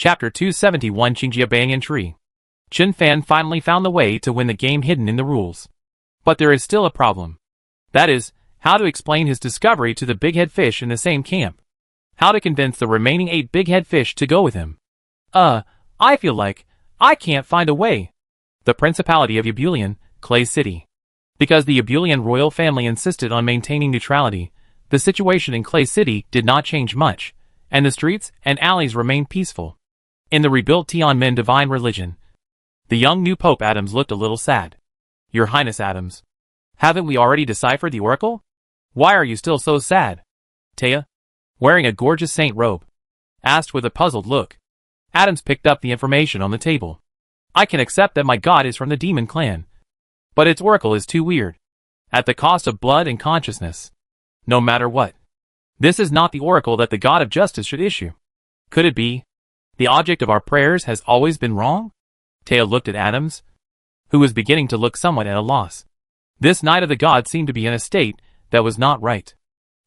Chapter 271 Qingjia Banyan Tree. Chen Fan finally found the way to win the game hidden in the rules. But there is still a problem. That is, how to explain his discovery to the big-head fish in the same camp. How to convince the remaining 8 big-head fish to go with him. I feel like I can't find a way. The Principality of Ebulian, Clay City. Because the Ebulian royal family insisted on maintaining neutrality, the situation in Clay City did not change much, and the streets and alleys remained peaceful. In the rebuilt Tianmin divine religion, the young new Pope Adams looked a little sad. Your Highness Adams, haven't we already deciphered the oracle? Why are you still so sad? Taya, wearing a gorgeous saint robe, asked with a puzzled look. Adams picked up the information on the table. I can accept that my god is from the demon clan, but its oracle is too weird. At the cost of blood and consciousness. No matter what. This is not the oracle that the god of justice should issue. Could it be? The object of our prayers has always been wrong? Taya looked at Adams, who was beginning to look somewhat at a loss. This knight of the god seemed to be in a state that was not right.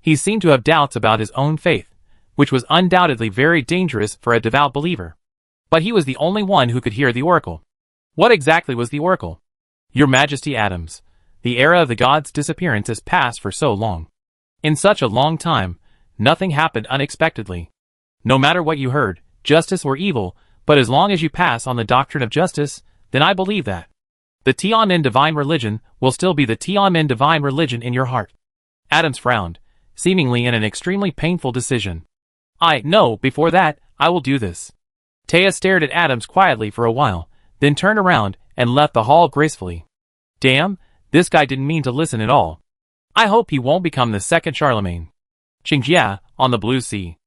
He seemed to have doubts about his own faith, which was undoubtedly very dangerous for a devout believer. But he was the only one who could hear the oracle. What exactly was the oracle? Your Majesty Adams, the era of the god's disappearance has passed for so long. In such a long time, nothing happened unexpectedly. No matter what you heard, justice or evil, but as long as you pass on the doctrine of justice, then I believe that. The Tianmin divine religion will still be the Tianmin divine religion in your heart. Adams frowned, seemingly in an extremely painful decision. No, before that, I will do this. Taya stared at Adams quietly for a while, then turned around and left the hall gracefully. Damn, this guy didn't mean to listen at all. I hope he won't become the second Charlemagne. Qingjia, on the blue sea.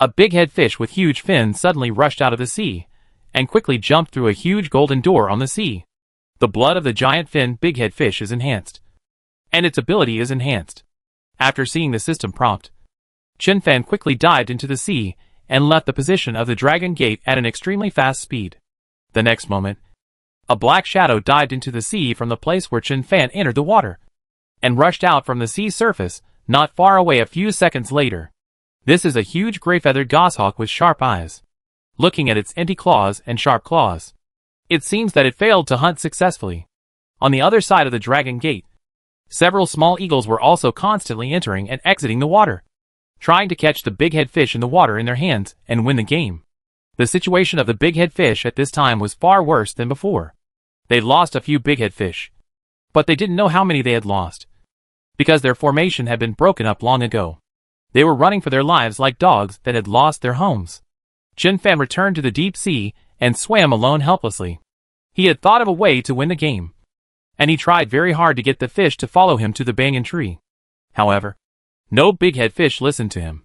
A big-head fish with huge fins suddenly rushed out of the sea, and quickly jumped through a huge golden door on the sea. The blood of the giant fin big-head fish is enhanced. And its ability is enhanced. After seeing the system prompt, Chen Fan quickly dived into the sea, and left the position of the dragon gate at an extremely fast speed. The next moment, a black shadow dived into the sea from the place where Chen Fan entered the water, and rushed out from the sea surface, not far away a few seconds later. This is a huge gray-feathered goshawk with sharp eyes. Looking at its empty claws and sharp claws, it seems that it failed to hunt successfully. On the other side of the dragon gate, several small eagles were also constantly entering and exiting the water, trying to catch the big-head fish in the water in their hands and win the game. The situation of the big-head fish at this time was far worse than before. They'd lost a few big-head fish, but they didn't know how many they had lost, because their formation had been broken up long ago. They were running for their lives like dogs that had lost their homes. Chen Fan returned to the deep sea and swam alone helplessly. He had thought of a way to win the game, and he tried very hard to get the fish to follow him to the banyan tree. However, no big-head fish listened to him.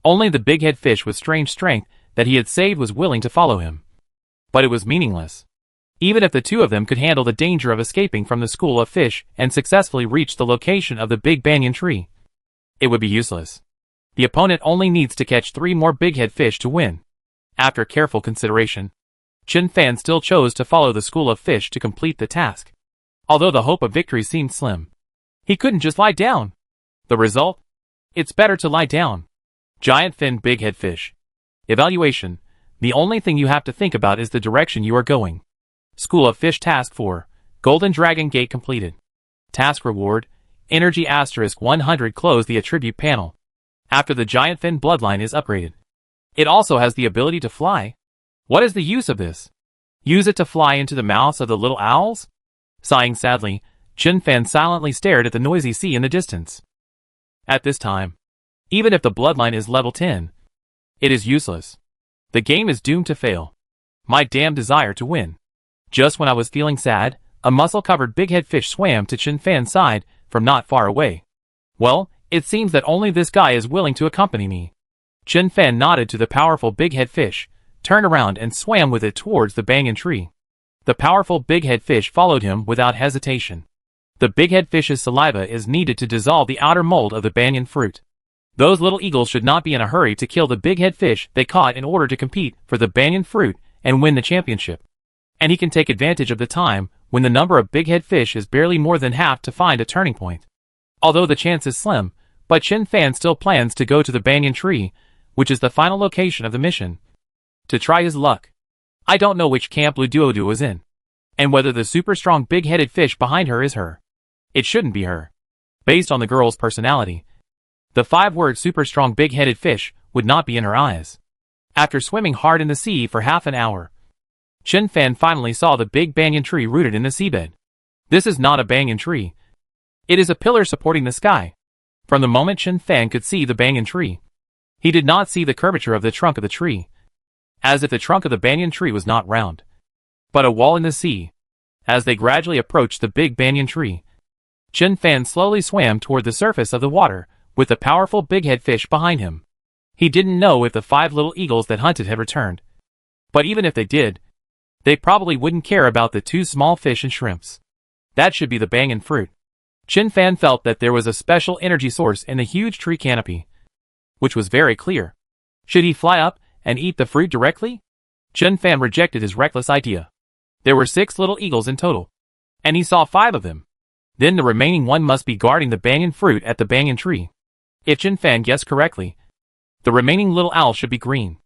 Only the big-head fish with strange strength that he had saved was willing to follow him. But it was meaningless. Even if the two of them could handle the danger of escaping from the school of fish and successfully reach the location of the big banyan tree, it would be useless. The opponent only needs to catch 3 more big-head fish to win. After careful consideration, Chen Fan still chose to follow the school of fish to complete the task. Although the hope of victory seemed slim, he couldn't just lie down. The result? It's better to lie down. Giant fin big-head fish. Evaluation. The only thing you have to think about is the direction you are going. School of Fish Task 4. Golden Dragon Gate completed. Task Reward. Energy * 100. Close the attribute panel. After the giant fin bloodline is upgraded, it also has the ability to fly. What is the use of this? Use it to fly into the mouths of the little owls? Sighing sadly, Chen Fan silently stared at the noisy sea in the distance. At this time, even if the bloodline is level 10, it is useless. The game is doomed to fail. My damn desire to win. Just when I was feeling sad, a muscle-covered big-head fish swam to Chen Fan's side from not far away. Well, it seems that only this guy is willing to accompany me. Chen Fan nodded to the powerful big-head fish, turned around and swam with it towards the banyan tree. The powerful big-head fish followed him without hesitation. The big-head fish's saliva is needed to dissolve the outer mold of the banyan fruit. Those little eagles should not be in a hurry to kill the big-head fish they caught in order to compete for the banyan fruit and win the championship. And he can take advantage of the time when the number of big-head fish is barely more than half to find a turning point. Although the chance is slim, but Chen Fan still plans to go to the banyan tree, which is the final location of the mission. to try his luck. I don't know which camp Luduoduo was in, and whether the super strong big-headed fish behind her is her. It shouldn't be her. Based on the girl's personality, the 5-word super strong big-headed fish would not be in her eyes. After swimming hard in the sea for half an hour, Chen Fan finally saw the big banyan tree rooted in the seabed. This is not a banyan tree. It is a pillar supporting the sky. From the moment Chen Fan could see the banyan tree, he did not see the curvature of the trunk of the tree, as if the trunk of the banyan tree was not round, but a wall in the sea. As they gradually approached the big banyan tree, Chen Fan slowly swam toward the surface of the water, with the powerful big-head fish behind him. He didn't know if the 5 little eagles that hunted had returned. But even if they did, they probably wouldn't care about the 2 small fish and shrimps. That should be the banyan fruit. Chen Fan felt that there was a special energy source in the huge tree canopy, which was very clear. Should he fly up and eat the fruit directly? Chen Fan rejected his reckless idea. There were 6 little eagles in total, and he saw 5 of them. Then the remaining one must be guarding the banyan fruit at the banyan tree. If Chen Fan guessed correctly, the remaining little owl should be green,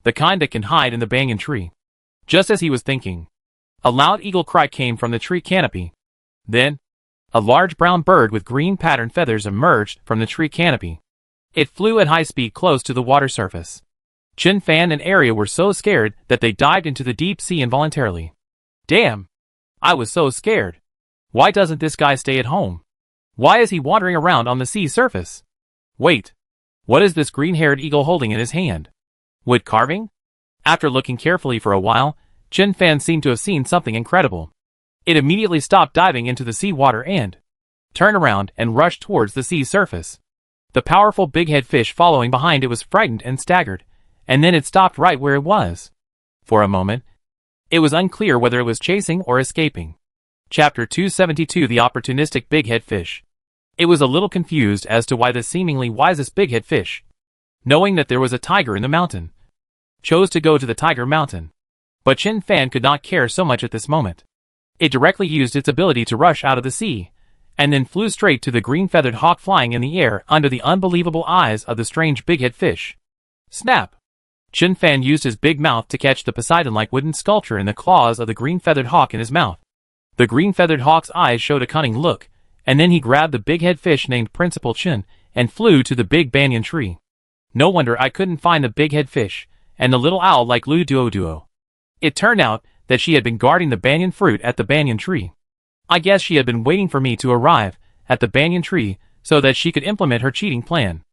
the kind that can hide in the banyan tree. Just as he was thinking, a loud eagle cry came from the tree canopy. Then, a large brown bird with green patterned feathers emerged from the tree canopy. It flew at high speed close to the water surface. Chen Fan and Arya were so scared that they dived into the deep sea involuntarily. Damn! I was so scared. Why doesn't this guy stay at home? Why is he wandering around on the sea surface? Wait. What is this green-haired eagle holding in his hand? Wood carving? After looking carefully for a while, Chen Fan seemed to have seen something incredible. It immediately stopped diving into the seawater and turned around and rushed towards the sea surface. The powerful big-head fish following behind it was frightened and staggered, and then it stopped right where it was. For a moment, it was unclear whether it was chasing or escaping. Chapter 272: The Opportunistic Big-Head Fish. It was a little confused as to why the seemingly wisest big-head fish, knowing that there was a tiger in the mountain, chose to go to the Tiger Mountain. But Chen Fan could not care so much at this moment. It directly used its ability to rush out of the sea, and then flew straight to the green-feathered hawk flying in the air under the unbelievable eyes of the strange big-head fish. Snap! Chen Fan used his big mouth to catch the Poseidon-like wooden sculpture in the claws of the green-feathered hawk in his mouth. The green-feathered hawk's eyes showed a cunning look, and then he grabbed the big-head fish named Principal Chen and flew to the big banyan tree. No wonder I couldn't find the big-head fish and the little owl like Luduoduo. It turned out that she had been guarding the banyan fruit at the banyan tree. I guess she had been waiting for me to arrive at the banyan tree so that she could implement her cheating plan.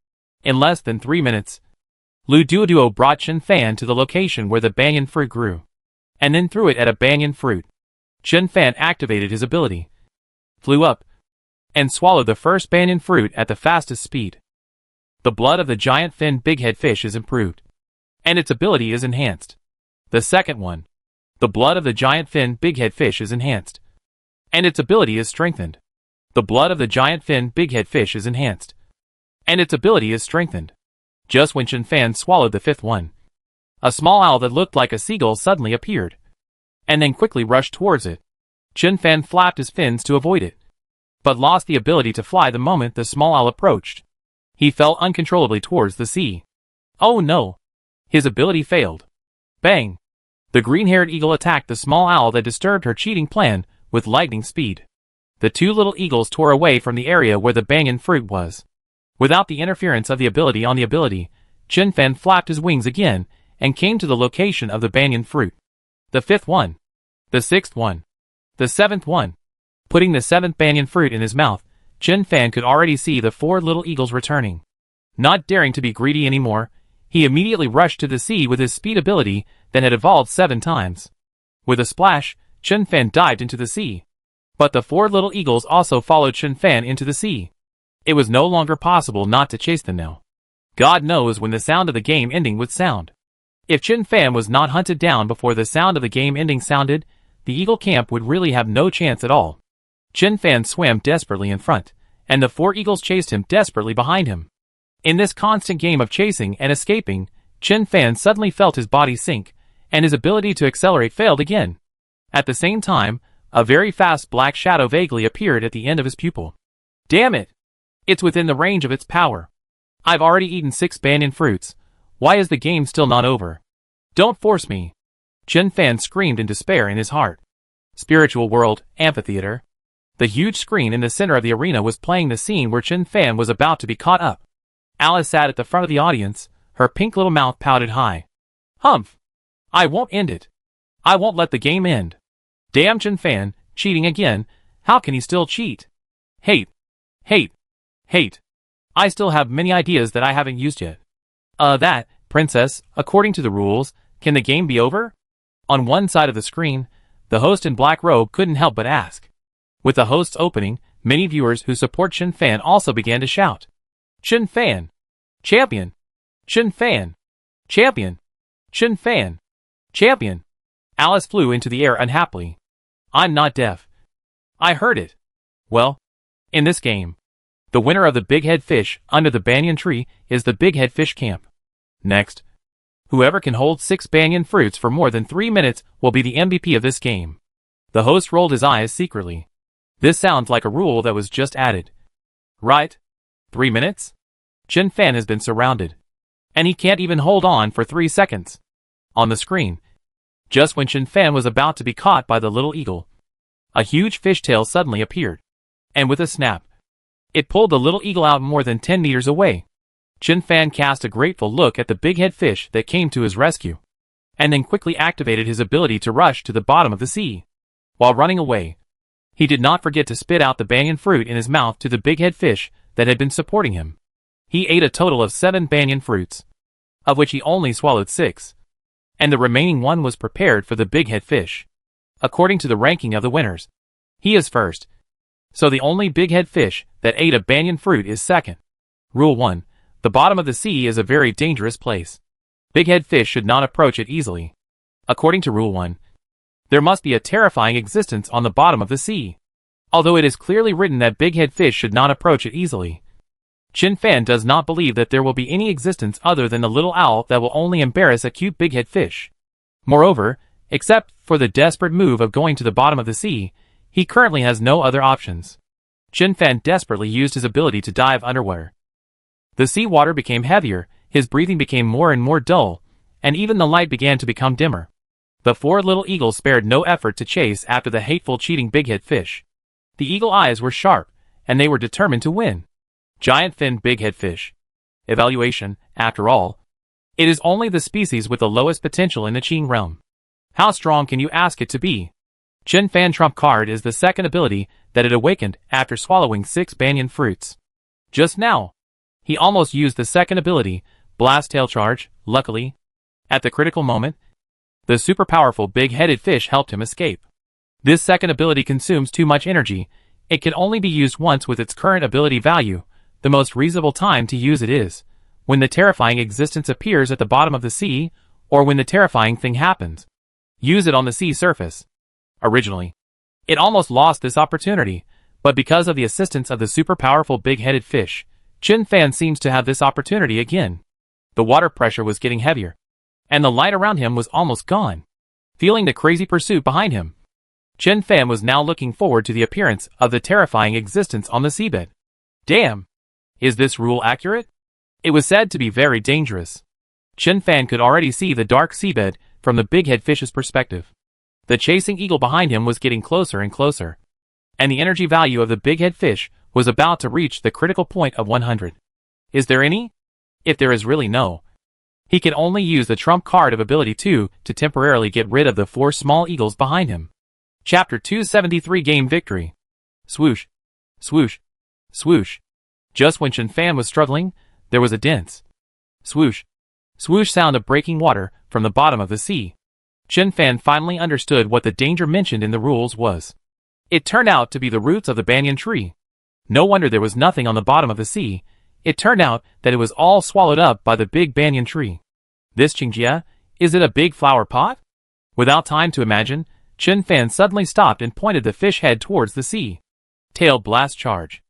In less than 3 minutes, Luduoduo brought Chen Fan to the location where the banyan fruit grew, and then threw it at a banyan fruit. Chen Fan activated his ability, flew up, and swallowed the first banyan fruit at the fastest speed. The blood of the giant fin big-head fish is improved, and its ability is enhanced. The second one, the blood of the giant fin big-head fish is enhanced, and its ability is strengthened. The blood of the giant fin big-head fish is enhanced, and its ability is strengthened. Just when Chen Fan swallowed the 5th one, a small owl that looked like a seagull suddenly appeared, and then quickly rushed towards it. Chen Fan flapped his fins to avoid it, but lost the ability to fly the moment the small owl approached. He fell uncontrollably towards the sea. Oh no! His ability failed. Bang! The green-haired eagle attacked the small owl that disturbed her cheating plan with lightning speed. The 2 little eagles tore away from the area where the banyan fruit was. Without the interference of the ability on the ability, Chen Fan flapped his wings again and came to the location of the banyan fruit. The 5th one. The 6th one. The 7th one. Putting the 7th banyan fruit in his mouth, Chen Fan could already see the 4 little eagles returning. Not daring to be greedy anymore, he immediately rushed to the sea with his speed ability that had evolved 7 times. With a splash, Chen Fan dived into the sea. But the 4 little eagles also followed Chen Fan into the sea. It was no longer possible not to chase them now. God knows when the sound of the game ending would sound. If Chen Fan was not hunted down before the sound of the game ending sounded, the eagle camp would really have no chance at all. Chen Fan swam desperately in front, and the 4 eagles chased him desperately behind him. In this constant game of chasing and escaping, Chen Fan suddenly felt his body sink, and his ability to accelerate failed again. At the same time, a very fast black shadow vaguely appeared at the end of his pupil. Damn it! It's within the range of its power. I've already eaten 6 banyan fruits. Why is the game still not over? Don't force me. Chen Fan screamed in despair in his heart. Spiritual World, Amphitheater. The huge screen in the center of the arena was playing the scene where Chen Fan was about to be caught up. Alice sat at the front of the audience, her pink little mouth pouted high. Humph! I won't end it. I won't let the game end. Damn Chen Fan, cheating again. How can he still cheat? Hate. Hate. Hate. I still have many ideas that I haven't used yet. Princess, according to the rules, can the game be over? On one side of the screen, the host in black robe couldn't help but ask. With the host's opening, many viewers who support Chen Fan also began to shout. Chen Fan! Champion! Chen Fan! Champion! Chen Fan! Champion! Alice flew into the air unhappily. I'm not deaf. I heard it. Well, in this game, the winner of the Big Head Fish under the banyan tree is the Big Head Fish Camp. Next, whoever can hold 6 banyan fruits for more than 3 minutes will be the MVP of this game. The host rolled his eyes secretly. This sounds like a rule that was just added. Right? 3 minutes? Chen Fan has been surrounded. And he can't even hold on for 3 seconds. On the screen, just when Chen Fan was about to be caught by the little eagle, a huge fishtail suddenly appeared. And with a snap, it pulled the little eagle out more than 10 meters away. Chen Fan cast a grateful look at the big head fish that came to his rescue, and then quickly activated his ability to rush to the bottom of the sea. While running away, he did not forget to spit out the banyan fruit in his mouth to the big head fish that had been supporting him. He ate a total of 7 banyan fruits, of which he only swallowed 6, and the remaining one was prepared for the big head fish. According to the ranking of the winners, he is first, so the only big head fish that ate a banyan fruit is second. Rule 1. The bottom of the sea is a very dangerous place. Big head fish should not approach it easily. According to Rule 1, there must be a terrifying existence on the bottom of the sea. Although it is clearly written that big head fish should not approach it easily, Chen Fan does not believe that there will be any existence other than the little owl that will only embarrass a cute big head fish. Moreover, except for the desperate move of going to the bottom of the sea, he currently has no other options. Chen Fan desperately used his ability to dive underwater. The sea water became heavier, his breathing became more and more dull, and even the light began to become dimmer. The 4 little eagles spared no effort to chase after the hateful cheating big-head fish. The eagle eyes were sharp, and they were determined to win. Giant fin big-head fish. Evaluation, after all, it is only the species with the lowest potential in the Qing realm. How strong can you ask it to be? Chen Fan trump card is the second ability that it awakened after swallowing 6 banyan fruits. Just now, he almost used the second ability, Blast Tail Charge. Luckily, at the critical moment, the super powerful big-headed fish helped him escape. This second ability consumes too much energy. It can only be used once with its current ability value. The most reasonable time to use it is when the terrifying existence appears at the bottom of the sea, or when the terrifying thing happens. Use it on the sea surface. Originally, it almost lost this opportunity, but because of the assistance of the super powerful big-headed fish, Chen Fan seems to have this opportunity again. The water pressure was getting heavier, and the light around him was almost gone. Feeling the crazy pursuit behind him, Chen Fan was now looking forward to the appearance of the terrifying existence on the seabed. Damn! Is this rule accurate? It was said to be very dangerous. Chen Fan could already see the dark seabed from the big-head fish's perspective. The chasing eagle behind him was getting closer and closer, and the energy value of the big-head fish was about to reach the critical point of 100. Is there any? If there is really no, he can only use the trump card of ability 2 to temporarily get rid of the 4 small eagles behind him. Chapter 273 Game Victory. Swoosh. Swoosh. Swoosh. Just when Chen Fan was struggling, there was a dense swoosh. Swoosh sound of breaking water from the bottom of the sea. Chen Fan finally understood what the danger mentioned in the rules was. It turned out to be the roots of the banyan tree. No wonder there was nothing on the bottom of the sea. It turned out that it was all swallowed up by the big banyan tree. This Qingjia, is it a big flower pot? Without time to imagine, Chen Fan suddenly stopped and pointed the fish head towards the sea. Tail blast charge.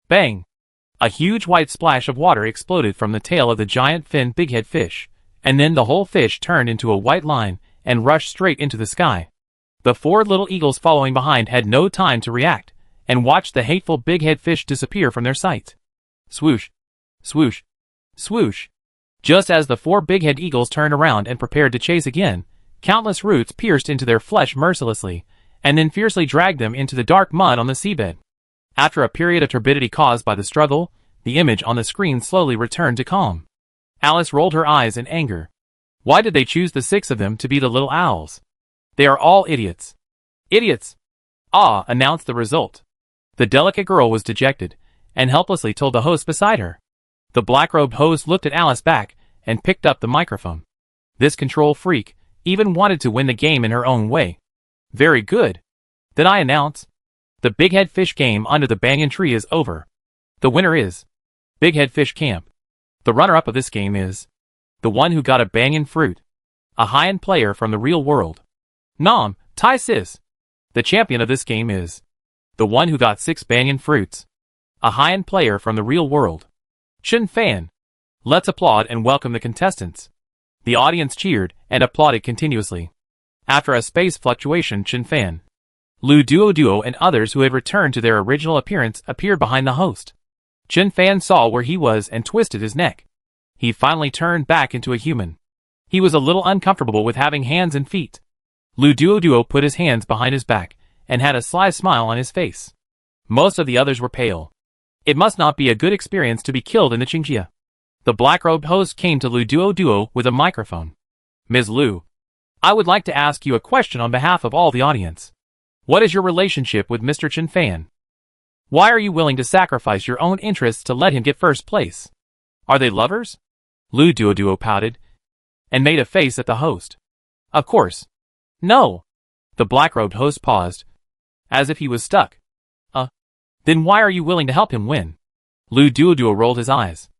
Bang! A huge white splash of water exploded from the tail of the giant fin big-head fish, and then the whole fish turned into a white line and rushed straight into the sky. The 4 little eagles following behind had no time to react, and watched the hateful big-head fish disappear from their sight. Swoosh. Swoosh. Swoosh. Just as the 4 big-head eagles turned around and prepared to chase again, countless roots pierced into their flesh mercilessly, and then fiercely dragged them into the dark mud on the seabed. After a period of turbidity caused by the struggle, the image on the screen slowly returned to calm. Alice rolled her eyes in anger. Why did they choose the 6 of them to be the little owls? They are all idiots. Idiots! Ah, announced the result. The delicate girl was dejected, and helplessly told the host beside her. The black-robed host looked at Alice back, and picked up the microphone. This control freak even wanted to win the game in her own way. Very good. Then I announce, the Big Head Fish game under the banyan tree is over. The winner is Big Head Fish Camp. The runner-up of this game is the one who got a banyan fruit. A high-end player from the real world. Nom, Tai Sis. The champion of this game is the one who got 6 banyan fruits. A high-end player from the real world. Chen Fan. Let's applaud and welcome the contestants. The audience cheered and applauded continuously. After a space fluctuation, Chen Fan, Lu Duo and others who had returned to their original appearance appeared behind the host. Chen Fan saw where he was and twisted his neck. He finally turned back into a human. He was a little uncomfortable with having hands and feet. Lu Duo put his hands behind his back and had a sly smile on his face. Most of the others were pale. It must not be a good experience to be killed in the Qingjia. The black-robed host came to Lu Duo with a microphone. Ms. Lu, I would like to ask you a question on behalf of all the audience. What is your relationship with Mr. Chen Fan? Why are you willing to sacrifice your own interests to let him get first place? Are they lovers? Lu Duo pouted and made a face at the host. Of course. No. The black-robed host paused, as if he was stuck. Then why are you willing to help him win? Lu Duo rolled his eyes.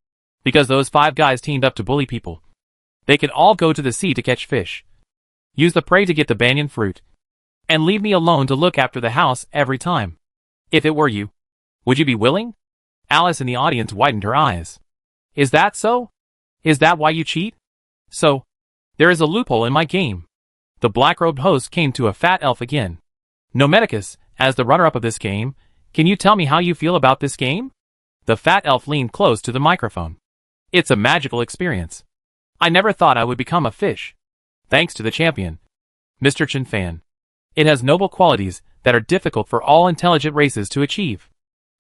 Because those 5 guys teamed up to bully people. They could all go to the sea to catch fish, use the prey to get the banyan fruit, and leave me alone to look after the house every time. If it were you, would you be willing? Alice in the audience widened her eyes. Is that so? Is that why you cheat? So, there is a loophole in my game. The black-robed host came to a fat elf again. Nomedicus, as the runner-up of this game, can you tell me how you feel about this game? The fat elf leaned close to the microphone. It's a magical experience. I never thought I would become a fish. Thanks to the champion, Mr. Chen Fan. It has noble qualities that are difficult for all intelligent races to achieve.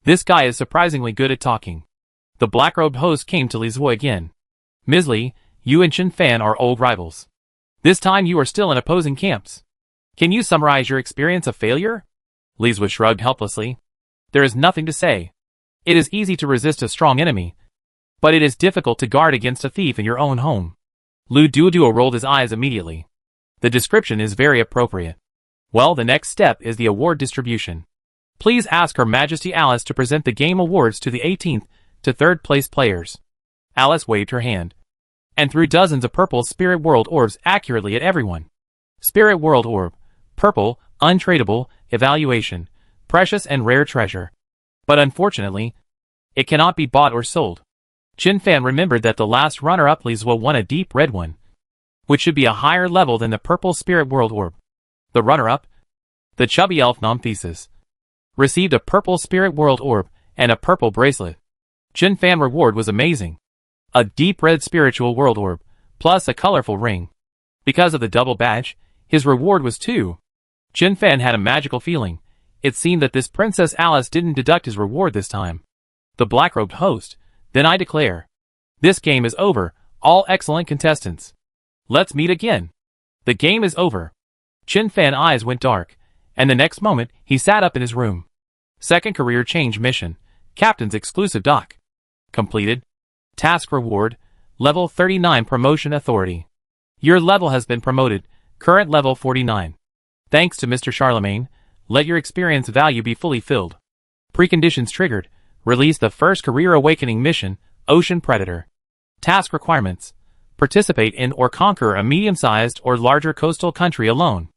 This guy is surprisingly good at talking. The black-robed host came to Li Zhuo again. Ms. Li, you and Chen Fan are old rivals. This time you are still in opposing camps. Can you summarize your experience of failure? Li Zhuo shrugged helplessly. There is nothing to say. It is easy to resist a strong enemy, but it is difficult to guard against a thief in your own home. Lu Duo rolled his eyes immediately. The description is very appropriate. Well, the next step is the award distribution. Please ask Her Majesty Alice to present the game awards to the 18th to 3rd place players. Alice waved her hand and threw dozens of purple Spirit World orbs accurately at everyone. Spirit World orb, purple, untradeable, evaluation, precious and rare treasure. But unfortunately, it cannot be bought or sold. Chen Fan remembered that the last runner-up Li Zhuo won a deep red one, which should be a higher level than the purple Spirit World orb. The runner-up, the chubby elf Nomthesis, received a purple Spirit World orb and a purple bracelet. Chen Fan reward was amazing. A deep red Spiritual World orb, plus a colorful ring. Because of the double badge, his reward was 2. Chen Fan had a magical feeling. It seemed that this Princess Alice didn't deduct his reward this time. The black-robed host, then I declare, this game is over, all excellent contestants. Let's meet again. The game is over. Chen Fan's eyes went dark, and the next moment, he sat up in his room. Second career change mission, Captain's exclusive dock. Completed. Task reward, level 39 promotion authority. Your level has been promoted, current level 49. Thanks to Mr. Charlemagne, let your experience value be fully filled. Preconditions triggered. Release the first career awakening mission, Ocean Predator. Task requirements. Participate in or conquer a medium-sized or larger coastal country alone.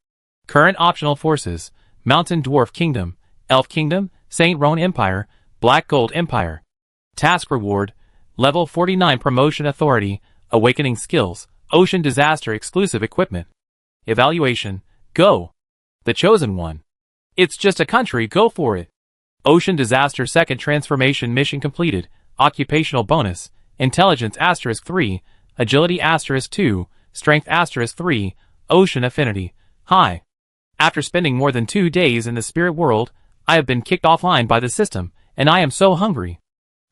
Current optional forces, Mountain Dwarf Kingdom, Elf Kingdom, Saint Roan Empire, Black Gold Empire. Task reward, level 49 promotion authority, awakening skills, ocean disaster exclusive equipment. Evaluation, go. The chosen one. It's just a country, go for it. Ocean disaster second transformation mission completed, occupational bonus, intelligence *3, agility *2, strength *3, ocean affinity, high. After spending more than 2 days in the spirit world, I have been kicked offline by the system, and I am so hungry.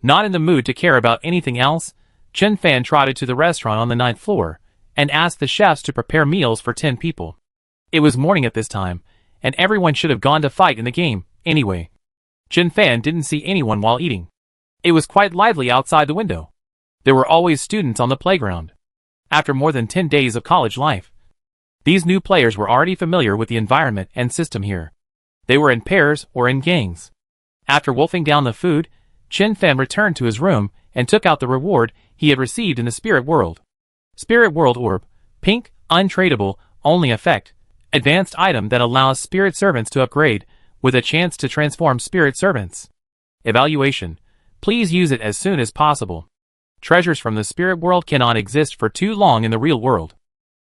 Not in the mood to care about anything else, Chen Fan trotted to the restaurant on the 9th floor, and asked the chefs to prepare meals for 10 people. It was morning at this time, and everyone should have gone to fight in the game, anyway. Chen Fan didn't see anyone while eating. It was quite lively outside the window. There were always students on the playground. After more than 10 days of college life, these new players were already familiar with the environment and system here. They were in pairs or in gangs. After wolfing down the food, Chen Fan returned to his room and took out the reward he had received in the spirit world. Spirit World Orb, pink, untradeable, only effect, advanced item that allows spirit servants to upgrade, with a chance to transform spirit servants. Evaluation. Please use it as soon as possible. Treasures from the spirit world cannot exist for too long in the real world.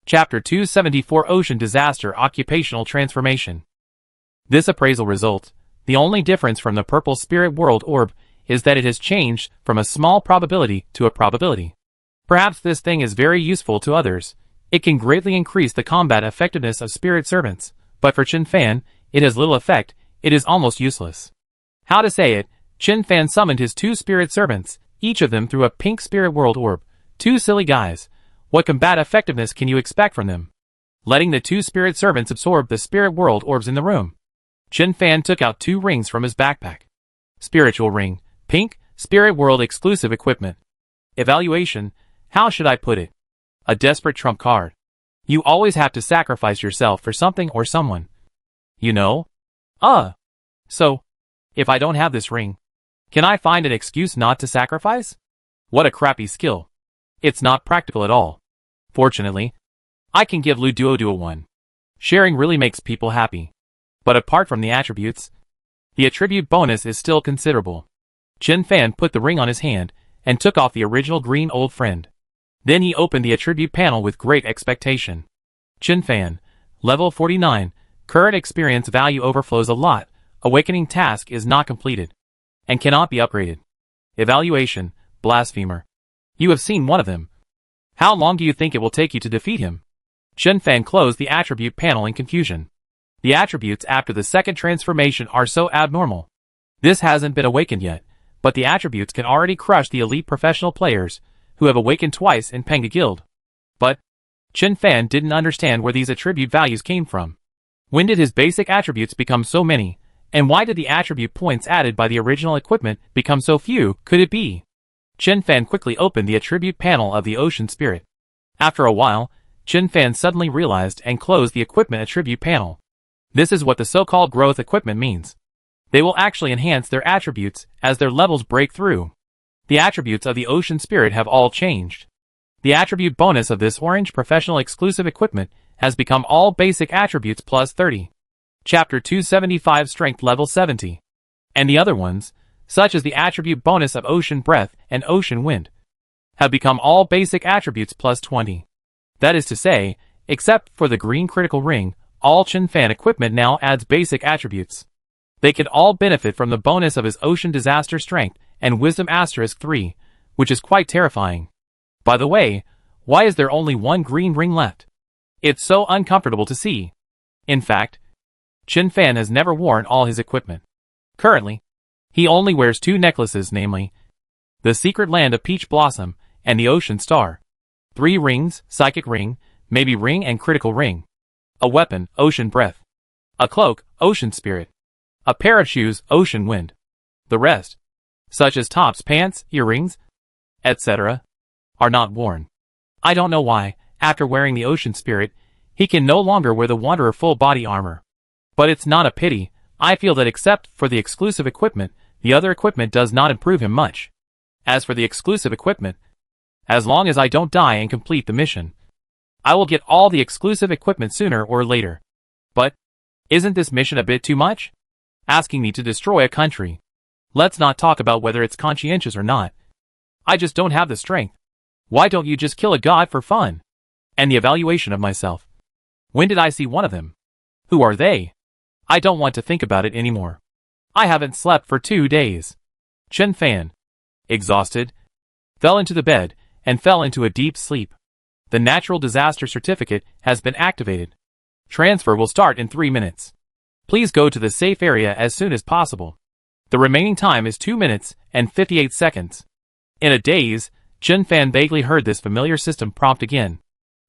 Chapter 274 Ocean Disaster Occupational Transformation. This appraisal result, the only difference from the purple spirit world orb, is that it has changed from a small probability to a probability. Perhaps this thing is very useful to others. It can greatly increase the combat effectiveness of spirit servants, but for Chen Fan, it has little effect. It is almost useless. How to say it, Chen Fan summoned his 2 spirit servants, each of them through a pink spirit world orb. 2 silly guys. What combat effectiveness can you expect from them? Letting the 2 spirit servants absorb the spirit world orbs in the room. Chen Fan took out 2 rings from his backpack. Spiritual ring, pink, spirit world exclusive equipment. Evaluation. How should I put it? A desperate trump card. You always have to sacrifice yourself for something or someone. You know? So, if I don't have this ring, can I find an excuse not to sacrifice? What a crappy skill. It's not practical at all. Fortunately, I can give Lu Duo one. Sharing really makes people happy. But apart from the attributes, the attribute bonus is still considerable. Chen Fan put the ring on his hand and took off the original green old friend. Then he opened the attribute panel with great expectation. Chen Fan, level 49, current experience value overflows a lot, awakening task is not completed, and cannot be upgraded. Evaluation, blasphemer. You have seen one of them. How long do you think it will take you to defeat him? Chen Fan closed the attribute panel in confusion. The attributes after the second transformation are so abnormal. This hasn't been awakened yet, but the attributes can already crush the elite professional players who have awakened twice in Penga Guild. But Chen Fan didn't understand where these attribute values came from. When did his basic attributes become so many, and why did the attribute points added by the original equipment become so few? Could it be? Chen Fan quickly opened the attribute panel of the Ocean Spirit. After a while, Chen Fan suddenly realized and closed the equipment attribute panel. This is what the so-called growth equipment means. They will actually enhance their attributes as their levels break through. The attributes of the Ocean Spirit have all changed. The attribute bonus of this orange professional exclusive equipment has become all basic attributes plus 30. Chapter 275 Strength level 70. And the other ones, such as the attribute bonus of Ocean Breath and Ocean Wind, have become all basic attributes plus 20. That is to say, except for the green critical ring, all Chen Fan equipment now adds basic attributes. They can all benefit from the bonus of his Ocean Disaster Strength and Wisdom *3, which is quite terrifying. By the way, why is there only one green ring left? It's so uncomfortable to see. In fact, Chen Fan has never worn all his equipment. Currently, he only wears 2 necklaces, namely, the Secret Land of Peach Blossom and the Ocean Star. 3 rings, Psychic Ring, maybe Ring and Critical Ring. A weapon, Ocean Breath. A cloak, Ocean Spirit. A pair of shoes, Ocean Wind. The rest, such as tops, pants, earrings, etc., are not worn. I don't know why, after wearing the Ocean Spirit, he can no longer wear the Wanderer full body armor. But it's not a pity. I feel that except for the exclusive equipment, the other equipment does not improve him much. As for the exclusive equipment, as long as I don't die and complete the mission, I will get all the exclusive equipment sooner or later. But, isn't this mission a bit too much? Asking me to destroy a country. Let's not talk about whether it's conscientious or not. I just don't have the strength. Why don't you just kill a god for fun? And the evaluation of myself. When did I see one of them? Who are they? I don't want to think about it anymore. I haven't slept for 2 days. Chen Fan, exhausted, fell into the bed and fell into a deep sleep. The natural disaster certificate has been activated. Transfer will start in 3 minutes. Please go to the safe area as soon as possible. The remaining time is 2 minutes and 58 seconds. In a daze, Chen Fan vaguely heard this familiar system prompt again.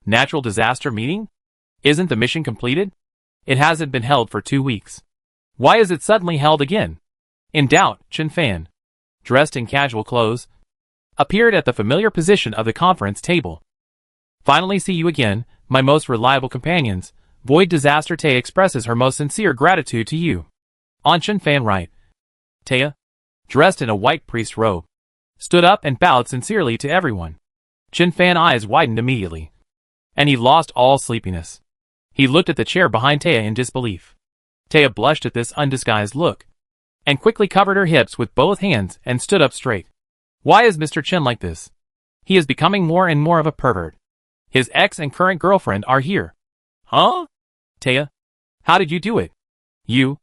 Natural disaster meeting? Isn't the mission completed? It hasn't been held for 2 weeks. Why is it suddenly held again? In doubt, Chen Fan, dressed in casual clothes, appeared at the familiar position of the conference table. Finally see you again, my most reliable companions. Void Disaster Taya expresses her most sincere gratitude to you. On Chen Fan right. Taya, dressed in a white priest robe, stood up and bowed sincerely to everyone. Chen Fan's eyes widened immediately, and he lost all sleepiness. He looked at the chair behind Taya in disbelief. Taya blushed at this undisguised look, and quickly covered her hips with both hands and stood up straight. Why is Mr. Chen like this? He is becoming more and more of a pervert. His ex and current girlfriend are here. Huh? Taya, how did you do it? You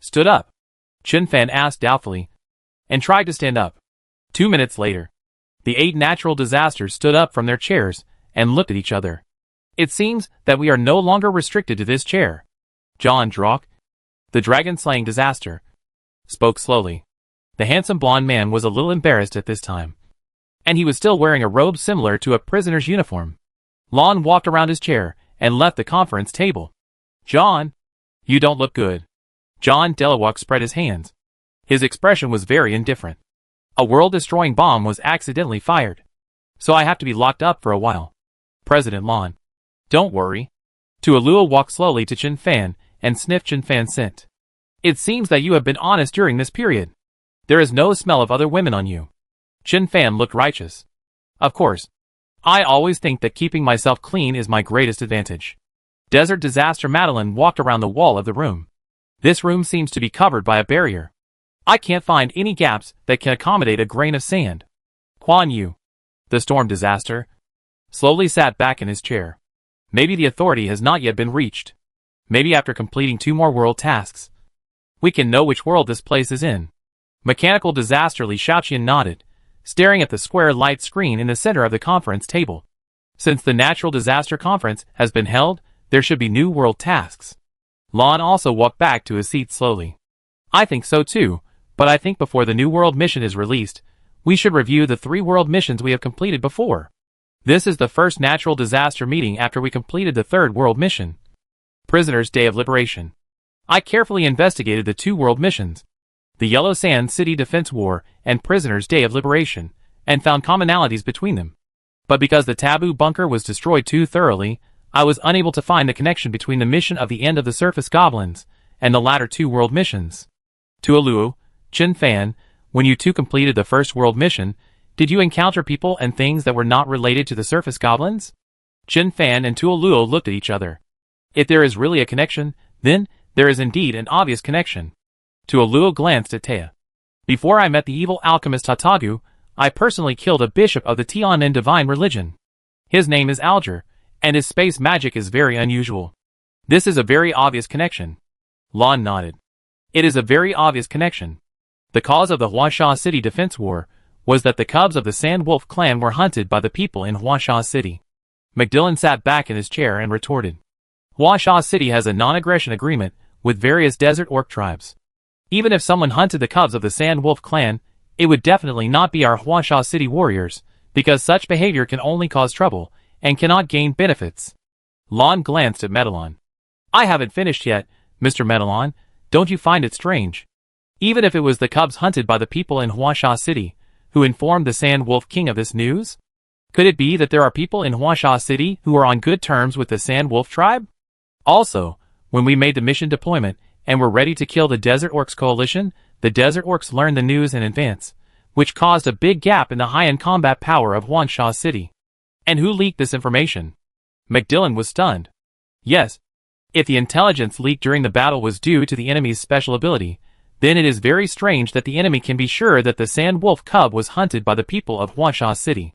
stood up, Chen Fan asked doubtfully, and tried to stand up. 2 minutes later, the 8 natural disasters stood up from their chairs and looked at each other. It seems that we are no longer restricted to this chair. John Drock, the dragon-slaying disaster, spoke slowly. The handsome blonde man was a little embarrassed at this time, and he was still wearing a robe similar to a prisoner's uniform. Lon walked around his chair and left the conference table. John, you don't look good. John Delawak spread his hands. His expression was very indifferent. A world-destroying bomb was accidentally fired, so I have to be locked up for a while. President Lon, don't worry. Tualua walked slowly to Chen Fan and sniffed Chen Fan's scent. It seems that you have been honest during this period. There is no smell of other women on you. Chen Fan looked righteous. Of course. I always think that keeping myself clean is my greatest advantage. Desert Disaster Madeline walked around the wall of the room. This room seems to be covered by a barrier. I can't find any gaps that can accommodate a grain of sand. Quan Yu, the Storm Disaster, slowly sat back in his chair. Maybe the authority has not yet been reached. Maybe after completing 2 more world tasks, we can know which world this place is in. Mechanical Disaster Li Shaoqian nodded, staring at the square light screen in the center of the conference table. Since the Natural Disaster Conference has been held, there should be new world tasks. Lon also walked back to his seat slowly. I think so too, but I think before the new world mission is released, we should review the 3 world missions we have completed before. This is the first natural disaster meeting after we completed the 3rd world mission. Prisoners' Day of Liberation. I carefully investigated the 2 world missions, the Yellow Sand City Defense War and Prisoners' Day of Liberation, and found commonalities between them. But because the Taboo Bunker was destroyed too thoroughly, I was unable to find the connection between the mission of the End of the Surface Goblins and the latter 2 world missions. Tualua, Chen Fan, when you 2 completed the 1st world mission, did you encounter people and things that were not related to the Surface Goblins? Chen Fan and Tualua looked at each other. If there is really a connection, then there is indeed an obvious connection. Tualua glanced at Taya. Before I met the evil alchemist Tatagu, I personally killed a bishop of the Tianan divine religion. His name is Alger, and his space magic is very unusual. This is a very obvious connection. Lon nodded. It is a very obvious connection. The cause of the Huasha City Defense War was that the cubs of the Sand Wolf clan were hunted by the people in Huasha City. McDillon sat back in his chair and retorted. Huasha City has a non-aggression agreement with various desert orc tribes. Even if someone hunted the cubs of the Sand Wolf clan, it would definitely not be our Huasha City warriors, because such behavior can only cause trouble and cannot gain benefits. Lon glanced at Medallon. I haven't finished yet, Mr. Medallon. Don't you find it strange? Even if it was the cubs hunted by the people in Huasha City, who informed the Sand Wolf King of this news? Could it be that there are people in Huasha City who are on good terms with the Sand Wolf tribe? Also, when we made the mission deployment and were ready to kill the Desert Orcs coalition, the Desert Orcs learned the news in advance, which caused a big gap in the high-end combat power of Huasha City. And who leaked this information? McDillon was stunned. Yes. If the intelligence leaked during the battle was due to the enemy's special ability, then it is very strange that the enemy can be sure that the Sand Wolf cub was hunted by the people of Huasha City.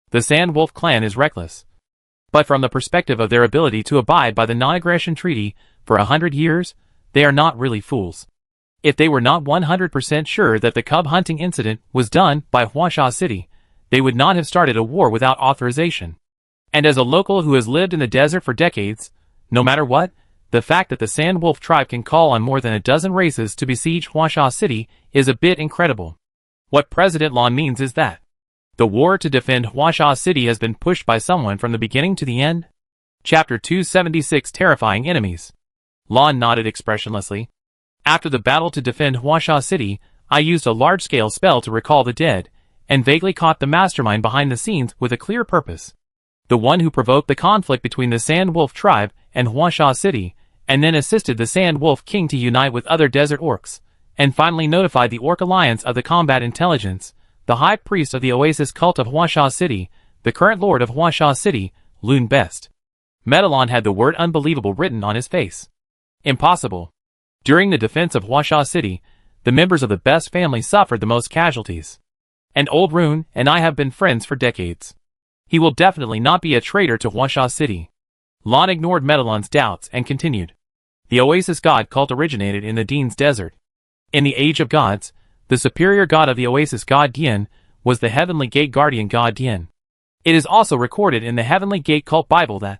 The Sand Wolf clan is reckless. But from the perspective of their ability to abide by the non-aggression treaty for 100 years, they are not really fools. If they were not 100% sure that the cub hunting incident was done by Huasha City, They would not have started a war without authorization. And as a local who has lived in the desert for decades, no matter what, the fact that the Sand Wolf tribe can call on more than a dozen races to besiege Huasha City is a bit incredible. What President Lon means is that the war to defend Huasha City has been pushed by someone from the beginning to the end. Chapter 276 Terrifying Enemies. Lon nodded expressionlessly. After the battle to defend Huasha City, I used a large-scale spell to recall the dead, and vaguely caught the mastermind behind the scenes with a clear purpose. The one who provoked the conflict between the Sand Wolf tribe and Huasha City, and then assisted the Sand Wolf King to unite with other desert orcs, and finally notified the Orc Alliance of the combat intelligence, the High Priest of the Oasis cult of Huasha City, the current Lord of Huasha City, Loon Best. Medallon had the word unbelievable written on his face. Impossible. During the defense of Huasha City, the members of the Best family suffered the most casualties. And Old Rune and I have been friends for decades. He will definitely not be a traitor to Huasha City. Lon ignored Medallon's doubts and continued. The Oasis god cult originated in the Dean's Desert. In the Age of Gods, the superior god of the Oasis god Dien was the Heavenly Gate guardian god Dien. It is also recorded in the Heavenly Gate cult Bible that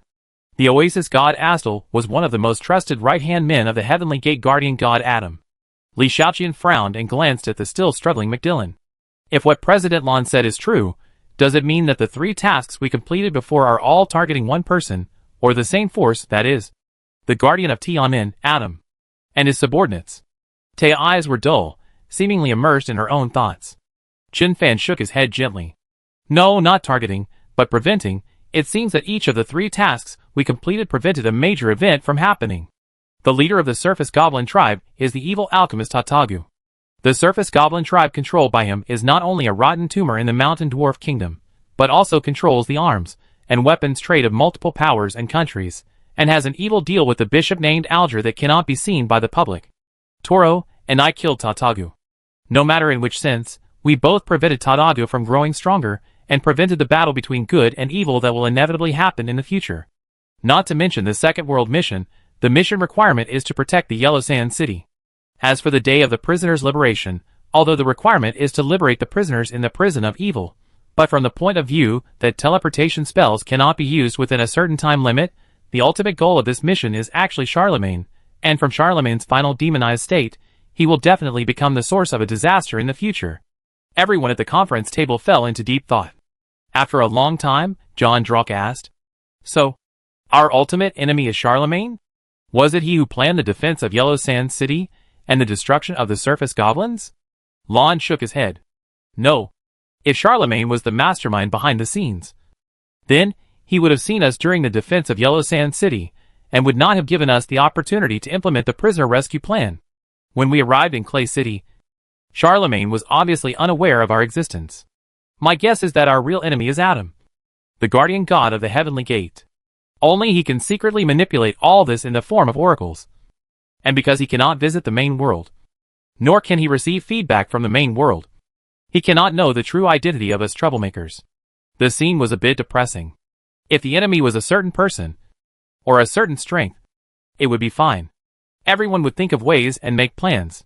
the Oasis god Astal was one of the most trusted right-hand men of the Heavenly Gate guardian god Adam. Li Shaoqian frowned and glanced at the still struggling McDillon. If what President Lon said is true, does it mean that the 3 tasks we completed before are all targeting one person, or the same force, that is, the guardian of Tianmin, Adam, and his subordinates? Taya's eyes were dull, seemingly immersed in her own thoughts. Chen Fan shook his head gently. No, not targeting, but preventing. It seems that each of the 3 tasks we completed prevented a major event from happening. The leader of the Surface Goblin tribe is the evil alchemist Tatagu. The Surface Goblin tribe controlled by him is not only a rotten tumor in the Mountain Dwarf Kingdom, but also controls the arms and weapons trade of multiple powers and countries, and has an evil deal with the bishop named Alger that cannot be seen by the public. Toro and I killed Tatagu. No matter in which sense, we both prevented Tatagu from growing stronger, and prevented the battle between good and evil that will inevitably happen in the future. Not to mention the Second World Mission, the mission requirement is to protect the Yellow Sand City. As for the day of the prisoners' liberation, although the requirement is to liberate the prisoners in the prison of evil, but from the point of view that teleportation spells cannot be used within a certain time limit, the ultimate goal of this mission is actually Charlemagne, and from Charlemagne's final demonized state, he will definitely become the source of a disaster in the future. Everyone at the conference table fell into deep thought. After a long time, John Drake asked, So, our ultimate enemy is Charlemagne? Was it he who planned the defense of Yellow Sand City, and the destruction of the Surface Goblins? Lon shook his head. No. If Charlemagne was the mastermind behind the scenes, then he would have seen us during the defense of Yellow Sand City, and would not have given us the opportunity to implement the prisoner rescue plan. When we arrived in Clay City, Charlemagne was obviously unaware of our existence. My guess is that our real enemy is Adam, the guardian god of the Heavenly Gate. Only he can secretly manipulate all this in the form of oracles. And because he cannot visit the main world, nor can he receive feedback from the main world, he cannot know the true identity of us troublemakers. The scene was a bit depressing. If the enemy was a certain person, or a certain strength, it would be fine. Everyone would think of ways and make plans.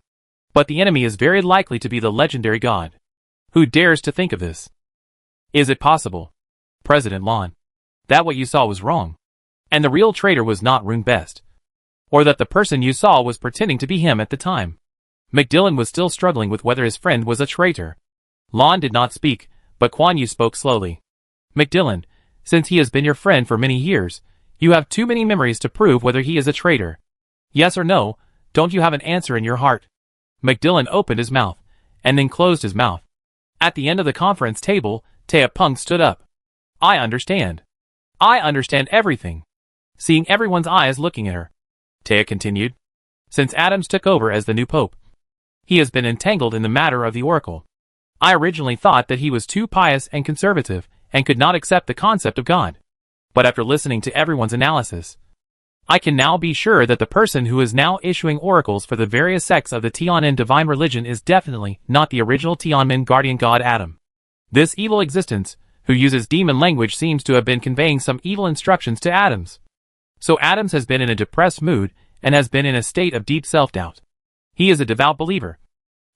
But the enemy is very likely to be the legendary god. Who dares to think of this? Is it possible, President Lon, that what you saw was wrong, and the real traitor was not Rune Best? Or that the person you saw was pretending to be him at the time? McDillon was still struggling with whether his friend was a traitor. Lon did not speak, but Kuan Yu spoke slowly. McDillon, since he has been your friend for many years, you have too many memories to prove whether he is a traitor. Yes or no, don't you have an answer in your heart? McDillon opened his mouth, and then closed his mouth. At the end of the conference table, Taya Peng stood up. I understand. I understand everything. Seeing everyone's eyes looking at her, Taya continued. Since Adams took over as the new pope, he has been entangled in the matter of the oracle. I originally thought that he was too pious and conservative, and could not accept the concept of God. But after listening to everyone's analysis, I can now be sure that the person who is now issuing oracles for the various sects of the Tianmin divine religion is definitely not the original Tianmin guardian god Adam. This evil existence, who uses demon language, seems to have been conveying some evil instructions to Adams. So Adams has been in a depressed mood, and has been in a state of deep self-doubt. He is a devout believer,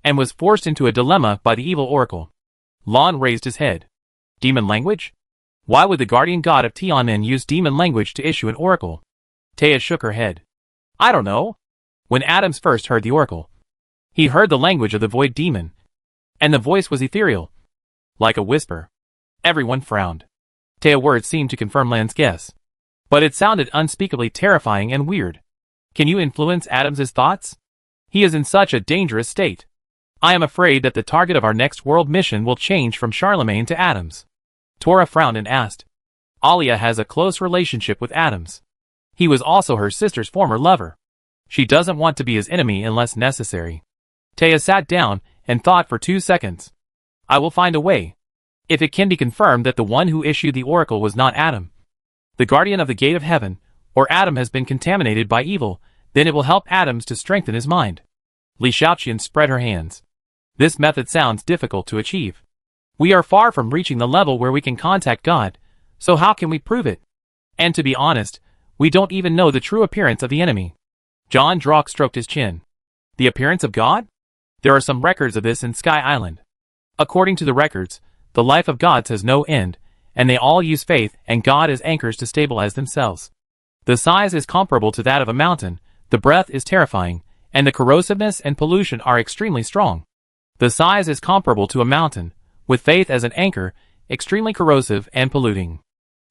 and was forced into a dilemma by the evil oracle. Lon raised his head. Demon language? Why would the guardian god of Tianmen use demon language to issue an oracle? Taya shook her head. I don't know. When Adams first heard the oracle, he heard the language of the void demon, and the voice was ethereal, like a whisper. Everyone frowned. Taya's words seemed to confirm Lan's guess, but it sounded unspeakably terrifying and weird. Can you influence Adams's thoughts? He is in such a dangerous state. I am afraid that the target of our next world mission will change from Charlemagne to Adams. Tora frowned and asked. Alia has a close relationship with Adams. He was also her sister's former lover. She doesn't want to be his enemy unless necessary. Taya sat down and thought for 2 seconds. I will find a way. If it can be confirmed that the one who issued the oracle was not Adam, the guardian of the gate of heaven, or Adam has been contaminated by evil, then it will help Adams to strengthen his mind. Li Shaoqian spread her hands. This method sounds difficult to achieve. We are far from reaching the level where we can contact God, so how can we prove it? And to be honest, we don't even know the true appearance of the enemy. John Drock stroked his chin. The appearance of God? There are some records of this in Sky Island. According to the records, the life of gods has no end, and they all use faith and God as anchors to stabilize themselves. The size is comparable to that of a mountain, the breath is terrifying, and the corrosiveness and pollution are extremely strong. The size is comparable to a mountain, with faith as an anchor, extremely corrosive and polluting.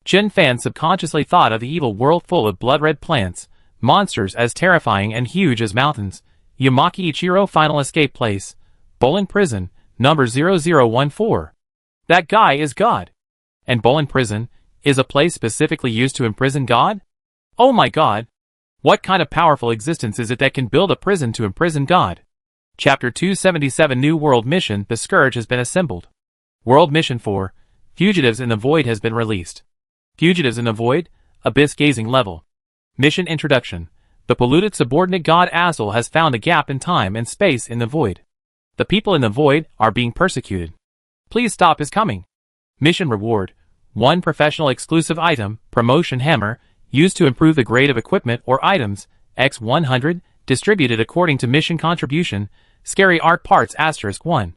Chen Fan subconsciously thought of the evil world full of blood-red plants, monsters as terrifying and huge as mountains. Yamaki Ichiro Final Escape Place, Bolin Prison, number 0014. That guy is God. And Bolin Prison is a place specifically used to imprison God? Oh my God! What kind of powerful existence is it that can build a prison to imprison God? Chapter 277 New World Mission. The Scourge has been assembled. World Mission 4, Fugitives in the Void has been released. Fugitives in the Void, Abyss Gazing Level. Mission Introduction. The polluted subordinate god Azul has found a gap in time and space in the void. The people in the void are being persecuted. Please stop his coming. Mission Reward. 1 professional exclusive item, Promotion Hammer, used to improve the grade of equipment or items, X100, distributed according to mission contribution, Scary Art Parts *1.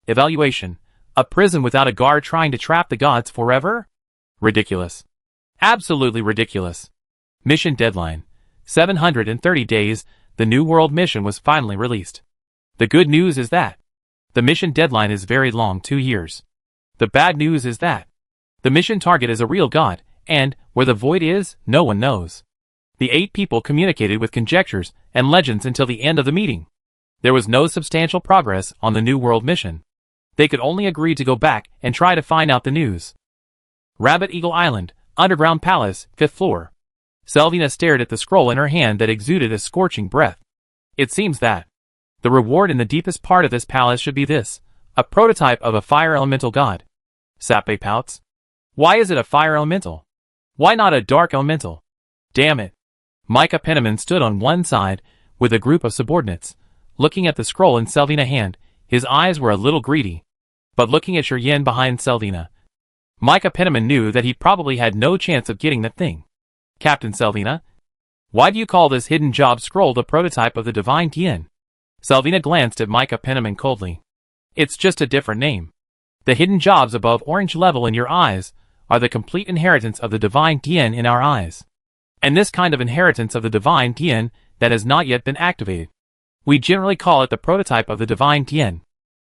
Evaluation. A prison without a guard trying to trap the gods forever? Ridiculous. Absolutely ridiculous. Mission Deadline. 730 days, the New World mission was finally released. The good news is that the mission deadline is very long, 2 years. The bad news is that the mission target is a real god, and where the void is, no one knows. The 8 people communicated with conjectures and legends until the end of the meeting. There was no substantial progress on the New World mission. They could only agree to go back and try to find out the news. Rabbit Eagle Island, Underground Palace, 5th floor. Selvina stared at the scroll in her hand that exuded a scorching breath. It seems that the reward in the deepest part of this palace should be this, a prototype of a fire elemental god. Sappe pouts. Why is it a fire elemental? Why not a dark elemental? Damn it. Micah Penniman stood on one side, with a group of subordinates, looking at the scroll in Selvina's hand. His eyes were a little greedy. But looking at Shiryen behind Selvina, Micah Penniman knew that he probably had no chance of getting the thing. Captain Selvina, why do you call this hidden job scroll the prototype of the Divine Tien? Selvina glanced at Micah Penniman coldly. It's just a different name. The hidden jobs above orange level in your eyes are the complete inheritance of the Divine Tien in our eyes. And this kind of inheritance of the Divine Tien that has not yet been activated. We generally call it the prototype of the Divine Tien.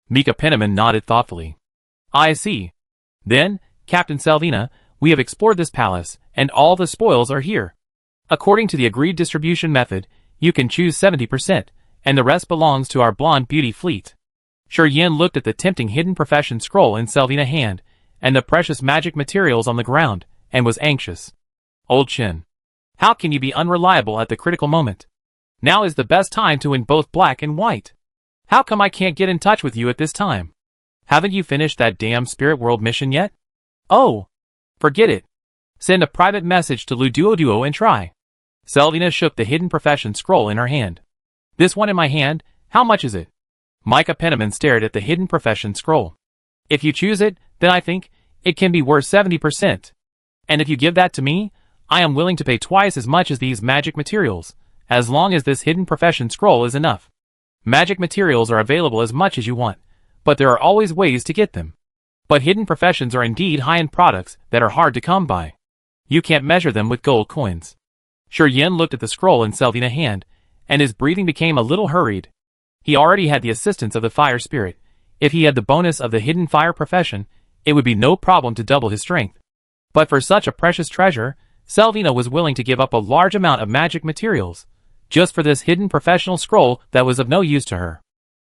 Micah Penniman nodded thoughtfully. I see. Then, Captain Selvina, we have explored this palace, and all the spoils are here. According to the agreed distribution method, you can choose 70%, and the rest belongs to our blonde beauty fleet. Shiryen looked at the tempting hidden profession scroll in Selvina's hand, and the precious magic materials on the ground, and was anxious. Old Chin. How can you be unreliable at the critical moment? Now is the best time to win both black and white. How come I can't get in touch with you at this time? Haven't you finished that damn Spirit World mission yet? Oh. Forget it. Send a private message to Luduoduo and try. Selvina shook the hidden profession scroll in her hand. This one in my hand, how much is it? Micah Penniman stared at the hidden profession scroll. If you choose it, then I think it can be worth 70%. And if you give that to me, I am willing to pay twice as much as these magic materials, as long as this hidden profession scroll is enough. Magic materials are available as much as you want, but there are always ways to get them. But hidden professions are indeed high-end products that are hard to come by. You can't measure them with gold coins. Yin looked at the scroll in Selvina's hand, and his breathing became a little hurried. He already had the assistance of the fire spirit. If he had the bonus of the hidden fire profession, it would be no problem to double his strength. But for such a precious treasure, Selvina was willing to give up a large amount of magic materials, just for this hidden professional scroll that was of no use to her.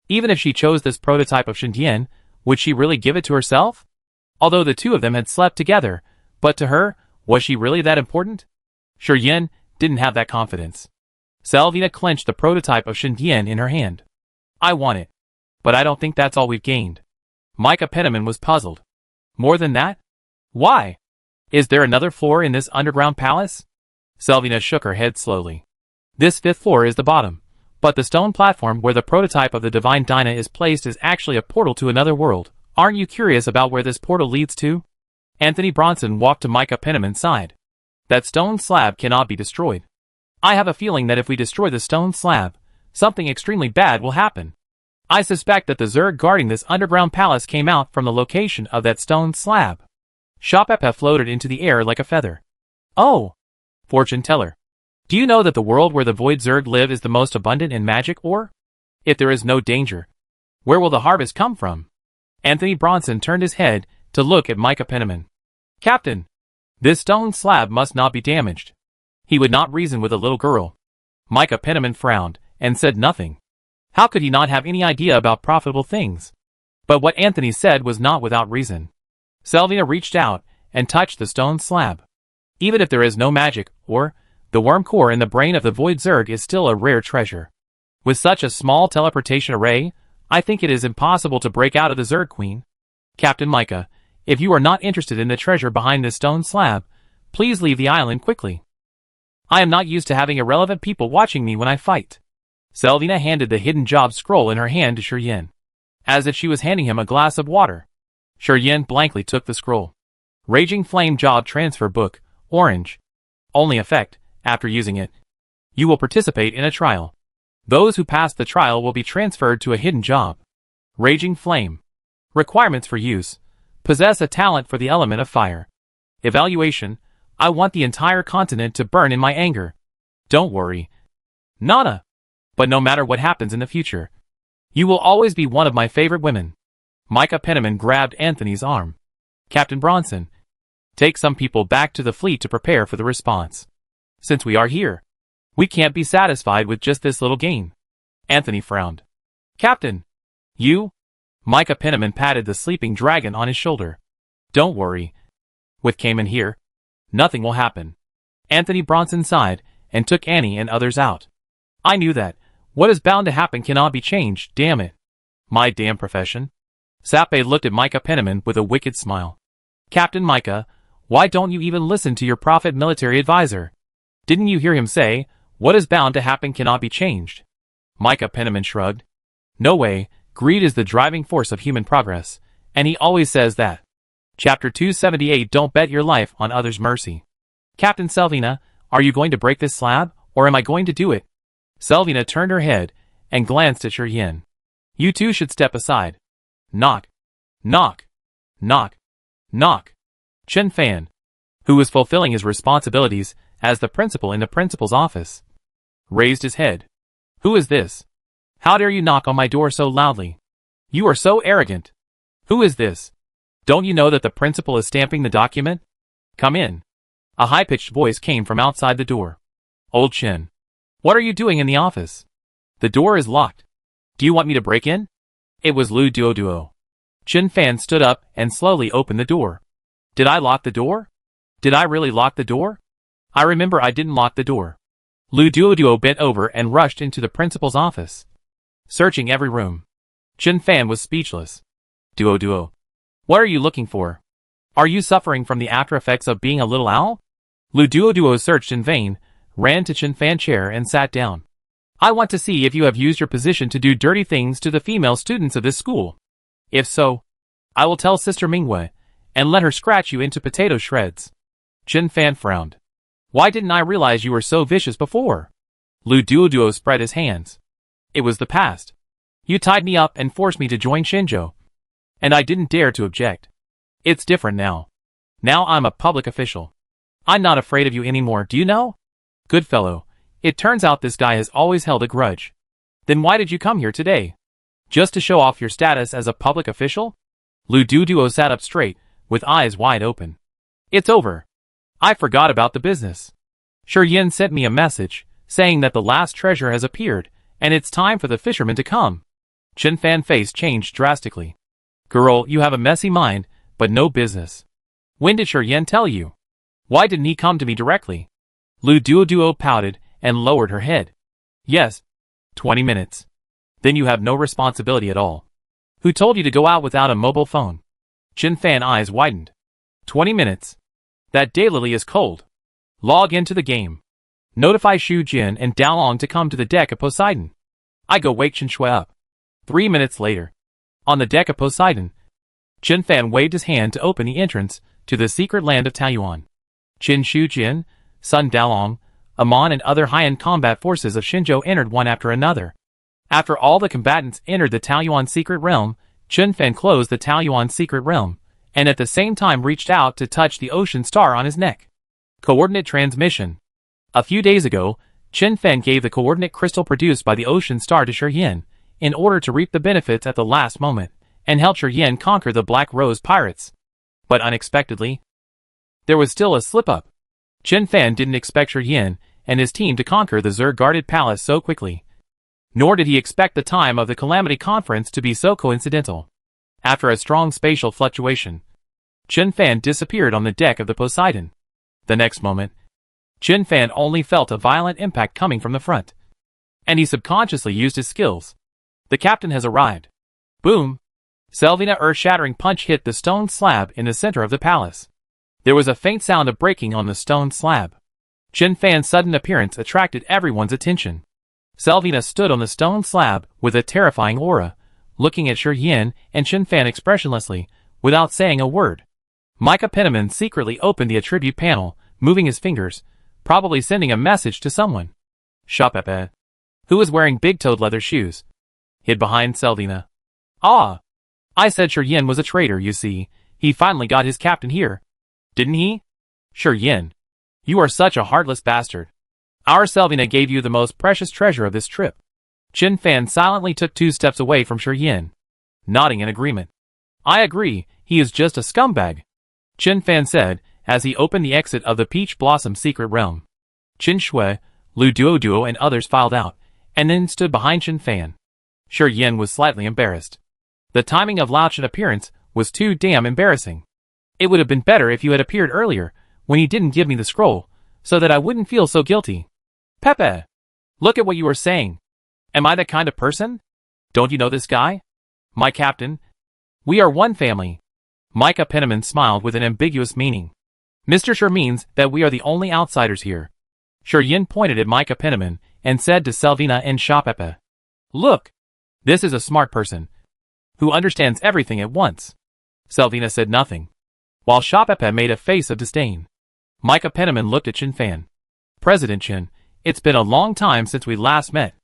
Even if she chose this prototype of Shindian, would she really give it to herself? Although the two of them had slept together, but to her, was she really that important? Yin didn't have that confidence. Selvina clenched the prototype of Shindian in her hand. I want it. But I don't think that's all we've gained. Micah Penniman was puzzled. More than that? Why? Is there another floor in this underground palace? Selvina shook her head slowly. This 5th floor is the bottom, but the stone platform where the prototype of the divine Dinah is placed is actually a portal to another world. Aren't you curious about where this portal leads to? Anthony Bronson walked to Micah Penniman's side. That stone slab cannot be destroyed. I have a feeling that if we destroy the stone slab, something extremely bad will happen. I suspect that the Zerg guarding this underground palace came out from the location of that stone slab. Shapepa floated into the air like a feather. Oh! Fortune teller. Do you know that the world where the Void Zerg live is the most abundant in magic ore? If there is no danger, where will the harvest come from? Anthony Bronson turned his head to look at Micah Penniman. Captain, this stone slab must not be damaged. He would not reason with a little girl. Micah Penniman frowned and said nothing. How could he not have any idea about profitable things? But what Anthony said was not without reason. Selvina reached out and touched the stone slab. Even if there is no magic, or the worm core in the brain of the Void Zerg is still a rare treasure. With such a small teleportation array, I think it is impossible to break out of the Zerg Queen. Captain Micah, if you are not interested in the treasure behind this stone slab, please leave the island quickly. I am not used to having irrelevant people watching me when I fight. Selvina handed the hidden job scroll in her hand to Yin, as if she was handing him a glass of water. Yin blankly took the scroll. Raging Flame Job Transfer Book, orange. Only effect, after using it. You will participate in a trial. Those who pass the trial will be transferred to a hidden job. Raging Flame. Requirements for use. Possess a talent for the element of fire. Evaluation. I want the entire continent to burn in my anger. Don't worry. Nana. But no matter what happens in the future, you will always be one of my favorite women. Micah Penniman grabbed Anthony's arm. Captain Bronson, take some people back to the fleet to prepare for the response. Since we are here, we can't be satisfied with just this little gain. Anthony frowned. Captain, you? Micah Penniman patted the sleeping dragon on his shoulder. Don't worry. With Cayman here, nothing will happen. Anthony Bronson sighed and took Annie and others out. I knew that. What is bound to happen cannot be changed, damn it. My damn profession. Sape looked at Micah Penniman with a wicked smile. Captain Micah, why don't you even listen to your prophet military advisor? Didn't you hear him say, what is bound to happen cannot be changed? Micah Penniman shrugged. No way, greed is the driving force of human progress, and he always says that. Chapter 278 Don't bet your life on others' mercy. Captain Selvina, are you going to break this slab, or am I going to do it? Selvina turned her head and glanced at Yin. You two should step aside. Knock. Knock. Knock. Knock. Chen Fan, who was fulfilling his responsibilities as the principal in the principal's office, raised his head. Who is this? How dare you knock on my door so loudly? You are so arrogant. Who is this? Don't you know that the principal is stamping the document? Come in. A high-pitched voice came from outside the door. Old Chen. What are you doing in the office? The door is locked. Do you want me to break in? It was Lu Duo. Chen Fan stood up and slowly opened the door. Did I lock the door? Did I really lock the door? I remember I didn't lock the door. Lu Duo bent over and rushed into the principal's office, searching every room. Chen Fan was speechless. Duo. What are you looking for? Are you suffering from the after effects of being a little owl? Lu Duo searched in vain, ran to Chen Fan's chair and sat down. I want to see if you have used your position to do dirty things to the female students of this school. If so, I will tell Sister Mingwei, and let her scratch you into potato shreds. Chen Fan frowned. Why didn't I realize you were so vicious before? Lu Duo spread his hands. It was the past. You tied me up and forced me to join Shinjo. And I didn't dare to object. It's different now. Now I'm a public official. I'm not afraid of you anymore, do you know? Good fellow, it turns out this guy has always held a grudge. Then why did you come here today? Just to show off your status as a public official? Lu Duduo sat up straight, with eyes wide open. It's over. I forgot about the business. Shi Yin sent me a message, saying that the last treasure has appeared, and it's time for the fishermen to come. Chen Fan's face changed drastically. Girl, you have a messy mind, but no business. When did Shi Yin tell you? Why didn't he come to me directly? Lu Duduo pouted and lowered her head. Yes. 20 minutes. Then you have no responsibility at all. Who told you to go out without a mobile phone? Chen Fan's eyes widened. 20 minutes. That daylily is cold. Log into the game. Notify Xu Jin and Daolong to come to the deck of Poseidon. I go wake Chen Shui up. 3 minutes later. On the deck of Poseidon, Chen Fan waved his hand to open the entrance to the secret land of Taiyuan. Qin Xu Jin, Sun Daolong, Amon and other high-end combat forces of Xinzhou entered one after another. After all the combatants entered the Taiyuan secret realm, Chen Fan closed the Taiyuan secret realm, and at the same time reached out to touch the ocean star on his neck. Coordinate transmission. A few days ago, Chen Fan gave the coordinate crystal produced by the ocean star to Shi Yin, in order to reap the benefits at the last moment, and help Shi Yin conquer the Black Rose pirates. But unexpectedly, there was still a slip-up. Chen Fan didn't expect Shi Yin and his team to conquer the Zur-guarded palace so quickly. Nor did he expect the time of the Calamity Conference to be so coincidental. After a strong spatial fluctuation, Chen Fan disappeared on the deck of the Poseidon. The next moment, Chen Fan only felt a violent impact coming from the front. And he subconsciously used his skills. The captain has arrived. Boom! Selvina earth-shattering punch hit the stone slab in the center of the palace. There was a faint sound of breaking on the stone slab. Chen Fan's sudden appearance attracted everyone's attention. Selvina stood on the stone slab with a terrifying aura, looking at Shi Yin and Chen Fan expressionlessly, without saying a word. Micah Penniman secretly opened the attribute panel, moving his fingers, probably sending a message to someone. Shapepe, who was wearing big-toed leather shoes, hid behind Selvina. Ah! I said Shi Yin was a traitor, you see. He finally got his captain here. Didn't he? Shi Yin. You are such a heartless bastard. Our Selvina gave you the most precious treasure of this trip. Chen Fan silently took 2 steps away from Shi Yin, nodding in agreement. I agree, he is just a scumbag. Chen Fan said, as he opened the exit of the Peach Blossom secret realm. Qin Shui, Lu Duoduo and others filed out, and then stood behind Chen Fan. Shi Yin was slightly embarrassed. The timing of Lao Chen's appearance was too damn embarrassing. It would have been better if you had appeared earlier, when he didn't give me the scroll, so that I wouldn't feel so guilty. Pepe! Look at what you are saying. Am I that kind of person? Don't you know this guy? My captain? We are one family. Micah Penniman smiled with an ambiguous meaning. Mr. Shi means that we are the only outsiders here. Shi Yin pointed at Micah Penniman and said to Selvina and Shapepe. Look! This is a smart person, who understands everything at once. Selvina said nothing, while Shapepe made a face of disdain. Micah Penniman looked at Chen Fan. President Chen, it's been a long time since we last met.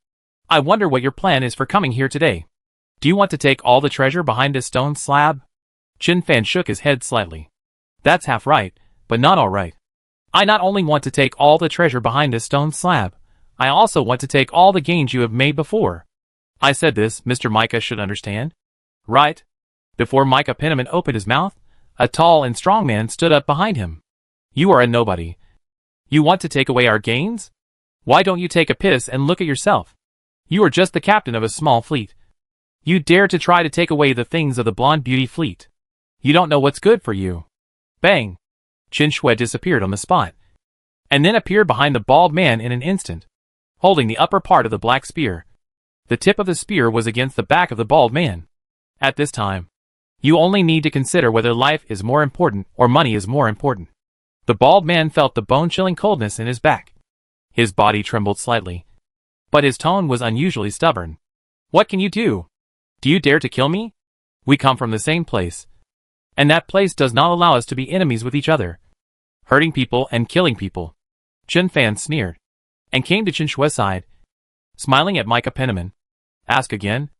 I wonder what your plan is for coming here today. Do you want to take all the treasure behind this stone slab? Chen Fan shook his head slightly. That's half right, but not all right. I not only want to take all the treasure behind this stone slab, I also want to take all the gains you have made before. I said this, Mr. Micah should understand. Right? Before Micah Penniman opened his mouth, a tall and strong man stood up behind him. You are a nobody. You want to take away our gains? Why don't you take a piss and look at yourself? You are just the captain of a small fleet. You dare to try to take away the things of the blonde beauty fleet. You don't know what's good for you. Bang! Qin Shui disappeared on the spot, and then appeared behind the bald man in an instant, holding the upper part of the black spear. The tip of the spear was against the back of the bald man. At this time, you only need to consider whether life is more important or money is more important. The bald man felt the bone-chilling coldness in his back. His body trembled slightly, but his tone was unusually stubborn. What can you do? Do you dare to kill me? We come from the same place, and that place does not allow us to be enemies with each other. Hurting people and killing people. Chen Fan sneered, and came to Qin Shui's side, smiling at Micah Penniman. Ask again.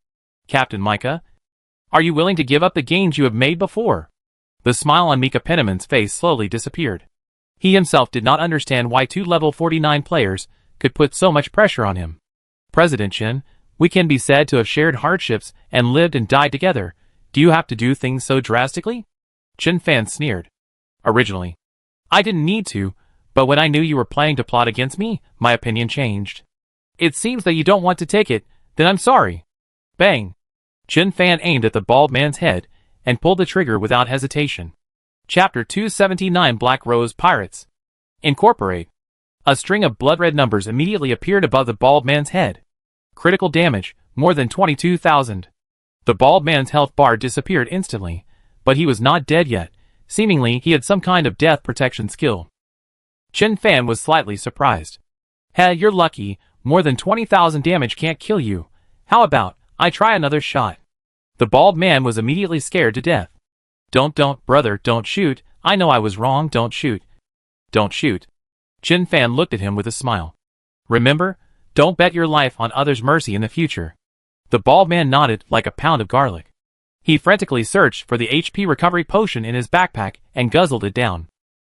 Captain Micah, are you willing to give up the gains you have made before? The smile on Mika Penniman's face slowly disappeared. He himself did not understand why two level 49 players could put so much pressure on him. President Chen, we can be said to have shared hardships and lived and died together. Do you have to do things so drastically? Chen Fan sneered. Originally, I didn't need to, but when I knew you were planning to plot against me, my opinion changed. It seems that you don't want to take it, then I'm sorry. Bang! Chen Fan aimed at the bald man's head and pulled the trigger without hesitation. Chapter 279 Black Rose Pirates. Incorporate. A string of blood-red numbers immediately appeared above the bald man's head. Critical damage, more than 22,000. The bald man's health bar disappeared instantly, but he was not dead yet. Seemingly, he had some kind of death protection skill. Chen Fan was slightly surprised. Heh, you're lucky. More than 20,000 damage can't kill you. How about I try another shot? The bald man was immediately scared to death. Don't, brother, don't shoot. I know I was wrong, don't shoot. Don't shoot. Chen Fan looked at him with a smile. Remember, don't bet your life on others' mercy in the future. The bald man nodded like a pound of garlic. He frantically searched for the HP recovery potion in his backpack and guzzled it down.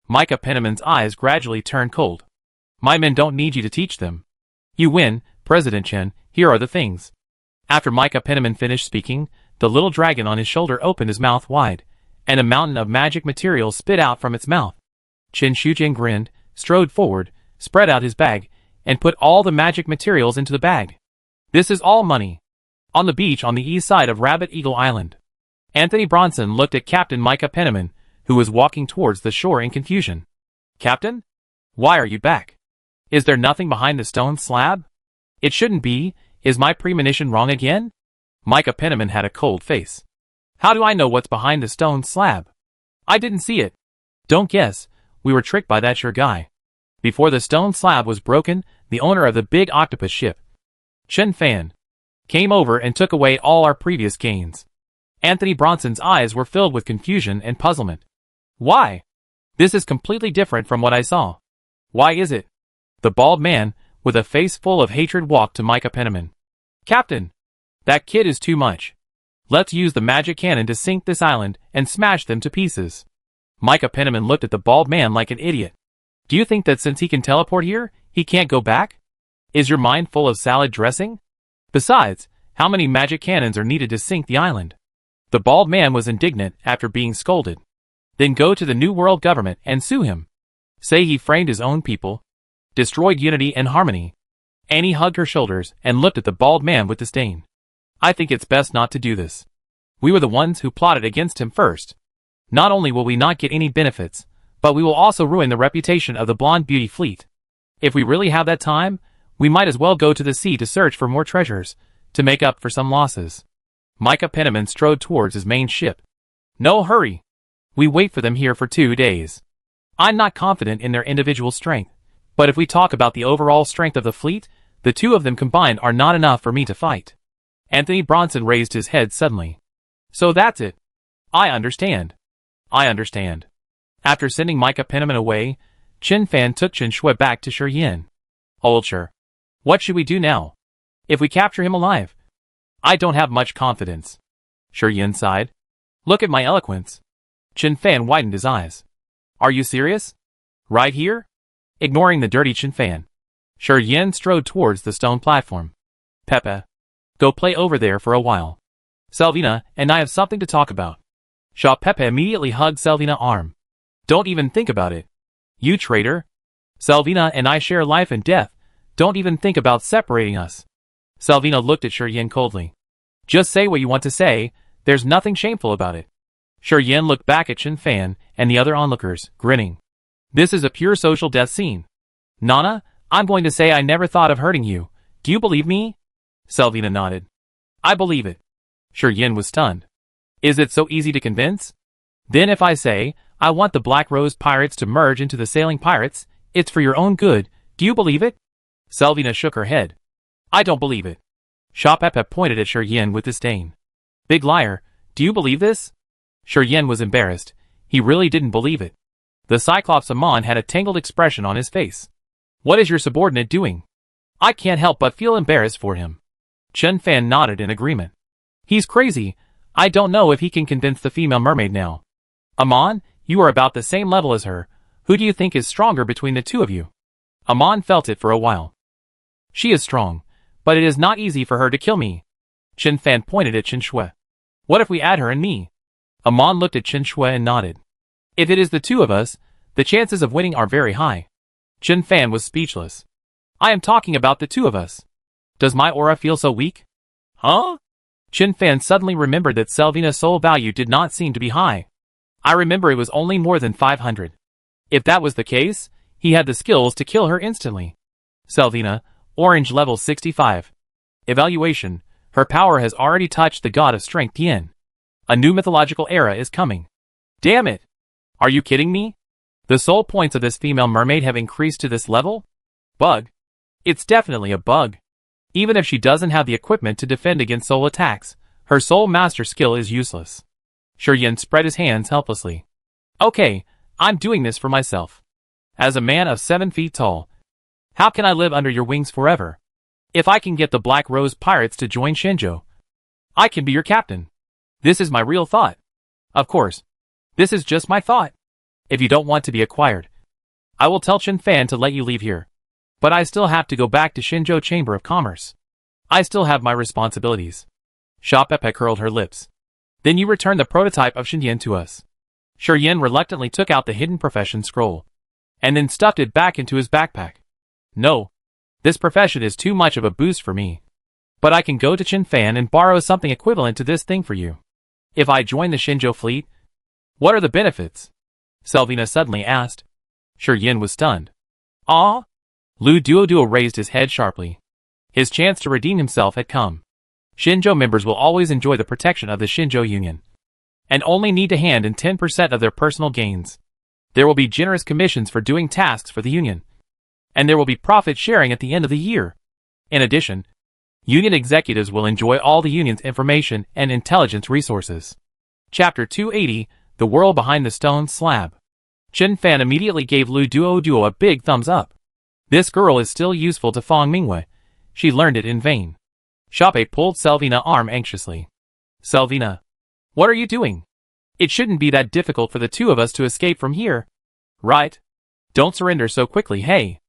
Mika Penniman's eyes gradually turned cold. My men don't need you to teach them. You win, President Chen, here are the things. After Mika Penniman finished speaking, the little dragon on his shoulder opened his mouth wide, and a mountain of magic material spit out from its mouth. Chen Shujing grinned, strode forward, spread out his bag, and put all the magic materials into the bag. This is all money. On the beach on the east side of Rabbit Eagle Island, Anthony Bronson looked at Captain Mika Penniman, who was walking towards the shore in confusion. Captain? Why are you back? Is there nothing behind the stone slab? It shouldn't be. Is my premonition wrong again? Mika Penniman had a cold face. How do I know what's behind the stone slab? I didn't see it. Don't guess. We were tricked by that sure guy. Before the stone slab was broken, the owner of the big octopus ship, Chen Fan, came over and took away all our previous gains. Anthony Bronson's eyes were filled with confusion and puzzlement. Why? This is completely different from what I saw. Why is it? The bald man, with a face full of hatred, walked to Mika Penniman. Captain, that kid is too much. Let's use the magic cannon to sink this island and smash them to pieces. Mika Penniman looked at the bald man like an idiot. Do you think that since he can teleport here, he can't go back? Is your mind full of salad dressing? Besides, how many magic cannons are needed to sink the island? The bald man was indignant after being scolded. Then go to the New World government and sue him. Say he framed his own people, destroyed unity and harmony. Annie hugged her shoulders and looked at the bald man with disdain. I think it's best not to do this. We were the ones who plotted against him first. Not only will we not get any benefits, but we will also ruin the reputation of the Blonde Beauty fleet. If we really have that time, we might as well go to the sea to search for more treasures, to make up for some losses. Mika Penniman strode towards his main ship. No hurry. We wait for them here for 2 days. I'm not confident in their individual strength, but if we talk about the overall strength of the fleet, the two of them combined are not enough for me to fight. Anthony Bronson raised his head suddenly. So that's it. I understand. I understand. After sending Mika Penniman away, Chen Fan took Chen Shui back to Shi Yin. Old Shi, what should we do now? If we capture him alive? I don't have much confidence. Shi Yin sighed. Look at my eloquence. Chen Fan widened his eyes. Are you serious? Right here? Ignoring the dirty Chen Fan, Shi Yin strode towards the stone platform. Pepe, go play over there for a while. Selvina and I have something to talk about. Shaw Pepe immediately hugged Selvina's arm. Don't even think about it. You traitor. Selvina and I share life and death. Don't even think about separating us. Selvina looked at Shi Yin coldly. Just say what you want to say. There's nothing shameful about it. Shi Yin looked back at Chen Fan and the other onlookers, grinning. This is a pure social death scene. Nana, I'm going to say I never thought of hurting you. Do you believe me? Selvina nodded. I believe it. Shi Yin was stunned. Is it so easy to convince? Then if I say, I want the Black Rose Pirates to merge into the Sailing Pirates, it's for your own good, do you believe it? Selvina shook her head. I don't believe it. Sha Pepe pointed at Shi Yin with disdain. Big liar, do you believe this? Shi Yin was embarrassed. He really didn't believe it. The Cyclops Amon had a tangled expression on his face. What is your subordinate doing? I can't help but feel embarrassed for him. Chen Fan nodded in agreement. He's crazy. I don't know if he can convince the female mermaid now. Amon, you are about the same level as her. Who do you think is stronger between the two of you? Amon felt it for a while. She is strong, but it is not easy for her to kill me. Chen Fan pointed at Chen Shui. What if we add her and me? Amon looked at Chen Shui and nodded. If it is the two of us, the chances of winning are very high. Chen Fan was speechless. I am talking about the two of us. Does my aura feel so weak? Huh? Chen Fan suddenly remembered that Selvina's soul value did not seem to be high. I remember it was only more than 500. If that was the case, he had the skills to kill her instantly. Selvina, orange level 65. Evaluation, her power has already touched the god of strength Yin. A new mythological era is coming. Damn it! Are you kidding me? The soul points of this female mermaid have increased to this level? Bug. It's definitely a bug. Even if she doesn't have the equipment to defend against soul attacks, her soul master skill is useless. Yin spread his hands helplessly. Okay, I'm doing this for myself. As a man of 7 feet tall, how can I live under your wings forever? If I can get the Black Rose Pirates to join Shenzhou, I can be your captain. This is my real thought. Of course, this is just my thought. If you don't want to be acquired, I will tell Chen Fan to let you leave here. But I still have to go back to Shenzhou Chamber of Commerce. I still have my responsibilities. Sha Pepe curled her lips. Then you return the prototype of Shenyan to us. Yin reluctantly took out the hidden profession scroll, and then stuffed it back into his backpack. No. This profession is too much of a boost for me. But I can go to Chen Fan and borrow something equivalent to this thing for you. If I join the Shenzhou fleet, what are the benefits? Selvina suddenly asked. Yin was stunned. Ah? Lu Duoduo raised his head sharply. His chance to redeem himself had come. Shenzhou members will always enjoy the protection of the Shenzhou Union, and only need to hand in 10% of their personal gains. There will be generous commissions for doing tasks for the Union, and there will be profit sharing at the end of the year. In addition, Union executives will enjoy all the Union's information and intelligence resources. Chapter 280, The World Behind the Stone Slab. Chen Fan immediately gave Lu Duoduo a big thumbs up. This girl is still useful to Fang Mingwei. She learned it in vain. Shape pulled Selvina's arm anxiously. Selvina, what are you doing? It shouldn't be that difficult for the two of us to escape from here. Right? Don't surrender so quickly, hey.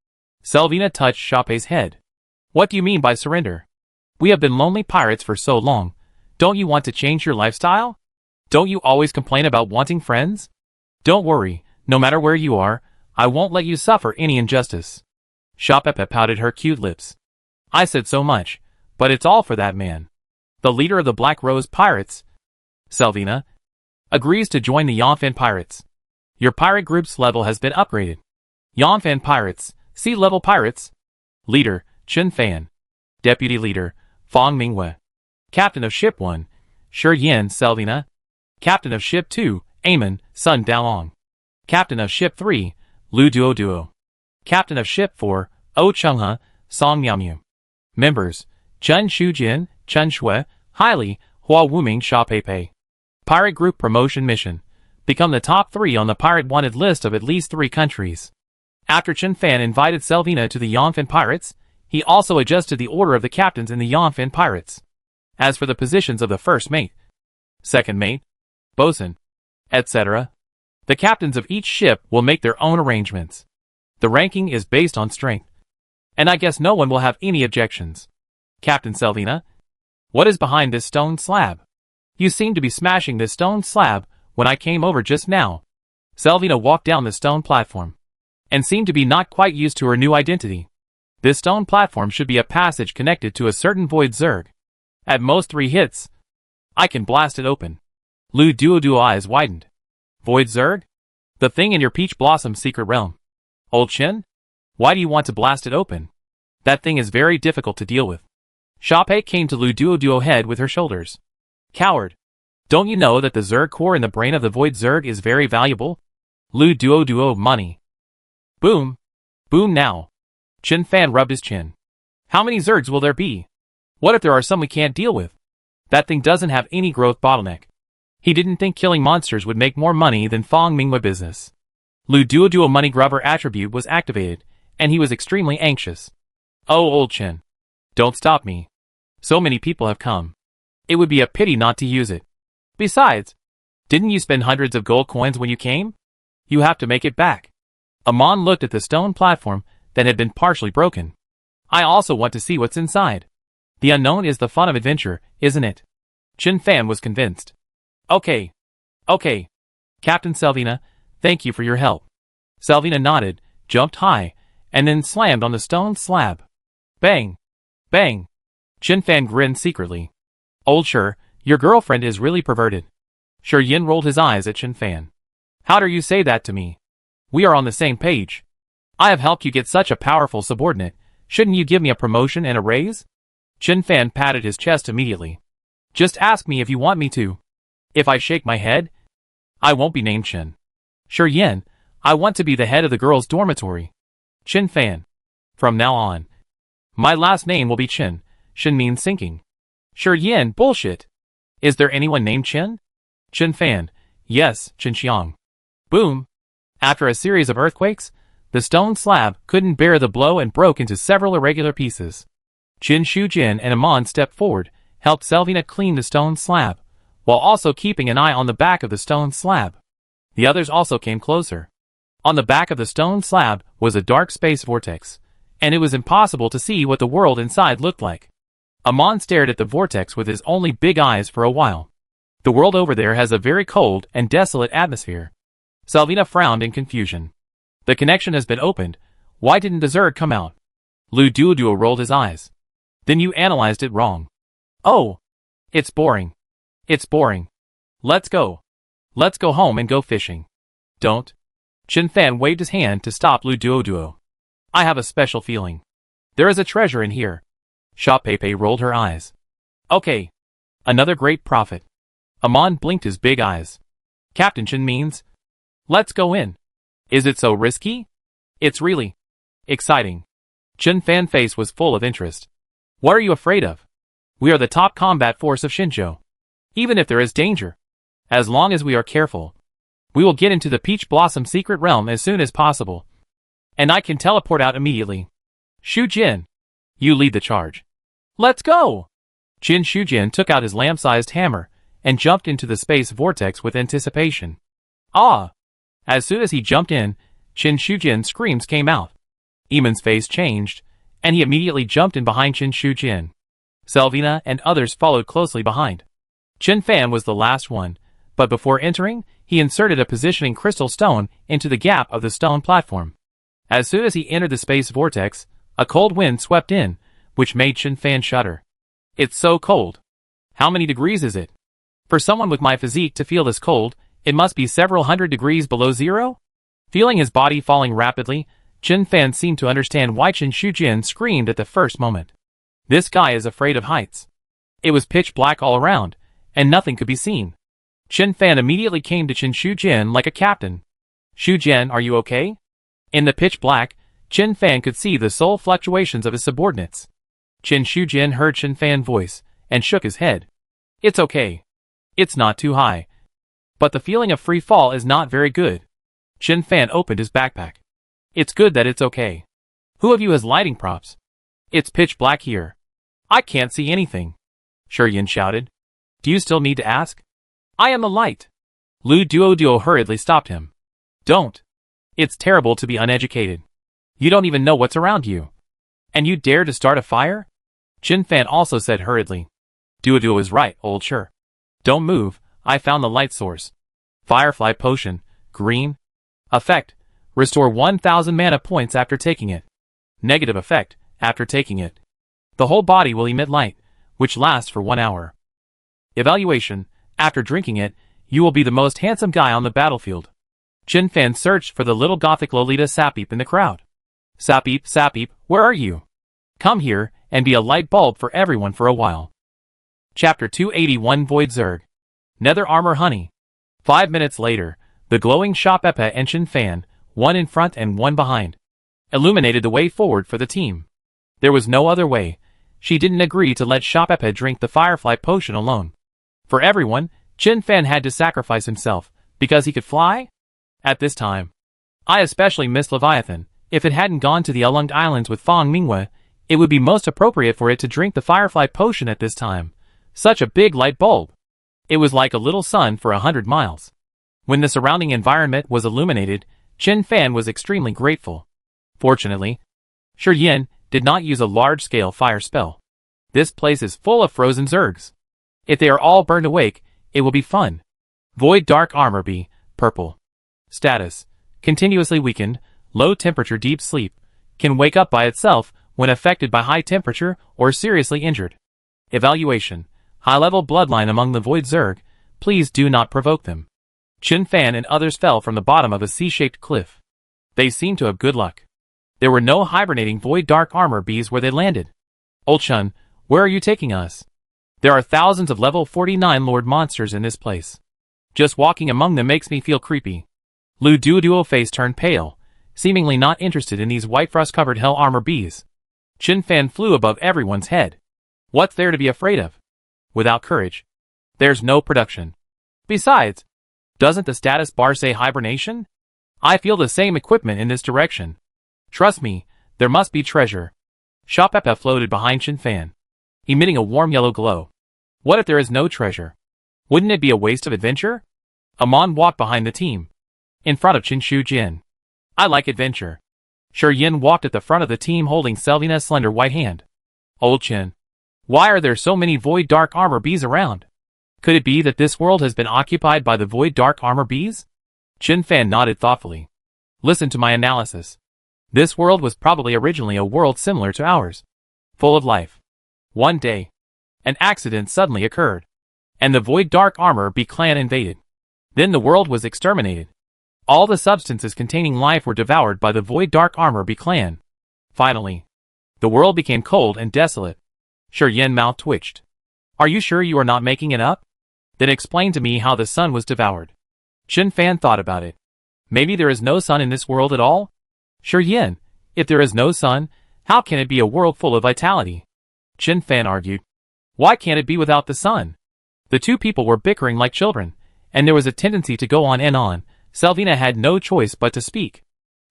Selvina touched Shape's head. What do you mean by surrender? We have been lonely pirates for so long. Don't you want to change your lifestyle? Don't you always complain about wanting friends? Don't worry, no matter where you are, I won't let you suffer any injustice. Shapepe pouted her cute lips. I said so much, but it's all for that man. The leader of the Black Rose Pirates, Selvina, agrees to join the Yonfan Pirates. Your pirate group's level has been upgraded. Yonfan Pirates, Sea Level Pirates. Leader, Chen Fan. Deputy Leader, Fang Mingwei. Captain of Ship 1, Yin Selvina. Captain of Ship 2, Amon, Sun Dalong. Captain of Ship 3, Lu Duoduo. Captain of Ship 4, O Chenghe, Song Miaomiu. Members, Chen Shujin, Chen Shui, Haili, Hua Wuming Sha Peipei. Pirate Group Promotion Mission. Become the top 3 on the Pirate Wanted list of at least 3 countries. After Chen Fan invited Selvina to the Yonfan Pirates, he also adjusted the order of the captains in the Yonfan Pirates. As for the positions of the first mate, second mate, bosun, etc., the captains of each ship will make their own arrangements. The ranking is based on strength, and I guess no one will have any objections. Captain Selvina, what is behind this stone slab? You seem to be smashing this stone slab when I came over just now. Selvina walked down the stone platform, and seemed to be not quite used to her new identity. This stone platform should be a passage connected to a certain void zerg. At most 3 hits, I can blast it open. Lu Duoduo eyes widened. Void zerg? The thing in your Peach Blossom secret realm. Old Chen? Why do you want to blast it open? That thing is very difficult to deal with. Shape came to Lu Duoduo head with her shoulders. Coward. Don't you know that the zerg core in the brain of the void zerg is very valuable? Lu Duoduo money. Boom. Boom now. Chen Fan rubbed his chin. How many zergs will there be? What if there are some we can't deal with? That thing doesn't have any growth bottleneck. He didn't think killing monsters would make more money than Fang Mingwei business. Lu Duoduo money grubber attribute was activated, and he was extremely anxious. Oh, old Chen. Don't stop me. So many people have come. It would be a pity not to use it. Besides, Didn't you spend hundreds of gold coins when you came? You have to make it back. Amon looked at the stone platform that had been partially broken. I also want to see what's inside. The unknown is the fun of adventure, isn't it? Chen Fan was convinced. Okay. Captain Selvina, thank you for your help. Selvina nodded, jumped high, and then slammed on the stone slab. Bang! Bang! Chen Fan grinned secretly. Old Sher, your girlfriend is really perverted. Sher Yin rolled his eyes at Chen Fan. How dare you say that to me? We are on the same page. I have helped you get such a powerful subordinate. Shouldn't you give me a promotion and a raise? Chen Fan patted his chest immediately. Just ask me if you want me to. If I shake my head, I won't be named Chen. Sher Yin, I want to be the head of the girls' dormitory. Chen Fan. From now on, my last name will be Chen. Shen means sinking. Sher Yin, bullshit. Is there anyone named Chen? Chen Fan. Yes, Chen Xiang. Boom. After a series of earthquakes, the stone slab couldn't bear the blow and broke into several irregular pieces. Qin Shujin and Amon stepped forward, helped Selvina clean the stone slab, while also keeping an eye on the back of the stone slab. The others also came closer. On the back of the stone slab was a dark space vortex, and it was impossible to see what the world inside looked like. Amon stared at the vortex with his only big eyes for a while. The world over there has a very cold and desolate atmosphere. Selvina frowned in confusion. The connection has been opened. Why didn't the Zerg come out? Lu Duoduo rolled his eyes. Then you analyzed it wrong. Oh. It's boring. It's boring. Let's go. Let's go home and go fishing. Don't. Chen Fan waved his hand to stop Lu Duoduo. I have a special feeling. There is a treasure in here. Sha Peipei rolled her eyes. Okay. Another great prophet. Amon blinked his big eyes. Captain Chen means. Let's go in. Is it so risky? It's really exciting. Chen Fan's face was full of interest. What are you afraid of? We are the top combat force of Shinzhou. Even if there is danger, as long as we are careful, we will get into the Peach Blossom secret realm as soon as possible. And I can teleport out immediately. Shu Jin, you lead the charge. Let's go! Qin Shujin took out his lamp-sized hammer and jumped into the space vortex with anticipation. Ah! As soon as he jumped in, Qin Shujin's screams came out. Eamon's face changed, and he immediately jumped in behind Qin Shujin. Selvina and others followed closely behind. Chen Fan was the last one, but before entering, he inserted a positioning crystal stone into the gap of the stone platform. As soon as he entered the space vortex, a cold wind swept in, which made Chen Fan shudder. It's so cold. How many degrees is it? For someone with my physique to feel this cold, it must be several hundred degrees below zero? Feeling his body falling rapidly, Chen Fan seemed to understand why Qin Shujin screamed at the first moment. This guy is afraid of heights. It was pitch black all around, and nothing could be seen. Chen Fan immediately came to Qin Shujin like a captain. Shujin, are you okay? In the pitch black, Chen Fan could see the soul fluctuations of his subordinates. Qin Shujin heard Chen Fan's voice, and shook his head. It's okay. It's not too high. But the feeling of free fall is not very good. Chen Fan opened his backpack. It's good that it's okay. Who of you has lighting props? It's pitch black here. I can't see anything. Shuryin shouted. Do you still need to ask? I am the light. Lu Duoduo hurriedly stopped him. Don't. It's terrible to be uneducated. You don't even know what's around you. And you dare to start a fire? Chen Fan also said hurriedly. Duoduo is right, old Sher. Don't move, I found the light source. Firefly potion, green. Effect, restore 1000 mana points after taking it. Negative effect, after taking it. The whole body will emit light, which lasts for 1 hour. Evaluation, after drinking it, you will be the most handsome guy on the battlefield. Chen Fan searched for the little gothic Lolita Sapip in the crowd. Sapip, Sapip, where are you? Come here, and be a light bulb for everyone for a while. Chapter 281 Void Zerg. Nether Armor Honey. 5 minutes later, the glowing Sha Peipei and Chen Fan, one in front and one behind, illuminated the way forward for the team. There was no other way. She didn't agree to let Sha Peipei drink the Firefly potion alone. For everyone, Chen Fan had to sacrifice himself, because he could fly? At this time, I especially miss Leviathan. If it hadn't gone to the Elung Islands with Fang Mingwei, it would be most appropriate for it to drink the Firefly potion at this time. Such a big light bulb. It was like a little sun for 100 miles. When the surrounding environment was illuminated, Chen Fan was extremely grateful. Fortunately, Shi Yin did not use a large-scale fire spell. This place is full of frozen zergs. If they are all burned awake, it will be fun. Void Dark Armor B, Purple. Status: continuously weakened, low temperature deep sleep. Can wake up by itself when affected by high temperature or seriously injured. Evaluation: high-level bloodline among the Void Zerg. Please do not provoke them. Chen Fan and others fell from the bottom of a C-shaped cliff. They seemed to have good luck. There were no hibernating Void Dark Armor bees where they landed. Old Chun, where are you taking us? There are thousands of level 49 Lord monsters in this place. Just walking among them makes me feel creepy. Lu Duoduo's face turned pale, seemingly not interested in these white frost-covered hell armor bees. Chen Fan flew above everyone's head. What's there to be afraid of? Without courage, there's no production. Besides, doesn't the status bar say hibernation? I feel the same equipment in this direction. Trust me, there must be treasure. Shapepa floated behind Chen Fan, emitting a warm yellow glow. What if there is no treasure? Wouldn't it be a waste of adventure? Amon walked behind the team, in front of Chen Shujin. I like adventure. Shi Yin walked at the front of the team holding Selvina's slender white hand. Old Chen, why are there so many Void Dark Armor bees around? Could it be that this world has been occupied by the Void Dark Armor bees? Chen Fan nodded thoughtfully. Listen to my analysis. This world was probably originally a world similar to ours, full of life. One day, an accident suddenly occurred, and the Void Dark Armor Bee clan invaded. Then the world was exterminated. All the substances containing life were devoured by the Void Dark Armor Bee clan. Finally, the world became cold and desolate. Shi Yin's mouth twitched. Are you sure you are not making it up? Then explain to me how the sun was devoured. Chen Fan thought about it. Maybe there is no sun in this world at all? Shi Yin, if there is no sun, how can it be a world full of vitality? Chen Fan argued. Why can't it be without the sun? The two people were bickering like children, and there was a tendency to go on and on. Selvina had no choice but to speak.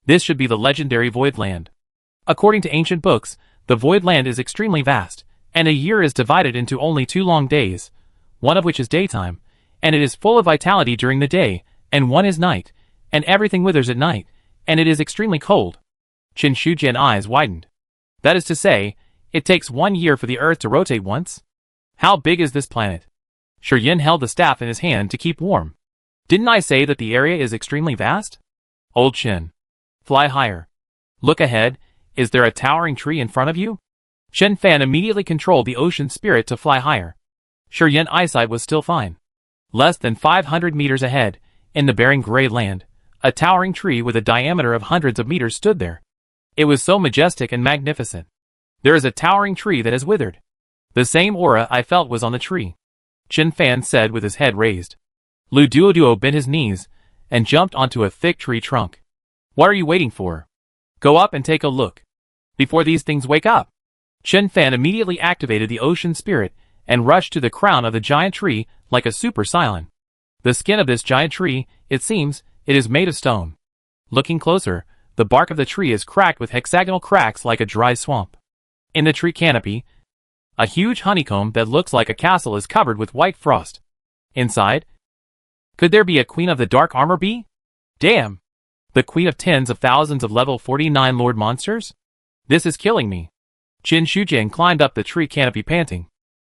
This should be the legendary Void Land. According to ancient books, the Void Land is extremely vast, and a year is divided into only 2 long days, one of which is daytime, and it is full of vitality during the day, and one is night, and everything withers at night, and it is extremely cold. Chen Shujin's eyes widened. That is to say, it takes 1 year for the Earth to rotate once? How big is this planet? Shi Yin held the staff in his hand to keep warm. Didn't I say that the area is extremely vast? Old Chen. Fly higher. Look ahead, is there a towering tree in front of you? Chen Fan immediately controlled the ocean spirit to fly higher. Shi Yin's eyesight was still fine. Less than 500 meters ahead, in the barren gray land, a towering tree with a diameter of hundreds of meters stood there. It was so majestic and magnificent. There is a towering tree that has withered. The same aura I felt was on the tree, Chen Fan said with his head raised. Lu Duoduo bent his knees and jumped onto a thick tree trunk. What are you waiting for? Go up and take a look. Before these things wake up. Chen Fan immediately activated the ocean spirit and rushed to the crown of the giant tree like a super Cylon. The skin of this giant tree, it seems, it is made of stone. Looking closer, the bark of the tree is cracked with hexagonal cracks like a dry swamp. In the tree canopy, a huge honeycomb that looks like a castle is covered with white frost. Inside, could there be a queen of the dark armor bee? Damn! The queen of tens of thousands of level 49 lord monsters? This is killing me. Chen Shujin climbed up the tree canopy panting,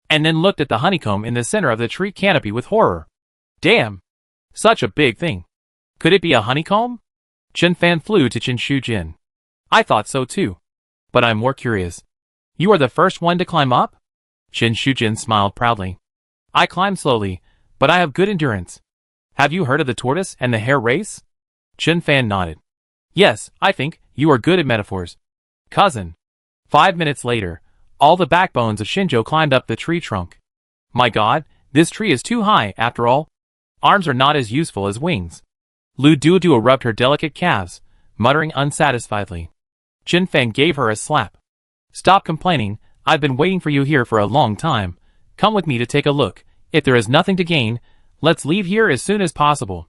and then looked at the honeycomb in the center of the tree canopy with horror. Damn! Such a big thing. Could it be a honeycomb? Chen Fan flew to Chen Shujin. I thought so too. But I'm more curious. You are the first one to climb up? Chen Shujin smiled proudly. I climb slowly, but I have good endurance. Have you heard of the tortoise and the hare race? Chen Fan nodded. Yes, I think you are good at metaphors. Cousin. 5 minutes later, all the backbones of Shinjo climbed up the tree trunk. My god, this tree is too high after all. Arms are not as useful as wings. Lu Duoduo rubbed her delicate calves, muttering unsatisfiedly. Chen Fan gave her a slap. Stop complaining, I've been waiting for you here for a long time. Come with me to take a look. If there is nothing to gain, let's leave here as soon as possible.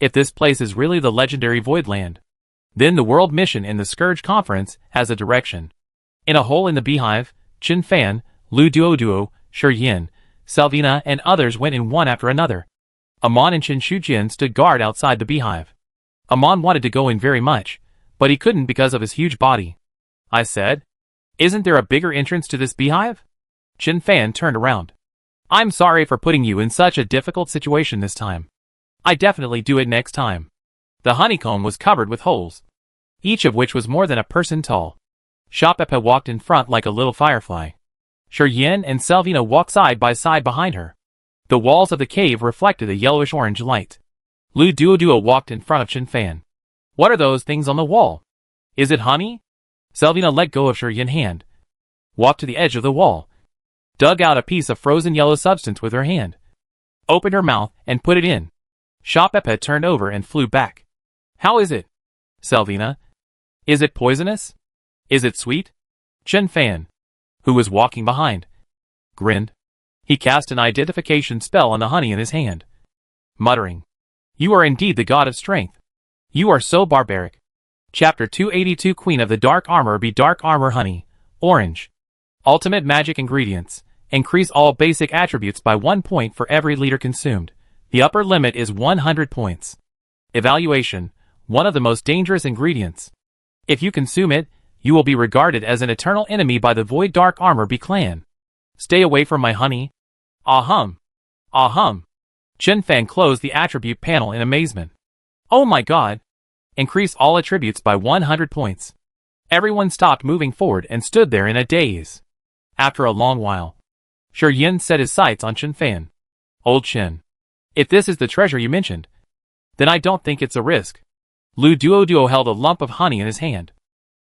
If this place is really the legendary Void Land, then the world mission in the Scourge Conference has a direction. In a hole in the beehive, Chen Fan, Lu Duoduo, Shi Yin, Selvina and others went in one after another. Amon and Chen Shujin stood guard outside the beehive. Amon wanted to go in very much, but he couldn't because of his huge body. I said, "Isn't there a bigger entrance to this beehive?" Chen Fan turned around. "I'm sorry for putting you in such a difficult situation this time. I definitely do it next time." The honeycomb was covered with holes, each of which was more than a person tall. Sha Pepe walked in front like a little firefly. Yin and Selvina walked side by side behind her. The walls of the cave reflected a yellowish-orange light. Lu Duo walked in front of Chen Fan. "What are those things on the wall? Is it honey?" Selvina let go of Yin's hand, walked to the edge of the wall, dug out a piece of frozen yellow substance with her hand, opened her mouth and put it in. Sha Pepe turned over and flew back. "How is it, Selvina? Is it poisonous? Is it sweet?" Chen Fan, who was walking behind, grinned. He cast an identification spell on the honey in his hand, muttering, "You are indeed the god of strength. You are so barbaric." Chapter 282 Queen of the Dark Armor Be Dark Armor Honey, Orange. Ultimate Magic Ingredients. Increase all basic attributes by 1 point for every liter consumed. The upper limit is 100 points. Evaluation. One of the most dangerous ingredients. If you consume it, you will be regarded as an eternal enemy by the Void Dark Armor Be clan. Stay away from my honey. Ahum. Ahum. Chen Fan closed the attribute panel in amazement. Oh my god. Increase all attributes by 100 points. Everyone stopped moving forward and stood there in a daze. After a long while, Yin set his sights on Chen Fan. "Old Chen, if this is the treasure you mentioned, then I don't think it's a risk." Lu Duo held a lump of honey in his hand,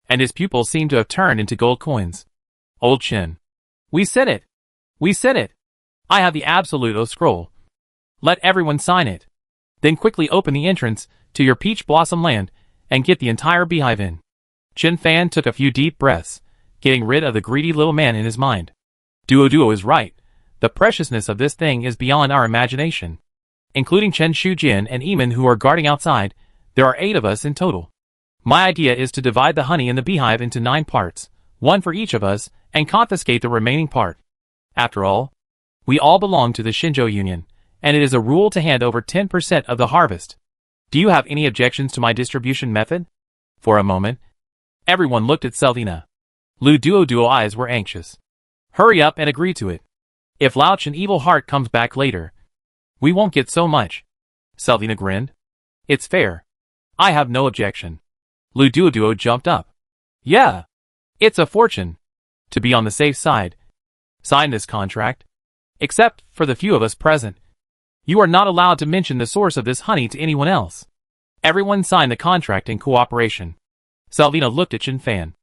and his pupils seemed to have turned into gold coins. "Old Chen, we said it. We said it. I have the Absolute O Scroll. Let everyone sign it. Then quickly open the entrance to your Peach Blossom Land and get the entire beehive in." Chen Fan took a few deep breaths, getting rid of the greedy little man in his mind. Duo is right. The preciousness of this thing is beyond our imagination. Including Chen Shujin and Eamon who are guarding outside, there are 8 of us in total. My idea is to divide the honey in the beehive into 9 parts, 1 for each of us, and confiscate the remaining part. After all, we all belong to the Shinjo Union, and it is a rule to hand over 10% of the harvest. Do you have any objections to my distribution method? For a moment, everyone looked at Selvina. Lu Duo eyes were anxious. Hurry up and agree to it. If Louch and Evil Heart comes back later, we won't get so much. Selvina grinned. It's fair. I have no objection. Lu Duo jumped up. Yeah. It's a fortune. To be on the safe side, sign this contract. Except for the few of us present. You are not allowed to mention the source of this honey to anyone else. Everyone signed the contract in cooperation. Selvina looked at Chen Fan.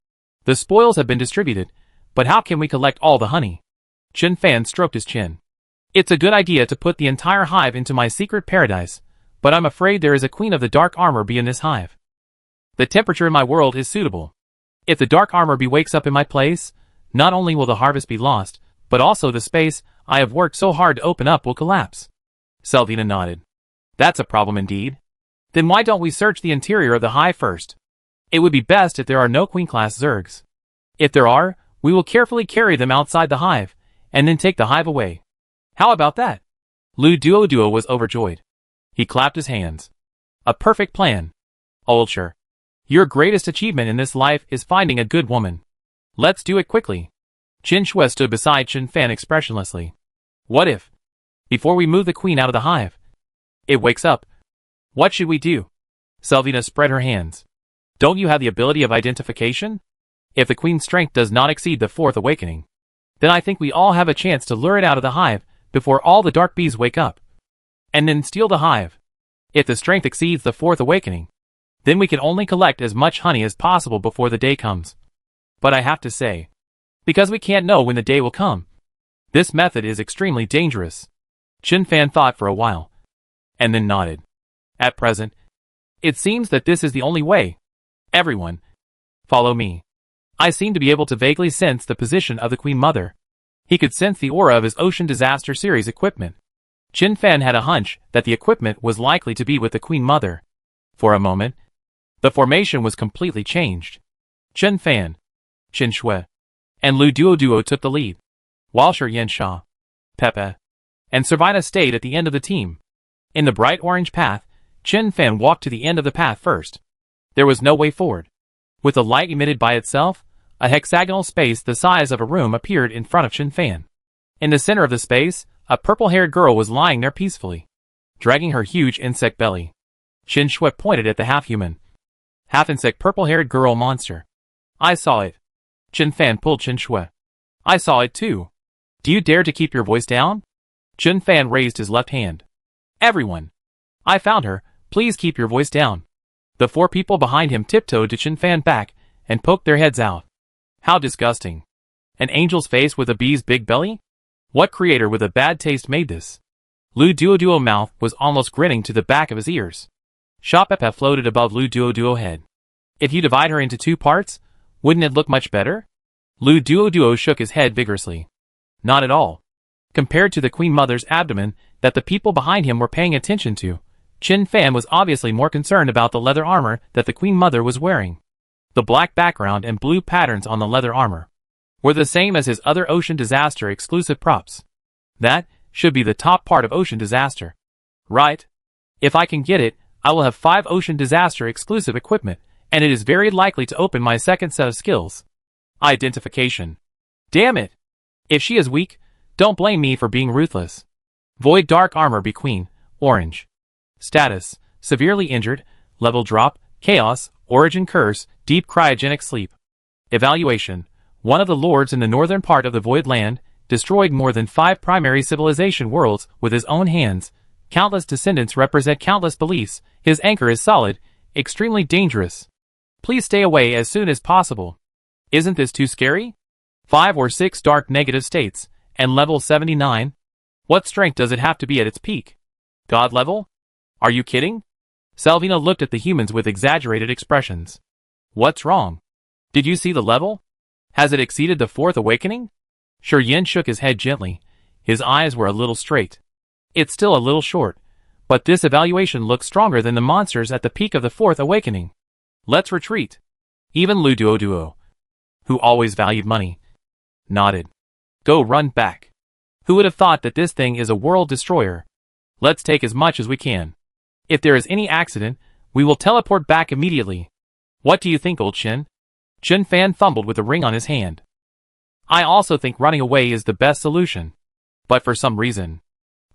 The spoils have been distributed, but how can we collect all the honey? Chen Fan stroked his chin. It's a good idea to put the entire hive into my secret paradise, but I'm afraid there is a Queen of the Dark Armor Be in this hive. The temperature in my world is suitable. If the Dark Armor Be wakes up in my place, not only will the harvest be lost, but also the space I have worked so hard to open up will collapse. Selvina nodded. That's a problem indeed. Then why don't we search the interior of the hive first? It would be best if there are no Queen-class Zergs. If there are, we will carefully carry them outside the hive, and then take the hive away. How about that? Lu Duo was overjoyed. He clapped his hands. A perfect plan. Ulcher, your greatest achievement in this life is finding a good woman. Let's do it quickly. Qin Shui stood beside Chen Fan expressionlessly. What if, before we move the queen out of the hive, it wakes up? What should we do? Selvina spread her hands. Don't you have the ability of identification? If the queen's strength does not exceed the 4th awakening, then I think we all have a chance to lure it out of the hive before all the dark bees wake up. And then steal the hive. If the strength exceeds the 4th awakening, then we can only collect as much honey as possible before the day comes. But I have to say, because we can't know when the day will come, this method is extremely dangerous. Chen Fan thought for a while, and then nodded. At present, it seems that this is the only way. Everyone, follow me. I seem to be able to vaguely sense the position of the Queen Mother. He could sense the aura of his Ocean Disaster Series equipment. Chen Fan had a hunch that the equipment was likely to be with the Queen Mother. For a moment, the formation was completely changed. Chen Fan, Qin Shui, and Lu Duo took the lead, while Yen Sha, Pepe, and Servina stayed at the end of the team. In the bright orange path, Chen Fan walked to the end of the path first. There was no way forward. With the light emitted by itself, a hexagonal space the size of a room appeared in front of Chen Fan. In the center of the space, a purple-haired girl was lying there peacefully, dragging her huge insect belly. Chen Shui pointed at the half-human, half-insect purple-haired girl monster. I saw it. Chen Fan pulled Chen Shui. I saw it too. Do you dare to keep your voice down? Chen Fan raised his left hand. Everyone. I found her, please keep your voice down. The four people behind him tiptoed to Chen Fan back and poked their heads out. How disgusting. An angel's face with a bee's big belly? What creator with a bad taste made this? Lu Duoduo's mouth was almost grinning to the back of his ears. Sha Pepe floated above Lu Duoduo's head. If you divide her into two parts, wouldn't it look much better? Lu Duoduo shook his head vigorously. Not at all. Compared to the Queen Mother's abdomen that the people behind him were paying attention to, Chen Fan was obviously more concerned about the leather armor that the Queen Mother was wearing. The black background and blue patterns on the leather armor were the same as his other Ocean Disaster exclusive props. That should be the top part of Ocean Disaster. Right? If I can get it, I will have 5 Ocean Disaster exclusive equipment, and it is very likely to open my second set of skills. Identification. Damn it! If she is weak, don't blame me for being ruthless. Void Dark Armor Be Queen, Orange. Status, severely injured, level drop, chaos, origin curse, deep cryogenic sleep. Evaluation. One of the lords in the northern part of the Void Land destroyed more than 5 primary civilization worlds with his own hands. Countless descendants represent countless beliefs. His anchor is solid, extremely dangerous. Please stay away as soon as possible. Isn't this too scary? 5 or 6 dark negative states, and level 79? What strength does it have to be at its peak? God level? Are you kidding? Selvina looked at the humans with exaggerated expressions. What's wrong? Did you see the level? Has it exceeded the 4th awakening? Yin shook his head gently. His eyes were a little straight. It's still a little short, but this evaluation looks stronger than the monsters at the peak of the 4th awakening. Let's retreat. Even Lu Duoduo, who always valued money, nodded. Go run back. Who would have thought that this thing is a world destroyer? Let's take as much as we can. If there is any accident, we will teleport back immediately. What do you think, old Chen? Chen Fan fumbled with the ring on his hand. I also think running away is the best solution. But for some reason,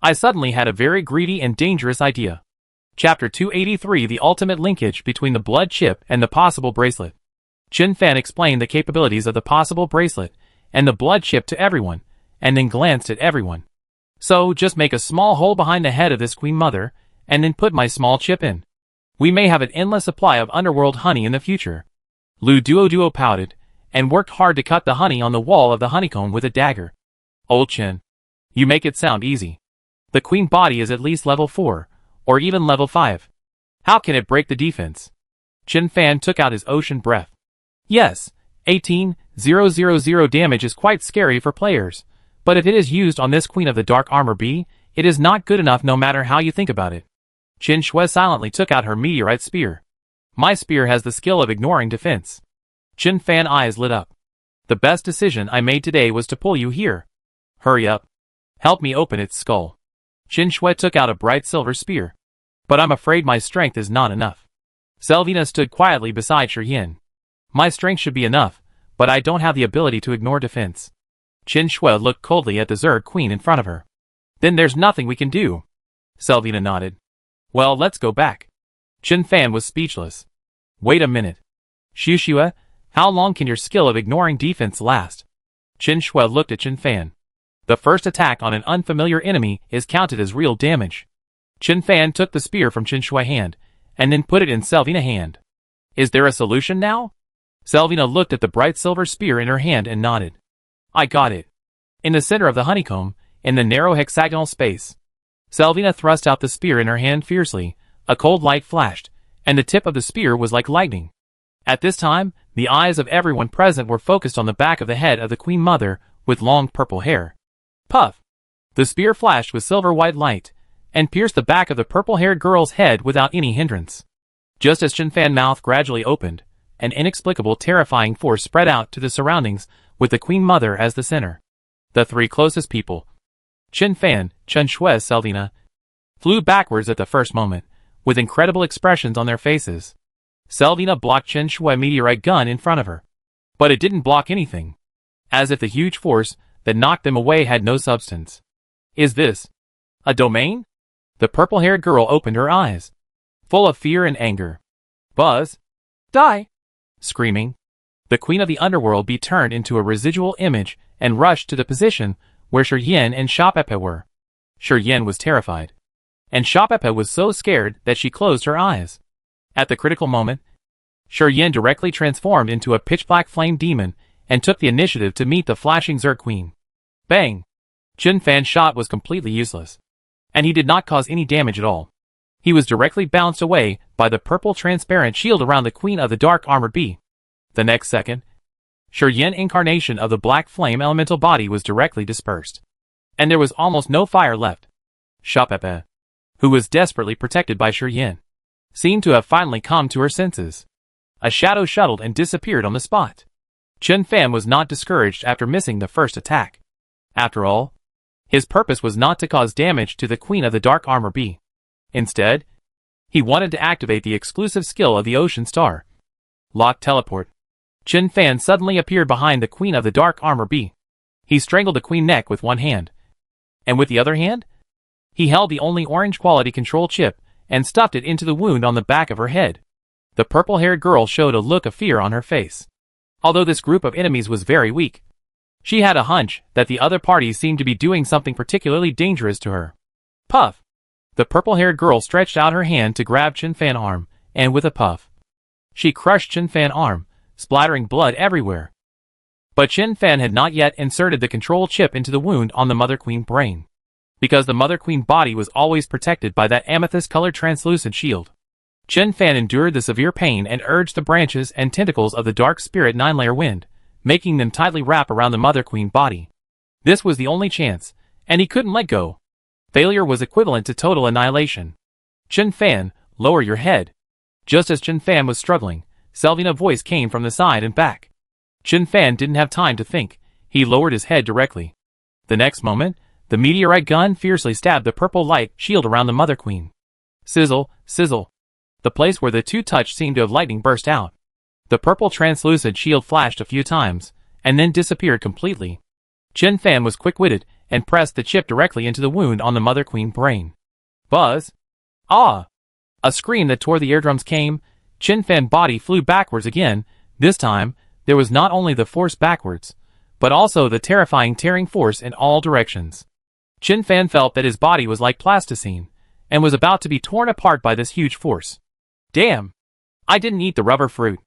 I suddenly had a very greedy and dangerous idea. Chapter 283 The Ultimate Linkage Between the Blood Chip and the Possible Bracelet. Chen Fan explained the capabilities of the possible bracelet and the blood chip to everyone, and then glanced at everyone. So, just make a small hole behind the head of this Queen Mother, and then put my small chip in. We may have an endless supply of underworld honey in the future. Lu Duoduo pouted, and worked hard to cut the honey on the wall of the honeycomb with a dagger. Old Chen, you make it sound easy. The queen body is at least level 4, or even level 5. How can it break the defense? Chen Fan took out his ocean breath. Yes, 18,000 damage is quite scary for players, but if it is used on this Queen of the Dark Armor B, it is not good enough no matter how you think about it. Chen Shui silently took out her meteorite spear. My spear has the skill of ignoring defense. Chen Fan's eyes lit up. The best decision I made today was to pull you here. Hurry up. Help me open its skull. Chen Shui took out a bright silver spear. But I'm afraid my strength is not enough. Selvina stood quietly beside Yin. My strength should be enough, but I don't have the ability to ignore defense. Chen Shui looked coldly at the Zerg Queen in front of her. Then there's nothing we can do. Selvina nodded. Well, let's go back. Chen Fan was speechless. Wait a minute. Shushua, how long can your skill of ignoring defense last? Chen Shui looked at Chen Fan. The first attack on an unfamiliar enemy is counted as real damage. Chen Fan took the spear from Chen Shui's hand, and then put it in Selvina's hand. Is there a solution now? Selvina looked at the bright silver spear in her hand and nodded. I got it. In the center of the honeycomb, in the narrow hexagonal space. Selvina thrust out the spear in her hand fiercely, a cold light flashed, and the tip of the spear was like lightning. At this time, the eyes of everyone present were focused on the back of the head of the Queen Mother, with long purple hair. Puff! The spear flashed with silver-white light, and pierced the back of the purple-haired girl's head without any hindrance. Just as Chen Fan's mouth gradually opened, an inexplicable terrifying force spread out to the surroundings, with the Queen Mother as the center. The 3 closest people. Chen Fan, Chen Shui's Selvina, flew backwards at the first moment, with incredible expressions on their faces. Selvina blocked Chen Shui's meteorite gun in front of her. But it didn't block anything. As if the huge force that knocked them away had no substance. Is this a domain? The purple-haired girl opened her eyes, full of fear and anger. Buzz! Die! Screaming, the queen of the underworld be turned into a residual image and rushed to the position where Shiyin and Shapepe were. Shiyin was terrified, and Shapepe was so scared that she closed her eyes. At the critical moment, Shiyin directly transformed into a pitch-black flame demon and took the initiative to meet the flashing Zerg Queen. Bang! Chen Fan's shot was completely useless, and he did not cause any damage at all. He was directly bounced away by the purple transparent shield around the Queen of the Dark Armored Bee. The next second, Shiyin incarnation of the black flame elemental body was directly dispersed, and there was almost no fire left. Shapepe, who was desperately protected by Shiyin, seemed to have finally come to her senses. A shadow shuttled and disappeared on the spot. Chen Fan was not discouraged after missing the first attack. After all, his purpose was not to cause damage to the Queen of the Dark Armor Bee. Instead, he wanted to activate the exclusive skill of the Ocean Star. Lock Teleport. Chen Fan suddenly appeared behind the Queen of the Dark Armor Bee. He strangled the Queen neck with one hand, and with the other hand, he held the only orange quality control chip and stuffed it into the wound on the back of her head. The purple-haired girl showed a look of fear on her face. Although this group of enemies was very weak, she had a hunch that the other party seemed to be doing something particularly dangerous to her. Puff! The purple-haired girl stretched out her hand to grab Chen Fan's arm, and with a puff, she crushed Chen Fan's arm, splattering blood everywhere. But Chen Fan had not yet inserted the control chip into the wound on the Mother Queen brain, because the Mother Queen body was always protected by that amethyst-colored translucent shield. Chen Fan endured the severe pain and urged the branches and tentacles of the Dark Spirit Nine-Layer Wind, making them tightly wrap around the Mother Queen body. This was the only chance, and he couldn't let go. Failure was equivalent to total annihilation. Chen Fan, lower your head. Just as Chen Fan was struggling, Selvina's voice came from the side and back. Chen Fan didn't have time to think. He lowered his head directly. The next moment, the meteorite gun fiercely stabbed the purple light shield around the Mother Queen. Sizzle, sizzle. The place where the two touched seemed to have lightning burst out. The purple translucent shield flashed a few times, and then disappeared completely. Chen Fan was quick-witted, and pressed the chip directly into the wound on the Mother Queen brain. Buzz! Ah! A scream that tore the eardrums came. Chen Fan's body flew backwards again. This time, there was not only the force backwards, but also the terrifying tearing force in all directions. Chen Fan felt that his body was like plasticine, and was about to be torn apart by this huge force. Damn! I didn't eat the rubber fruit.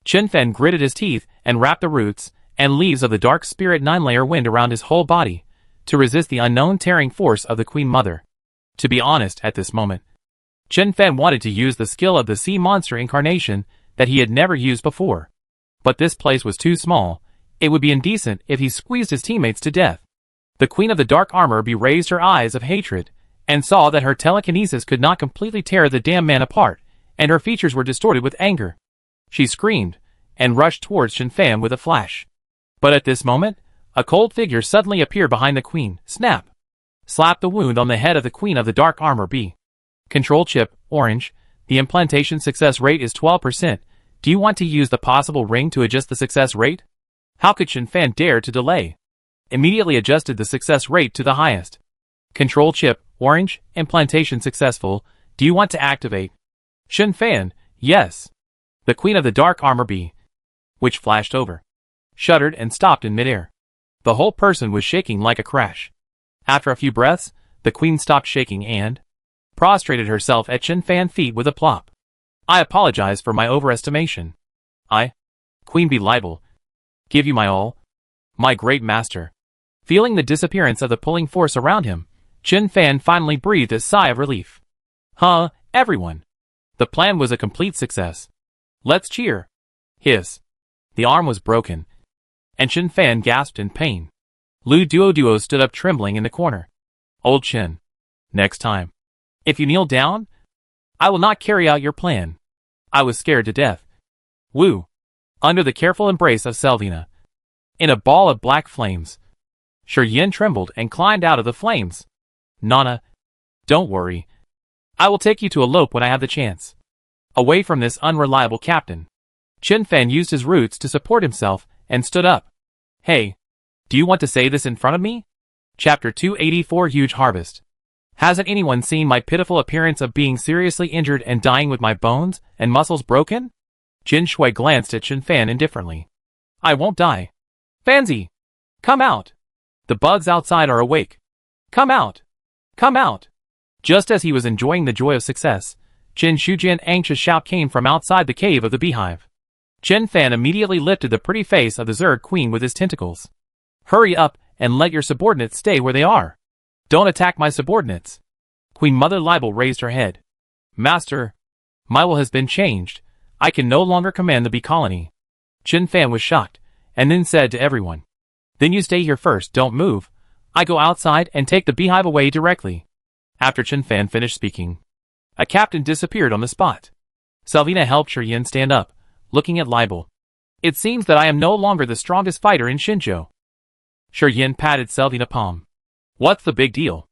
Chen Fan gritted his teeth and wrapped the roots and leaves of the Dark Spirit Nine-Layer Wind around his whole body, to resist the unknown tearing force of the Queen Mother. To be honest, at this moment, Chen Fan wanted to use the skill of the sea monster incarnation that he had never used before. But this place was too small. It would be indecent if he squeezed his teammates to death. The Queen of the Dark Armor raised her eyes of hatred, and saw that her telekinesis could not completely tear the damn man apart, and her features were distorted with anger. She screamed, and rushed towards Chen Fan with a flash. But at this moment, a cold figure suddenly appeared behind the Queen. Snap! Slapped the wound on the head of the Queen of the Dark Armor Bee. Control chip, orange. The implantation success rate is 12%. Do you want to use the possible ring to adjust the success rate? How could Chen Fan dare to delay? Immediately adjusted the success rate to the highest. Control chip, orange. Implantation successful. Do you want to activate? Chen Fan, yes. The Queen of the Dark Armor Bee, which flashed over, shuddered and stopped in midair. The whole person was shaking like a crash. After a few breaths, the Queen stopped shaking and prostrated herself at Chen Fan's feet with a plop. I apologize for my overestimation. I, Queen Bee Libel, give you my all, my great master. Feeling the disappearance of the pulling force around him, Chen Fan finally breathed a sigh of relief. Huh, everyone. The plan was a complete success. Let's cheer. Hiss. The arm was broken, and Chen Fan gasped in pain. Lu Duo stood up trembling in the corner. Old Chen. Next time, if you kneel down, I will not carry out your plan. I was scared to death. Woo. Under the careful embrace of Selvina, in a ball of black flames, Yin trembled and climbed out of the flames. Nana, don't worry. I will take you to elope when I have the chance. Away from this unreliable captain. Chen Fan used his roots to support himself and stood up. Hey, do you want to say this in front of me? Chapter 284 Huge Harvest. Hasn't anyone seen my pitiful appearance of being seriously injured and dying with my bones and muscles broken? Jin Shui glanced at Chen Fan indifferently. I won't die. Fanzi! Come out! The bugs outside are awake. Come out! Come out! Just as he was enjoying the joy of success, Chen Shujian's anxious shout came from outside the cave of the beehive. Chen Fan immediately lifted the pretty face of the Zerg Queen with his tentacles. Hurry up and let your subordinates stay where they are. Don't attack my subordinates. Queen Mother Libel raised her head. Master, my will has been changed. I can no longer command the bee colony. Chen Fan was shocked, and then said to everyone. Then you stay here first, don't move. I go outside and take the beehive away directly. After Chen Fan finished speaking, a captain disappeared on the spot. Selvina helped Yin stand up, looking at Libel. It seems that I am no longer the strongest fighter in Shinzhou. Yin patted Selvina's palm. What's the big deal?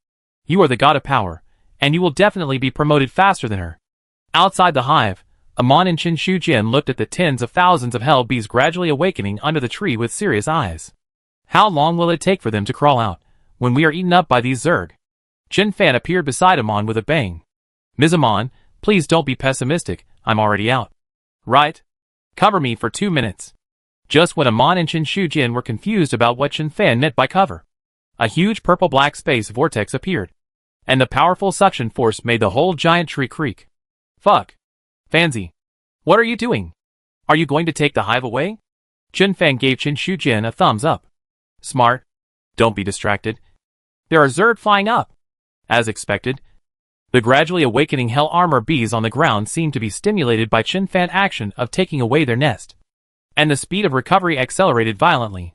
You are the god of power, and you will definitely be promoted faster than her. Outside the hive, Amon and Chen Shujin looked at the tens of thousands of hell bees gradually awakening under the tree with serious eyes. How long will it take for them to crawl out, when we are eaten up by these Zerg? Chen Fan appeared beside Amon with a bang. Ms. Amon, please don't be pessimistic, I'm already out. Right? Cover me for 2 minutes. Just when Amon and Chen Shujin were confused about what Chen Fan meant by cover, a huge purple-black space vortex appeared, and the powerful suction force made the whole giant tree creak. Fuck. Fanzi. What are you doing? Are you going to take the hive away? Chen Fan gave Chen Shujin a thumbs up. Smart. Don't be distracted. There are Zerg flying up. As expected, the gradually awakening hell armor bees on the ground seemed to be stimulated by Chen Fan's action of taking away their nest, and the speed of recovery accelerated violently.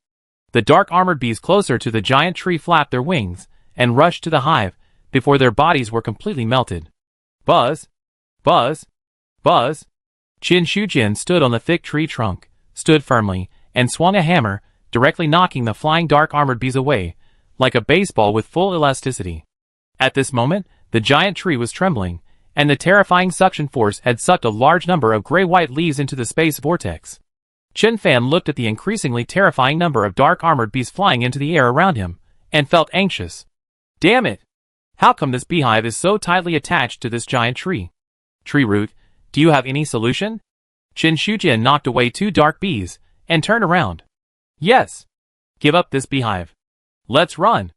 The dark armored bees closer to the giant tree flapped their wings and rushed to the hive before their bodies were completely melted. Buzz! Buzz! Buzz! Chen Shujin stood on the thick tree trunk, stood firmly, and swung a hammer, directly knocking the flying dark armored bees away, like a baseball with full elasticity. At this moment, the giant tree was trembling, and the terrifying suction force had sucked a large number of gray-white leaves into the space vortex. Chen Fan looked at the increasingly terrifying number of dark armored bees flying into the air around him, and felt anxious. Damn it! How come this beehive is so tightly attached to this giant tree? Tree root, do you have any solution? Chen Shujin knocked away 2 dark bees, and turned around. Yes! Give up this beehive. Let's run!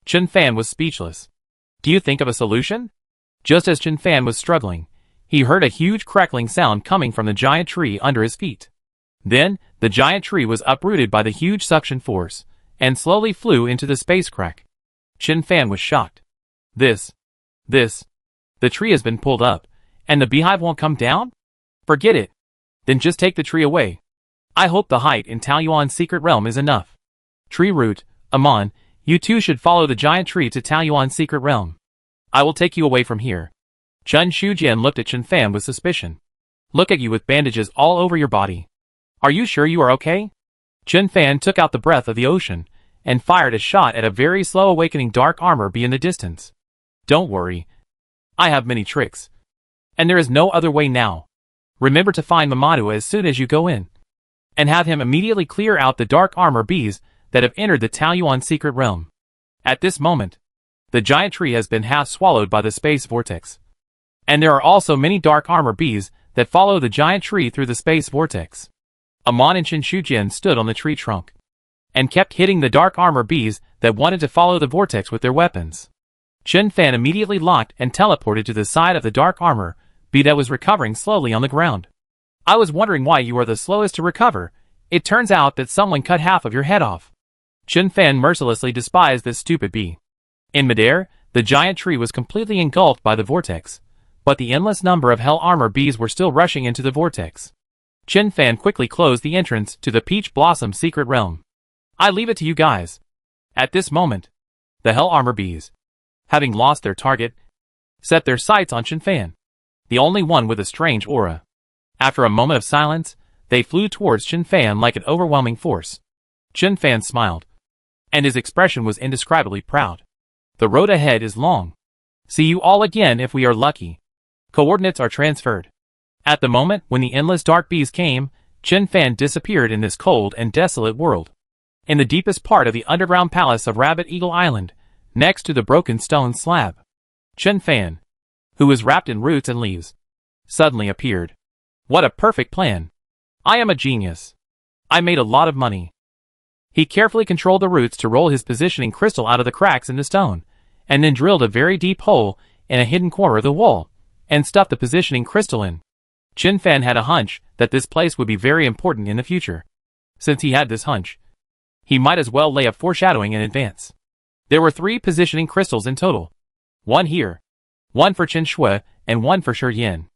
Chen Fan was speechless. Do you think of a solution? Just as Chen Fan was struggling, he heard a huge crackling sound coming from the giant tree under his feet. Then, the giant tree was uprooted by the huge suction force, and slowly flew into the space crack. Chen Fan was shocked. The tree has been pulled up, and the beehive won't come down? Forget it. Then just take the tree away. I hope the height in Taoyuan's secret realm is enough. Tree root, Amon, you two should follow the giant tree to Taoyuan's secret realm. I will take you away from here. Chen Shujin looked at Chen Fan with suspicion. Look at you with bandages all over your body. Are you sure you are okay? Chen Fan took out the breath of the ocean, and fired a shot at a very slow awakening dark armor bee in the distance. Don't worry. I have many tricks. And there is no other way now. Remember to find Mamadou as soon as you go in, and have him immediately clear out the dark armor bees that have entered the Taoyuan secret realm. At this moment, the giant tree has been half swallowed by the space vortex. And there are also many dark armor bees that follow the giant tree through the space vortex. Amon and Chen Shujin stood on the tree trunk, and kept hitting the dark armor bees that wanted to follow the vortex with their weapons. Chen Fan immediately locked and teleported to the side of the dark armor bee that was recovering slowly on the ground. I was wondering why you are the slowest to recover. It turns out that someone cut half of your head off. Chen Fan mercilessly despised this stupid bee. In midair, the giant tree was completely engulfed by the vortex, but the endless number of hell armor bees were still rushing into the vortex. Chen Fan quickly closed the entrance to the Peach Blossom secret realm. I leave it to you guys. At this moment, the hell armor bees, having lost their target, set their sights on Chen Fan, the only one with a strange aura. After a moment of silence, they flew towards Chen Fan like an overwhelming force. Chen Fan smiled, and his expression was indescribably proud. The road ahead is long. See you all again if we are lucky. Coordinates are transferred. At the moment when the endless dark bees came, Chen Fan disappeared in this cold and desolate world. In the deepest part of the underground palace of Rabbit Eagle Island, next to the broken stone slab, Chen Fan, who was wrapped in roots and leaves, suddenly appeared. What a perfect plan! I am a genius. I made a lot of money. He carefully controlled the roots to roll his positioning crystal out of the cracks in the stone, and then drilled a very deep hole in a hidden corner of the wall, and stuffed the positioning crystal in. Chen Fan had a hunch that this place would be very important in the future. Since he had this hunch, he might as well lay a foreshadowing in advance. There were 3 positioning crystals in total. 1 here, 1 for Chen Shui, and 1 for Shi Yin.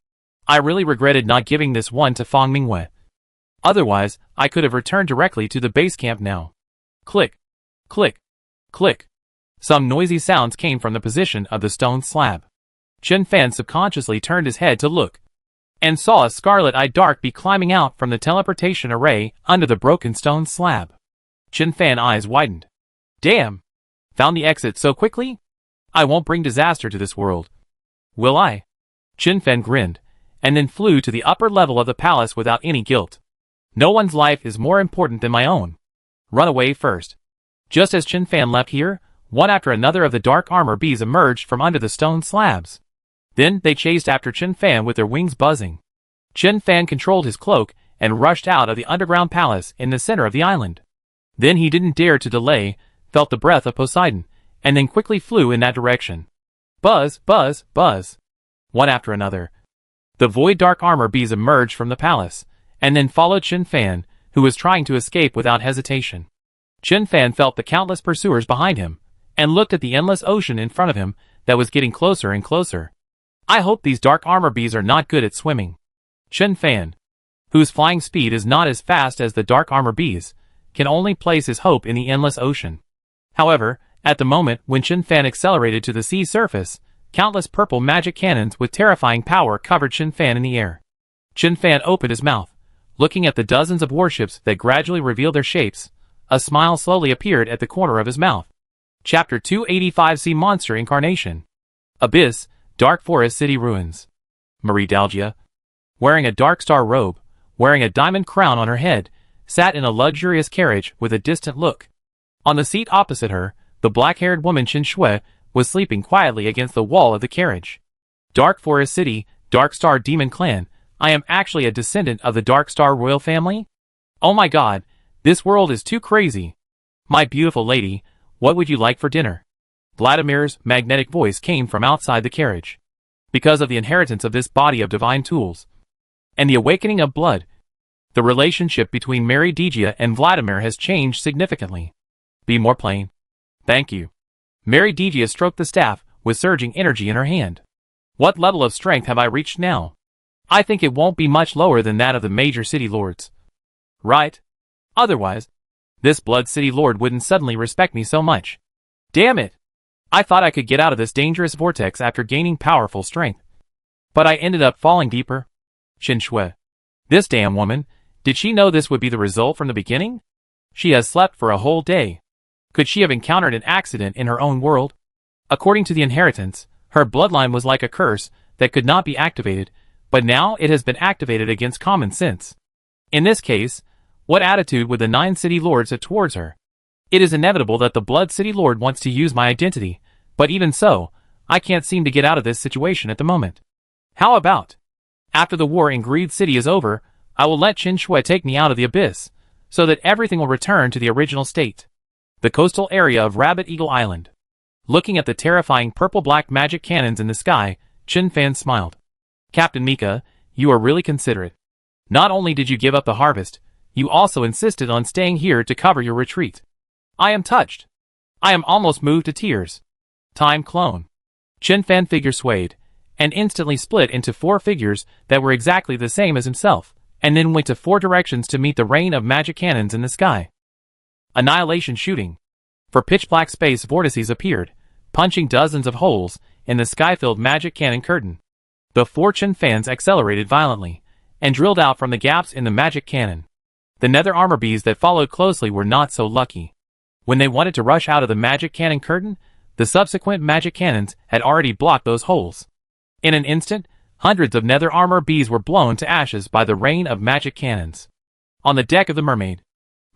I really regretted not giving this one to Fang Mingwei. Otherwise, I could have returned directly to the base camp now. Click, click, click. Some noisy sounds came from the position of the stone slab. Chen Fan subconsciously turned his head to look, and saw a scarlet-eyed dark bee climbing out from the teleportation array under the broken stone slab. Chen Fan's eyes widened. Damn! Found the exit so quickly? I won't bring disaster to this world. Will I? Chen Fan grinned, and then flew to the upper level of the palace without any guilt. No one's life is more important than my own. Run away first. Just as Chen Fan left here, one after another of the dark armor bees emerged from under the stone slabs. Then they chased after Chen Fan with their wings buzzing. Chen Fan controlled his cloak and rushed out of the underground palace in the center of the island. Then he didn't dare to delay, felt the breath of Poseidon, and then quickly flew in that direction. Buzz, buzz, buzz. One after another, the void dark armor bees emerged from the palace, and then followed Chen Fan, who was trying to escape without hesitation. Chen Fan felt the countless pursuers behind him, and looked at the endless ocean in front of him that was getting closer and closer. I hope these dark armor bees are not good at swimming. Chen Fan, whose flying speed is not as fast as the dark armor bees, can only place his hope in the endless ocean. However, at the moment when Chen Fan accelerated to the sea surface, countless purple magic cannons with terrifying power covered Chen Fan in the air. Chen Fan opened his mouth, looking at the dozens of warships that gradually revealed their shapes. A smile slowly appeared at the corner of his mouth. Chapter 285 Sea Monster Incarnation. Abyss, Dark Forest City Ruins. Marie Dalgia, wearing a dark star robe, wearing a diamond crown on her head, sat in a luxurious carriage with a distant look. On the seat opposite her, the black-haired woman Chen Shui was sleeping quietly against the wall of the carriage. Dark Forest City, Dark Star Demon Clan, I am actually a descendant of the Dark Star royal family? Oh my god, this world is too crazy. My beautiful lady, what would you like for dinner? Vladimir's magnetic voice came from outside the carriage. Because of the inheritance of this body of divine tools, and the awakening of blood, the relationship between Mary Degia and Vladimir has changed significantly. Be more plain. Thank you. Mary Degia stroked the staff, with surging energy in her hand. What level of strength have I reached now? I think it won't be much lower than that of the major city lords. Right? Otherwise, this Blood City Lord wouldn't suddenly respect me so much. Damn it! I thought I could get out of this dangerous vortex after gaining powerful strength. But I ended up falling deeper. Chen Shui. This damn woman, did she know this would be the result from the beginning? She has slept for a whole day. Could she have encountered an accident in her own world? According to the inheritance, her bloodline was like a curse that could not be activated, but now it has been activated against common sense. In this case, what attitude would the 9 city lords have towards her? It is inevitable that the Blood City Lord wants to use my identity, but even so, I can't seem to get out of this situation at the moment. How about, after the war in Greed City is over, I will let Chen Shui take me out of the abyss, so that everything will return to the original state. The coastal area of Rabbit Eagle Island. Looking at the terrifying purple-black magic cannons in the sky, Chen Fan smiled. Captain Mika, you are really considerate. Not only did you give up the harvest, you also insisted on staying here to cover your retreat. I am touched. I am almost moved to tears. Time clone. Chen Fan figure swayed, and instantly split into 4 figures that were exactly the same as himself, and then went to 4 directions to meet the rain of magic cannons in the sky. Annihilation shooting. For pitch-black space vortices appeared, punching dozens of holes in the sky-filled magic cannon curtain. The 4 Chen Fans accelerated violently, and drilled out from the gaps in the magic cannon. The nether armor bees that followed closely were not so lucky. When they wanted to rush out of the magic cannon curtain, the subsequent magic cannons had already blocked those holes. In an instant, hundreds of nether armor bees were blown to ashes by the rain of magic cannons. On the deck of the Mermaid,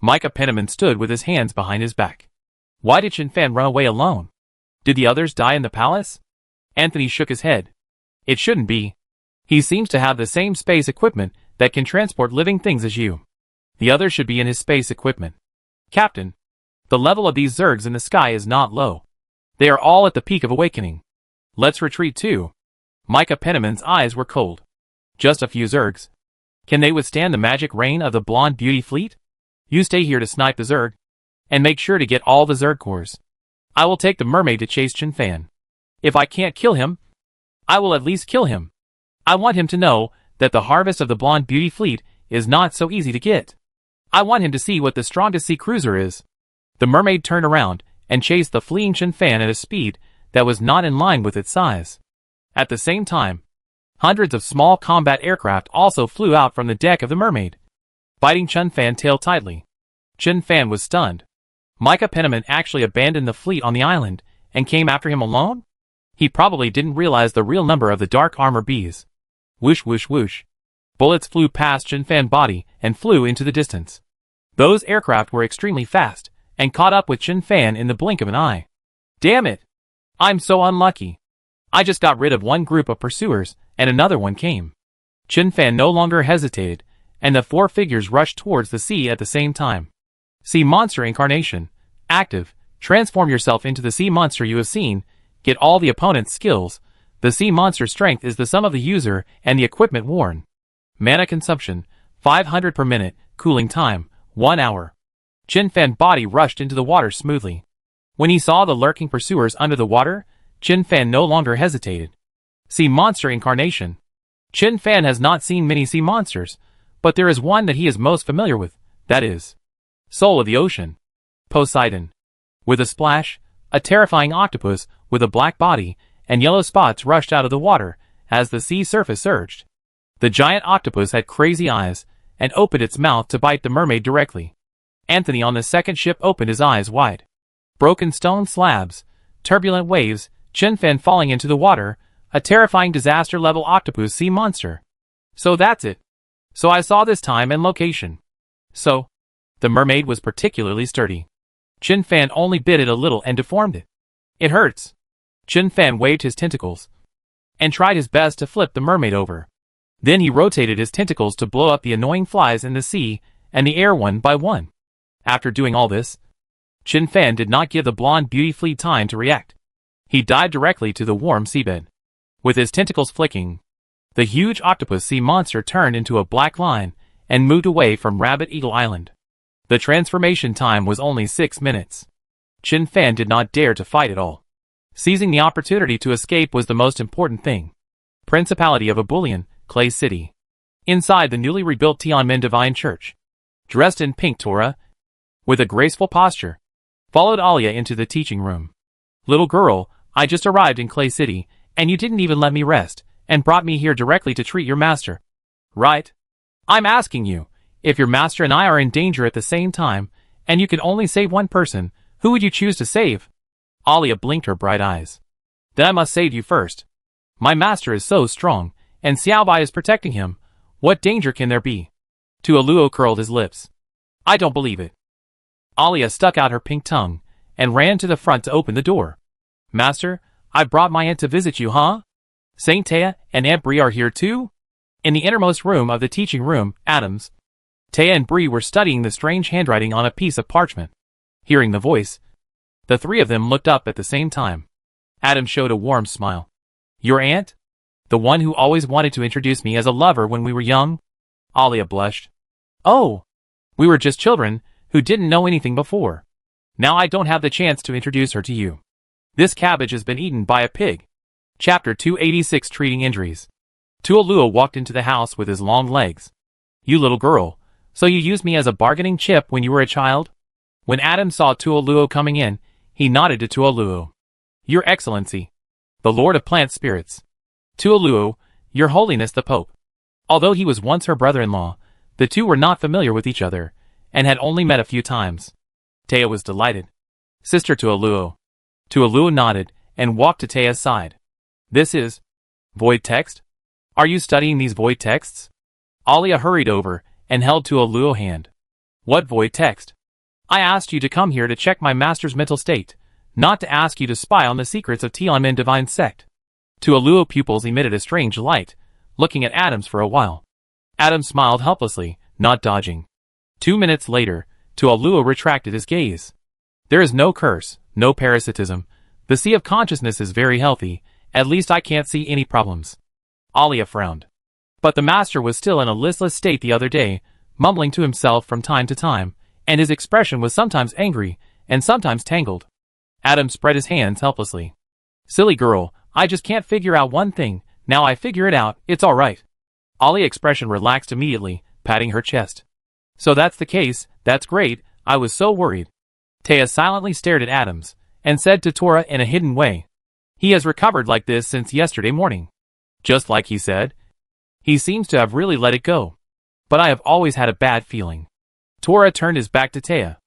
Micah Penniman stood with his hands behind his back. Why did Chin Fan run away alone? Did the others die in the palace? Anthony shook his head. It shouldn't be. He seems to have the same space equipment that can transport living things as you. The others should be in his space equipment. Captain, the level of these zergs in the sky is not low. They are all at the peak of awakening. Let's retreat too. Micah Penniman's eyes were cold. Just a few zergs. Can they withstand the magic rain of the blonde beauty fleet? You stay here to snipe the zerg. And make sure to get all the zerg cores. I will take the Mermaid to chase Chin Fan. If I can't kill him, I will at least kill him. I want him to know that the harvest of the blonde beauty fleet is not so easy to get. I want him to see what the strongest sea cruiser is. The Mermaid turned around and chased the fleeing Chin Fan at a speed that was not in line with its size. At the same time, hundreds of small combat aircraft also flew out from the deck of the Mermaid, biting Chin Fan's tail tightly. Chin Fan was stunned. Micah Penniman actually abandoned the fleet on the island and came after him alone? He probably didn't realize the real number of the dark armor bees. Whoosh whoosh whoosh. Bullets flew past Chin Fan's body and flew into the distance. Those aircraft were extremely fast and caught up with Chin Fan in the blink of an eye. Damn it! I'm so unlucky. I just got rid of one group of pursuers and another one came. Chin Fan no longer hesitated, and the four figures rushed towards the sea at the same time. Sea Monster Incarnation. Active. Transform yourself into the sea monster you have seen. Get all the opponent's skills. The sea monster strength is the sum of the user and the equipment worn. Mana consumption, 500 per minute. Cooling time, 1 hour. Chin Fan's body rushed into the water smoothly. When he saw the lurking pursuers under the water, Chin Fan no longer hesitated. Sea Monster Incarnation. Chin Fan has not seen many sea monsters, but there is one that he is most familiar with, that is Soul of the Ocean. Poseidon. With a splash, a terrifying octopus with a black body and yellow spots rushed out of the water as the sea surface surged. The giant octopus had crazy eyes and opened its mouth to bite the Mermaid directly. Anthony on the second ship opened his eyes wide. Broken stone slabs, turbulent waves, Chin Fan falling into the water, a terrifying disaster-level octopus sea monster. So that's it. So I saw this time and location. So, the Mermaid was particularly sturdy. Chin Fan only bit it a little and deformed it. It hurts. Chin Fan waved his tentacles and tried his best to flip the Mermaid over. Then he rotated his tentacles to blow up the annoying flies in the sea and the air one by one. After doing all this, Chin Fan did not give the blonde beauty fleet time to react. He dived directly to the warm seabed. With his tentacles flicking, the huge octopus sea monster turned into a black line and moved away from Rabbit Eagle Island. The transformation time was only 6 minutes. Chin Fan did not dare to fight at all. Seizing the opportunity to escape was the most important thing. Principality of Abulian, Clay City. Inside the newly rebuilt Tianmen Divine Church. Dressed in pink Torah, with a graceful posture, followed Alia into the teaching room. Little girl, I just arrived in Clay City, and you didn't even let me rest, and brought me here directly to treat your master. Right? I'm asking you, if your master and I are in danger at the same time, and you can only save one person, who would you choose to save? Alia blinked her bright eyes. Then I must save you first. My master is so strong, and Xiaobai is protecting him. What danger can there be? Tuoluo curled his lips. I don't believe it. Alia stuck out her pink tongue, and ran to the front to open the door. Master, I brought my aunt to visit you, huh? Saint Taya and Aunt Bree are here too? In the innermost room of the teaching room, Adams, Taya and Bree were studying the strange handwriting on a piece of parchment. Hearing the voice, the three of them looked up at the same time. Adam showed a warm smile. Your aunt? The one who always wanted to introduce me as a lover when we were young? Alia blushed. Oh, we were just children who didn't know anything before. Now I don't have the chance to introduce her to you. This cabbage has been eaten by a pig. Chapter 286 Treating Injuries. Tuoluo walked into the house with his long legs. You little girl, so you used me as a bargaining chip when you were a child? When Adam saw Tuoluo coming in, he nodded to Tuoluo. Your Excellency, the Lord of Plant Spirits. Tuoluo, Your Holiness the Pope. Although he was once her brother-in-law, the two were not familiar with each other, and had only met a few times. Taya was delighted. Sister Tualuo. Tualuo nodded and walked to Taya's side. This is void text? Are you studying these void texts? Alia hurried over and held Tualuo's hand. What void text? I asked you to come here to check my master's mental state, not to ask you to spy on the secrets of Tianmen divine sect. Tualuo's pupils emitted a strange light, looking at Adams for a while. Adams smiled helplessly, not dodging. 2 minutes later, Tualuo retracted his gaze. There is no curse, no parasitism. The sea of consciousness is very healthy, at least I can't see any problems. Alia frowned. But the master was still in a listless state the other day, mumbling to himself from time to time, and his expression was sometimes angry, and sometimes tangled. Adams spread his hands helplessly. Silly girl, I just can't figure out one thing, now I figure it out, it's alright. Alia's expression relaxed immediately, patting her chest. So that's the case, that's great, I was so worried. Taya silently stared at Adams, and said to Tora in a hidden way. He has recovered like this since yesterday morning. Just like he said. He seems to have really let it go. But I have always had a bad feeling. Tora turned his back to Taya.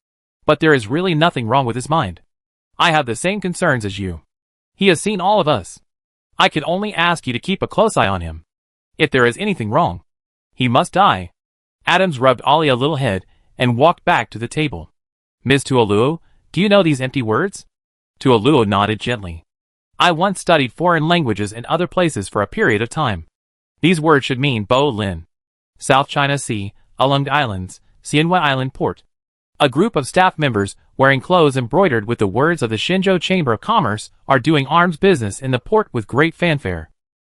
But there is really nothing wrong with his mind. I have the same concerns as you. He has seen all of us. I can only ask you to keep a close eye on him. If there is anything wrong, he must die. Adams rubbed Alia's little head and walked back to the table. Miss Tualuo, do you know these empty words? Tualuo nodded gently. I once studied foreign languages in other places for a period of time. These words should mean Bo Lin, South China Sea, Along Islands, Xianhua Island Port. A group of staff members, wearing clothes embroidered with the words of the Shenzhou Chamber of Commerce, are doing arms business in the port with great fanfare.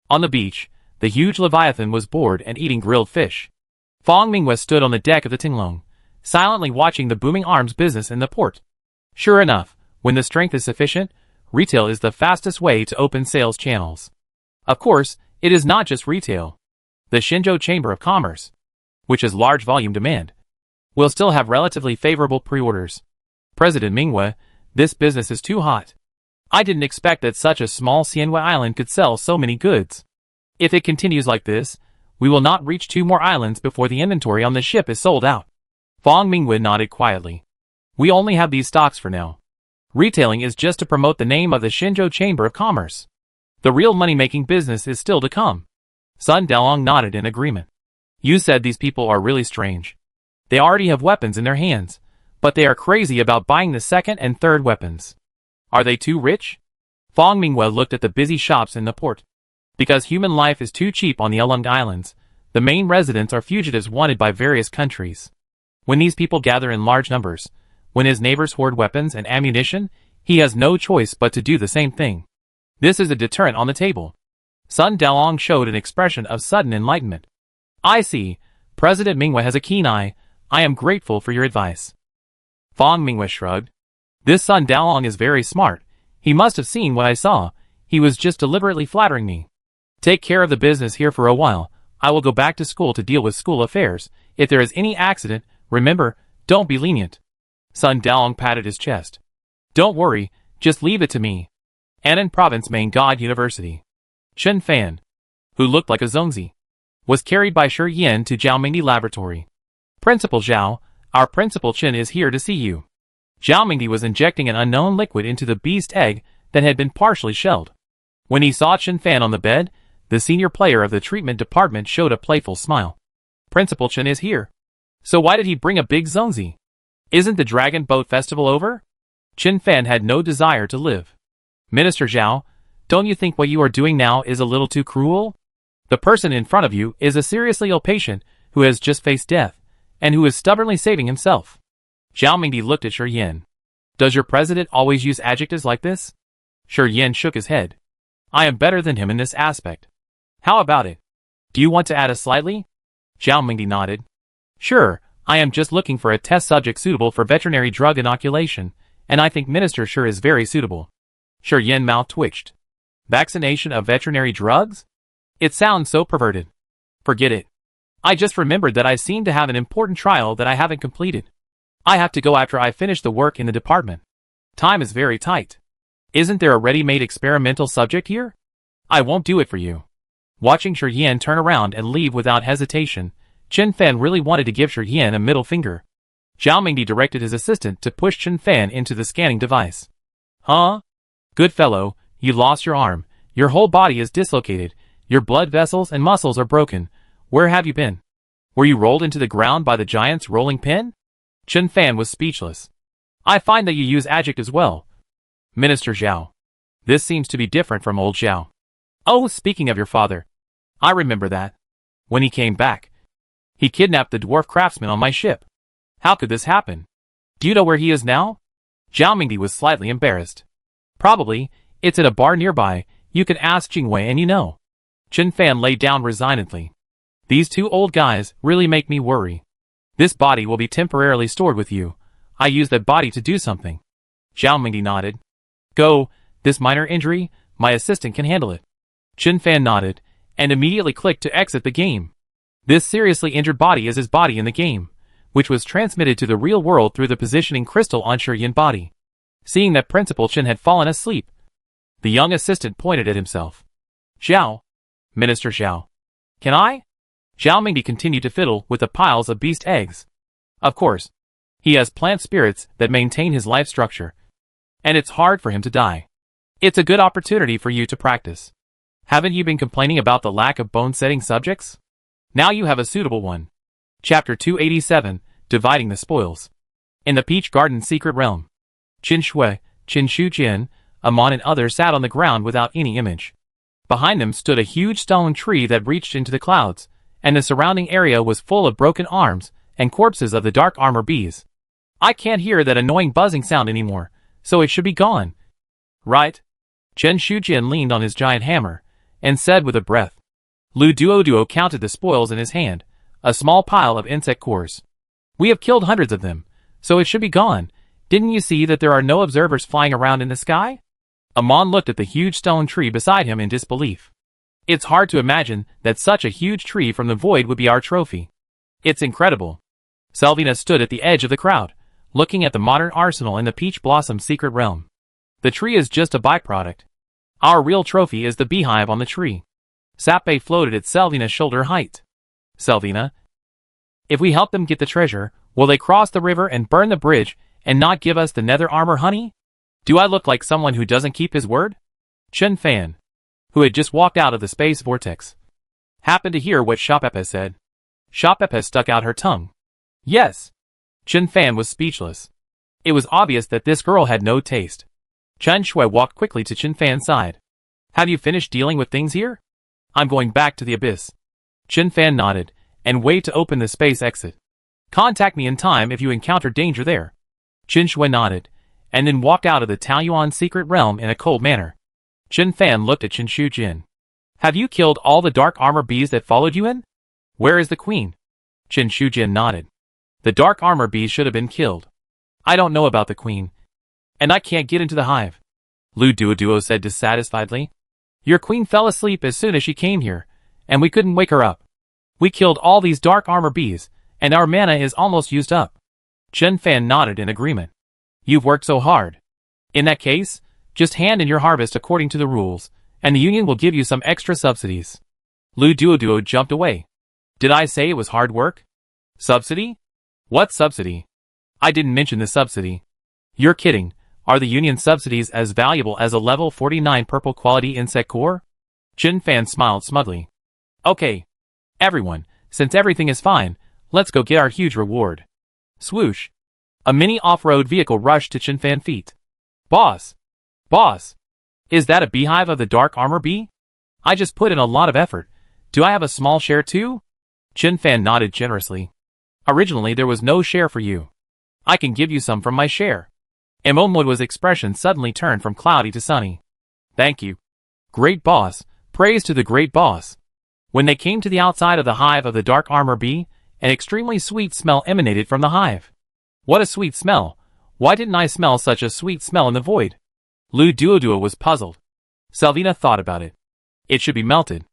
On the beach, the huge Leviathan was bored and eating grilled fish. Fong Mingwe stood on the deck of the Tinglong, silently watching the booming arms business in the port. Sure enough, when the strength is sufficient, retail is the fastest way to open sales channels. Of course, it is not just retail. The Shenzhou Chamber of Commerce, which has large volume demand, will still have relatively favorable pre-orders. President Mingwe, this business is too hot. I didn't expect that such a small Xianhua island could sell so many goods. If it continues like this, we will not reach 2 more islands before the inventory on the ship is sold out. Fong Mingwe nodded quietly. We only have these stocks for now. Retailing is just to promote the name of the Shenzhou Chamber of Commerce. The real money-making business is still to come. Sun Dalong nodded in agreement. You said these people are really strange. They already have weapons in their hands, but they are crazy about buying the second and third weapons. Are they too rich? Fong Mingwe looked at the busy shops in the port. Because human life is too cheap on the Along Islands, the main residents are fugitives wanted by various countries. When these people gather in large numbers, when his neighbors hoard weapons and ammunition, he has no choice but to do the same thing. This is a deterrent on the table. Sun Dalong showed an expression of sudden enlightenment. I see. President Mingwe has a keen eye. I am grateful for your advice. Fong Mingwe shrugged. This Sun Dalong is very smart. He must have seen what I saw. He was just deliberately flattering me. Take care of the business here for a while. I will go back to school to deal with school affairs. If there is any accident, remember, don't be lenient. Sun Dalong patted his chest. Don't worry, just leave it to me. Annan Province Main God University. Chen Fan, who looked like a Zongzi, was carried by Shi Yin to Zhao Mingdi Laboratory. Principal Zhao, our Principal Chen is here to see you. Zhao Mingdi was injecting an unknown liquid into the beast egg that had been partially shelled. When he saw Chen Fan on the bed, the senior player of the treatment department showed a playful smile. Principal Chen is here. So why did he bring a big Zongzi? Isn't the Dragon Boat Festival over? Chen Fan had no desire to live. Minister Zhao, don't you think what you are doing now is a little too cruel? The person in front of you is a seriously ill patient who has just faced death, and who is stubbornly saving himself. Zhao Mingdi looked at Shi Yin. Does your president always use adjectives like this? Shi Yin shook his head. I am better than him in this aspect. How about it? Do you want to add a slightly? Zhao Mingdi nodded. Sure, I am just looking for a test subject suitable for veterinary drug inoculation, and I think Minister Shi is very suitable. Shi Yin mouth twitched. Vaccination of veterinary drugs? It sounds so perverted. Forget it. I just remembered that I seem to have an important trial that I haven't completed. I have to go after I finish the work in the department. Time is very tight. Isn't there a ready-made experimental subject here? I won't do it for you. Watching Shi Yin turn around and leave without hesitation, Chen Fan really wanted to give Shi Yin a middle finger. Zhao Mingdi directed his assistant to push Chen Fan into the scanning device. Huh? Good fellow, you lost your arm, your whole body is dislocated, your blood vessels and muscles are broken. Where have you been? Were you rolled into the ground by the giant's rolling pin? Chen Fan was speechless. I find that you use adjectives well, Minister Zhao. This seems to be different from old Zhao. Oh, speaking of your father, I remember that. When he came back, he kidnapped the dwarf craftsman on my ship. How could this happen? Do you know where he is now? Zhao Mingdi was slightly embarrassed. Probably, it's at a bar nearby, you can ask Jingwei and you know. Chen Fan lay down resignedly. These two old guys really make me worry. This body will be temporarily stored with you. I use that body to do something. Zhao Mingdi nodded. Go, this minor injury, my assistant can handle it. Chen Fan nodded, and immediately clicked to exit the game. This seriously injured body is his body in the game, which was transmitted to the real world through the positioning crystal on Shurian body. Seeing that Principal Chen had fallen asleep, the young assistant pointed at himself. Zhao. Minister Zhao. Can I? Zhao Mingdi continued to fiddle with the piles of beast eggs. Of course. He has plant spirits that maintain his life structure. And it's hard for him to die. It's a good opportunity for you to practice. Haven't you been complaining about the lack of bone-setting subjects? Now you have a suitable one. Chapter 287, Dividing the Spoils. In the Peach Garden Secret Realm. Qin Shui, Qin Shujian, Amon and others sat on the ground without any image. Behind them stood a huge stone tree that reached into the clouds, and the surrounding area was full of broken arms and corpses of the dark armor bees. I can't hear that annoying buzzing sound anymore, so it should be gone. Right? Chen Shujian leaned on his giant hammer, and said with a breath. Lu Duoduo counted the spoils in his hand, a small pile of insect cores. We have killed hundreds of them, so it should be gone. Didn't you see that there are no observers flying around in the sky? Amon looked at the huge stone tree beside him in disbelief. It's hard to imagine that such a huge tree from the void would be our trophy. It's incredible. Selvina stood at the edge of the crowd, looking at the modern arsenal in the Peach Blossom Secret Realm. The tree is just a byproduct. Our real trophy is the beehive on the tree. Sappe floated at Selvina's shoulder height. Selvina, if we help them get the treasure, will they cross the river and burn the bridge and not give us the nether armor honey? Do I look like someone who doesn't keep his word? Chen Fan, who had just walked out of the space vortex, happened to hear what Shapepe said. Shapepe stuck out her tongue. Yes. Chen Fan was speechless. It was obvious that this girl had no taste. Chen Shui walked quickly to Chen Fan's side. Have you finished dealing with things here? I'm going back to the abyss. Chen Fan nodded, and wait to open the space exit. Contact me in time if you encounter danger there. Chen Shui nodded, and then walked out of the Taoyuan secret realm in a cold manner. Chen Fan looked at Chen Shujin. Have you killed all the dark armor bees that followed you in? Where is the queen? Chen Shujin nodded. The dark armor bees should have been killed. I don't know about the queen. And I can't get into the hive. Lu Duoduo said dissatisfiedly. Your queen fell asleep as soon as she came here, and we couldn't wake her up. We killed all these dark armor bees, and our mana is almost used up. Chen Fan nodded in agreement. You've worked so hard. In that case, just hand in your harvest according to the rules, and the union will give you some extra subsidies. Lu Duoduo jumped away. Did I say it was hard work? Subsidy? What subsidy? I didn't mention the subsidy. You're kidding. Are the union subsidies as valuable as a level 49 purple quality insect core? Chen Fan smiled smugly. Okay. Everyone, since everything is fine, let's go get our huge reward. Swoosh. A mini off-road vehicle rushed to Chen Fan's feet. Boss. Boss. Is that a beehive of the dark armor bee? I just put in a lot of effort. Do I have a small share too? Chen Fan nodded generously. Originally there was no share for you. I can give you some from my share. Emomodo's expression suddenly turned from cloudy to sunny. Thank you. Great boss. Praise to the great boss. When they came to the outside of the hive of the dark armor bee, an extremely sweet smell emanated from the hive. What a sweet smell. Why didn't I smell such a sweet smell in the void? Lu Duoduo was puzzled. Selvina thought about it. It should be melted.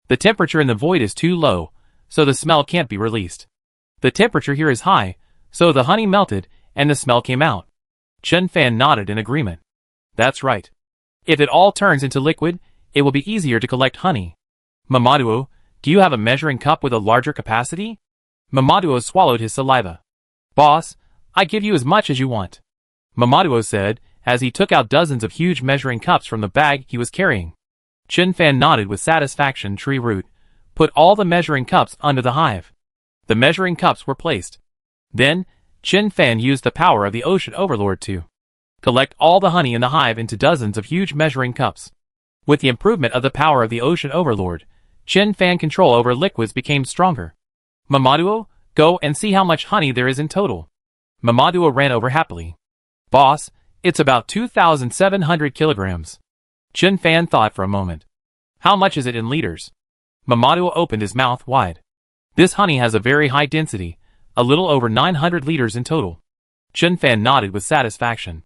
The temperature in the void is too low, so the smell can't be released. The temperature here is high, so the honey melted, and the smell came out. Chen Fan nodded in agreement. That's right. If it all turns into liquid, it will be easier to collect honey. Mamaduo, do you have a measuring cup with a larger capacity? Mamaduo swallowed his saliva. Boss, I give you as much as you want, Mamadou said, as he took out dozens of huge measuring cups from the bag he was carrying. Chen Fan nodded with satisfaction. Tree Root put all the measuring cups under the hive. The measuring cups were placed. Then, Chen Fan used the power of the Ocean Overlord to collect all the honey in the hive into dozens of huge measuring cups. With the improvement of the power of the Ocean Overlord, Chen Fan control over liquids became stronger. Mamadou, go and see how much honey there is in total. Mamadou ran over happily. Boss, it's about 2,700 kilograms. Chen Fan thought for a moment. How much is it in liters? Mamadou opened his mouth wide. This honey has a very high density, a little over 900 liters in total. Chen Fan nodded with satisfaction.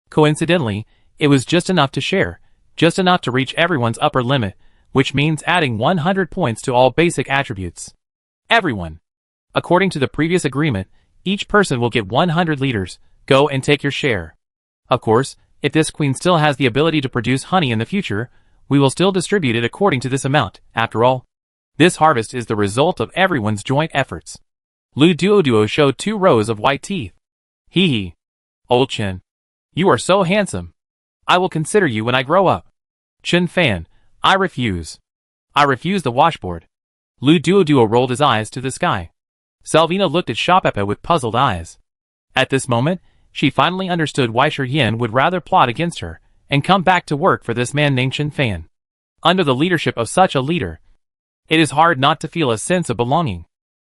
Coincidentally, it was just enough to share, just enough to reach everyone's upper limit, which means adding 100 points to all basic attributes. Everyone. According to the previous agreement, each person will get 100 liters. Go and take your share. Of course, if this queen still has the ability to produce honey in the future, we will still distribute it according to this amount. After all, this harvest is the result of everyone's joint efforts. Lu Duo showed 2 rows of white teeth. Hee hee. Old Chen. You are so handsome. I will consider you when I grow up. Chen Fan, I refuse. I refuse the washboard. Lu Duo rolled his eyes to the sky. Selvina looked at Shopepa with puzzled eyes. At this moment, she finally understood why Shi Yin would rather plot against her and come back to work for this man named Chen Fan. Under the leadership of such a leader, it is hard not to feel a sense of belonging.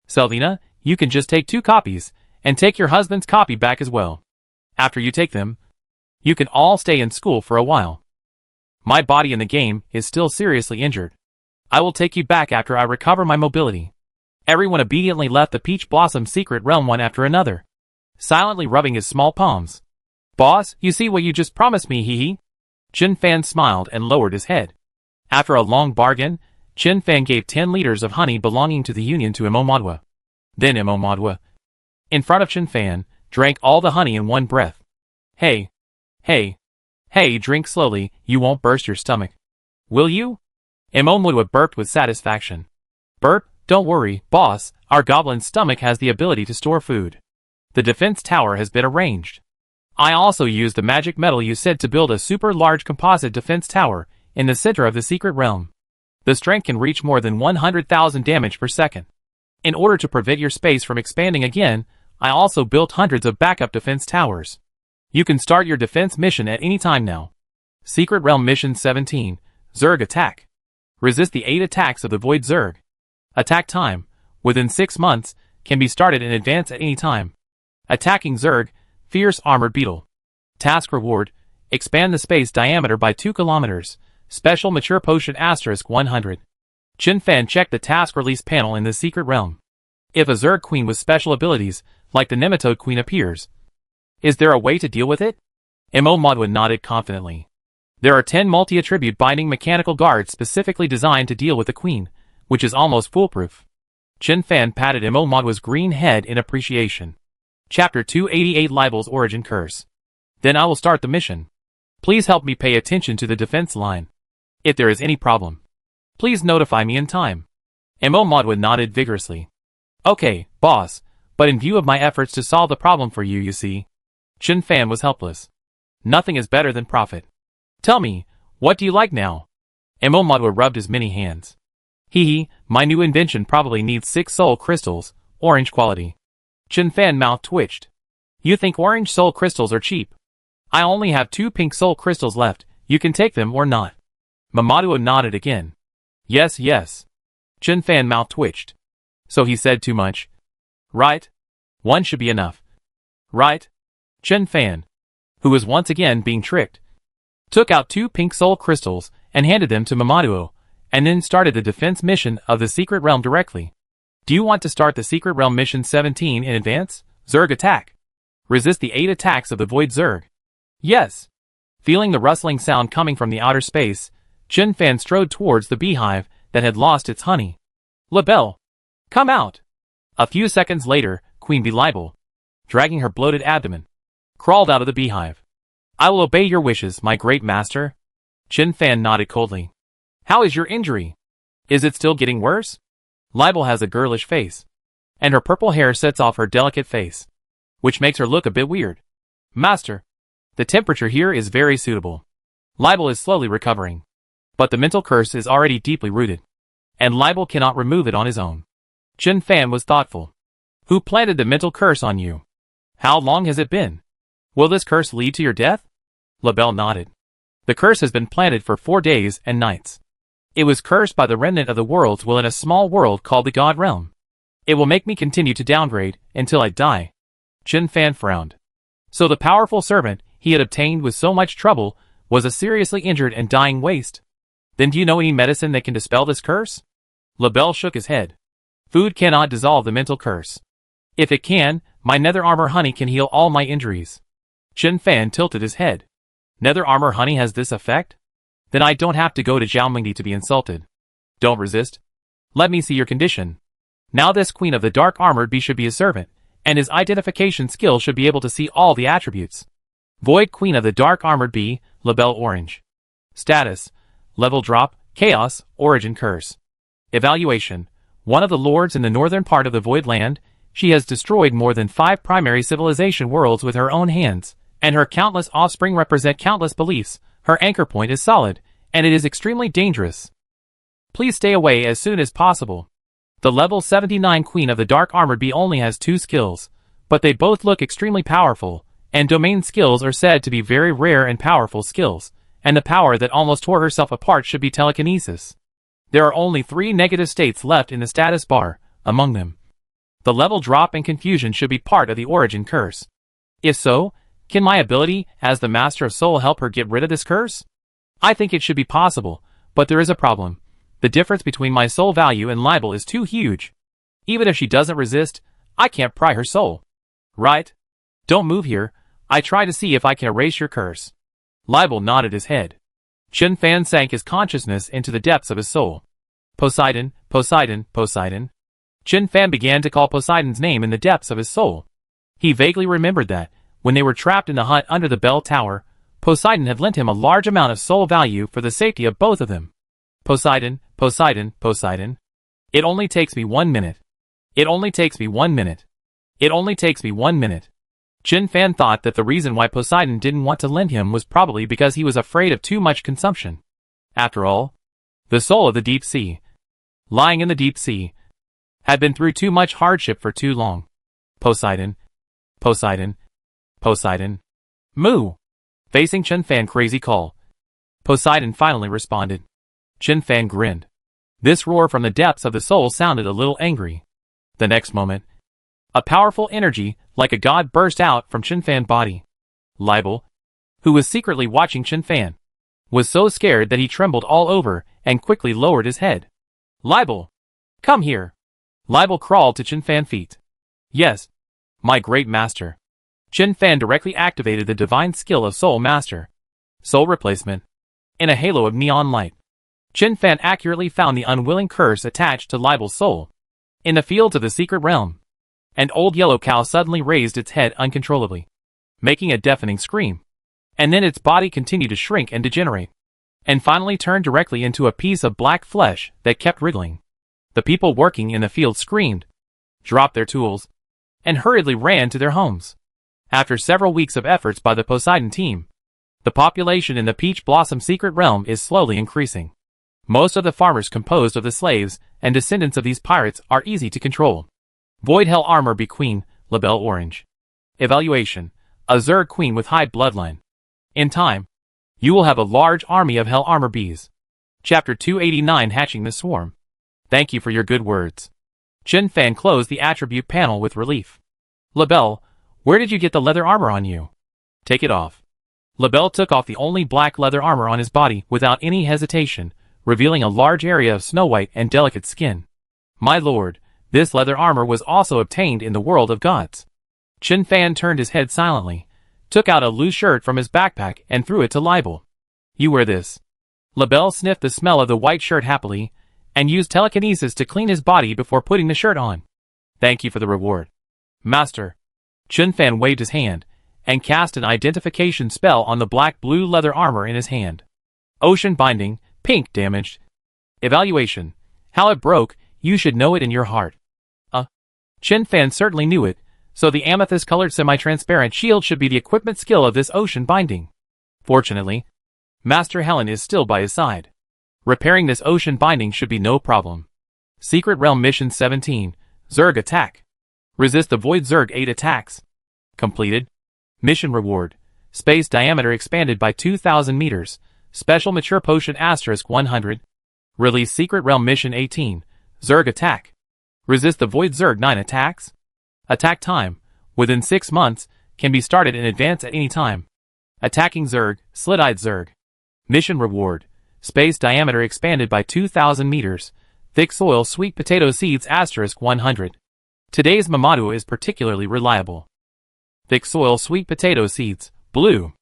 Selvina, you can just take 2 copies, and take your husband's copy back as well. After you take them, you can all stay in school for a while. My body in the game is still seriously injured. I will take you back after I recover my mobility. Everyone obediently left the Peach Blossom secret realm one after another, silently rubbing his small palms. Boss, you see what you just promised me, hee hee. Chen Fan smiled and lowered his head. After a long bargain, Chen Fan gave 10 liters of honey belonging to the Union to Imomadwa. Then Imomadwa, in front of Chen Fan, drank all the honey in one breath. Hey, drink slowly, you won't burst your stomach. Will you? Imomadwa burped with satisfaction. Burp, don't worry, boss, our goblin's stomach has the ability to store food. The defense tower has been arranged. I also used the magic metal you said to build a super large composite defense tower in the center of the secret realm. The strength can reach more than 100,000 damage per second. In order to prevent your space from expanding again, I also built hundreds of backup defense towers. You can start your defense mission at any time now. Secret Realm Mission 17, Zerg Attack. Resist the 8 attacks of the Void Zerg. Attack time, within 6 months, can be started in advance at any time. Attacking Zerg, Fierce Armored Beetle. Task Reward, expand the space diameter by 2 kilometers. Special Mature Potion * 100. Chen Fan checked the task release panel in the secret realm. If a Zerg Queen with special abilities, like the Nematode Queen appears, is there a way to deal with it? Imomadwa nodded confidently. There are 10 multi-attribute binding mechanical guards specifically designed to deal with the Queen, which is almost foolproof. Chen Fan patted Imomadwa's green head in appreciation. Chapter 288 Libel's Origin Curse. Then I will start the mission. Please help me pay attention to the defense line. If there is any problem, please notify me in time. Imomadwa nodded vigorously. Okay, boss, but in view of my efforts to solve the problem for you, you see. Chen Fan was helpless. Nothing is better than profit. Tell me, what do you like now? Imomadwa rubbed his many hands. Hee, my new invention probably needs 6 soul crystals, orange quality. Chen Fan mouth twitched. You think orange soul crystals are cheap? I only have 2 pink soul crystals left, you can take them or not. Mamadou nodded again. Yes. Chen Fan mouth twitched. So he said too much. Right? 1 should be enough. Right? Chen Fan, who was once again being tricked, took out 2 pink soul crystals and handed them to Mamadou, and then started the defense mission of the secret realm directly. Do you want to start the secret realm mission 17 in advance? Zerg Attack. Resist the 8 attacks of the Void Zerg. Yes. Feeling the rustling sound coming from the outer space, Chen Fan strode towards the beehive that had lost its honey. Libel, come out. A few seconds later, Queen Bee Libel, dragging her bloated abdomen, crawled out of the beehive. I will obey your wishes, my great master. Chen Fan nodded coldly. How is your injury? Is it still getting worse? Libel has a girlish face, and her purple hair sets off her delicate face. which makes her look a bit weird. Master, the temperature here is very suitable. Libel is slowly recovering. But the mental curse is already deeply rooted. And Libel cannot remove it on his own. Chen Fan was thoughtful. Who planted the mental curse on you? How long has it been? Will this curse lead to your death? Libel nodded. The curse has been planted for 4 days and nights. It was cursed by the remnant of the worlds within a small world called the God Realm. It will make me continue to downgrade until I die. Chen Fan frowned. So the powerful servant he had obtained with so much trouble was a seriously injured and dying waste. Then do you know any medicine that can dispel this curse? Libel shook his head. Food cannot dissolve the mental curse. If it can, my nether armor honey can heal all my injuries. Chen Fan tilted his head. Nether armor honey has this effect? Then I don't have to go to Xiaomingdi to be insulted. Don't resist. Let me see your condition. Now this Queen of the Dark Armored Bee should be his servant, and his identification skill should be able to see all the attributes. Void Queen of the Dark Armored Bee, Libel Orange. Status: Level Drop, Chaos, Origin Curse. Evaluation: one of the lords in the northern part of the Void Land, she has destroyed more than 5 primary civilization worlds with her own hands, and her countless offspring represent countless beliefs. Her anchor point is solid, and it is extremely dangerous. Please stay away as soon as possible. The level 79 Queen of the Dark Armored Bee only has 2 skills, but they both look extremely powerful, and domain skills are said to be very rare and powerful skills, and the power that almost tore herself apart should be telekinesis. There are only 3 negative states left in the status bar. Among them, the level drop and confusion should be part of the origin curse. If so, can my ability as the Master of Soul help her get rid of this curse? I think it should be possible, but there is a problem. The difference between my soul value and Libel is too huge. Even if she doesn't resist, I can't pry her soul. Right? Don't move here. I try to see if I can erase your curse. Libel nodded his head. Chen Fan sank his consciousness into the depths of his soul. Poseidon, Poseidon, Poseidon. Chen Fan began to call Poseidon's name in the depths of his soul. He vaguely remembered that, when they were trapped in the hut under the bell tower, Poseidon had lent him a large amount of soul value for the safety of both of them. Poseidon, Poseidon, Poseidon. It only takes me 1 minute. It only takes me 1 minute. It only takes me 1 minute. Chen Fan thought that the reason why Poseidon didn't want to lend him was probably because he was afraid of too much consumption. After all, the soul of the deep sea, lying in the deep sea, had been through too much hardship for too long. Poseidon, Poseidon, Poseidon. Moo! Facing Chen Fan crazy call. Poseidon finally responded. Chen Fan grinned. This roar from the depths of the soul sounded a little angry. The next moment, a powerful energy, like a god, burst out from Chen Fan's body. Libel, who was secretly watching Chen Fan, was so scared that he trembled all over and quickly lowered his head. Libel! Come here! Libel crawled to Chen Fan's feet. Yes, my great master. Chen Fan directly activated the divine skill of Soul Master. Soul Replacement. In a halo of neon light, Chen Fan accurately found the unwilling curse attached to Libel's soul. In the fields of the secret realm, an old yellow cow suddenly raised its head uncontrollably, making a deafening scream. And then its body continued to shrink and degenerate, and finally turned directly into a piece of black flesh that kept wriggling. The people working in the field screamed, dropped their tools, and hurriedly ran to their homes. After several weeks of efforts by the Poseidon team, the population in the Peach Blossom secret realm is slowly increasing. Most of the farmers composed of the slaves and descendants of these pirates are easy to control. Void Hell Armor Bee Queen, Libel Orange. Evaluation: a Zerg Queen with high bloodline. In time, you will have a large army of Hell Armor Bees. Chapter 289: Hatching the Swarm. Thank you for your good words. Chen Fan closed the attribute panel with relief. Libel, where did you get the leather armor on you? Take it off. Libel took off the only black leather armor on his body without any hesitation, revealing a large area of snow-white and delicate skin. My lord, this leather armor was also obtained in the world of gods. Chen Fan turned his head silently, took out a loose shirt from his backpack and threw it to Libel. You wear this. Libel sniffed the smell of the white shirt happily, and used telekinesis to clean his body before putting the shirt on. Thank you for the reward. Master. Chen Fan waved his hand, and cast an identification spell on the black-blue leather armor in his hand. Ocean binding, pink damaged. Evaluation: how it broke, you should know it in your heart. Chen Fan certainly knew it, So the amethyst-colored semi-transparent shield should be the equipment skill of this ocean binding. Fortunately, Master Helen is still by his side. Repairing this ocean binding should be no problem. Secret Realm Mission 17, Zerg Attack. Resist the Void Zerg 8 attacks. Completed. Mission Reward. Space diameter expanded by 2,000 meters. Special Mature Potion * 100. Release Secret Realm Mission 18, Zerg Attack. Resist the Void Zerg 9 attacks. Attack time, within 6 months, can be started in advance at any time. Attacking Zerg, Slit-Eyed Zerg. Mission Reward. Space diameter expanded by 2,000 meters. Thick soil sweet potato seeds * 100. Today's Mamadu is particularly reliable. Thick soil sweet potato seeds, blue.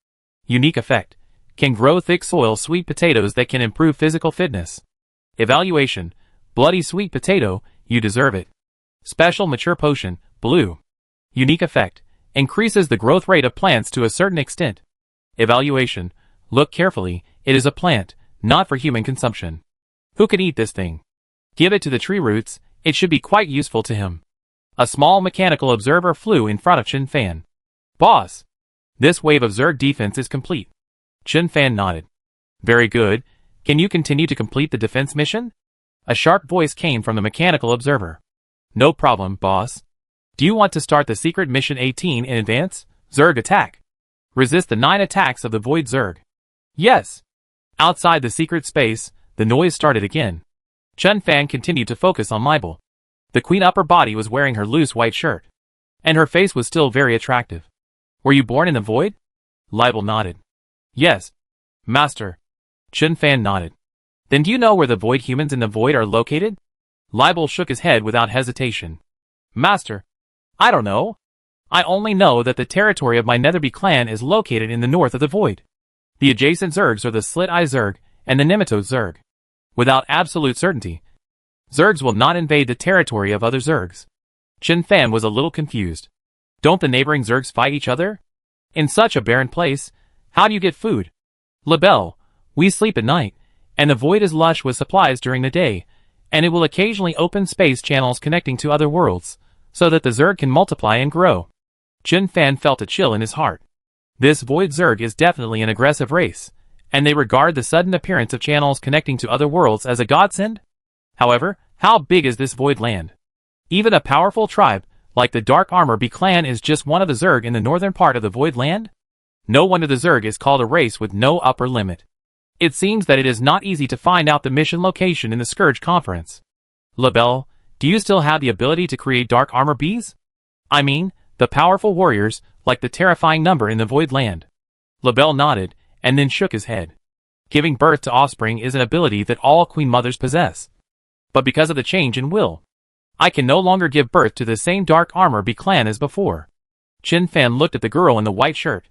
Unique effect. Can grow thick soil sweet potatoes that can improve physical fitness. Evaluation. Bloody sweet potato, you deserve it. Special Mature Potion, blue. Unique effect. Increases the growth rate of plants to a certain extent. Evaluation. Look carefully, it is a plant, not for human consumption. Who can eat this thing? Give it to the tree roots, it should be quite useful to him. A small mechanical observer flew in front of Chen Fan. Boss! This wave of Zerg defense is complete. Chen Fan nodded. Very good. Can you continue to complete the defense mission? A sharp voice came from the mechanical observer. No problem, boss. Do you want to start the secret mission 18 in advance? Zerg Attack. Resist the 9 attacks of the Void Zerg. Yes. Outside the secret space, the noise started again. Chen Fan continued to focus on Libel. The queen upper body was wearing her loose white shirt. And her face was still very attractive. Were you born in the void? Libel nodded. Yes. Master. Chen Fan nodded. Then do you know where the void humans in the void are located? Libel shook his head without hesitation. Master. I don't know. I only know that the territory of my Netherby clan is located in the north of the void. The adjacent Zergs are the Slit-Eye Zerg and the Nematode Zerg. Without absolute certainty, Zergs will not invade the territory of other Zergs. Chen Fan was a little confused. Don't the neighboring Zergs fight each other? In such a barren place, how do you get food? Libel, we sleep at night, and the void is lush with supplies during the day, and it will occasionally open space channels connecting to other worlds, so that the Zerg can multiply and grow. Chen Fan felt a chill in his heart. This Void Zerg is definitely an aggressive race, and they regard the sudden appearance of channels connecting to other worlds as a godsend? However, how big is this Void land? Even a powerful tribe, like the Dark Armor B clan, is just one of the Zerg in the northern part of the Void land? No wonder the Zerg is called a race with no upper limit. It seems that it is not easy to find out the mission location in the Scourge Conference. Libel, do you still have the ability to create Dark Armor Bs? I mean, the powerful warriors, like the terrifying number in the Void land. Libel nodded, and then shook his head. Giving birth to offspring is an ability that all queen mothers possess. But because of the change in will, I can no longer give birth to the same Dark Armor B clan as before. Chen Fan looked at the girl in the white shirt.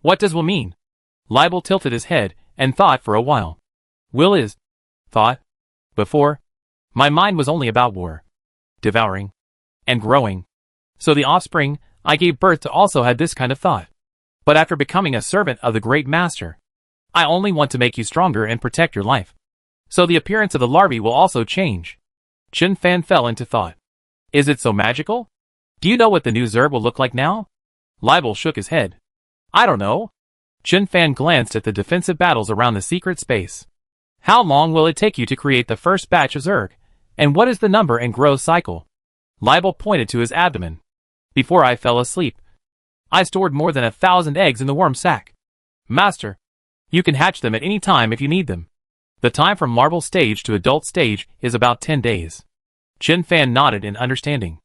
What does will mean? Libel tilted his head and thought for a while. Will is... thought? Before? My mind was only about war. Devouring. And growing. So the offspring I gave birth to also had this kind of thought. But after becoming a servant of the Great Master, I only want to make you stronger and protect your life. So the appearance of the larvae will also change. Chen Fan fell into thought. Is it so magical? Do you know what the new Zerg will look like now? Libel shook his head. I don't know. Chen Fan glanced at the defensive battles around the secret space. How long will it take you to create the first batch of Zerg? And what is the number and growth cycle? Libel pointed to his abdomen. Before I fell asleep, I stored more than 1,000 eggs in the worm sack. Master, you can hatch them at any time if you need them. The time from larval stage to adult stage is about 10 days. Chen Fan nodded in understanding.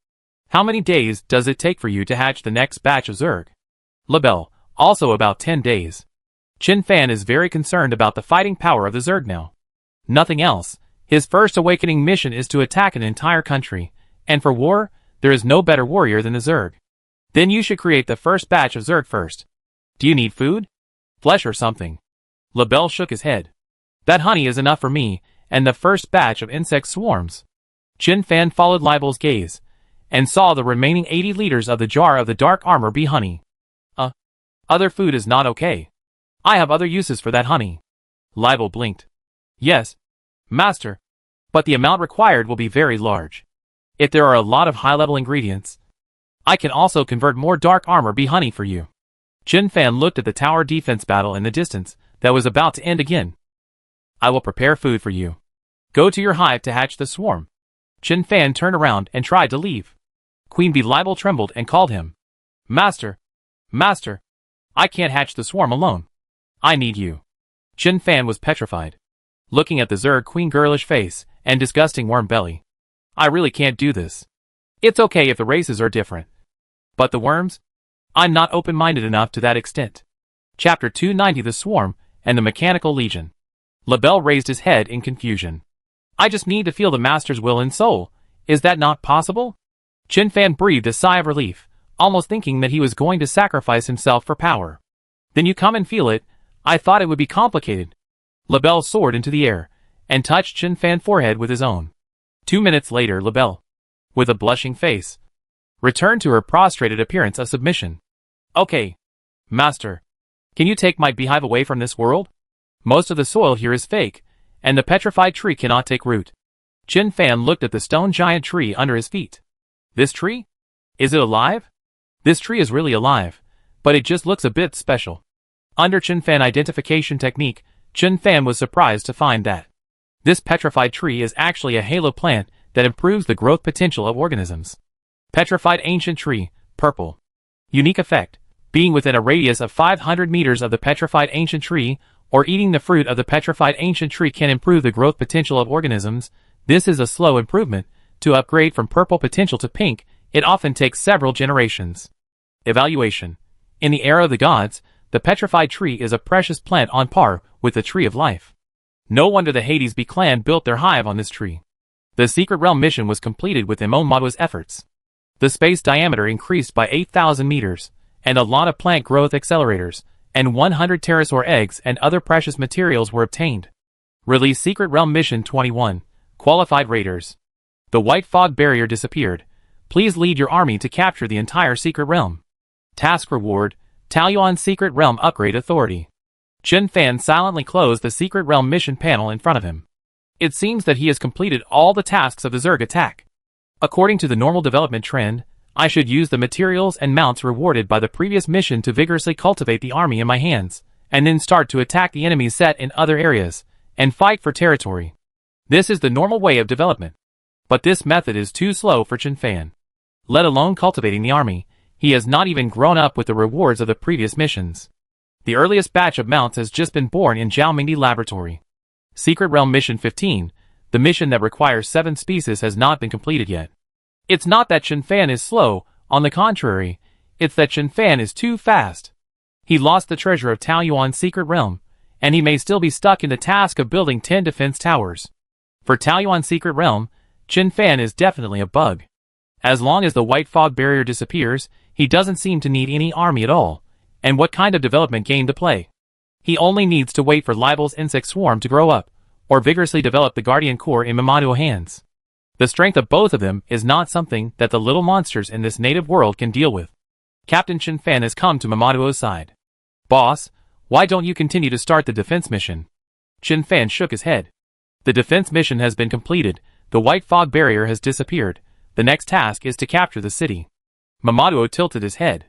How many days does it take for you to hatch the next batch of Zerg? Libel, also about 10 days. Chen Fan is very concerned about the fighting power of the Zerg now. Nothing else. His first awakening mission is to attack an entire country, and for war, there is no better warrior than the Zerg. Then you should create the first batch of Zerg first. Do you need food? Flesh or something? Libel shook his head. That honey is enough for me, and the first batch of insect swarms. Chen Fan followed Libel's gaze, and saw the remaining 80 liters of the jar of the Dark Armor B honey. Other food is not okay. I have other uses for that honey. Libel blinked. Yes, Master, but the amount required will be very large. If there are a lot of high-level ingredients, I can also convert more dark armor be honey for you. Chen Fan looked at the tower defense battle in the distance that was about to end again. I will prepare food for you. Go to your hive to hatch the swarm. Chen Fan turned around and tried to leave. Queen Bee Libel trembled and called him. Master! Master! I can't hatch the swarm alone. I need you. Chen Fan was petrified, looking at the Zerg Queen girlish face and disgusting worm belly. I really can't do this. It's okay if the races are different. But the worms? I'm not open-minded enough to that extent. Chapter 290 The Swarm and the Mechanical Legion. Labelle raised his head in confusion. I just need to feel the master's will and soul. Is that not possible? Chen Fan breathed a sigh of relief, almost thinking that he was going to sacrifice himself for power. Then you come and feel it. I thought it would be complicated. Labelle soared into the air and touched Chen Fan's forehead with his own. 2 minutes later, Labelle, with a blushing face, returned to her prostrated appearance of submission. Okay, master. Can you take my beehive away from this world? Most of the soil here is fake, and the petrified tree cannot take root. Chen Fan looked at the stone giant tree under his feet. This tree? Is it alive? This tree is really alive, but it just looks a bit special. Under Chen Fan identification technique, Chen Fan was surprised to find that this petrified tree is actually a halo plant that improves the growth potential of organisms. Petrified ancient tree, purple. Unique effect. Being within a radius of 500 meters of the petrified ancient tree, or eating the fruit of the petrified ancient tree can improve the growth potential of organisms. This is a slow improvement. To upgrade from purple potential to pink, it often takes several generations. Evaluation. In the era of the gods, the petrified tree is a precious plant on par with the tree of life. No wonder the Hades Bee clan built their hive on this tree. The Secret Realm mission was completed with Imomadua's efforts. The space diameter increased by 8,000 meters, and a lot of plant growth accelerators, and 100 pterosaur eggs and other precious materials were obtained. Release Secret Realm Mission 21. Qualified Raiders. The white fog barrier disappeared. Please lead your army to capture the entire Secret Realm. Task Reward. Taoyuan Secret Realm Upgrade Authority. Chen Fan silently closed the Secret Realm mission panel in front of him. It seems that he has completed all the tasks of the Zerg attack. According to the normal development trend, I should use the materials and mounts rewarded by the previous mission to vigorously cultivate the army in my hands, and then start to attack the enemies set in other areas, and fight for territory. This is the normal way of development. But this method is too slow for Chen Fan. Let alone cultivating the army, he has not even grown up with the rewards of the previous missions. The earliest batch of mounts has just been born in Zhaomingdi Laboratory. Secret Realm Mission 15, the mission that requires 7 species has not been completed yet. It's not that Chen Fan is slow, on the contrary, it's that Chen Fan is too fast. He lost the treasure of Taoyuan's Secret Realm, and he may still be stuck in the task of building 10 defense towers. For Taoyuan's Secret Realm, Chen Fan is definitely a bug. As long as the white fog barrier disappears, he doesn't seem to need any army at all, and what kind of development game to play? He only needs to wait for Libel's insect swarm to grow up, or vigorously develop the Guardian Core in Imomadua's hands. The strength of both of them is not something that the little monsters in this native world can deal with. Captain Chen Fan has come to Imomadua's side. Boss, why don't you continue to start the defense mission? Chen Fan shook his head. The defense mission has been completed, the white fog barrier has disappeared, the next task is to capture the city. Imomadua tilted his head.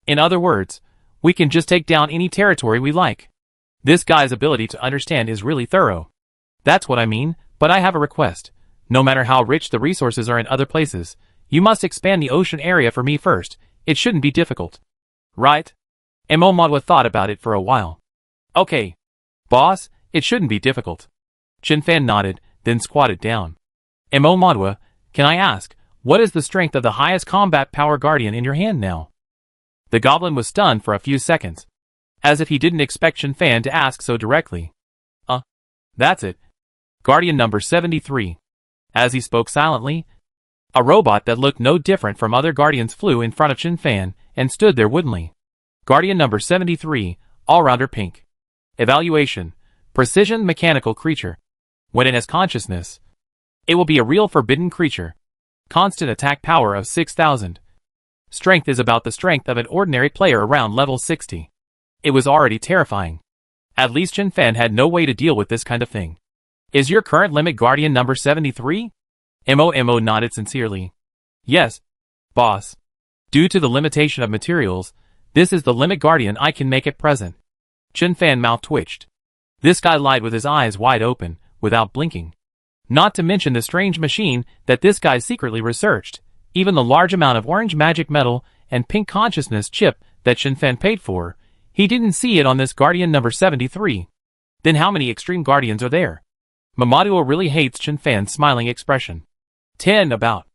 In other words, we can just take down any territory we like. This guy's ability to understand is really thorough. That's what I mean, but I have a request. No matter how rich the resources are in other places, you must expand the ocean area for me first. It shouldn't be difficult. Right? Imomadua thought about it for a while. Okay. Boss, it shouldn't be difficult. Chen Fan nodded, then squatted down. Imomadua, can I ask, what is the strength of the highest combat power guardian in your hand now? The goblin was stunned for a few seconds, as if he didn't expect Chen Fan to ask so directly. That's it. Guardian number 73. As he spoke silently, a robot that looked no different from other guardians flew in front of Chen Fan and stood there woodenly. Guardian number 73, all-rounder pink. Evaluation. Precision mechanical creature. When it has consciousness, it will be a real forbidden creature. Constant attack power of 6,000. Strength is about the strength of an ordinary player around level 60. It was already terrifying. At least Chen Fan had no way to deal with this kind of thing. Is your current limit Guardian number 73? Mo nodded sincerely. Yes, boss. Due to the limitation of materials, this is the limit guardian I can make at present. Chen Fan's mouth twitched. This guy lied with his eyes wide open, without blinking. Not to mention the strange machine that this guy secretly researched, even the large amount of orange magic metal and pink consciousness chip that Chen Fan paid for, he didn't see it on this Guardian number 73. Then how many Extreme Guardians are there? Mamadou really hates Chen Fan's smiling expression. 10 about.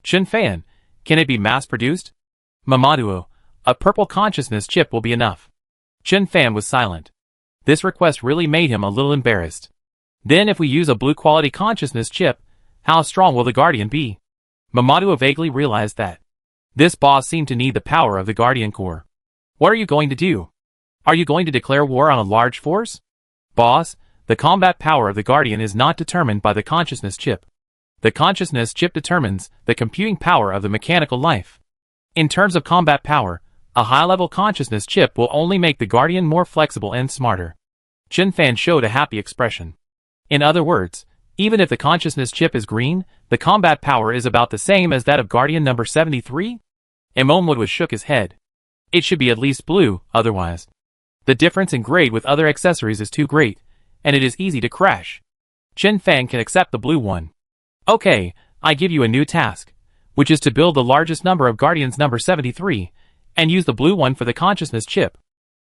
Chen Fan, can it be mass-produced? Mamadou, a purple consciousness chip will be enough. Chen Fan was silent. This request really made him a little embarrassed. Then if we use a blue-quality consciousness chip, how strong will the Guardian be? Mamadou vaguely realized that. This boss seemed to need the power of the Guardian Core. What are you going to do? Are you going to declare war on a large force? Boss, the combat power of the Guardian is not determined by the consciousness chip. The consciousness chip determines the computing power of the mechanical life. In terms of combat power, a high-level consciousness chip will only make the Guardian more flexible and smarter. Chen Fan showed a happy expression. In other words, even if the consciousness chip is green, the combat power is about the same as that of Guardian number 73? Imomwood shook his head. It should be at least blue, otherwise. The difference in grade with other accessories is too great, and it is easy to crash. Chen Fan can accept the blue one. Okay, I give you a new task, which is to build the largest number of Guardians number 73, and use the blue one for the consciousness chip.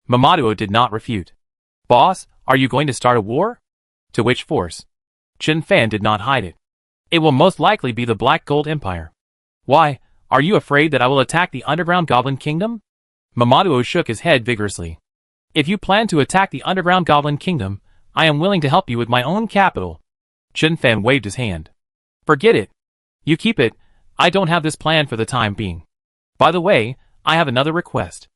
Mamadou did not refute. Boss, are you going to start a war? To which force? Chen Fan did not hide it. It will most likely be the Black Gold Empire. Why, are you afraid that I will attack the underground Goblin Kingdom? Mamadou shook his head vigorously. If you plan to attack the underground Goblin Kingdom, I am willing to help you with my own capital. Chen Fan waved his hand. Forget it. You keep it. I don't have this plan for the time being. By the way, I have another request.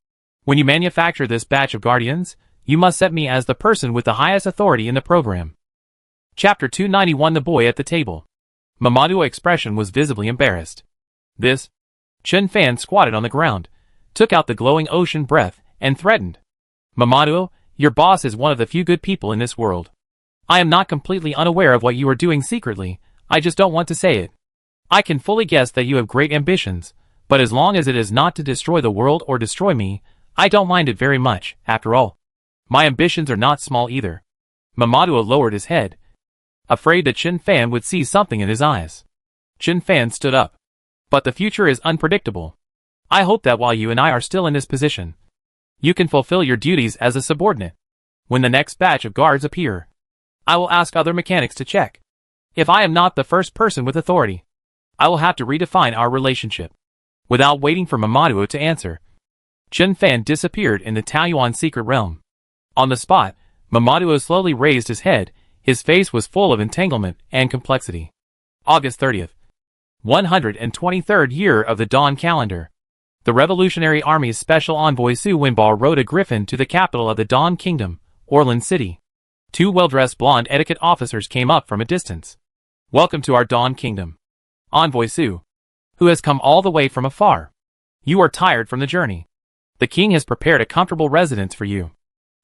When you manufacture this batch of Guardians, you must set me as the person with the highest authority in the program. Chapter 291 The Boy at the Table. Mamadou's expression was visibly embarrassed. This? Chen Fan squatted on the ground, took out the glowing ocean breath, and threatened. Mamadou, your boss is one of the few good people in this world. I am not completely unaware of what you are doing secretly, I just don't want to say it. I can fully guess that you have great ambitions, but as long as it is not to destroy the world or destroy me, I don't mind it very much, after all. My ambitions are not small either. Mamadou lowered his head, afraid that Chen Fan would see something in his eyes. Chen Fan stood up. But the future is unpredictable. I hope that while you and I are still in this position, you can fulfill your duties as a subordinate. When the next batch of guards appear, I will ask other mechanics to check. If I am not the first person with authority, I will have to redefine our relationship. Without waiting for Mamadou to answer, Chen Fan disappeared in the Taoyuan secret realm. On the spot, Mamadou slowly raised his head, his face was full of entanglement and complexity. August 30th. 123rd year of the Dawn calendar. The Revolutionary Army's Special Envoy Su Winbao rode a griffin to the capital of the Dawn Kingdom, Orlan City. Two well-dressed blonde etiquette officers came up from a distance. Welcome to our Dawn Kingdom. Envoy Su, who has come all the way from afar. You are tired from the journey. The king has prepared a comfortable residence for you.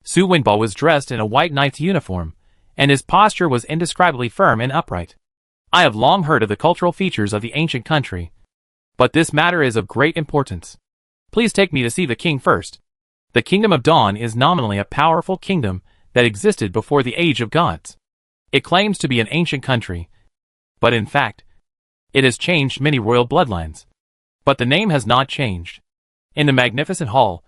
Su Winbao was dressed in a white knight's uniform, and his posture was indescribably firm and upright. I have long heard of the cultural features of the ancient country, but this matter is of great importance. Please take me to see the king first. The Kingdom of Dawn is nominally a powerful kingdom that existed before the Age of Gods. It claims to be an ancient country, but in fact, it has changed many royal bloodlines. But the name has not changed. In the magnificent hall,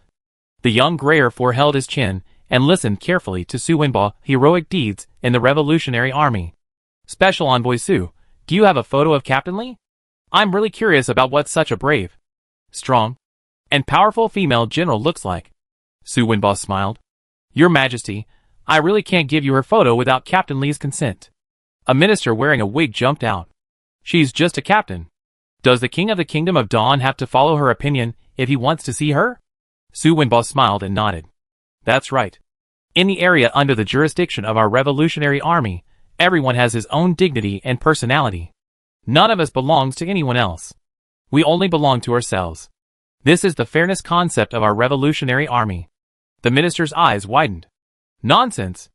the young Greyer foreheld his chin and listened carefully to Su Winbao's heroic deeds in the Revolutionary Army. Special Envoy Su, do you have a photo of Captain Li? I'm really curious about what such a brave, strong, and powerful female general looks like. Su Winbao smiled. Your Majesty, I really can't give you her photo without Captain Li's consent. A minister wearing a wig jumped out. She's just a captain. Does the king of the Kingdom of Dawn have to follow her opinion if he wants to see her? Su Winbao smiled and nodded. That's right. In the area under the jurisdiction of our Revolutionary Army, everyone has his own dignity and personality. None of us belongs to anyone else. We only belong to ourselves. This is the fairness concept of our Revolutionary Army. The minister's eyes widened. Nonsense.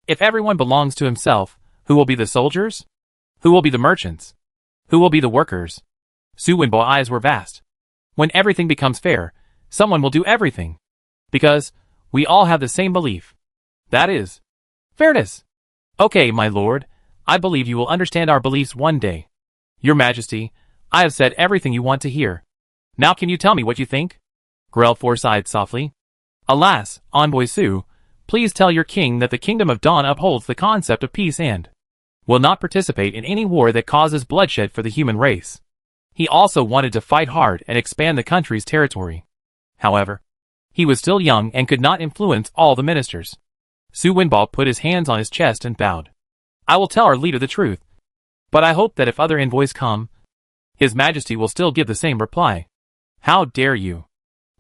If everyone belongs to himself, who will be the soldiers? Who will be the merchants? Who will be the workers? Su Winbao's eyes were vast. When everything becomes fair, someone will do everything. Because we all have the same belief. That is fairness. Okay, my lord, I believe you will understand our beliefs one day. Your Majesty, I have said everything you want to hear. Now can you tell me what you think? Grell sighed softly. Alas, Envoy Su, please tell your king that the Kingdom of Dawn upholds the concept of peace and will not participate in any war that causes bloodshed for the human race. He also wanted to fight hard and expand the country's territory. However, he was still young and could not influence all the ministers. Su Winball put his hands on his chest and bowed. I will tell our leader the truth. But I hope that if other envoys come, His Majesty will still give the same reply. How dare you,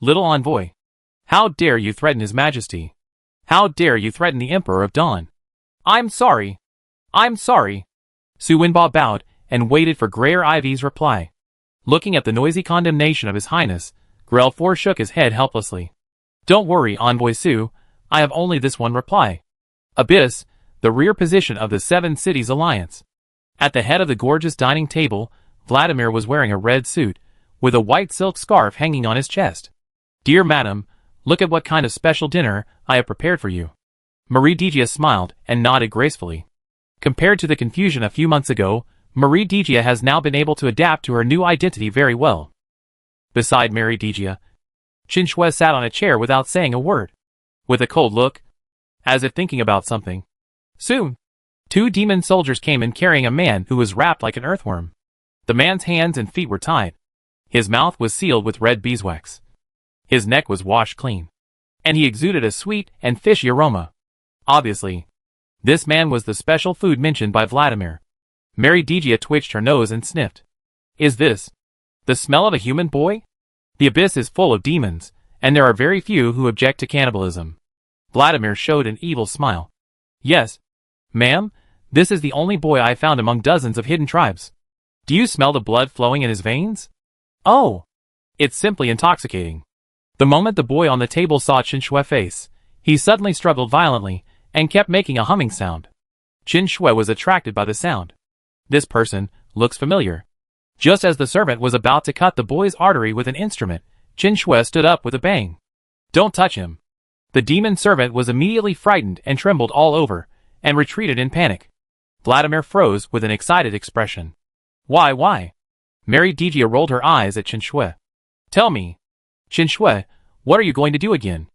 little envoy? How dare you threaten His Majesty? How dare you threaten the Emperor of Dawn? I'm sorry. I'm sorry. Su Winball bowed and waited for Greyer Ivy's reply. Looking at the noisy condemnation of His Highness, Grell shook his head helplessly. Don't worry, Envoy Su, I have only this one reply. Abyss, the rear position of the Seven Cities Alliance. At the head of the gorgeous dining table, Vladimir was wearing a red suit, with a white silk scarf hanging on his chest. Dear madam, look at what kind of special dinner I have prepared for you. Marie Digia smiled and nodded gracefully. Compared to the confusion a few months ago, Marie Digia has now been able to adapt to her new identity very well. Beside Marie Digia, Qin Shui sat on a chair without saying a word. With a cold look, as if thinking about something. Soon, two demon soldiers came in carrying a man who was wrapped like an earthworm. The man's hands and feet were tied. His mouth was sealed with red beeswax. His neck was washed clean. And he exuded a sweet and fishy aroma. Obviously, this man was the special food mentioned by Vladimir. Mary Digia twitched her nose and sniffed. Is this the smell of a human boy? The abyss is full of demons, and there are very few who object to cannibalism. Vladimir showed an evil smile. Yes, ma'am, this is the only boy I found among dozens of hidden tribes. Do you smell the blood flowing in his veins? Oh, it's simply intoxicating. The moment the boy on the table saw Qin Shui's face, he suddenly struggled violently and kept making a humming sound. Qin Shui was attracted by the sound. This person looks familiar. Just as the servant was about to cut the boy's artery with an instrument, Qin Shui stood up with a bang. Don't touch him. The demon servant was immediately frightened and trembled all over, and retreated in panic. Vladimir froze with an excited expression. Why? Mary Digia rolled her eyes at Qin Shui. Tell me, Qin Shui, what are you going to do again?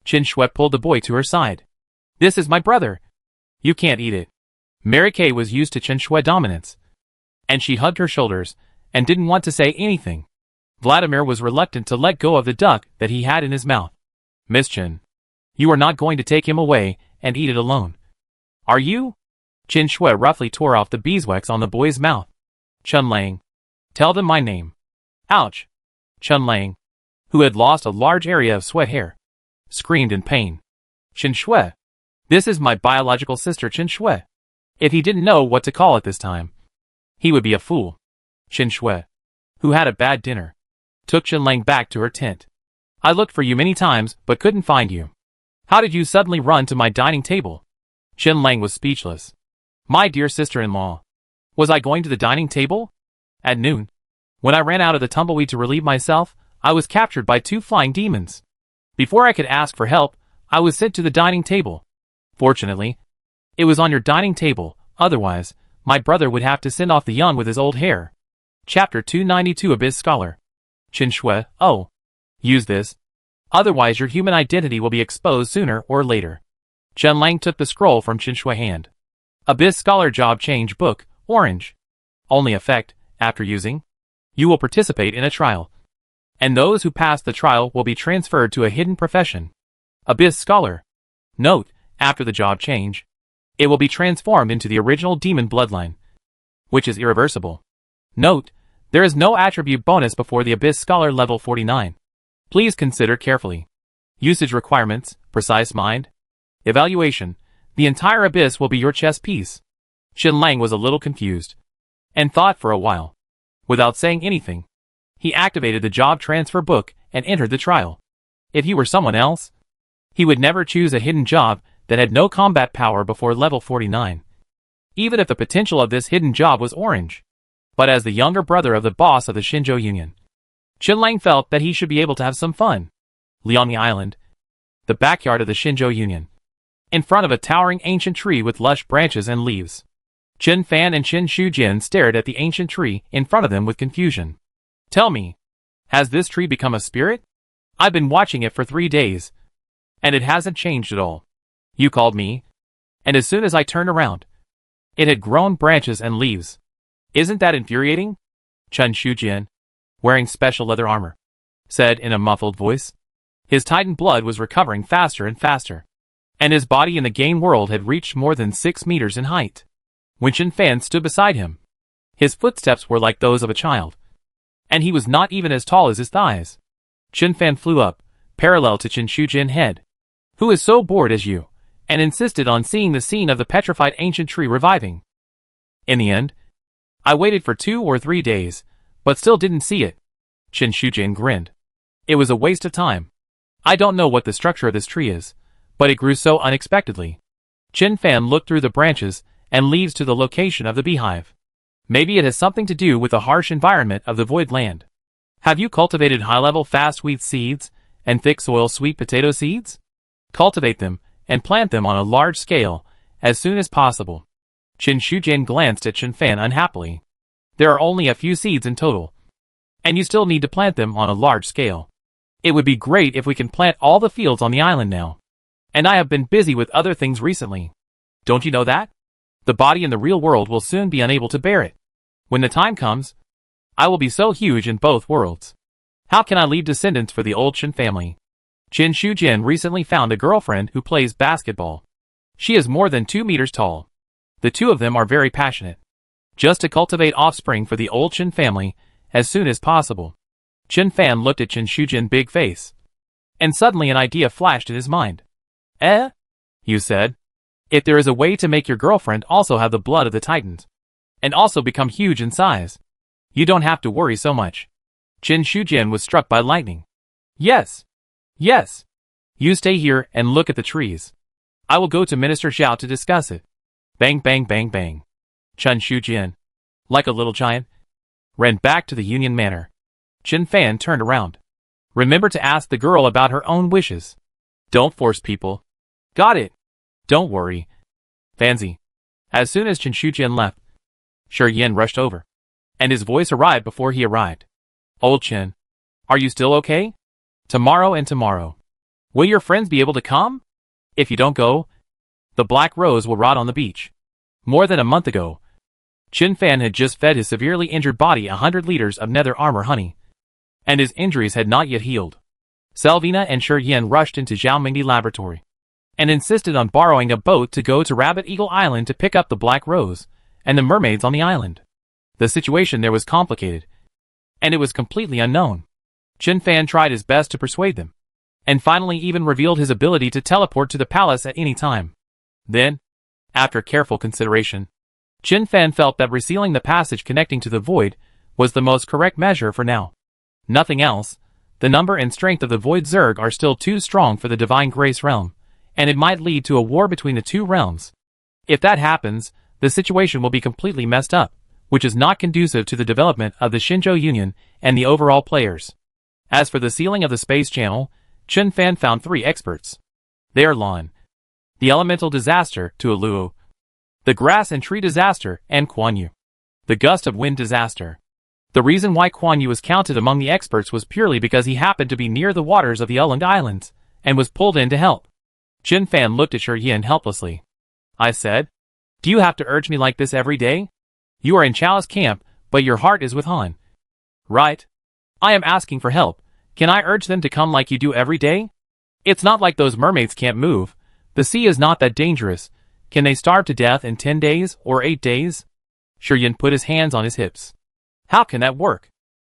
Qin Shui pulled the boy to her side. This is my brother. You can't eat it. Mary Kay was used to Qin Shui's dominance, and she hugged her shoulders and didn't want to say anything. Vladimir was reluctant to let go of the duck that he had in his mouth. Miss Qin, you are not going to take him away and eat it alone. Are you? Qin Shui roughly tore off the beeswax on the boy's mouth. Chun Lang. Tell them my name. Ouch. Chun Lang, who had lost a large area of sweat hair, screamed in pain. Qin Shui. This is my biological sister Qin Shui. If he didn't know what to call it this time, he would be a fool. Qin Shui, who had a bad dinner, took Qin Lang back to her tent. I looked for you many times but couldn't find you. How did you suddenly run to my dining table? Qin Lang was speechless. My dear sister-in-law. Was I going to the dining table? At noon, when I ran out of the tumbleweed to relieve myself, I was captured by two flying demons. Before I could ask for help, I was sent to the dining table. Fortunately, it was on your dining table, otherwise, my brother would have to send off the young with his old hair. Chapter 292 Abyss Scholar. Qin Shui, oh. Use this. Otherwise your human identity will be exposed sooner or later. Chun Lang took the scroll from Qin Shui's hand. Abyss Scholar Job Change Book, Orange. Only effect, after using. You will participate in a trial. And those who pass the trial will be transferred to a hidden profession. Abyss Scholar. Note, after the job change, it will be transformed into the original demon bloodline, which is irreversible. Note, there is no attribute bonus before the Abyss Scholar level 49. Please consider carefully. Usage requirements, precise mind. Evaluation, the entire Abyss will be your chess piece. Qin Lang was a little confused, and thought for a while. Without saying anything, he activated the job transfer book and entered the trial. If he were someone else, he would never choose a hidden job that had no combat power before level 49. Even if the potential of this hidden job was orange. But as the younger brother of the boss of the Shinjo Union, Chen Lang felt that he should be able to have some fun. On the island, the backyard of the Xinzhou Union, in front of a towering ancient tree with lush branches and leaves. Chen Fan and Chen Shujin stared at the ancient tree in front of them with confusion. Tell me, has this tree become a spirit? I've been watching it for 3 days, and it hasn't changed at all. You called me, and as soon as I turned around, it had grown branches and leaves. Isn't that infuriating? Chen Shujin, wearing special leather armor, said in a muffled voice. His Titan blood was recovering faster and faster, and his body in the game world had reached more than 6 meters in height. When Chen Fan stood beside him, his footsteps were like those of a child, and he was not even as tall as his thighs. Chen Fan flew up, parallel to Chen Shujin's head. Who is so bored as you? And insisted on seeing the scene of the petrified ancient tree reviving. In the end, I waited for 2 or 3 days, but still didn't see it. Chen Shujin grinned. It was a waste of time. I don't know what the structure of this tree is, but it grew so unexpectedly. Chen Fan looked through the branches and leaves to the location of the beehive. Maybe it has something to do with the harsh environment of the void land. Have you cultivated high-level fast wheat seeds and thick soil sweet potato seeds? Cultivate them and plant them on a large scale as soon as possible. Chen Shujin glanced at Chen Fan unhappily. There are only a few seeds in total, and you still need to plant them on a large scale. It would be great if we can plant all the fields on the island now. And I have been busy with other things recently. Don't you know that? The body in the real world will soon be unable to bear it. When the time comes, I will be so huge in both worlds. How can I leave descendants for the old Chen family? Chen Shujin recently found a girlfriend who plays basketball. She is more than 2 meters tall. The two of them are very passionate. Just to cultivate offspring for the old Chen family as soon as possible. Chen Fan looked at Chen Shujin's big face, and suddenly an idea flashed in his mind. You said, if there is a way to make your girlfriend also have the blood of the Titans, and also become huge in size, you don't have to worry so much. Chen Shujin was struck by lightning. Yes. Yes. You stay here and look at the trees. I will go to Minister Xiao to discuss it. Bang bang bang bang. Chen Shujin, like a little giant, ran back to the Union Manor. Chen Fan turned around. Remember to ask the girl about her own wishes. Don't force people. Got it. Don't worry. Fancy. As soon as Chen Shujin left, Shi Yin rushed over, and his voice arrived before he arrived. Old Chen, are you still okay? Tomorrow and tomorrow. Will your friends be able to come? If you don't go, the black rose will rot on the beach. More than a month ago, Chen Fan had just fed his severely injured body 100 liters of nether armor honey, and his injuries had not yet healed. Selvina and Shi Yin rushed into Zhao Mingdi laboratory, and insisted on borrowing a boat to go to Rabbit Eagle Island to pick up the black rose and the mermaids on the island. The situation there was complicated, and it was completely unknown. Chen Fan tried his best to persuade them, and finally even revealed his ability to teleport to the palace at any time. Then, after careful consideration, Chen Fan felt that resealing the passage connecting to the void was the most correct measure for now. Nothing else. The number and strength of the Void Zerg are still too strong for the Divine Grace realm, and it might lead to a war between the two realms. If that happens, the situation will be completely messed up, which is not conducive to the development of the Xinzhou Union and the overall players. As for the sealing of the space channel, Chen Fan found 3 experts. They are Lan, the elemental disaster, Tuoluo, the grass and tree disaster, and Kuan Yu, the gust of wind disaster. The reason why Kuan Yu was counted among the experts was purely because he happened to be near the waters of the Ulang Islands, and was pulled in to help. Chen Fan looked at Shi Yin helplessly. I said, do you have to urge me like this every day? You are in Chalice camp, but your heart is with Han. Right? I am asking for help. Can I urge them to come like you do every day? It's not like those mermaids can't move. The sea is not that dangerous. Can they starve to death in 10 days or 8 days? Shi Yin put his hands on his hips. How can that work?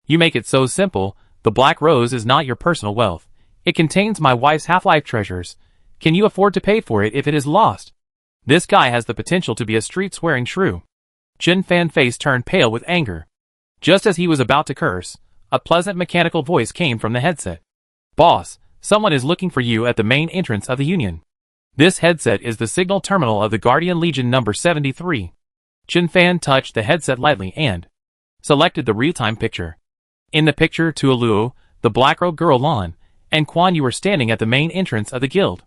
You make it so simple. The black rose is not your personal wealth. It contains my wife's half-life treasures. Can you afford to pay for it if it is lost? This guy has the potential to be a street-swearing shrew. Chen Fan's face turned pale with anger. Just as he was about to curse, a pleasant mechanical voice came from the headset. Boss, someone is looking for you at the main entrance of the Union. This headset is the signal terminal of the Guardian Legion number 73. Chen Fan touched the headset lightly and selected the real-time picture. In the picture, Tuoluo, the black-robed girl Lan, and Quan Yu were standing at the main entrance of the guild.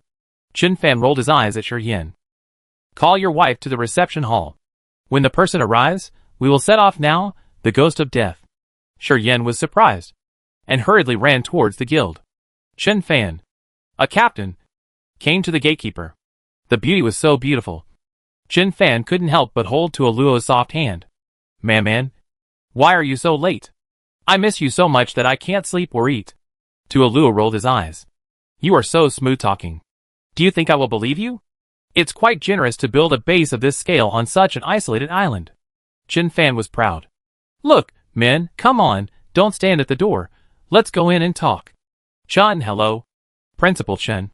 Chen Fan rolled his eyes at Shi Yan. Call your wife to the reception hall. When the person arrives, we will set off now, the ghost of death. Shi Yan was surprised, and hurriedly ran towards the guild. Chen Fan, a captain, came to the gatekeeper. The beauty was so beautiful. Chen Fan couldn't help but hold Tuoluo's soft hand. Man, why are you so late? I miss you so much that I can't sleep or eat. Tuoluo rolled his eyes. You are so smooth-talking. Do you think I will believe you? It's quite generous to build a base of this scale on such an isolated island. Chen Fan was proud. Look, men, come on, don't stand at the door. Let's go in and talk. Chen, hello. Principal Chen.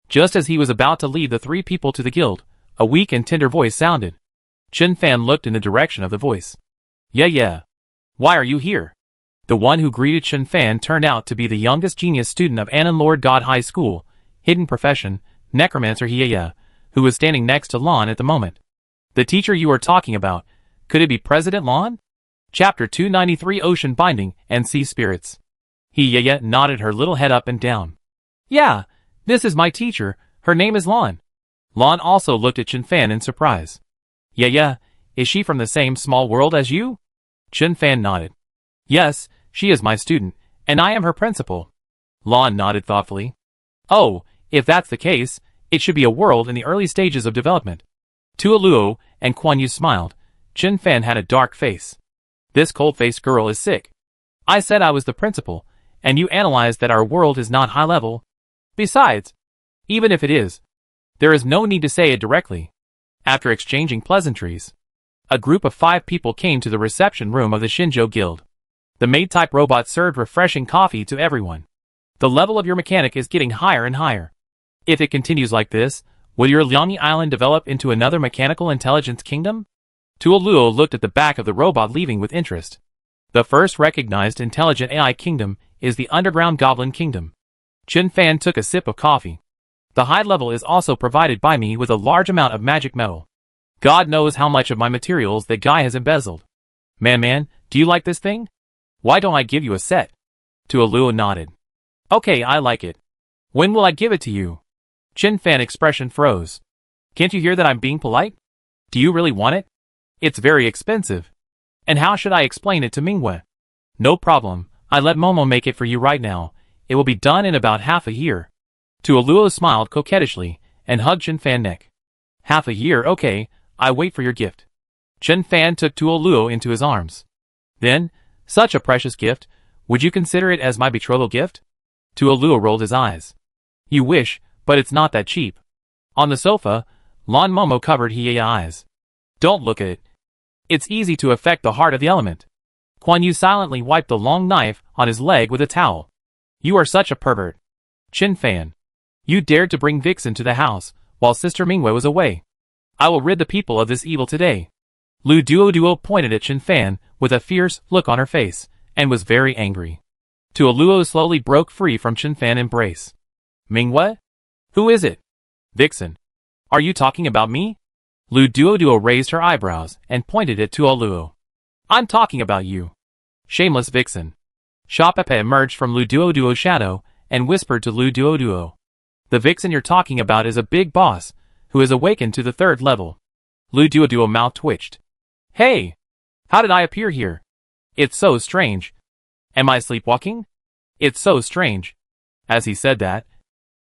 Just as he was about to lead the three people to the guild, a weak and tender voice sounded. Chen Fan looked in the direction of the voice. Yeah. Why are you here? The one who greeted Chen Fan turned out to be the youngest genius student of Anon Lord God High School, hidden profession, necromancer Yeah, who was standing next to Lan at the moment. The teacher you are talking about, could it be President Lan? Chapter 293 Ocean Binding and Sea Spirits. Yeah nodded her little head up and down. Yeah, this is my teacher, her name is Lan. Lan also looked at Chen Fan in surprise. Yeah, is she from the same small world as you? Chen Fan nodded. Yes, she is my student, and I am her principal. Lan nodded thoughtfully. Oh, if that's the case, it should be a world in the early stages of development. Tuoluo and Quan Yu smiled. Chen Fan had a dark face. This cold-faced girl is sick. I said I was the principal, and you analyzed that our world is not high level. Besides, even if it is, there is no need to say it directly. After exchanging pleasantries, a group of 5 people came to the reception room of the Shinjo Guild. The maid-type robot served refreshing coffee to everyone. The level of your mechanic is getting higher and higher. If it continues like this, will your Liangyi Island develop into another mechanical intelligence kingdom? Tuoluo looked at the back of the robot leaving with interest. The first recognized intelligent AI kingdom is the Underground Goblin Kingdom. Chen Fan took a sip of coffee. The high level is also provided by me with a large amount of magic metal. God knows how much of my materials that guy has embezzled. Man, do you like this thing? Why don't I give you a set? Tuoluo nodded. Okay, I like it. When will I give it to you? Chen Fan expression froze. Can't you hear that I'm being polite? Do you really want it? It's very expensive. And how should I explain it to Mingwe? No problem, I let Momo make it for you right now. It will be done in about half a year. Tuoluo smiled coquettishly and hugged Chen Fan's neck. Half a year, okay, I wait for your gift. Chen Fan took Tuoluo into his arms. Then, such a precious gift, would you consider it as my betrothal gift? Tuoluo rolled his eyes. You wish, but it's not that cheap. On the sofa, Lan Momo covered his eyes. Don't look at it. It's easy to affect the heart of the element. Quan Yu silently wiped the long knife on his leg with a towel. You are such a pervert. Chen Fan. You dared to bring Vixen to the house, while Sister Mingwei was away. I will rid the people of this evil today. Lu Duo pointed at Chen Fan with a fierce look on her face, and was very angry. Tuoluo slowly broke free from Chen Fan's embrace. Mingwei? Who is it? Vixen. Are you talking about me? Lu Duo raised her eyebrows and pointed at Tuoluo. I'm talking about you. Shameless Vixen. Sha Pepe emerged from Lu Duo's shadow and whispered to Lu Duo. The Vixen you're talking about is a big boss, who has awakened to the 3rd level. Lu Duo mouth twitched. Hey! How did I appear here? It's so strange. Am I sleepwalking? It's so strange. As he said that,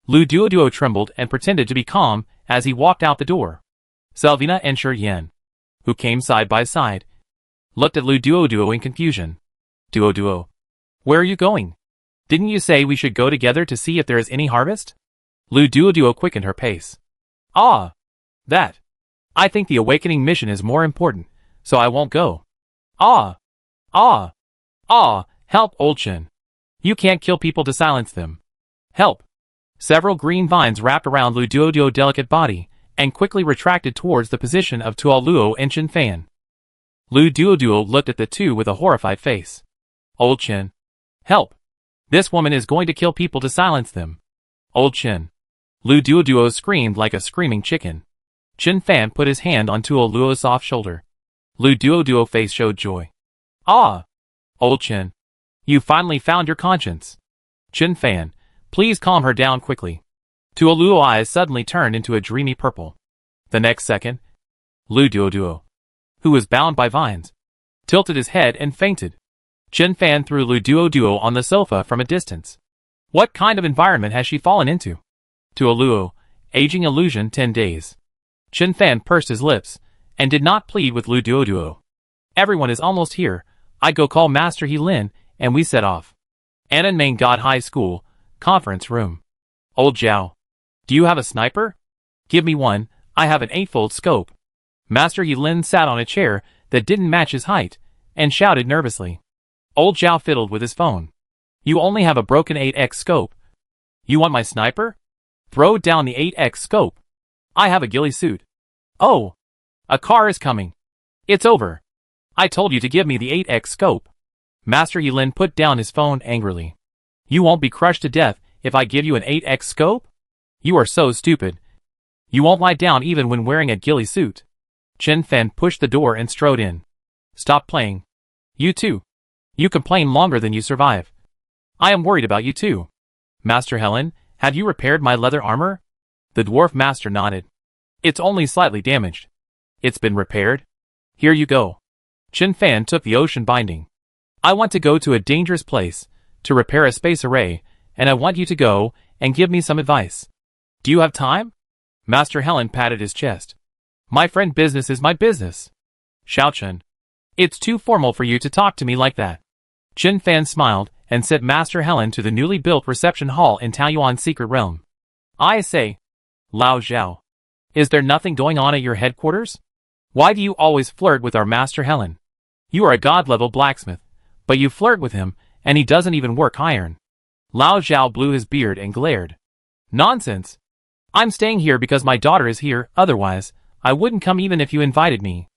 Lu Duo trembled and pretended to be calm as he walked out the door. Selvina and Shi Yan, who came side by side, looked at Lu Duo in confusion. Duo, where are you going? Didn't you say we should go together to see if there is any harvest? Lu Duo quickened her pace. Ah! That. I think the awakening mission is more important, so I won't go. Ah! Help, old Chen. You can't kill people to silence them. Help. Several green vines wrapped around Lu Duo's delicate body, and quickly retracted towards the position of Tuoluo and Chen Fan. Lu Duo looked at the two with a horrified face. Old Chen. Help. This woman is going to kill people to silence them. Old Chen. Lu Duo screamed like a screaming chicken. Chen Fan put his hand on Tuoluo's soft shoulder. Lu Duo's face showed joy. Ah! Old Chen. You finally found your conscience. Chen Fan, please calm her down quickly. Tuoluo eyes suddenly turned into a dreamy purple. The next second, Lu Duoduo, who was bound by vines, tilted his head and fainted. Chen Fan threw Lu Duoduo on the sofa from a distance. What kind of environment has she fallen into? Tuoluo, aging illusion 10 days. Chen Fan pursed his lips, and did not plead with Lu Duoduo. Everyone is almost here. I go call Master He Lin, and we set off. Ananmain God High School, conference room. Old Zhao. Do you have a sniper? Give me one, I have an 8-fold scope. Master He Lin sat on a chair that didn't match his height, and shouted nervously. Old Zhao fiddled with his phone. You only have a broken 8x scope. You want my sniper? Throw down the 8x scope. I have a ghillie suit. Oh! A car is coming. It's over. I told you to give me the 8x scope. Master He Lin put down his phone angrily. You won't be crushed to death if I give you an 8x scope? You are so stupid. You won't lie down even when wearing a ghillie suit. Chen Fan pushed the door and strode in. Stop playing. You too. You complain longer than you survive. I am worried about you too. Master Helen, have you repaired my leather armor? The dwarf master nodded. It's only slightly damaged. It's been repaired. Here you go. Chen Fan took the ocean binding. I want to go to a dangerous place, to repair a space array, and I want you to go and give me some advice. Do you have time? Master Helen patted his chest. My friend, business is my business. Xiaochen. It's too formal for you to talk to me like that. Chen Fan smiled and sent Master Helen to the newly built reception hall in Taoyuan's secret realm. I say, Lao Zhao, is there nothing going on at your headquarters? Why do you always flirt with our Master Helen? You are a god-level blacksmith, but you flirt with him, and he doesn't even work iron. Lao Zhao blew his beard and glared. Nonsense. I'm staying here because my daughter is here, otherwise, I wouldn't come even if you invited me.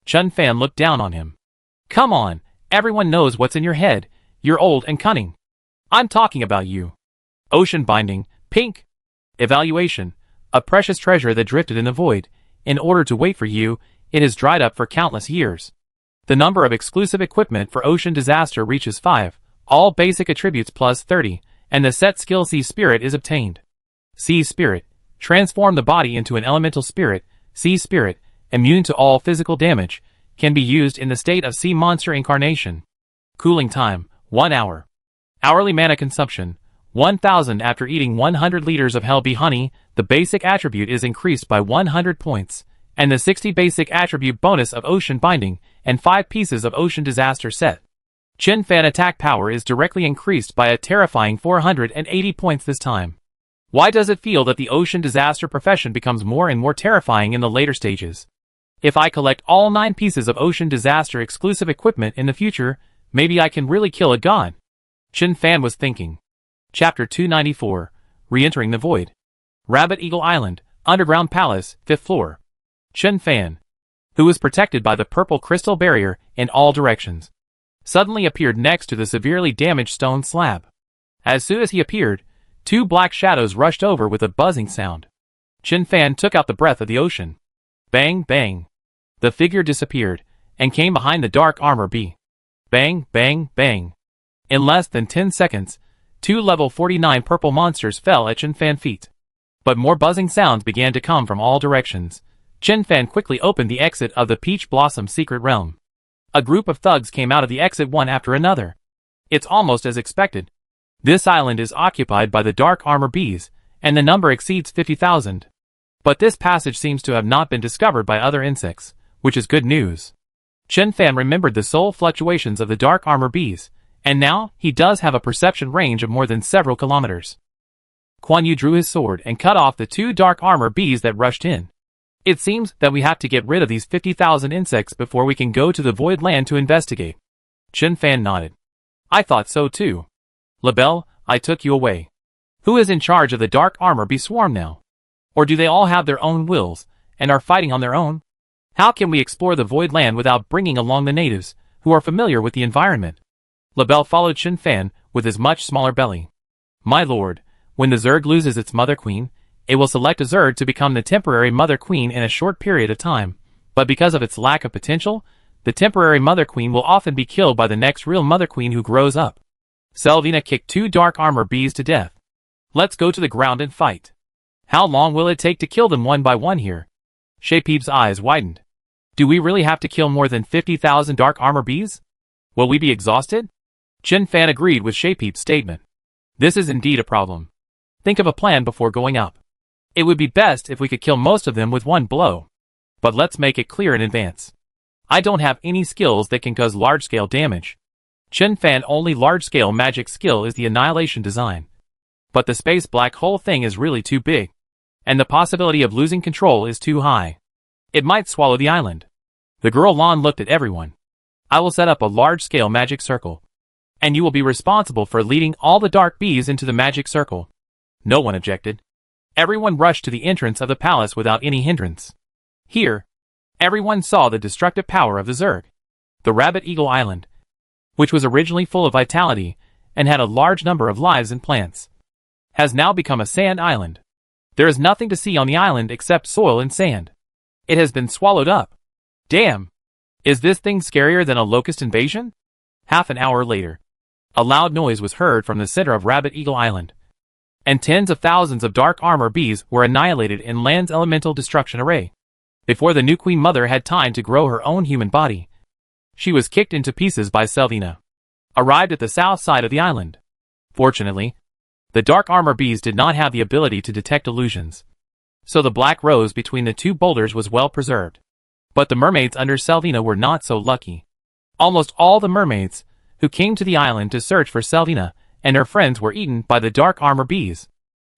Chen Fan looked down on him. Come on, everyone knows what's in your head, you're old and cunning. I'm talking about you. Ocean binding, pink. Evaluation, a precious treasure that drifted in the void. In order to wait for you, it has dried up for countless years. The number of exclusive equipment for ocean disaster reaches 5, all basic attributes plus 30, and the set skill Sea Spirit is obtained. Sea Spirit, transform the body into an elemental spirit. Sea Spirit, immune to all physical damage, can be used in the state of sea monster incarnation. Cooling time, 1 hour. Hourly mana consumption, 1000 after eating 100 liters of Hell Bee honey. The basic attribute is increased by 100 points, and the 60 basic attribute bonus of ocean binding, and 5 pieces of ocean disaster set. Chen Fan attack power is directly increased by a terrifying 480 points this time. Why does it feel that the ocean disaster profession becomes more and more terrifying in the later stages? If I collect all 9 pieces of ocean disaster exclusive equipment in the future, maybe I can really kill a god. Chen Fan was thinking. Chapter 294, Re-entering the Void. Rabbit Eagle Island, Underground Palace, 5th floor. Chen Fan, who was protected by the purple crystal barrier in all directions, suddenly appeared next to the severely damaged stone slab. As soon as he appeared, 2 black shadows rushed over with a buzzing sound. Chen Fan took out the breath of the ocean. Bang, bang. The figure disappeared, and came behind the dark armor bee. Bang, bang, bang. In less than 10 seconds, 2 level 49 purple monsters fell at Chen Fan's feet. But more buzzing sounds began to come from all directions. Chen Fan quickly opened the exit of the Peach Blossom secret realm. A group of thugs came out of the exit one after another. It's almost as expected. This island is occupied by the dark armor bees, and the number exceeds 50,000. But this passage seems to have not been discovered by other insects, which is good news. Chen Fan remembered the soul fluctuations of the dark armor bees, and now he does have a perception range of more than several kilometers. Kuan Yu drew his sword and cut off the 2 dark armor bees that rushed in. It seems that we have to get rid of these 50,000 insects before we can go to the Void Land to investigate. Chen Fan nodded. I thought so too. Labelle, I took you away. Who is in charge of the dark armor bee swarm now? Or do they all have their own wills, and are fighting on their own? How can we explore the Void Land without bringing along the natives, who are familiar with the environment? Labelle followed Chen Fan with his much smaller belly. My lord, when the Zerg loses its mother queen, it will select a Zerg to become the temporary mother queen in a short period of time, but because of its lack of potential, the temporary mother queen will often be killed by the next real mother queen who grows up. Selvina kicked 2 dark armor bees to death. Let's go to the ground and fight. How long will it take to kill them one by one here? Shapeep's eyes widened. Do we really have to kill more than 50,000 dark armor bees? Will we be exhausted? Chen Fan agreed with Shapeep's statement. This is indeed a problem. Think of a plan before going up. It would be best if we could kill most of them with one blow. But let's make it clear in advance. I don't have any skills that can cause large-scale damage. Chen Fan's only large-scale magic skill is the annihilation design. But the space black hole thing is really too big. And the possibility of losing control is too high. It might swallow the island. The girl Lan looked at everyone. I will set up a large-scale magic circle. And you will be responsible for leading all the dark bees into the magic circle. No one objected. Everyone rushed to the entrance of the palace without any hindrance. Here, everyone saw the destructive power of the Zerg. The Rabbit Eagle Island, which was originally full of vitality and had a large number of lives and plants, has now become a sand island. There is nothing to see on the island except soil and sand. It has been swallowed up. Damn! Is this thing scarier than a locust invasion? Half an hour later, a loud noise was heard from the center of Rabbit Eagle Island, and tens of thousands of dark armor bees were annihilated in land's elemental destruction array. Before the new Queen Mother had time to grow her own human body, she was kicked into pieces by Selvina. Arrived at the south side of the island. Fortunately, the dark armor bees did not have the ability to detect illusions, so the black rose between the two boulders was well preserved. But the mermaids under Selvina were not so lucky. Almost all the mermaids who came to the island to search for Selvina and her friends were eaten by the dark armor bees.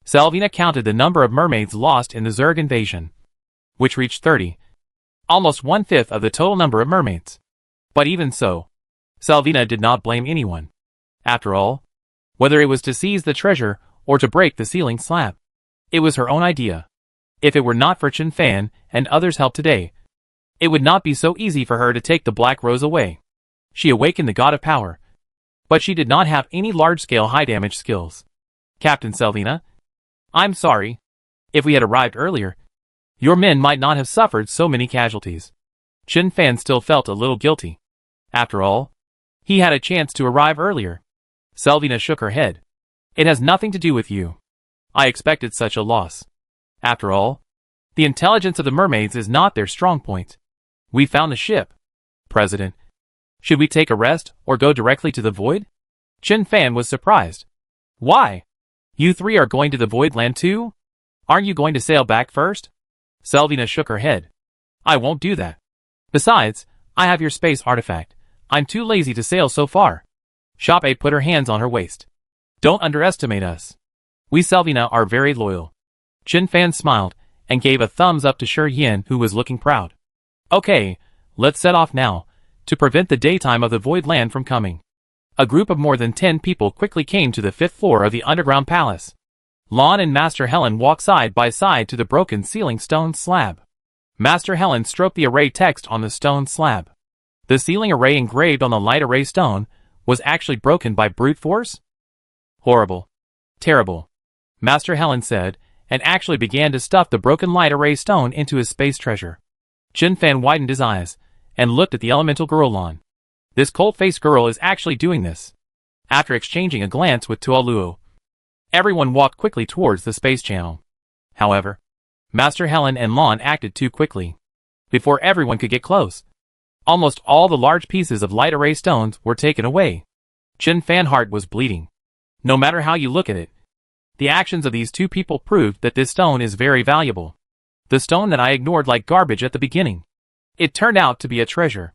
Selvina counted the number of mermaids lost in the Zerg invasion, which reached 30, almost 1/5 of the total number of mermaids. But even so, Selvina did not blame anyone. After all, whether it was to seize the treasure or to break the ceiling slab, it was her own idea. If it were not for Chen Fan and others' help today, it would not be so easy for her to take the Black Rose away. She awakened the God of Power, but she did not have any large-scale high-damage skills. Captain Selvina, I'm sorry. If we had arrived earlier, your men might not have suffered so many casualties. Chen Fan still felt a little guilty. After all, he had a chance to arrive earlier. Selvina shook her head. It has nothing to do with you. I expected such a loss. After all, the intelligence of the mermaids is not their strong point. We found the ship. President, should we take a rest or go directly to the void? Chen Fan was surprised. Why? You three are going to the void land too? Aren't you going to sail back first? Selvina shook her head. I won't do that. Besides, I have your space artifact. I'm too lazy to sail so far. Shape put her hands on her waist. Don't underestimate us. We Selvina are very loyal. Chen Fan smiled and gave a thumbs up to Shi Yin, who was looking proud. Okay, let's set off now, to prevent the daytime of the void land from coming. A group of more than 10 people quickly came to the 5th floor of the underground palace. Lon and Master Helen walked side by side to the broken ceiling stone slab. Master Helen stroked the array text on the stone slab. The ceiling array engraved on the light array stone was actually broken by brute force? Horrible. Terrible. Master Helen said, and actually began to stuff the broken light array stone into his space treasure. Chen Fan widened his eyes and looked at the elemental girl Lon. This cold-faced girl is actually doing this. After exchanging a glance with Tuoluo, everyone walked quickly towards the space channel. However, Master Helen and Lon acted too quickly. Before everyone could get close, almost all the large pieces of light array stones were taken away. Chen Fan's heart was bleeding. No matter how you look at it, the actions of these two people proved that this stone is very valuable. The stone that I ignored like garbage at the beginning. It turned out to be a treasure.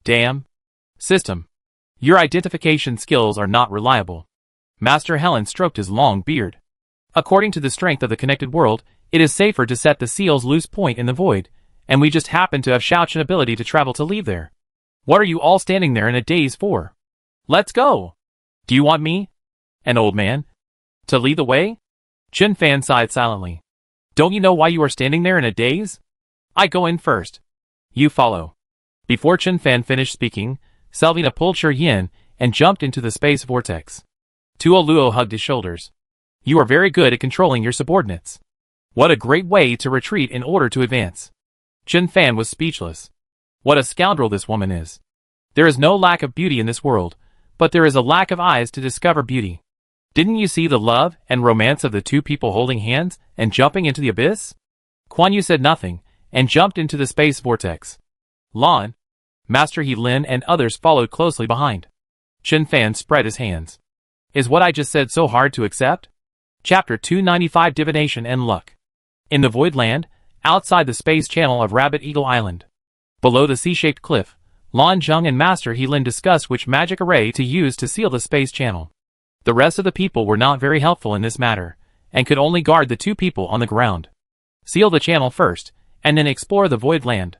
Damn. System. Your identification skills are not reliable. Master Helen stroked his long beard. According to the strength of the connected world, it is safer to set the seal's loose point in the void, and we just happen to have Xiaoqian ability to travel to leave there. What are you all standing there in a daze for? Let's go! Do you want me, an old man, to lead the way? Chen Fan sighed silently. Don't you know why you are standing there in a daze? I go in first. You follow. Before Chen Fan finished speaking, Selvina pulled Shi Yin and jumped into the space vortex. Tuoluo hugged his shoulders. You are very good at controlling your subordinates. What a great way to retreat in order to advance. Chen Fan was speechless. What a scoundrel this woman is. There is no lack of beauty in this world, but there is a lack of eyes to discover beauty. Didn't you see the love and romance of the two people holding hands and jumping into the abyss? Kuan Yu said nothing, and jumped into the space vortex. Lan, Master He Lin and others followed closely behind. Chen Fan spread his hands. Is what I just said so hard to accept? Chapter 295 Divination and Luck. In the Void Land, outside the space channel of Rabbit Eagle Island. Below the C-shaped cliff, Lan Zheng and Master He Lin discussed which magic array to use to seal the space channel. The rest of the people were not very helpful in this matter, and could only guard the two people on the ground. Seal the channel first, and then explore the Void Land.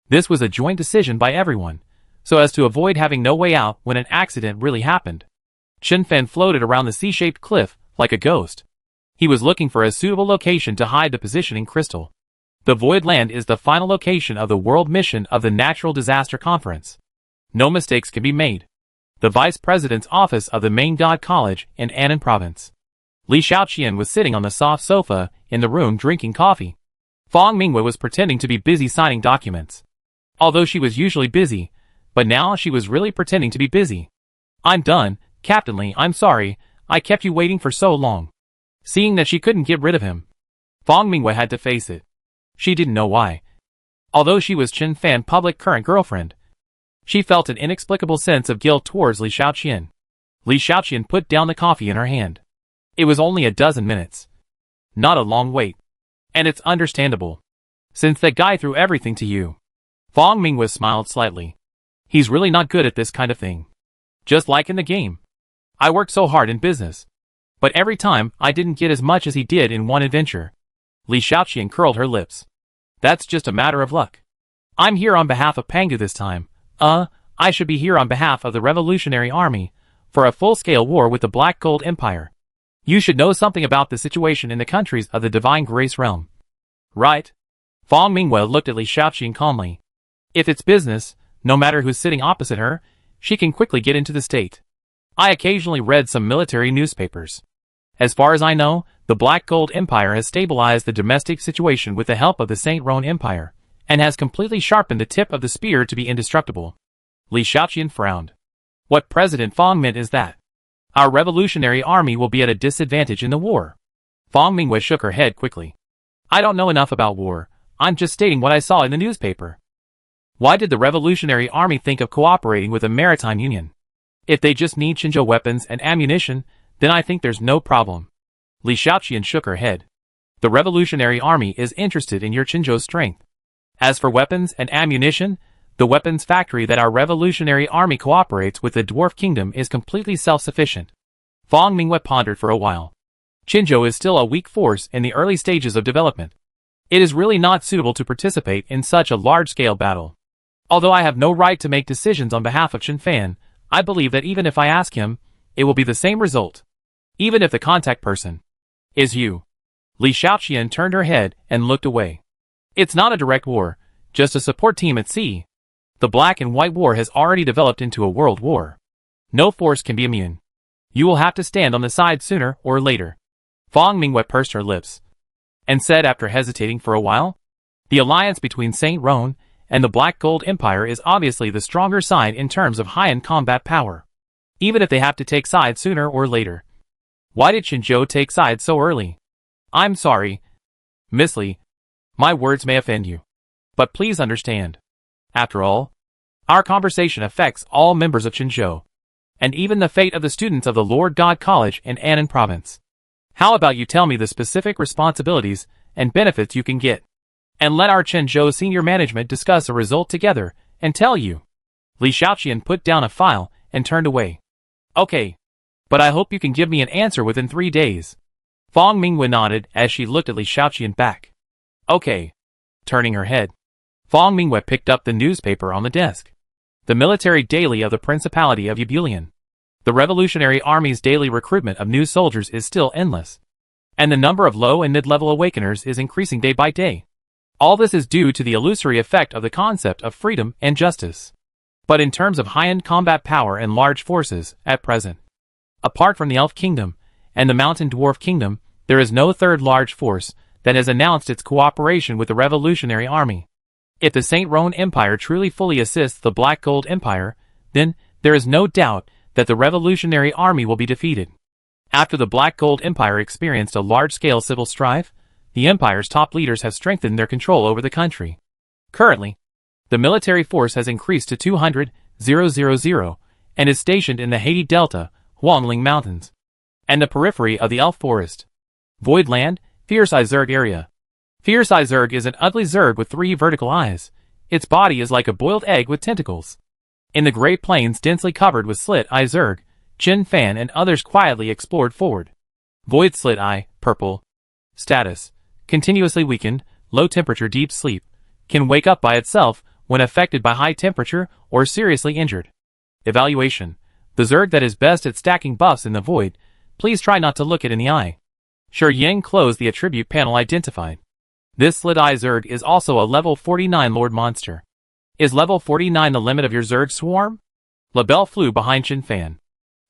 This was a joint decision by everyone, so as to avoid having no way out when an accident really happened. Chen Fan floated around the C-shaped cliff like a ghost. He was looking for a suitable location to hide the positioning crystal. The Void Land is the final location of the world mission of the Natural Disaster Conference. No mistakes can be made. The Vice President's office of the main God College in Annan Province. Li Xiaoqian was sitting on the soft sofa in the room drinking coffee. Fang Mingwei was pretending to be busy signing documents. Although she was usually busy, but now she was really pretending to be busy. I'm done, Captain Li, I'm sorry, I kept you waiting for so long. Seeing that she couldn't get rid of him, Fang Mingwei had to face it. She didn't know why. Although she was Chen Fan's public current girlfriend, she felt an inexplicable sense of guilt towards Li Xiaoqian. Li Xiaoqian put down the coffee in her hand. It was only a dozen minutes. Not a long wait. And it's understandable. Since that guy threw everything to you. Fang Mingwei smiled slightly. He's really not good at this kind of thing. Just like in the game. I worked so hard in business. But every time, I didn't get as much as he did in one adventure. Li Xiaoqian curled her lips. That's just a matter of luck. I'm here on behalf of Pangu this time. I should be here on behalf of the Revolutionary Army, for a full-scale war with the Black Gold Empire. You should know something about the situation in the countries of the Divine Grace Realm. Right? Fang Mingwei looked at Li Xiaoqian calmly. If it's business, no matter who's sitting opposite her, she can quickly get into the state. I occasionally read some military newspapers. As far as I know, the Black Gold Empire has stabilized the domestic situation with the help of the Saint Roan Empire, and has completely sharpened the tip of the spear to be indestructible. Li Xiaoqian frowned. What President Fang meant is that our revolutionary army will be at a disadvantage in the war. Fang Mingwei shook her head quickly. I don't know enough about war, I'm just stating what I saw in the newspaper. Why did the revolutionary army think of cooperating with a maritime union? If they just need Qinzhou weapons and ammunition, then I think there's no problem. Li Xiaoqian shook her head. The revolutionary army is interested in your Qinzhou's strength. As for weapons and ammunition, the weapons factory that our revolutionary army cooperates with the Dwarf Kingdom is completely self-sufficient. Fang Mingwei pondered for a while. Qinzhou is still a weak force in the early stages of development. It is really not suitable to participate in such a large-scale battle. Although I have no right to make decisions on behalf of Chen Fan, I believe that even if I ask him, it will be the same result. Even if the contact person is you. Li Xiaoqian turned her head and looked away. It's not a direct war, just a support team at sea. The Black and White War has already developed into a world war. No force can be immune. You will have to stand on the side sooner or later. Fang Mingwei pursed her lips and said after hesitating for a while, the alliance between Saint Roan and the Black Gold Empire is obviously the stronger side in terms of high-end combat power. Even if they have to take sides sooner or later. Why did Qinzhou take sides so early? I'm sorry, Miss Li. My words may offend you. But please understand. After all, our conversation affects all members of Qinzhou, and even the fate of the students of the Lord God College in Annan Province. How about you tell me the specific responsibilities and benefits you can get, and let our Qinzhou senior management discuss a result together and tell you. Li Xiaoqian put down a file and turned away. Okay, but I hope you can give me an answer within 3 days. Fang Mingwei nodded as she looked at Li Xiaoqian back. Okay. Turning her head, Fang Mingwei picked up the newspaper on the desk. The military daily of the Principality of Yubulian. The Revolutionary Army's daily recruitment of new soldiers is still endless. And the number of low and mid-level awakeners is increasing day by day. All this is due to the illusory effect of the concept of freedom and justice. But in terms of high-end combat power and large forces, at present, apart from the Elf Kingdom and the Mountain Dwarf Kingdom, there is no third large force that has announced its cooperation with the Revolutionary Army. If the Saint Roan Empire truly fully assists the Black Gold Empire, then there is no doubt that the revolutionary army will be defeated. After the Black Gold Empire experienced a large-scale civil strife, the empire's top leaders have strengthened their control over the country. Currently, the military force has increased to 200,000 and is stationed in the Haiti Delta, Huangling Mountains, and the periphery of the Elf Forest. Void Land, Fierce Eye Zerg area. Fierce Eye Zerg is an ugly Zerg with 3 vertical eyes. Its body is like a boiled egg with tentacles. In the Great Plains densely covered with Slit Eye Zerg, Chin Fan and others quietly explored forward. Void Slit Eye, Purple. Status: continuously weakened, low temperature deep sleep. Can wake up by itself when affected by high temperature or seriously injured. Evaluation: the Zerg that is best at stacking buffs in the void, please try not to look it in the eye. Sure Yang close the attribute panel identified. This Slit Eye Zerg is also a level 49 Lord monster. Is level 49 the limit of your Zerg swarm? LaBelle flew behind Chin Fan.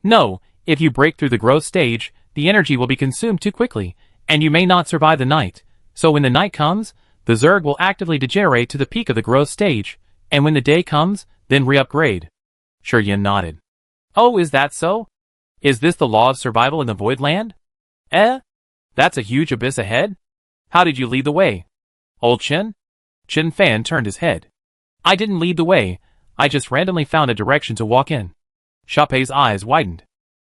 No, if you break through the growth stage, the energy will be consumed too quickly, and you may not survive the night. So when the night comes, the Zerg will actively degenerate to the peak of the growth stage, and when the day comes, then re-upgrade. Shuryen nodded. Oh, is that so? Is this the law of survival in the Void Land? That's a huge abyss ahead? How did you lead the way? Old Chin? Chin Fan turned his head. I didn't lead the way, I just randomly found a direction to walk in. Shapei's eyes widened.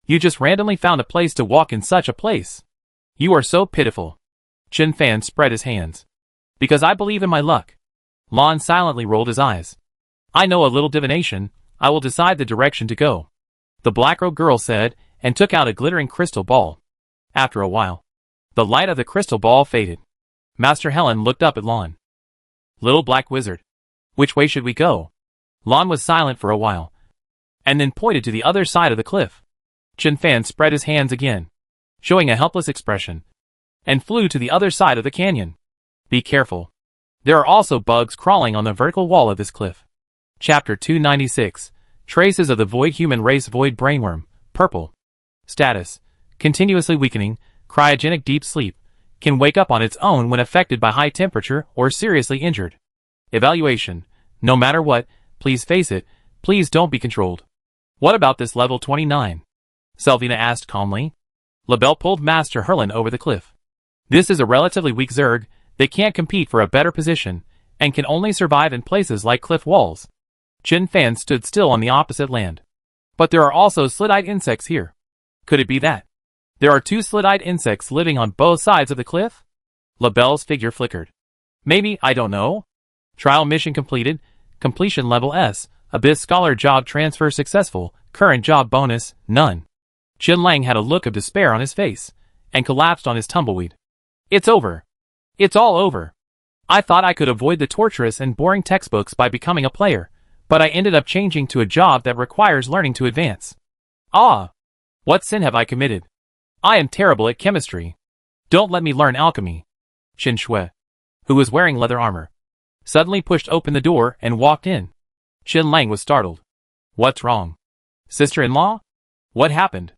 You just randomly found a place to walk in such a place. You are so pitiful. Chin Fan spread his hands. Because I believe in my luck. Lon silently rolled his eyes. I know a little divination, I will decide the direction to go. The black-robed girl said, and took out a glittering crystal ball. After a while, the light of the crystal ball faded. Master Helen looked up at Lon. Little black wizard. Which way should we go? Lon was silent for a while, and then pointed to the other side of the cliff. Chin Fan spread his hands again, showing a helpless expression, and flew to the other side of the canyon. Be careful. There are also bugs crawling on the vertical wall of this cliff. Chapter 296. Traces of the Void Human Race Void Brainworm, Purple. Status: continuously weakening, cryogenic deep sleep. Can wake up on its own when affected by high temperature or seriously injured. Evaluation: no matter what, please face it, please don't be controlled. What about this level 29? Selvina asked calmly. LaBelle pulled Master Herlin over the cliff. This is a relatively weak Zerg, they can't compete for a better position, and can only survive in places like cliff walls. Chin Fan stood still on the opposite land. But there are also slit-eyed insects here. Could it be that? There are 2 slit-eyed insects living on both sides of the cliff? LaBelle's figure flickered. Maybe, I don't know. Trial mission completed. Completion level S. Abyss Scholar job transfer successful. Current job bonus, none. Chin Lang had a look of despair on his face, and collapsed on his tumbleweed. It's over. It's all over. I thought I could avoid the torturous and boring textbooks by becoming a player, but I ended up changing to a job that requires learning to advance. Ah! What sin have I committed? I am terrible at chemistry. Don't let me learn alchemy. Chin Shui, who was wearing leather armor, suddenly pushed open the door and walked in. Chin Lang was startled. What's wrong? Sister-in-law? What happened?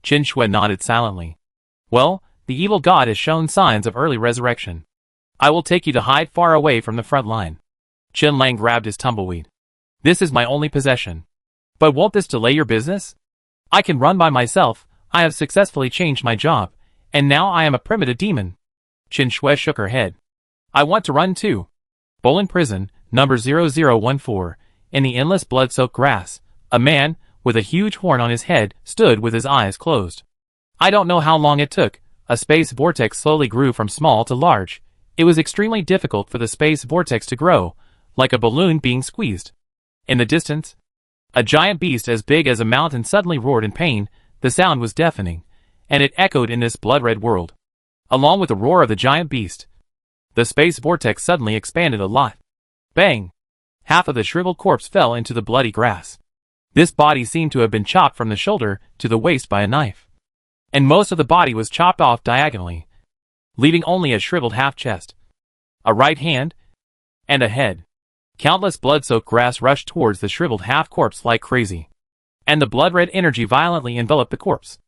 Chin Shui nodded silently. Well, the evil god has shown signs of early resurrection. I will take you to hide far away from the front line. Chin Lang grabbed his tumbleweed. This is my only possession. But won't this delay your business? I can run by myself, I have successfully changed my job, and now I am a primitive demon. Chin Shui shook her head. I want to run too. Bolin Prison, number 0014, in the endless blood-soaked grass, a man, with a huge horn on his head, stood with his eyes closed. I don't know how long it took. A space vortex slowly grew from small to large. It was extremely difficult for the space vortex to grow, like a balloon being squeezed. In the distance, a giant beast as big as a mountain suddenly roared in pain. The sound was deafening, and it echoed in this blood-red world. Along with the roar of the giant beast, the space vortex suddenly expanded a lot. Bang! Half of the shriveled corpse fell into the bloody grass. This body seemed to have been chopped from the shoulder to the waist by a knife. And most of the body was chopped off diagonally, leaving only a shriveled half-chest, a right hand, and a head. Countless blood-soaked grass rushed towards the shriveled half-corpse like crazy, and the blood-red energy violently enveloped the corpse.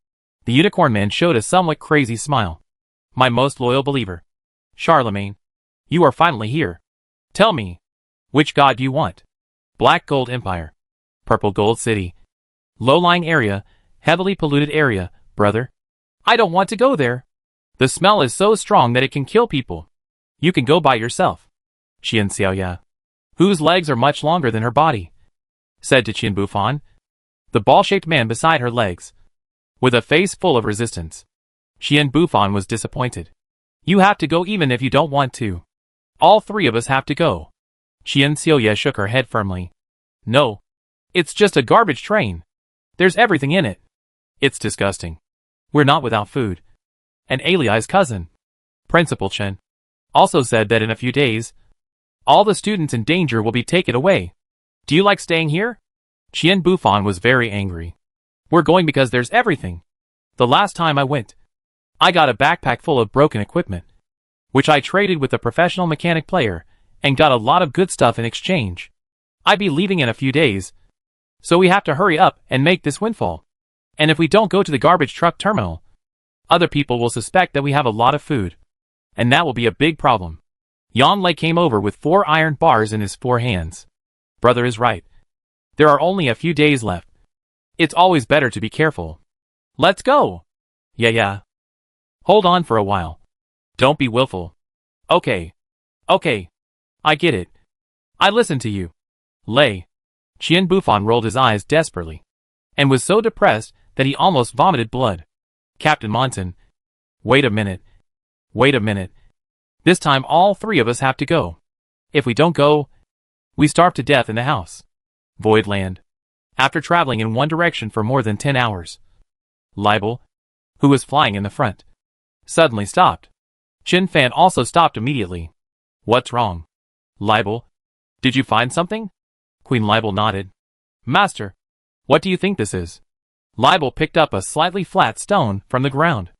The Unicorn Man showed a somewhat crazy smile. My most loyal believer, Charlemagne, you are finally here. Tell me, which god do you want? Black Gold Empire, Purple Gold City. Low-lying area, heavily polluted area, brother. I don't want to go there. The smell is so strong that it can kill people. You can go by yourself. Qian Xiaoya, whose legs are much longer than her body, said to Qian Bufan, the ball-shaped man beside her legs, with a face full of resistance. Qian Bufan was disappointed. You have to go even if you don't want to. All three of us have to go. Qian Xiaoya shook her head firmly. No. It's just a garbage train. There's everything in it. It's disgusting. We're not without food. And Ali's cousin, Principal Chen, also said that in a few days, all the students in danger will be taken away. Do you like staying here? Qian Bufan was very angry. We're going because there's everything. The last time I went, I got a backpack full of broken equipment, which I traded with a professional mechanic player, and got a lot of good stuff in exchange. I'd be leaving in a few days, so we have to hurry up and make this windfall. And if we don't go to the garbage truck terminal, other people will suspect that we have a lot of food, and that will be a big problem. Yan Lei came over with 4 iron bars in his 4 hands. Brother is right. There are only a few days left. It's always better to be careful. Let's go. Yeah. Hold on for a while. Don't be willful. Okay. I get it. I listen to you. Lei. Qian Bufan rolled his eyes desperately, and was so depressed that he almost vomited blood. Captain Monson. Wait a minute. This time all 3 of us have to go. If we don't go, we starve to death in the house. Void Land. After traveling in one direction for more than 10 hours. Libel, who was flying in the front, suddenly stopped. Chen Fan also stopped immediately. What's wrong? Libel, did you find something? Queen Libel nodded. Master, what do you think this is? Libel picked up a slightly flat stone from the ground.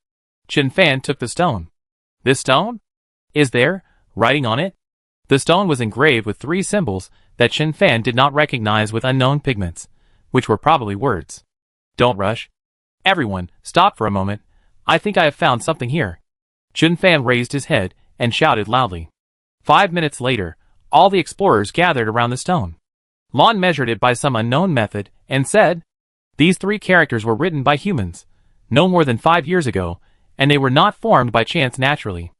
Chen Fan took the stone. This stone? Is there writing on it? The stone was engraved with 3 symbols that Chen Fan did not recognize with unknown pigments, which were probably words. Don't rush. Everyone, stop for a moment. I think I have found something here. Chen Fan raised his head and shouted loudly. 5 minutes later, all the explorers gathered around the stone. Lon measured it by some unknown method and said, these 3 characters were written by humans, no more than 5 years ago, and they were not formed by chance naturally.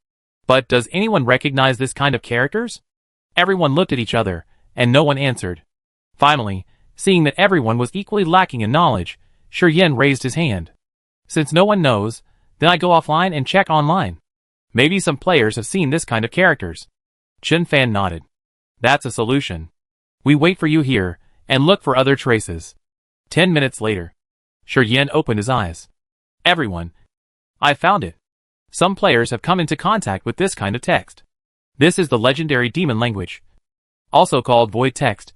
But does anyone recognize this kind of characters? Everyone looked at each other, and no one answered. Finally, seeing that everyone was equally lacking in knowledge, Shi Yen raised his hand. Since no one knows, then I go offline and check online. Maybe some players have seen this kind of characters. Chen Fan nodded. That's a solution. We wait for you here, and look for other traces. 10 minutes later, Shi Yen opened his eyes. Everyone, I found it. Some players have come into contact with this kind of text. This is the legendary demon language, also called void text,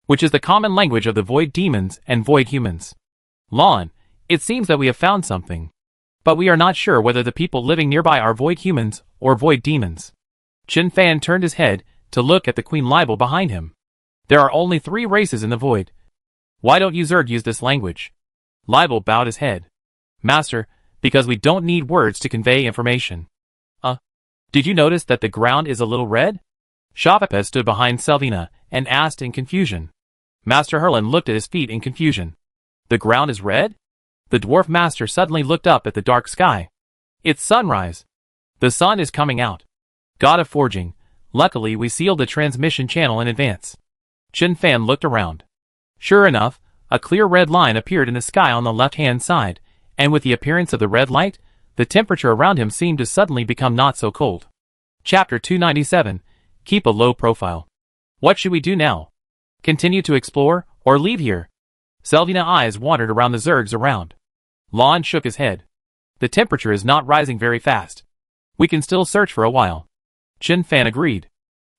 which is the common language of the void demons and void humans. Lon, it seems that we have found something, but we are not sure whether the people living nearby are void humans or void demons. Chen Fan turned his head to look at the Queen Libel behind him. There are only 3 races in the void. Why don't you Zerg use this language? Libel bowed his head. Master, because we don't need words to convey information. Did you notice that the ground is a little red? Shopapet stood behind Selvina and asked in confusion. Master Herlin looked at his feet in confusion. The ground is red? The dwarf master suddenly looked up at the dark sky. It's sunrise. The sun is coming out. God of forging, luckily we sealed the transmission channel in advance. Chen Fan looked around. Sure enough, a clear red line appeared in the sky on the left-hand side, and with the appearance of the red light, the temperature around him seemed to suddenly become not so cold. Chapter 297, Keep a Low Profile. What should we do now? Continue to explore, or leave here? Selvina's eyes wandered around the Zergs around. Lon shook his head. The temperature is not rising very fast. We can still search for a while. Chen Fan agreed.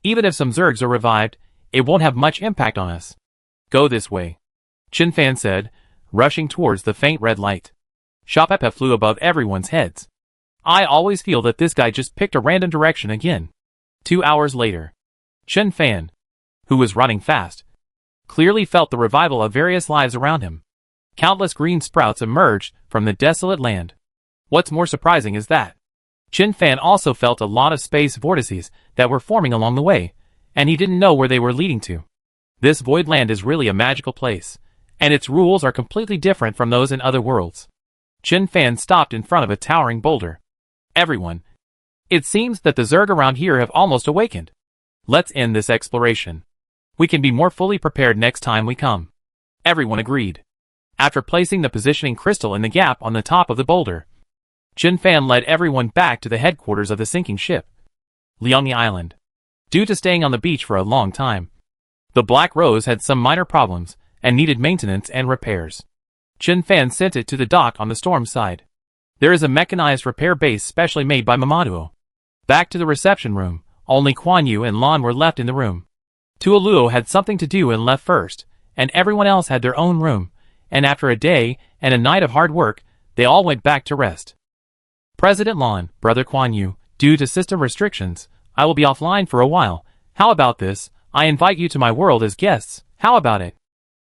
Even if some Zergs are revived, it won't have much impact on us. Go this way, Chen Fan said, rushing towards the faint red light. Shopapet flew above everyone's heads. I always feel that this guy just picked a random direction again. 2 hours later, Chen Fan, who was running fast, clearly felt the revival of various lives around him. Countless green sprouts emerged from the desolate land. What's more surprising is that Chen Fan also felt a lot of space vortices that were forming along the way, and he didn't know where they were leading to. This void land is really a magical place, and its rules are completely different from those in other worlds. Chen Fan stopped in front of a towering boulder. Everyone. It seems that the Zerg around here have almost awakened. Let's end this exploration. We can be more fully prepared next time we come. Everyone agreed. After placing the positioning crystal in the gap on the top of the boulder, Chen Fan led everyone back to the headquarters of the sinking ship, Liangyi Island. Due to staying on the beach for a long time, the Black Rose had some minor problems and needed maintenance and repairs. Chen Fan sent it to the dock on the storm side. There is a mechanized repair base specially made by Mamadou. Back to the reception room, only Kuan Yu and Lan were left in the room. Tuoluo had something to do and left first, and everyone else had their own room, and after a day and a night of hard work, they all went back to rest. President Lan, Brother Kuan Yu, due to system restrictions, I will be offline for a while. How about this? I invite you to my world as guests. How about it?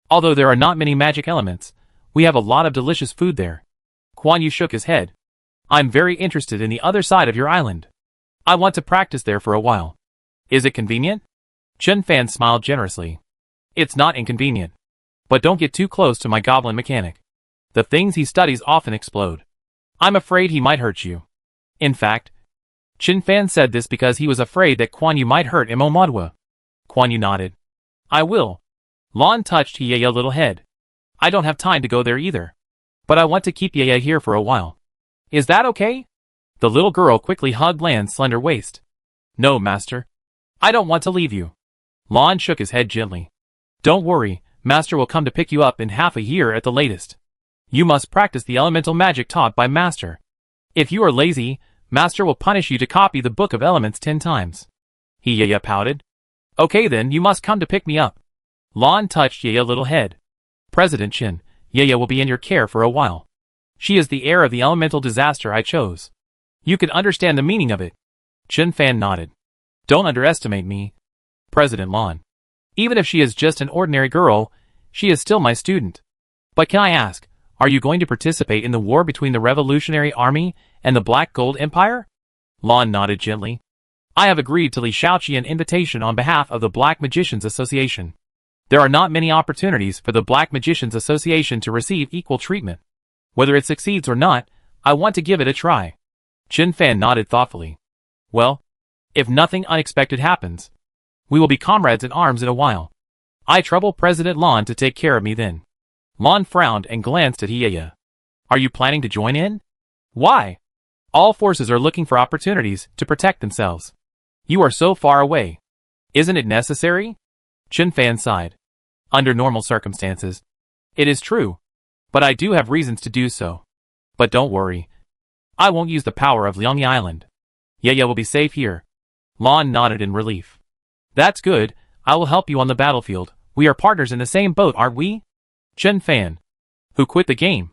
Although there are not many magic elements, we have a lot of delicious food there. Kuan Yu shook his head. I'm very interested in the other side of your island. I want to practice there for a while. Is it convenient? Chen Fan smiled generously. It's not inconvenient. But don't get too close to my goblin mechanic. The things he studies often explode. I'm afraid he might hurt you. In fact, Chen Fan said this because he was afraid that Kuan Yu might hurt Imomadwa. Kuan Yu nodded. I will. Lan touched Yeya's little head. I don't have time to go there either. But I want to keep Yeya here for a while. Is that okay? The little girl quickly hugged Lan's slender waist. No, master. I don't want to leave you. Lan shook his head gently. Don't worry, master will come to pick you up in half a year at the latest. You must practice the elemental magic taught by master. If you are lazy, master will punish you to copy the Book of Elements 10 times. Yeya pouted. Okay then, you must come to pick me up. Lan touched Yeya's little head. President Chen, Yeya will be in your care for a while. She is the heir of the elemental disaster I chose. You can understand the meaning of it. Chen Fan nodded. Don't underestimate me. President Lan. Even if she is just an ordinary girl, she is still my student. But can I ask, are you going to participate in the war between the Revolutionary Army and the Black Gold Empire? Lan nodded gently. I have agreed to Li Shaoqi an invitation on behalf of the Black Magicians Association. There are not many opportunities for the Black Magicians Association to receive equal treatment. Whether it succeeds or not, I want to give it a try. Chen Fan nodded thoughtfully. Well, if nothing unexpected happens, we will be comrades in arms in a while. I trouble President Lan to take care of me then. Lan frowned and glanced at Yeya. Are you planning to join in? Why? All forces are looking for opportunities to protect themselves. You are so far away. Isn't it necessary? Chen Fan sighed. Under normal circumstances. It is true. But I do have reasons to do so. But don't worry. I won't use the power of Liangyi Island. Yeya will be safe here. Lan nodded in relief. That's good, I will help you on the battlefield. We are partners in the same boat, aren't we? Chen Fan, who quit the game,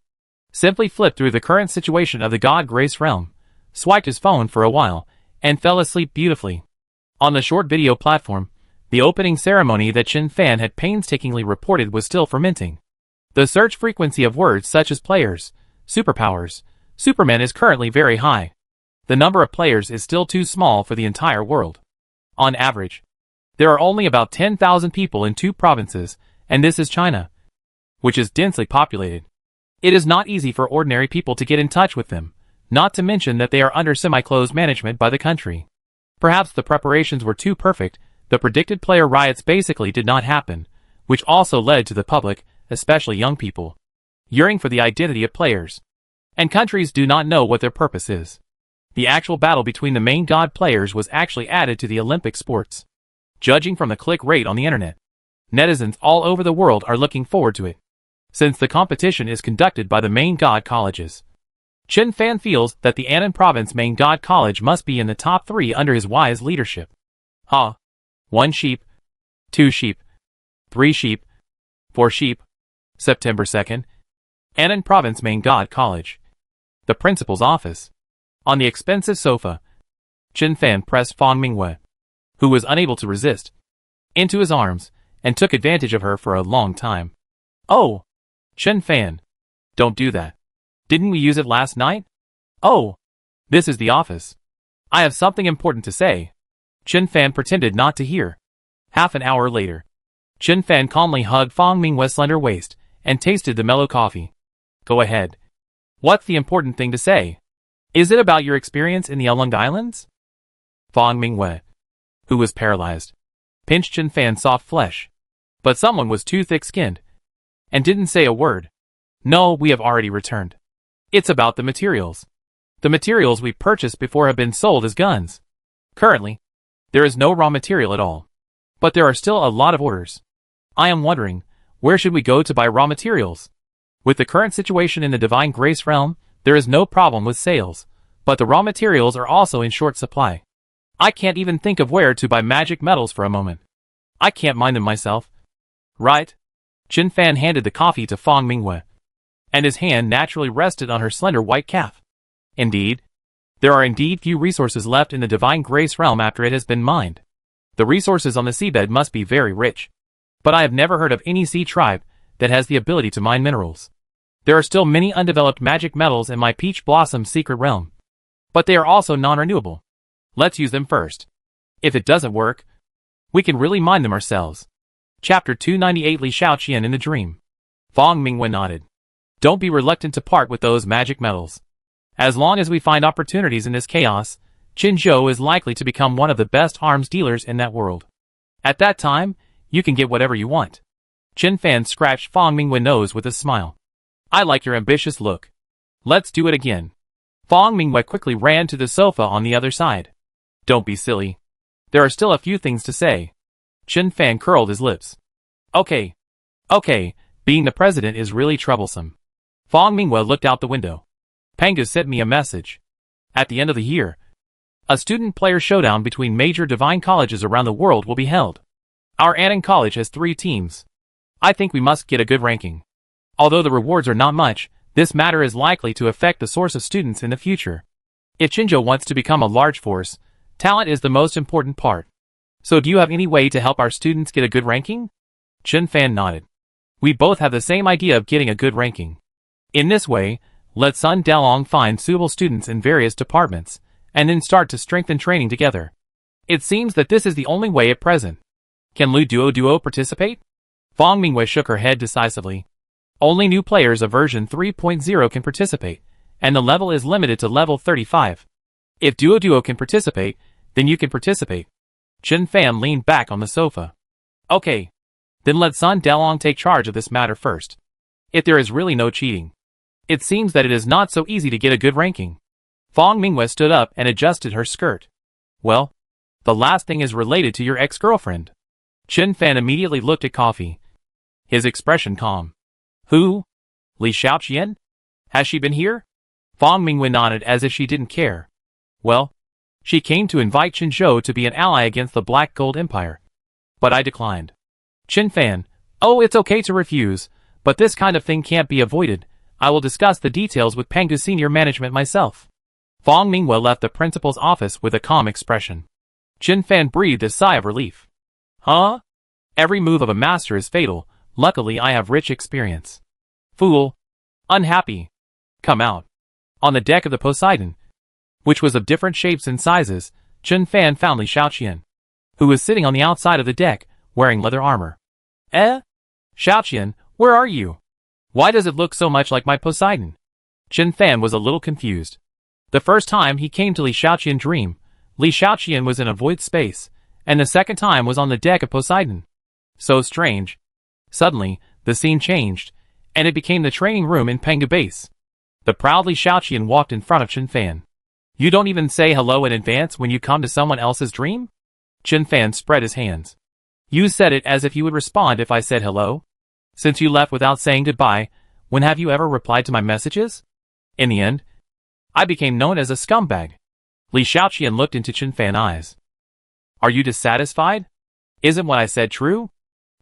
simply flipped through the current situation of the God Grace realm, swiped his phone for a while, and fell asleep beautifully. On the short video platform, the opening ceremony that Chen Fan had painstakingly reported was still fermenting. The search frequency of words such as players, superpowers, Superman is currently very high. The number of players is still too small for the entire world. On average, there are only about 10,000 people in 2 provinces, and this is China, which is densely populated. It is not easy for ordinary people to get in touch with them, not to mention that they are under semi-closed management by the country. Perhaps the preparations were too perfect, the predicted player riots basically did not happen, which also led to the public, especially young people, yearning for the identity of players. And countries do not know what their purpose is. The actual battle between the main god players was actually added to the Olympic sports. Judging from the click rate on the internet, netizens all over the world are looking forward to it, since the competition is conducted by the main god colleges. Chen Fan feels that the Annan Province main god college must be in the top 3 under his wise leadership. 1 sheep, 2 sheep, 3 sheep, 4 sheep. September 2nd. Annan Province main god college. The principal's office. On the expensive sofa, Chen Fan pressed Fang Mingwei, who was unable to resist, into his arms, and took advantage of her for a long time. Oh! Chen Fan. Don't do that. Didn't we use it last night? Oh! This is the office. I have something important to say. Chen Fan pretended not to hear. Half an hour later, Chen Fan calmly hugged Fang Mingwei's slender waist, and tasted the mellow coffee. Go ahead. What's the important thing to say? Is it about your experience in the Ulung Islands? Fong Mingwei, who was paralyzed, pinched Chen Fan's soft flesh. But someone was too thick-skinned and didn't say a word. No, we have already returned. It's about the materials. The materials we purchased before have been sold as guns. Currently, there is no raw material at all. But there are still a lot of orders. I am wondering, where should we go to buy raw materials? With the current situation in the Divine Grace realm, there is no problem with sales, but the raw materials are also in short supply. I can't even think of where to buy magic metals for a moment. I can't mine them myself. Right? Chen Fan handed the coffee to Fong Mingwei, and his hand naturally rested on her slender white calf. Indeed, there are indeed few resources left in the Divine Grace realm after it has been mined. The resources on the seabed must be very rich. But I have never heard of any sea tribe that has the ability to mine minerals. There are still many undeveloped magic metals in my Peach Blossom secret realm. But they are also non-renewable. Let's use them first. If it doesn't work, we can really mine them ourselves. Chapter 298 Li Shaoqian in the Dream. Fong Mingwei nodded. Don't be reluctant to part with those magic metals. As long as we find opportunities in this chaos, Qinzhou is likely to become one of the best arms dealers in that world. At that time, you can get whatever you want. Chen Fan scratched Fong Mingwei's nose with a smile. I like your ambitious look. Let's do it again. Fong Mingwei quickly ran to the sofa on the other side. Don't be silly. There are still a few things to say. Chen Fan curled his lips. Okay, being the president is really troublesome. Fong Mingwei looked out the window. Pangu sent me a message. At the end of the year, a student-player showdown between major divine colleges around the world will be held. Our Annan College has 3 teams. I think we must get a good ranking. Although the rewards are not much, this matter is likely to affect the source of students in the future. If Qinzhou wants to become a large force, talent is the most important part. So do you have any way to help our students get a good ranking? Chen Fan nodded. We both have the same idea of getting a good ranking. In this way, let Sun Dalong find suitable students in various departments, and then start to strengthen training together. It seems that this is the only way at present. Can Lu Duo participate? Fong Mingwei shook her head decisively. Only new players of version 3.0 can participate, and the level is limited to level 35. If Duo can participate, then you can participate. Chen Fan leaned back on the sofa. Okay. Then let Sun Dalong take charge of this matter first. If there is really no cheating. It seems that it is not so easy to get a good ranking. Fong Mingwei stood up and adjusted her skirt. Well, the last thing is related to your ex-girlfriend. Chen Fan immediately looked at Coffee. His expression calm. Who? Li Shaoqian? Has she been here? Fong Mingwei nodded as if she didn't care. Well, she came to invite Qinzhou to be an ally against the Black Gold Empire. But I declined. Chen Fan, oh, it's okay to refuse, but this kind of thing can't be avoided. I will discuss the details with Pangu's senior management myself. Fong Mingwei left the principal's office with a calm expression. Chen Fan breathed a sigh of relief. Huh? Every move of a master is fatal. Luckily I have rich experience. Fool. Unhappy. Come out. On the deck of the Poseidon, which was of different shapes and sizes, Chen Fan found Li Shaoqian, who was sitting on the outside of the deck, wearing leather armor. Shaoqian, where are you? Why does it look so much like my Poseidon? Chen Fan was a little confused. The first time he came to Li Shaoqian's dream, Li Shaoqian was in a void space, and the second time was on the deck of Poseidon. So strange. Suddenly, the scene changed, and it became the training room in Pangu Base. The proud Li Shaoqian walked in front of Chen Fan. You don't even say hello in advance when you come to someone else's dream? Chen Fan spread his hands. You said it as if you would respond if I said hello. Since you left without saying goodbye, when have you ever replied to my messages? In the end, I became known as a scumbag. Li Shaoqian looked into Chen Fan's eyes. Are you dissatisfied? Isn't what I said true?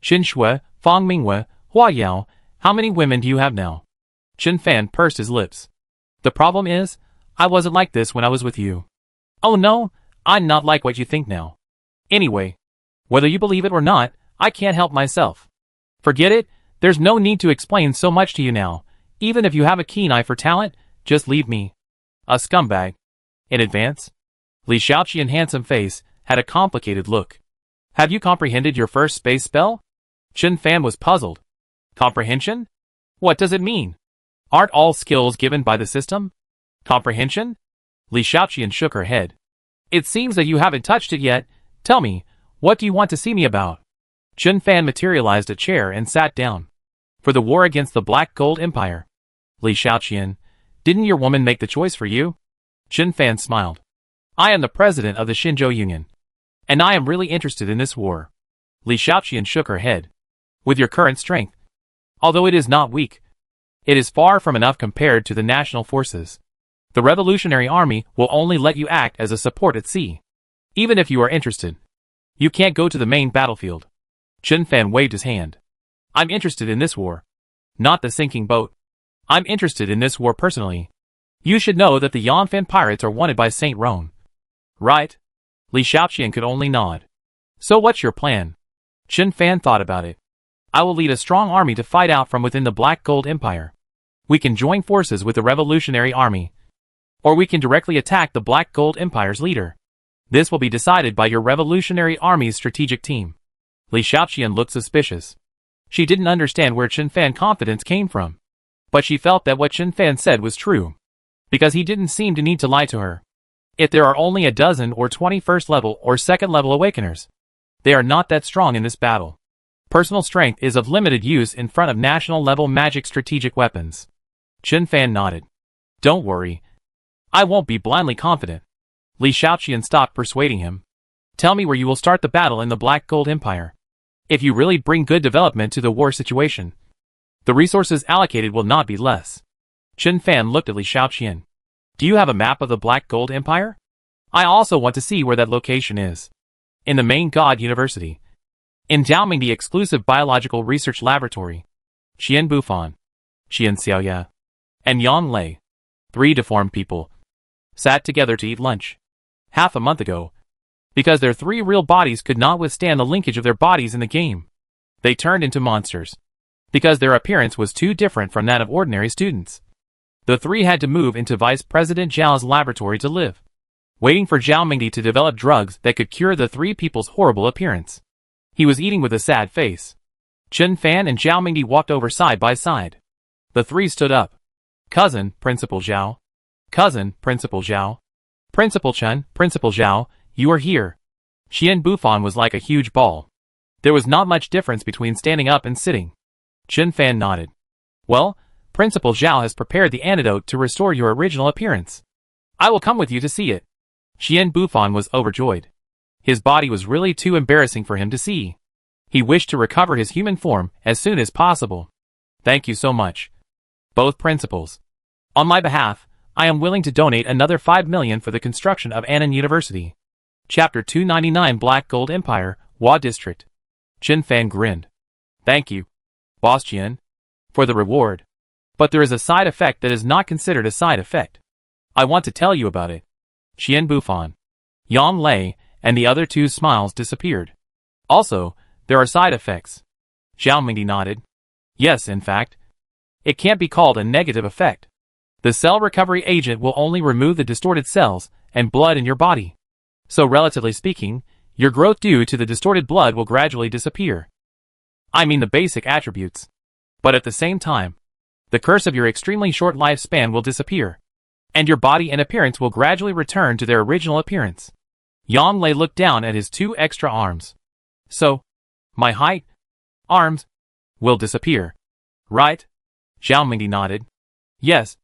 Qin Shui, Fong Mingwei, Hua Yao, how many women do you have now? Chen Fan pursed his lips. The problem is, I wasn't like this when I was with you. Oh no, I'm not like what you think now. Anyway, whether you believe it or not, I can't help myself. Forget it, there's no need to explain so much to you now. Even if you have a keen eye for talent, just leave me. A scumbag. In advance? Li Shaoqian's handsome face had a complicated look. Have you comprehended your first space spell? Chen Fan was puzzled. Comprehension? What does it mean? Aren't all skills given by the system? Comprehension? Li Xiaoqian shook her head. It seems that you haven't touched it yet. Tell me, what do you want to see me about? Chen Fan materialized a chair and sat down. For the war against the Black Gold Empire. Li Xiaoqian, didn't your woman make the choice for you? Chen Fan smiled. I am the president of the Xinzhou Union. And I am really interested in this war. Li Xiaoqian shook her head. With your current strength. Although it is not weak. It is far from enough compared to the national forces. The Revolutionary Army will only let you act as a support at sea. Even if you are interested. You can't go to the main battlefield. Chen Fan waved his hand. I'm interested in this war. Not the sinking boat. I'm interested in this war personally. You should know that the Yanfan pirates are wanted by Saint Rhone. Right? Li Xiaoqian could only nod. So what's your plan? Chen Fan thought about it. I will lead a strong army to fight out from within the Black Gold Empire. We can join forces with the Revolutionary Army. Or we can directly attack the Black Gold Empire's leader. This will be decided by your Revolutionary Army's strategic team. Li Xiaoqian looked suspicious. She didn't understand where Chen Fan's confidence came from. But she felt that what Chen Fan said was true. Because he didn't seem to need to lie to her. If there are only a dozen or 21st level or 2nd level awakeners, they are not that strong in this battle. Personal strength is of limited use in front of national level magic strategic weapons. Chen Fan nodded. Don't worry. I won't be blindly confident. Li Xiaoqian stopped persuading him. Tell me where you will start the battle in the Black Gold Empire. If you really bring good development to the war situation, the resources allocated will not be less. Chen Fan looked at Li Xiaoqian. Do you have a map of the Black Gold Empire? I also want to see where that location is. In the main God University. Endowing the exclusive biological research laboratory. Qian Bufan, Qian Xiaoya, and Yang Lei, 3 deformed people, sat together to eat lunch. Half a month ago. Because their 3 real bodies could not withstand the linkage of their bodies in the game. They turned into monsters. Because their appearance was too different from that of ordinary students. The 3 had to move into Vice President Zhao's laboratory to live. Waiting for Zhao Mingdi to develop drugs that could cure the 3 people's horrible appearance. He was eating with a sad face. Chen Fan and Zhao Mingdi walked over side by side. The 3 stood up. Cousin, Principal Zhao. Cousin, Principal Zhao. Principal Chen, Principal Zhao, you are here. Qian Bufan was like a huge ball. There was not much difference between standing up and sitting. Chen Fan nodded. Well, Principal Zhao has prepared the antidote to restore your original appearance. I will come with you to see it. Qian Bufan was overjoyed. His body was really too embarrassing for him to see. He wished to recover his human form as soon as possible. Thank you so much. Both principals. On my behalf, I am willing to donate another 5 million for the construction of Annan University. Chapter 299 Black Gold Empire, Hua District. Chen Fan grinned. Thank you, Boss Qian, for the reward. But there is a side effect that is not considered a side effect. I want to tell you about it. Qian Bufan, Yang Lei, and the other 2's smiles disappeared. Also, there are side effects. Zhao Mingdi nodded. Yes, in fact. It can't be called a negative effect. The cell recovery agent will only remove the distorted cells and blood in your body. So relatively speaking, your growth due to the distorted blood will gradually disappear. I mean the basic attributes. But at the same time, the curse of your extremely short lifespan will disappear. And your body and appearance will gradually return to their original appearance. Yang Lei looked down at his 2 extra arms. So, my height, arms, will disappear. Right? Zhao Mingdi nodded. Yes.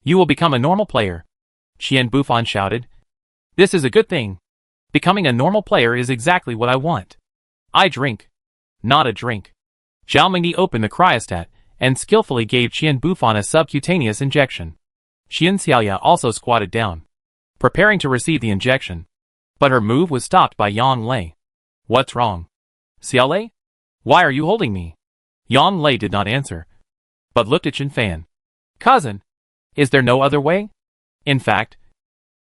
You will become a normal player. Qian Bufan shouted. This is a good thing. Becoming a normal player is exactly what I want. I drink. Not a drink. Zhao Mingdi opened the cryostat and skillfully gave Qian Bufan a subcutaneous injection. Qian Xiaoya also squatted down, preparing to receive the injection. But her move was stopped by Yang Lei. What's wrong? Xiao Lei? Why are you holding me? Yang Lei did not answer, but looked at Chen Fan. Cousin, is there no other way? In fact,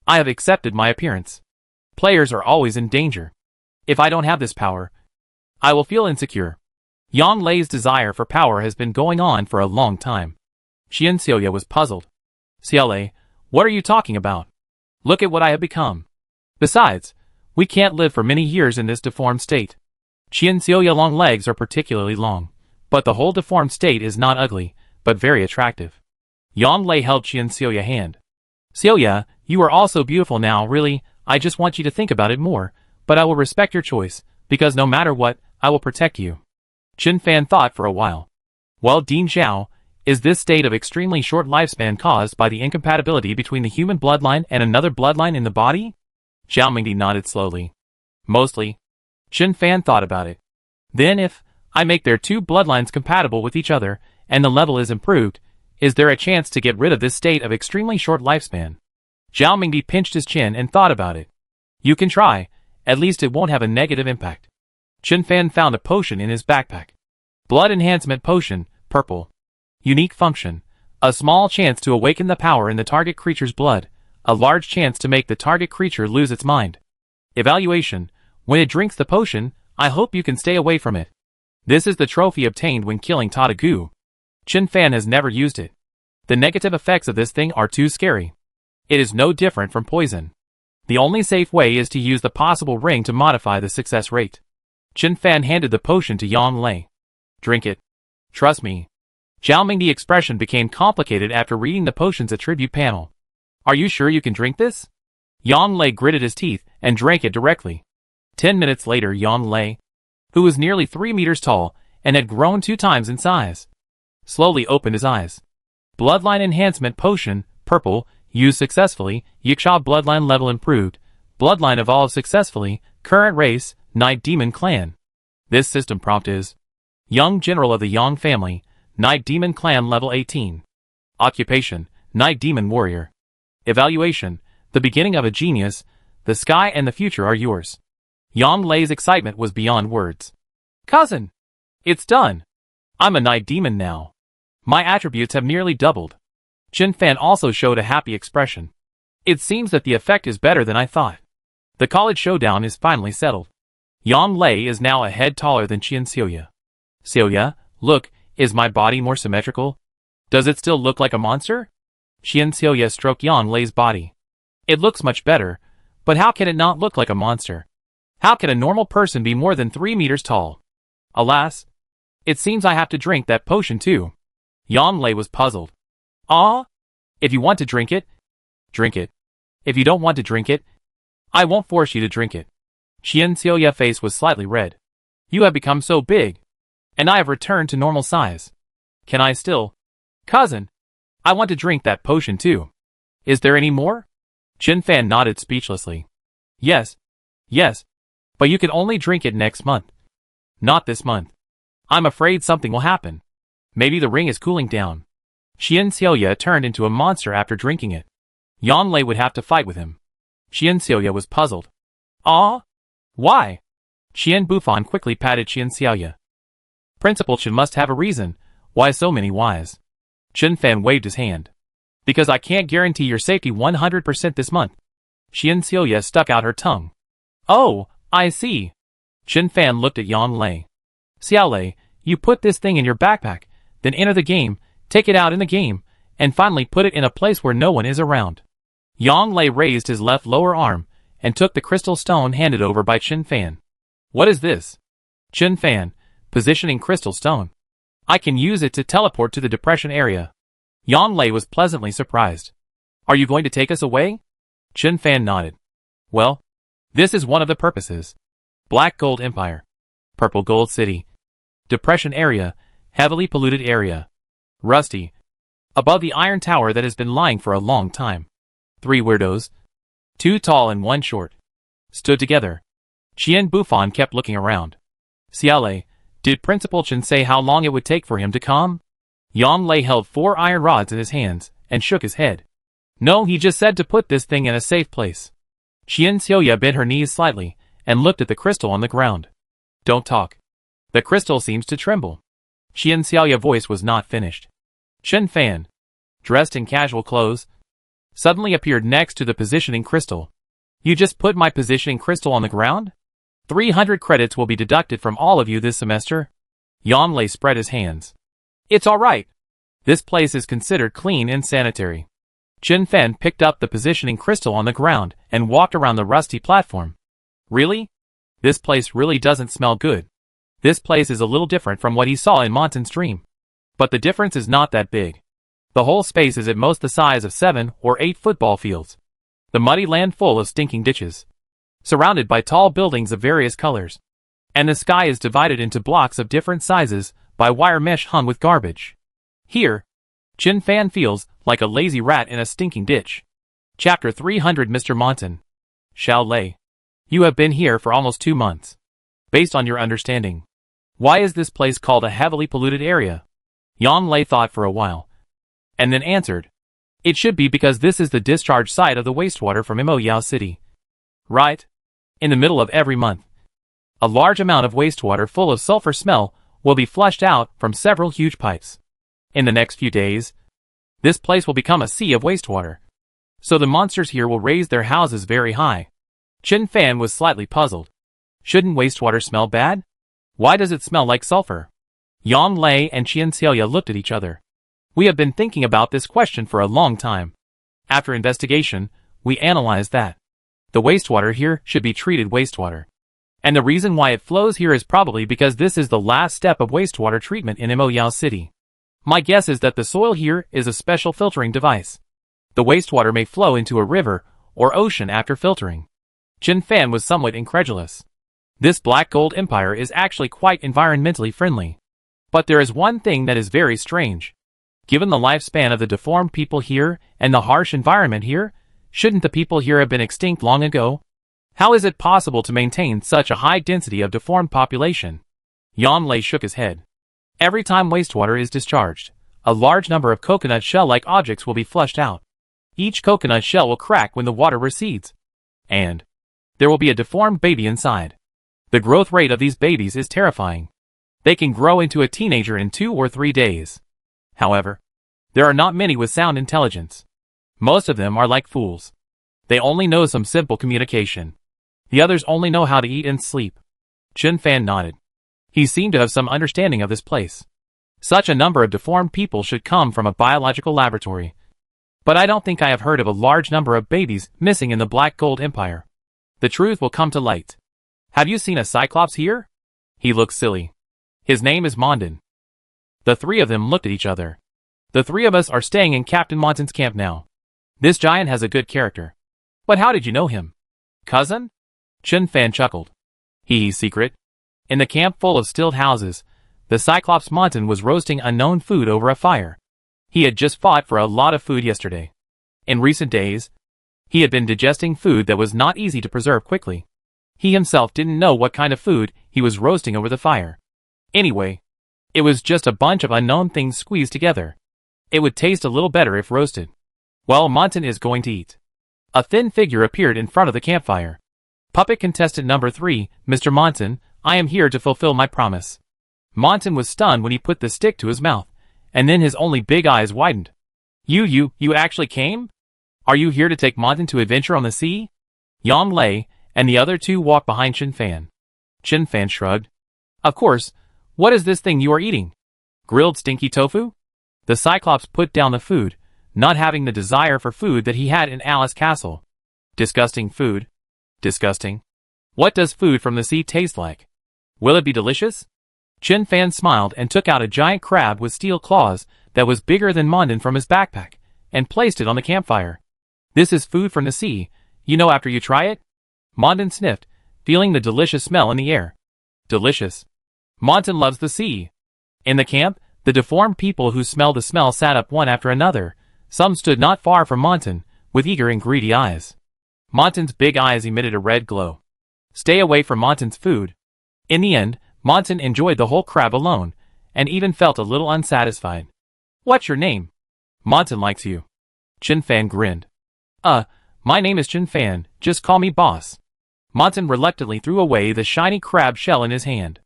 I have accepted my appearance. Players are always in danger. If I don't have this power, I will feel insecure. Yang Lei's desire for power has been going on for a long time. Qian Xiaoya was puzzled. Xiao Lei, what are you talking about? Look at what I have become. Besides, we can't live for many years in this deformed state. Qian Xiaoya's long legs are particularly long, but the whole deformed state is not ugly, but very attractive. Yang Lei held Qian Xiaoya's hand. Xiaoya, you are also beautiful now, really, I just want you to think about it more, but I will respect your choice, because no matter what, I will protect you. Chen Fan thought for a while. Well, Ding Zhao, is this state of extremely short lifespan caused by the incompatibility between the human bloodline and another bloodline in the body? Zhao Mingdi nodded slowly. Mostly. Chen Fan thought about it. Then if I make their two bloodlines compatible with each other, and the level is improved, is there a chance to get rid of this state of extremely short lifespan? Zhao Mingdi pinched his chin and thought about it. You can try, at least it won't have a negative impact. Chen Fan found a potion in his backpack. Blood Enhancement Potion, purple. Unique function. A small chance to awaken the power in the target creature's blood, a large chance to make the target creature lose its mind. Evaluation. When it drinks the potion, I hope you can stay away from it. This is the trophy obtained when killing Tadagu. Chen Fan has never used it. The negative effects of this thing are too scary. It is no different from poison. The only safe way is to use the possible ring to modify the success rate. Chen Fan handed the potion to Yang Lei. Drink it. Trust me. Zhao Mingdi's expression became complicated after reading the potion's attribute panel. Are you sure you can drink this? Yang Lei gritted his teeth and drank it directly. 10 minutes later, Yang Lei, who was nearly 3 meters tall and had grown 2 times in size, slowly opened his eyes. Bloodline Enhancement Potion, purple, used successfully, Yiksha bloodline level improved, bloodline evolved successfully, current race, Night Demon Clan. This system prompt is Young General of the Yang family, Night Demon Clan level 18. Occupation, Night Demon Warrior. Evaluation, the beginning of a genius, the sky and the future are yours. Yang Lei's excitement was beyond words. Cousin! It's done! I'm a Night Demon now. My attributes have nearly doubled. Chen Fan also showed a happy expression. It seems that the effect is better than I thought. The college showdown is finally settled. Yang Lei is now a head taller than Qian Xiaoya. Xiaoya, look, is my body more symmetrical? Does it still look like a monster? Qian Xiaoya stroked Yang Lei's body. It looks much better, but how can it not look like a monster? How can a normal person be more than 3 meters tall? Alas, it seems I have to drink that potion too. Yang Lei was puzzled. Ah? If you want to drink it, drink it. If you don't want to drink it, I won't force you to drink it. Qian Xiaoya's face was slightly red. You have become so big, and I have returned to normal size. Can I still? Cousin, I want to drink that potion too. Is there any more? Chen Fan nodded speechlessly. Yes. Yes. But you can only drink it next month. Not this month. I'm afraid something will happen. Maybe the ring is cooling down. Qian Xiaoya turned into a monster after drinking it. Yang Lei would have to fight with him. Qian Xiaoya was puzzled. Ah? Why? Qian Bufan quickly patted Qian Xiaoya. Principal Chen must have a reason. Why so many whys? Chen Fan waved his hand. Because I can't guarantee your safety 100% this month. Qian Xiaoya stuck out her tongue. Oh, I see. Chen Fan looked at Yang Lei. Xiao Lei, you put this thing in your backpack, then enter the game, take it out in the game, and finally put it in a place where no one is around. Yang Lei raised his left lower arm, and took the crystal stone handed over by Chen Fan. What is this? Chen Fan, positioning crystal stone. I can use it to teleport to the depression area. Yang Lei was pleasantly surprised. Are you going to take us away? Chen Fan nodded. Well, this is one of the purposes. Black Gold Empire. Purple Gold City. Depression area, heavily polluted area. Rusty. Above the iron tower that has been lying for a long time. 3 weirdos, 2 tall and 1 short, stood together. Qian Bufan kept looking around. Xiao Lei, did Principal Chen say how long it would take for him to come? Yang Lei held 4 iron rods in his hands, and shook his head. No, he just said to put this thing in a safe place. Qian Xiaoya bent her knees slightly, and looked at the crystal on the ground. Don't talk. The crystal seems to tremble. Qian Xiaoya's voice was not finished. Chen Fan, dressed in casual clothes, suddenly appeared next to the positioning crystal. You just put my positioning crystal on the ground? 300 credits will be deducted from all of you this semester. Yang Lei spread his hands. It's alright. This place is considered clean and sanitary. Chen Fan picked up the positioning crystal on the ground and walked around the rusty platform. Really? This place really doesn't smell good. This place is a little different from what he saw in Montan's dream. But the difference is not that big. The whole space is at most the size of 7 or 8 football fields. The muddy land full of stinking ditches, surrounded by tall buildings of various colors. And the sky is divided into blocks of different sizes by wire mesh hung with garbage. Here, Chin Fan feels like a lazy rat in a stinking ditch. Chapter 300 Mr. Monton. Xiao Lei. You have been here for almost 2 months. Based on your understanding, why is this place called a heavily polluted area? Yang Lei thought for a while, and then answered. It should be because this is the discharge site of the wastewater from Moyao City. Right? In the middle of every month, a large amount of wastewater full of sulfur smell will be flushed out from several huge pipes. In the next few days, this place will become a sea of wastewater. So the monsters here will raise their houses very high. Chin Fan was slightly puzzled. Shouldn't wastewater smell bad? Why does it smell like sulfur? Yang Lei and Qian Xiaoya looked at each other. We have been thinking about this question for a long time. After investigation, we analyzed that the wastewater here should be treated wastewater. And the reason why it flows here is probably because this is the last step of wastewater treatment in Moyao City. My guess is that the soil here is a special filtering device. The wastewater may flow into a river or ocean after filtering. Chin Fan was somewhat incredulous. This Black Gold Empire is actually quite environmentally friendly. But there is one thing that is very strange. Given the lifespan of the deformed people here and the harsh environment here, shouldn't the people here have been extinct long ago? How is it possible to maintain such a high density of deformed population? Yang Lei shook his head. Every time wastewater is discharged, a large number of coconut shell-like objects will be flushed out. Each coconut shell will crack when the water recedes. And there will be a deformed baby inside. The growth rate of these babies is terrifying. They can grow into a teenager in 2 or 3 days. However, there are not many with sound intelligence. Most of them are like fools. They only know some simple communication. The others only know how to eat and sleep. Chin Fan nodded. He seemed to have some understanding of this place. Such a number of deformed people should come from a biological laboratory. But I don't think I have heard of a large number of babies missing in the Black Gold Empire. The truth will come to light. Have you seen a Cyclops here? He looked silly. His name is Mondin. The three of them looked at each other. The three of us are staying in Captain Monton's camp now. This giant has a good character. But how did you know him? Cousin? Chin Fan chuckled. He's secret. In the camp full of stilt houses, the Cyclops Monton was roasting unknown food over a fire. He had just fought for a lot of food yesterday. In recent days, he had been digesting food that was not easy to preserve quickly. He himself didn't know what kind of food he was roasting over the fire. Anyway, it was just a bunch of unknown things squeezed together. It would taste a little better if roasted. Well, Monton is going to eat. A thin figure appeared in front of the campfire. Puppet contestant number 3, Mr. Monton, I am here to fulfill my promise. Monton was stunned when he put the stick to his mouth, and then his only big eyes widened. You actually came? Are you here to take Monton to adventure on the sea? Yang Lei and the other two walked behind Chin Fan. Chin Fan shrugged. Of course. What is this thing you are eating? Grilled stinky tofu? The Cyclops put down the food, not having the desire for food that he had in Alice Castle. Disgusting food. Disgusting. What does food from the sea taste like? Will it be delicious? Chin Fan smiled and took out a giant crab with steel claws that was bigger than Mondin from his backpack, and placed it on the campfire. This is food from the sea, you know after you try it? Mondin sniffed, feeling the delicious smell in the air. Delicious. Monton loves the sea. In the camp, the deformed people who smelled the smell sat up one after another. Some stood not far from Monton, with eager and greedy eyes. Monton's big eyes emitted a red glow. Stay away from Monton's food. In the end, Monton enjoyed the whole crab alone, and even felt a little unsatisfied. What's your name? Monton likes you. Chin Fan grinned. My name is Chin Fan, just call me boss. Monton reluctantly threw away the shiny crab shell in his hand.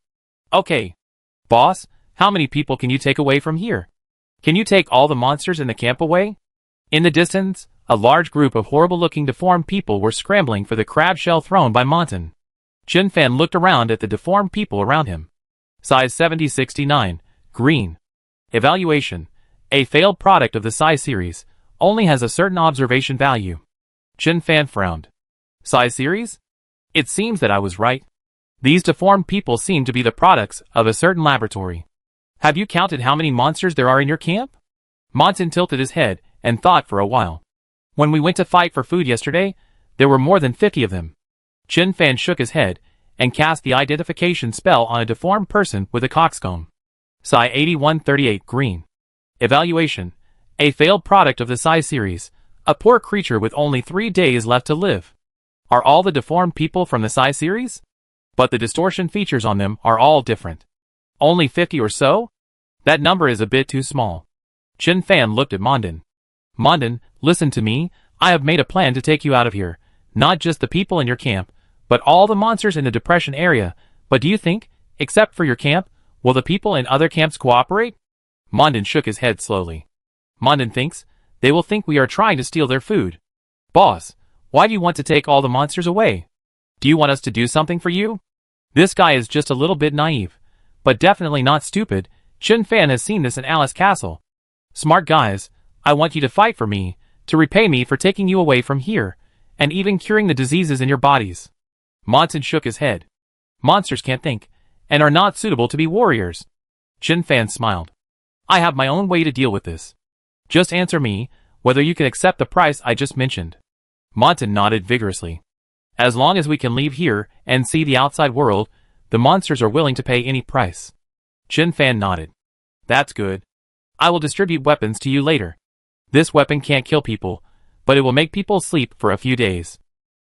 Okay. Boss, how many people can you take away from here? Can you take all the monsters in the camp away? In the distance, a large group of horrible-looking deformed people were scrambling for the crab shell thrown by Monton. Chin Fan looked around at the deformed people around him. Size 7069, green. Evaluation. A failed product of the size series, only has a certain observation value. Chin Fan frowned. Size series? It seems that I was right. These deformed people seem to be the products of a certain laboratory. Have you counted how many monsters there are in your camp? Monson tilted his head and thought for a while. When we went to fight for food yesterday, there were more than 50 of them. Chin Fan shook his head and cast the identification spell on a deformed person with a coxcomb. Psi 8138 Green. Evaluation. A failed product of the Psi series. A poor creature with only 3 days left to live. Are all the deformed people from the Psi series? But the distortion features on them are all different. Only 50 or so? That number is a bit too small. Chin Fan looked at Mondin. Mondin, listen to me, I have made a plan to take you out of here. Not just the people in your camp, but all the monsters in the depression area. But do you think, except for your camp, will the people in other camps cooperate? Mondin shook his head slowly. Mondin thinks, they will think we are trying to steal their food. Boss, why do you want to take all the monsters away? Do you want us to do something for you? This guy is just a little bit naive, but definitely not stupid. Chin Fan has seen this in Alice Castle. Smart guys, I want you to fight for me, to repay me for taking you away from here, and even curing the diseases in your bodies. Monson shook his head. Monsters can't think, and are not suitable to be warriors. Chin Fan smiled. I have my own way to deal with this. Just answer me, whether you can accept the price I just mentioned. Monson nodded vigorously. As long as we can leave here and see the outside world, the monsters are willing to pay any price. Chin Fan nodded. That's good. I will distribute weapons to you later. This weapon can't kill people, but it will make people sleep for a few days.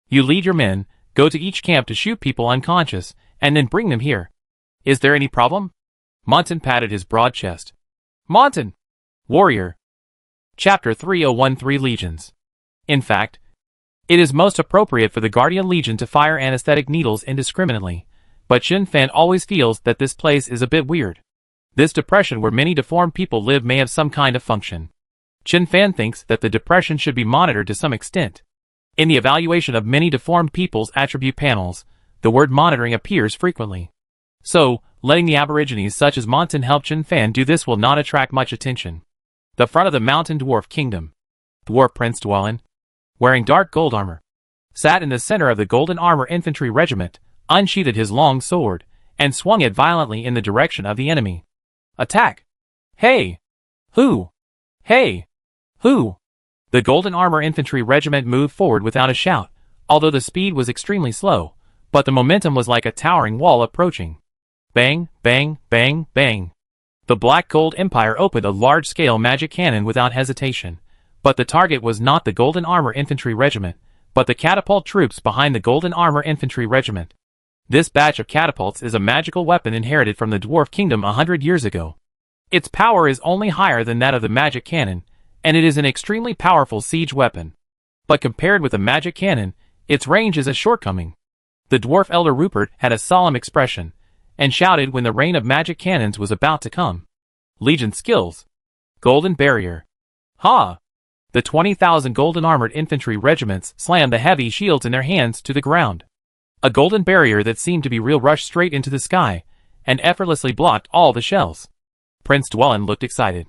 You lead your men, go to each camp to shoot people unconscious, and then bring them here. Is there any problem? Monson patted his broad chest. Monson! Warrior. Chapter 3013 Legions. In fact, it is most appropriate for the Guardian Legion to fire anesthetic needles indiscriminately, but Chin Fan always feels that this place is a bit weird. This depression where many deformed people live may have some kind of function. Chin Fan thinks that the depression should be monitored to some extent. In the evaluation of many deformed people's attribute panels, the word monitoring appears frequently. So, letting the aborigines such as Monson help Chin Fan do this will not attract much attention. The front of the Mountain Dwarf Kingdom. Dwarf Prince Dwellin, wearing dark gold armor, sat in the center of the Golden Armor Infantry Regiment, unsheathed his long sword, and swung it violently in the direction of the enemy. Attack! Hey! Who? Hey! Who? The Golden Armor Infantry Regiment moved forward without a shout, although the speed was extremely slow, but the momentum was like a towering wall approaching. Bang, bang, bang, bang. The Black Gold Empire opened a large-scale magic cannon without hesitation, but the target was not the Golden Armor Infantry Regiment, but the catapult troops behind the Golden Armor Infantry Regiment. This batch of catapults is a magical weapon inherited from the Dwarf Kingdom 100 years ago. Its power is only higher than that of the magic cannon, and it is an extremely powerful siege weapon. But compared with the magic cannon, its range is a shortcoming. The dwarf elder Rupert had a solemn expression, and shouted when the reign of magic cannons was about to come. Legion skills. Golden Barrier. Ha! The 20,000 golden armored infantry regiments slammed the heavy shields in their hands to the ground. A golden barrier that seemed to be real rushed straight into the sky, and effortlessly blocked all the shells. Prince Dwellin looked excited.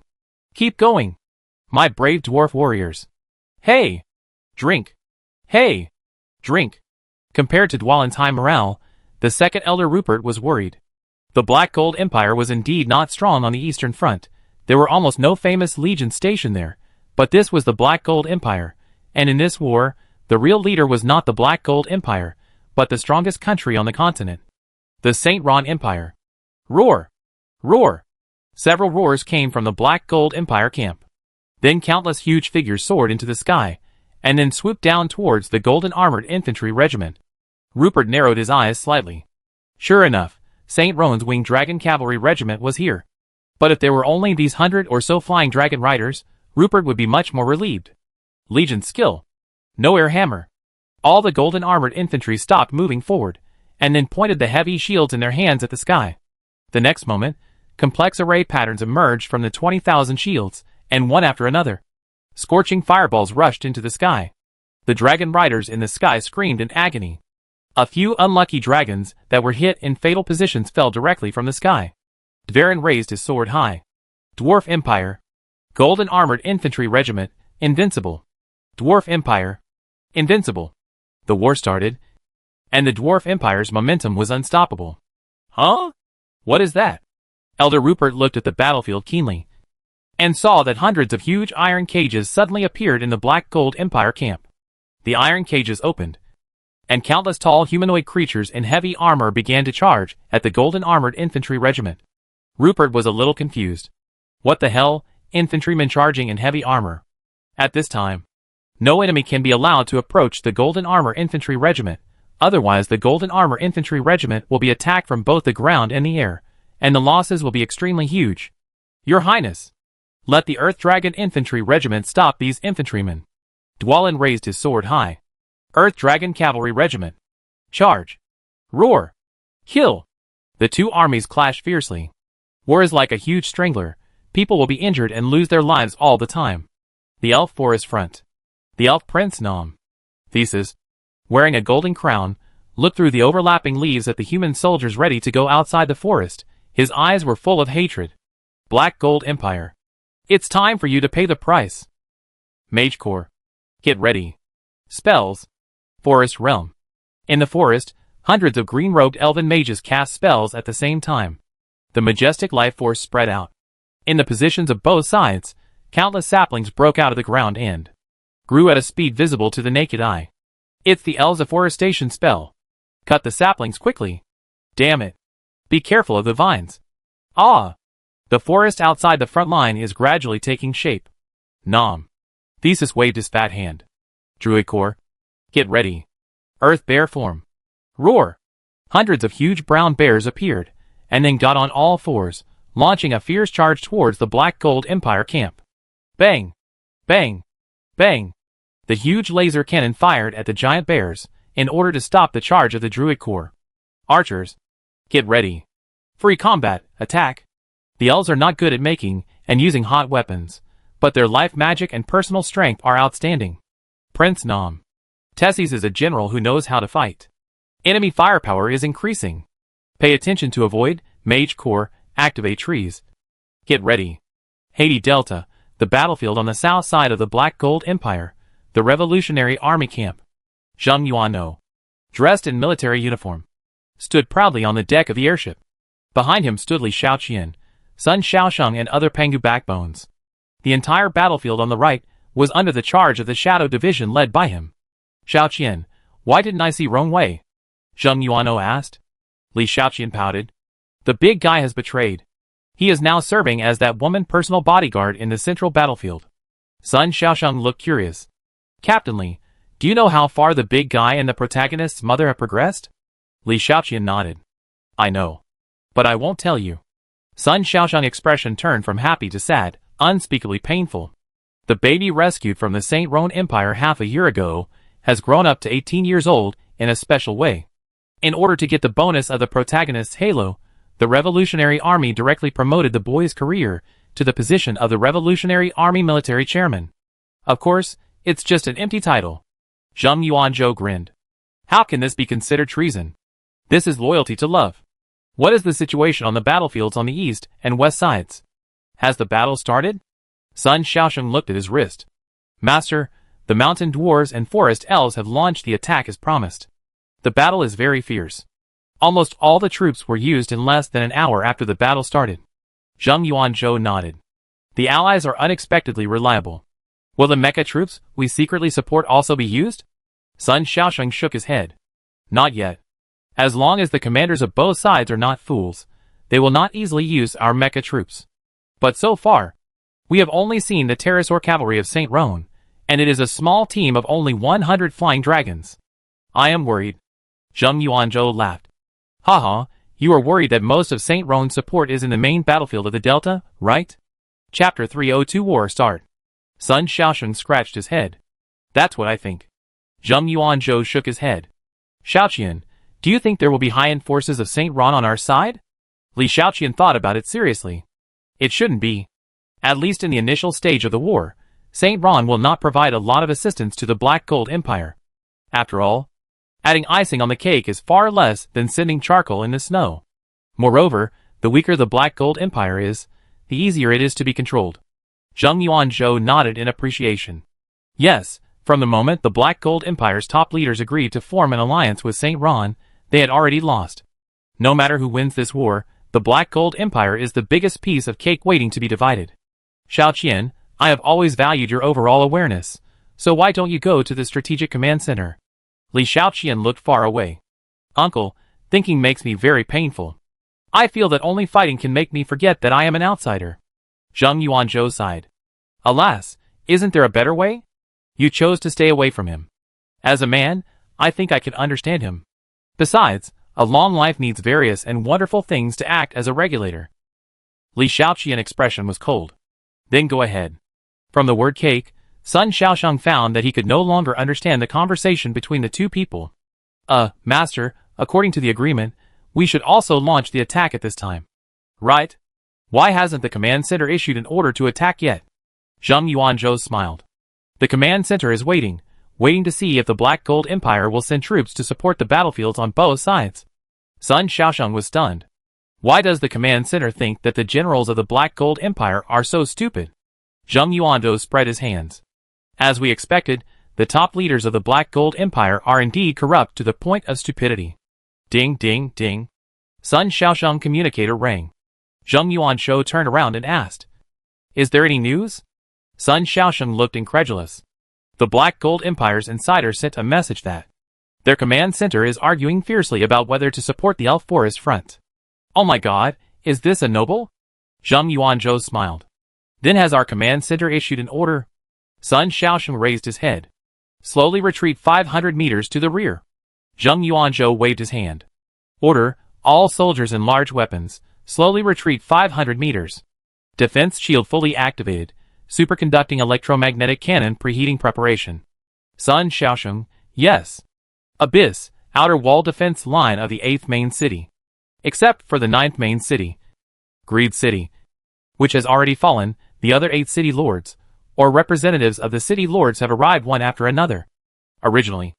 Keep going, my brave dwarf warriors. Hey! Drink! Hey! Drink! Compared to Dwellin's high morale, the second elder Rupert was worried. The Black Gold Empire was indeed not strong on the Eastern Front. There were almost no famous legions stationed there, but this was the Black Gold Empire, and in this war, the real leader was not the Black Gold Empire, but the strongest country on the continent. The St. Ron Empire. Roar! Roar! Several roars came from the Black Gold Empire camp. Then countless huge figures soared into the sky, and then swooped down towards the Golden Armored Infantry Regiment. Rupert narrowed his eyes slightly. Sure enough, St. Ron's Winged Dragon Cavalry Regiment was here. But if there were only these 100 or so flying dragon riders, Rupert would be much more relieved. Legion skill. No air hammer. All the golden armored infantry stopped moving forward, and then pointed the heavy shields in their hands at the sky. The next moment, complex array patterns emerged from the 20,000 shields, and one after another. Scorching fireballs rushed into the sky. The dragon riders in the sky screamed in agony. A few unlucky dragons that were hit in fatal positions fell directly from the sky. Dvarin raised his sword high. Dwarf Empire. Golden Armored Infantry Regiment, invincible. Dwarf Empire. Invincible. The war started, and the Dwarf Empire's momentum was unstoppable. Huh? What is that? Elder Rupert looked at the battlefield keenly, and saw that hundreds of huge iron cages suddenly appeared in the Black Gold Empire camp. The iron cages opened, and countless tall humanoid creatures in heavy armor began to charge at the golden armored infantry regiment. Rupert was a little confused. What the hell, infantrymen charging in heavy armor? At this time, no enemy can be allowed to approach the golden armor infantry regiment, otherwise the golden armor infantry regiment will be attacked from both the ground and the air, and the losses will be extremely huge. Your Highness, let the Earth Dragon infantry regiment stop these infantrymen. Dwalin raised his sword high. Earth Dragon cavalry regiment. Charge. Roar. Kill. The two armies clash fiercely. War is like a huge strangler. People will be injured and lose their lives all the time. The elf forest front. The elf prince Nom. Thesis, wearing a golden crown, looked through the overlapping leaves at the human soldiers ready to go outside the forest. His eyes were full of hatred. Black Gold Empire. It's time for you to pay the price. Mage Corps. Get ready. Spells. Forest Realm. In the forest, hundreds of green-robed elven mages cast spells at the same time. The majestic life force spread out. In the positions of both sides, countless saplings broke out of the ground and grew at a speed visible to the naked eye. It's the Elves Afforestation spell. Cut the saplings quickly. Damn it. Be careful of the vines. Ah! The forest outside the front line is gradually taking shape. Nom. Thesis waved his fat hand. Druid Corps. Get ready. Earth Bear form. Roar. Hundreds of huge brown bears appeared, and then got on all fours, launching a fierce charge towards the Black Gold Empire camp. Bang! Bang! Bang! The huge laser cannon fired at the giant bears, in order to stop the charge of the Druid Corps. Archers. Get ready. Free combat, attack. The elves are not good at making and using hot weapons, but their life magic and personal strength are outstanding. Prince Nom. Tessis is a general who knows how to fight. Enemy firepower is increasing. Pay attention to avoid, Mage Corps, activate trees. Get ready. Haiti Delta, the battlefield on the south side of the Black Gold Empire, the Revolutionary Army camp. Zheng Yuano, dressed in military uniform, stood proudly on the deck of the airship. Behind him stood Li Shaoqian, Sun Shaosheng and other Pangu backbones. The entire battlefield on the right was under the charge of the Shadow Division led by him. Shaoqian, why didn't I see Rong Wei? Zheng Yuano asked. Li Shaoqian pouted. The big guy has betrayed. He is now serving as that woman personal bodyguard in the central battlefield. Sun Shaosheng looked curious. Captain Li, do you know how far the big guy and the protagonist's mother have progressed? Li Shaoqian nodded. I know. But I won't tell you. Sun Shaosheng's expression turned from happy to sad, unspeakably painful. The baby rescued from the Saint Roan Empire half a year ago has grown up to 18 years old in a special way. In order to get the bonus of the protagonist's halo, the Revolutionary Army directly promoted the boy's career to the position of the Revolutionary Army military chairman. Of course, it's just an empty title. Zheng Yuanzhou grinned. How can this be considered treason? This is loyalty to love. What is the situation on the battlefields on the east and west sides? Has the battle started? Sun Shaosheng looked at his wrist. Master, the mountain dwarves and forest elves have launched the attack as promised. The battle is very fierce. Almost all the troops were used in less than an hour after the battle started. Zheng Yuanzhou nodded. The allies are unexpectedly reliable. Will the mecha troops we secretly support also be used? Sun Shaosheng shook his head. Not yet. As long as the commanders of both sides are not fools, they will not easily use our mecha troops. But so far, we have only seen the pterosaur cavalry of Saint Roan, and it is a small team of only 100 flying dragons. I am worried. Zheng Yuanzhou laughed. Haha, you are worried that most of Saint Roan's support is in the main battlefield of the Delta, right? Chapter 302 War Start. Sun Shaosheng scratched his head. That's what I think. Zheng Yuanzhou shook his head. Shaoqian, do you think there will be high-end forces of Saint Roan on our side? Li Shaoqian thought about it seriously. It shouldn't be. At least in the initial stage of the war, Saint Roan will not provide a lot of assistance to the Black Gold Empire. After all, adding icing on the cake is far less than sending charcoal in the snow. Moreover, the weaker the Black Gold Empire is, the easier it is to be controlled. Zheng Yuanzhou nodded in appreciation. Yes, from the moment the Black Gold Empire's top leaders agreed to form an alliance with Saint Roan, they had already lost. No matter who wins this war, The Black Gold Empire is the biggest piece of cake waiting to be divided. Xiao Qian, I have always valued your overall awareness, so why don't you go to the Strategic Command Center? Li Xiaoqian looked far away. Uncle, thinking makes me very painful. I feel that only fighting can make me forget that I am an outsider. Zheng Yuanzhou sighed. Alas, isn't there a better way? You chose to stay away from him. As a man, I think I can understand him. Besides, a long life needs various and wonderful things to act as a regulator. Li Xiaoqian's expression was cold. Then go ahead. From the word cake, Sun Xiaosheng found that he could no longer understand the conversation between the two people. Master, according to the agreement, we should also launch the attack at this time. Right? Why hasn't the command center issued an order to attack yet? Zheng Yuanzhou smiled. The command center is waiting to see if the Black Gold Empire will send troops to support the battlefields on both sides. Sun Xiaosheng was stunned. Why does the command center think that the generals of the Black Gold Empire are so stupid? Zheng Yuanzhou spread his hands. As we expected, the top leaders of the Black Gold Empire are indeed corrupt to the point of stupidity. Ding ding ding. Sun Xiaosheng communicator rang. Zheng Yuanzhou turned around and asked, Is there any news? Sun Xiaosheng looked incredulous. The Black Gold Empire's insider sent a message that their command center is arguing fiercely about whether to support the Elf Forest front. Oh my god, is this a noble? Zheng Yuanzhou smiled. Then has our command center issued an order? Sun Xiaosheng raised his head. Slowly retreat 500 meters to the rear. Zheng Yuanzhou waved his hand. Order, all soldiers and large weapons, slowly retreat 500 meters. Defense shield fully activated. Superconducting electromagnetic cannon preheating preparation. Sun Xiaosheng, yes. Abyss, outer wall defense line of the 8th main city. Except for the 9th main city. Greed City. Which has already fallen, the other 8 city lords, or representatives of the city lords have arrived one after another. Originally,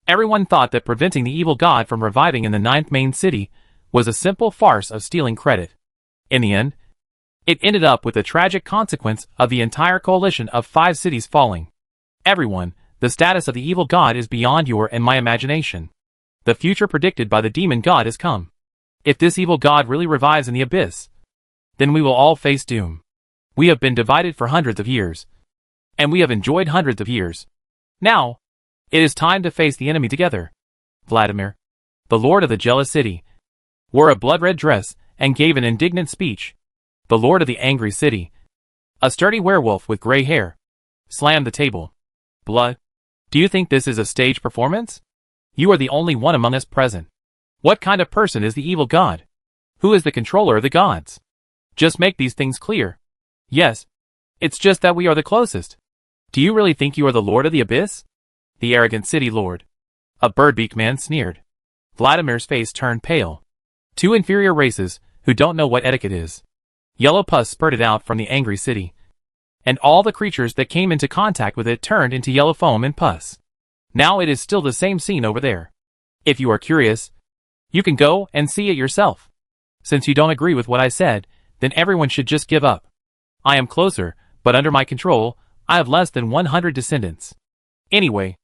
everyone thought that preventing the evil god from reviving in the 9th main city was a simple farce of stealing credit. In the end, it ended up with the tragic consequence of the entire coalition of 5 cities falling. Everyone, the status of the evil god is beyond your and my imagination. The future predicted by the demon god has come. If this evil god really revives in the abyss, then we will all face doom. We have been divided for hundreds of years. And we have enjoyed hundreds of years. Now, it is time to face the enemy together. Vladimir, the lord of the jealous city, wore a blood-red dress and gave an indignant speech. The lord of the angry city, a sturdy werewolf with gray hair, slammed the table. Blood, do you think this is a stage performance? You are the only one among us present. What kind of person is the evil god? Who is the controller of the gods? Just make these things clear. Yes, it's just that we are the closest. Do you really think you are the lord of the abyss? The arrogant city lord. A birdbeak man sneered. Vladimir's face turned pale. 2 inferior races, who don't know what etiquette is. Yellow pus spurted out from the angry city. And all the creatures that came into contact with it turned into yellow foam and pus. Now it is still the same scene over there. If you are curious, you can go and see it yourself. Since you don't agree with what I said, then everyone should just give up. I am closer, but under my control, I have less than 100 descendants. Anyway,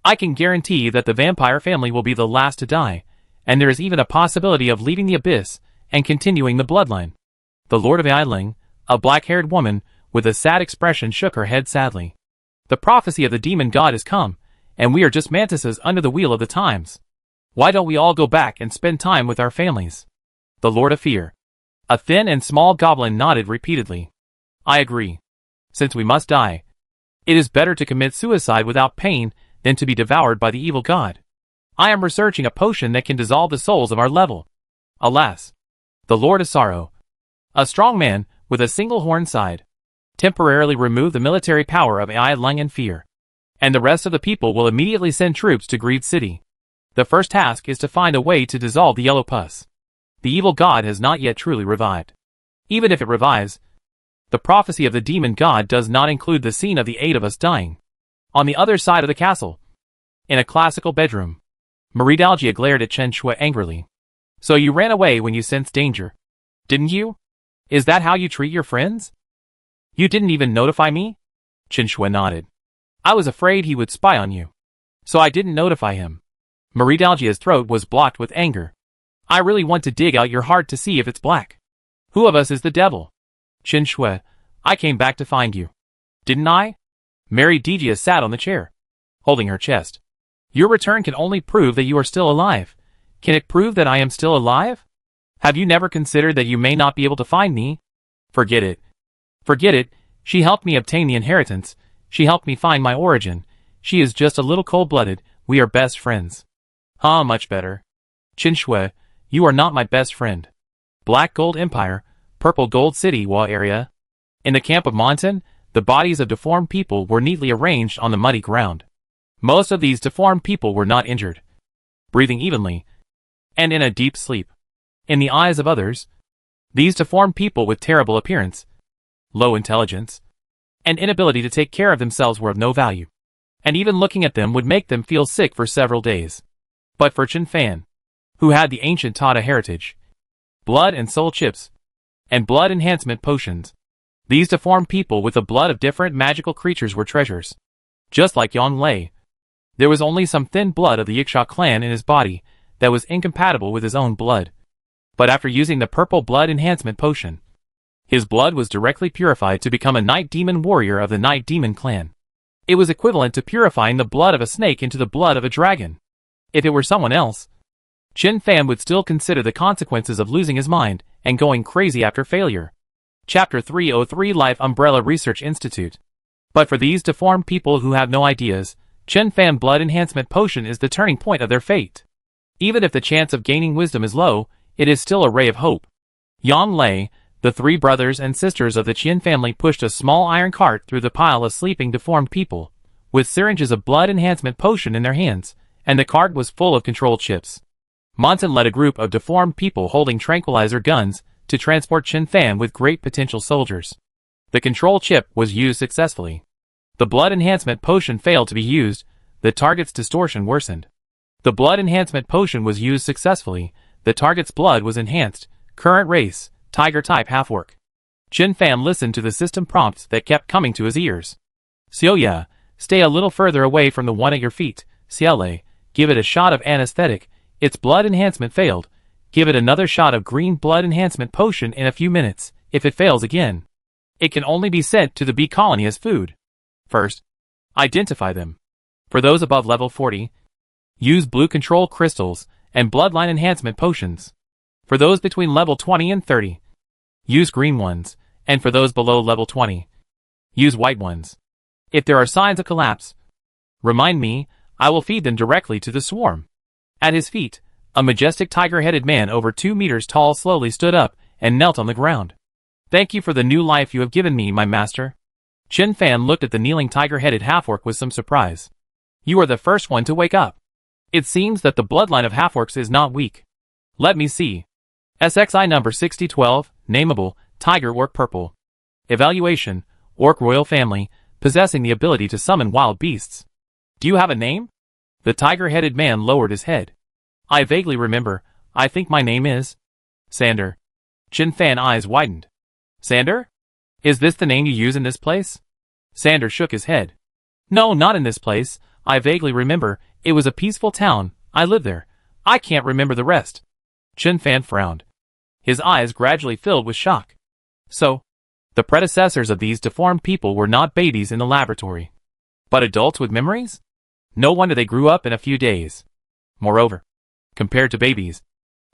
I can guarantee that the vampire family will be the last to die, and there is even a possibility of leaving the abyss and continuing the bloodline. The Lord of Eiling, a black-haired woman with a sad expression, shook her head sadly. The prophecy of the demon god has come, and we are just mantises under the wheel of the times. Why don't we all go back and spend time with our families? The Lord of Fear, a thin and small goblin, nodded repeatedly. I agree. Since we must die, it is better to commit suicide without pain than to be devoured by the evil god. I am researching a potion that can dissolve the souls of our level. Alas. The Lord of Sorrow, a strong man with a single horn, sighed. Temporarily remove the military power of Ai Lung and Fear, and the rest of the people will immediately send troops to Greed City. The first task is to find a way to dissolve the yellow pus. The evil god has not yet truly revived. Even if it revives, the prophecy of the demon god does not include the scene of the 8 of us dying. On the other side of the castle, in a classical bedroom, Maridalgia glared at Chen Shui angrily. So you ran away when you sensed danger, didn't you? Is that how you treat your friends? You didn't even notify me? Chen Shui nodded. I was afraid he would spy on you, so I didn't notify him. Maridalgia's throat was blocked with anger. I really want to dig out your heart to see if it's black. Who of us is the devil? Qin Shui, I came back to find you. Didn't I? Mary Degia sat on the chair, holding her chest. Your return can only prove that you are still alive. Can it prove that I am still alive? Have you never considered that you may not be able to find me? Forget it. Forget it. She helped me obtain the inheritance. She helped me find my origin. She is just a little cold-blooded. We are best friends. Huh, much better. Qin Shui, you are not my best friend. Black Gold Empire, Purple Gold City, Wa area. In the camp of Montan, the bodies of deformed people were neatly arranged on the muddy ground. Most of these deformed people were not injured, breathing evenly, and in a deep sleep. In the eyes of others, these deformed people with terrible appearance, low intelligence, and inability to take care of themselves were of no value, and even looking at them would make them feel sick for several days. But for Qin Fan, who had the ancient Tata heritage, blood and soul chips, and blood enhancement potions, these deformed people with the blood of different magical creatures were treasures. Just like Yang Lei, there was only some thin blood of the Yiksha clan in his body that was incompatible with his own blood. But after using the purple blood enhancement potion, his blood was directly purified to become a night demon warrior of the night demon clan. It was equivalent to purifying the blood of a snake into the blood of a dragon. If it were someone else, Qin Fan would still consider the consequences of losing his mind and going crazy after failure. Chapter 303 Life Umbrella Research Institute. But for these deformed people who have no ideas, Qin Fan blood enhancement potion is the turning point of their fate. Even if the chance of gaining wisdom is low, it is still a ray of hope. Yang Lei, the three brothers and sisters of the Qian family, pushed a small iron cart through the pile of sleeping deformed people, with syringes of blood enhancement potion in their hands, and the cart was full of control chips. Montan led a group of deformed people holding tranquilizer guns to transport Qin Fan with great potential soldiers. The control chip was used successfully. The blood enhancement potion failed to be used. The target's distortion worsened. The blood enhancement potion was used successfully. The target's blood was enhanced. Current race, Tiger type half-orc. Qin Fan listened to the system prompts that kept coming to his ears. Xiaoya, stay a little further away from the one at your feet. Xiaolei, give it a shot of anesthetic. Its blood enhancement failed. Give it another shot of green blood enhancement potion in a few minutes. If it fails again, it can only be sent to the bee colony as food. First, identify them. For those above level 40, use blue control crystals and bloodline enhancement potions. For those between level 20 and 30, use green ones, and for those below level 20, use white ones. If there are signs of collapse, remind me, I will feed them directly to the swarm. At his feet, a majestic tiger-headed man over 2 meters tall slowly stood up and knelt on the ground. Thank you for the new life you have given me, my master. Qin Fan looked at the kneeling tiger-headed half-orc with some surprise. You are the first one to wake up. It seems that the bloodline of half-orcs is not weak. Let me see. SXI number 6012, nameable, Tiger Orc Purple. Evaluation, Orc Royal Family, possessing the ability to summon wild beasts. Do you have a name? The tiger-headed man lowered his head. I vaguely remember. I think my name is Sander. Qin Fan's eyes widened. Sander? Is this the name you use in this place? Sander shook his head. No, not in this place. I vaguely remember. It was a peaceful town. I lived there. I can't remember the rest. Qin Fan frowned. His eyes gradually filled with shock. So, the predecessors of these deformed people were not babies in the laboratory, but adults with memories? No wonder they grew up in a few days. Moreover, compared to babies,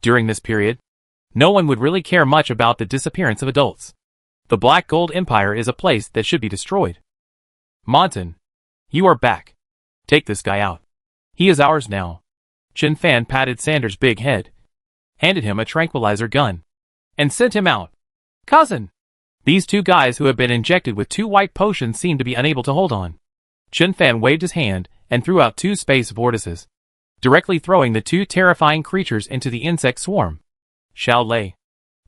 during this period, no one would really care much about the disappearance of adults. The Black Gold Empire is a place that should be destroyed. Montan, you are back. Take this guy out. He is ours now. Qin Fan patted Sander's big head, handed him a tranquilizer gun, and sent him out. Cousin! These two guys who have been injected with 2 white potions seem to be unable to hold on. Qin Fan waved his hand and threw out 2 space vortices, directly throwing the 2 terrifying creatures into the insect swarm. Xiao Lei,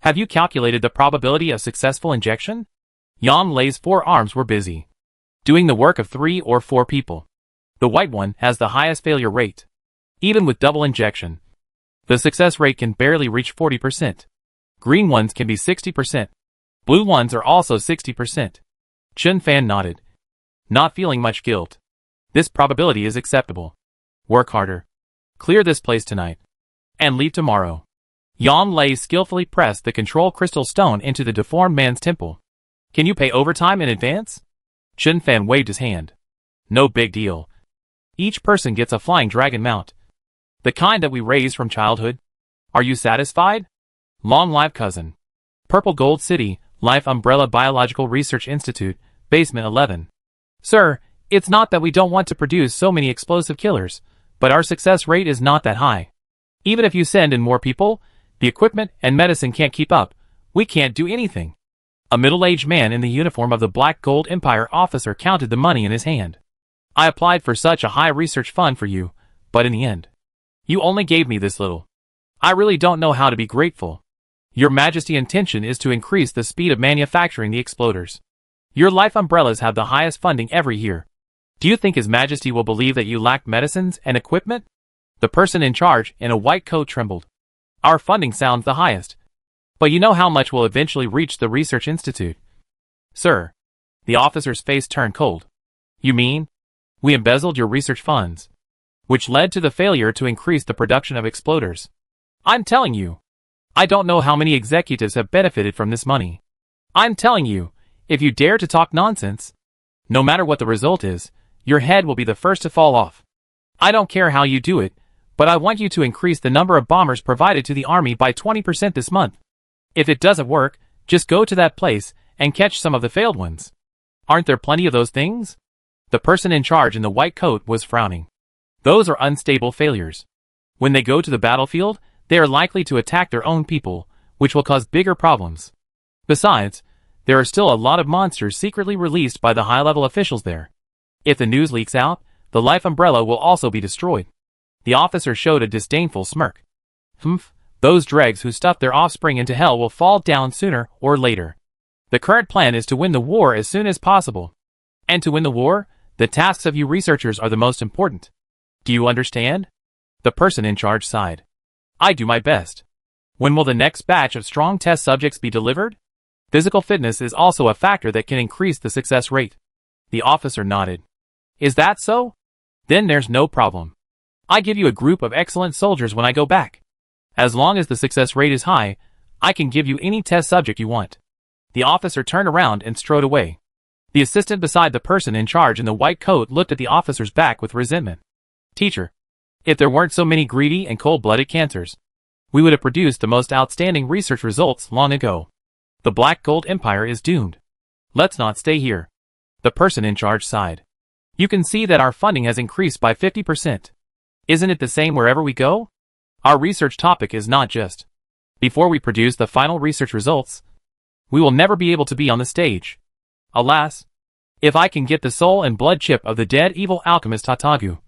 have you calculated the probability of successful injection? Yang Lei's 4 arms were busy, doing the work of 3 or 4 people. The white one has the highest failure rate. Even with double injection, the success rate can barely reach 40%. Green ones can be 60%. Blue ones are also 60%. Qin Fan nodded, not feeling much guilt. This probability is acceptable. Work harder. Clear this place tonight, and leave tomorrow. Yan Lei skillfully pressed the control crystal stone into the deformed man's temple. Can you pay overtime in advance? Chen Fan waved his hand. No big deal. Each person gets a flying dragon mount. The kind that we raised from childhood. Are you satisfied? Long live cousin. Purple Gold City, Life Umbrella Biological Research Institute, Basement 11. Sir, it's not that we don't want to produce so many explosive killers, but our success rate is not that high. Even if you send in more people, the equipment and medicine can't keep up. We can't do anything. A middle-aged man in the uniform of the Black Gold Empire officer counted the money in his hand. I applied for such a high research fund for you, but in the end, you only gave me this little. I really don't know how to be grateful. Your Majesty's intention is to increase the speed of manufacturing the exploders. Your life umbrellas have the highest funding every year. Do you think His Majesty will believe that you lack medicines and equipment? The person in charge in a white coat trembled. Our funding sounds the highest. But you know how much will eventually reach the research institute. Sir. The officer's face turned cold. You mean? We embezzled your research funds, which led to the failure to increase the production of exploders. I'm telling you. I don't know how many executives have benefited from this money. I'm telling you, if you dare to talk nonsense, no matter what the result is, your head will be the first to fall off. I don't care how you do it, but I want you to increase the number of bombers provided to the army by 20% this month. If it doesn't work, just go to that place and catch some of the failed ones. Aren't there plenty of those things? The person in charge in the white coat was frowning. Those are unstable failures. When they go to the battlefield, they are likely to attack their own people, which will cause bigger problems. Besides, there are still a lot of monsters secretly released by the high-level officials there. If the news leaks out, the life umbrella will also be destroyed. The officer showed a disdainful smirk. Those dregs who stuff their offspring into hell will fall down sooner or later. The current plan is to win the war as soon as possible. And to win the war, the tasks of you researchers are the most important. Do you understand? The person in charge sighed. I do my best. When will the next batch of strong test subjects be delivered? Physical fitness is also a factor that can increase the success rate. The officer nodded. Is that so? Then there's no problem. I give you a group of excellent soldiers when I go back. As long as the success rate is high, I can give you any test subject you want. The officer turned around and strode away. The assistant beside the person in charge in the white coat looked at the officer's back with resentment. Teacher, if there weren't so many greedy and cold-blooded cancers, we would have produced the most outstanding research results long ago. The Black Gold Empire is doomed. Let's not stay here. The person in charge sighed. You can see that our funding has increased by 50%. Isn't it the same wherever we go? Our research topic is not just. Before we produce the final research results, we will never be able to be on the stage. Alas, if I can get the soul and blood chip of the dead evil alchemist Tatagu,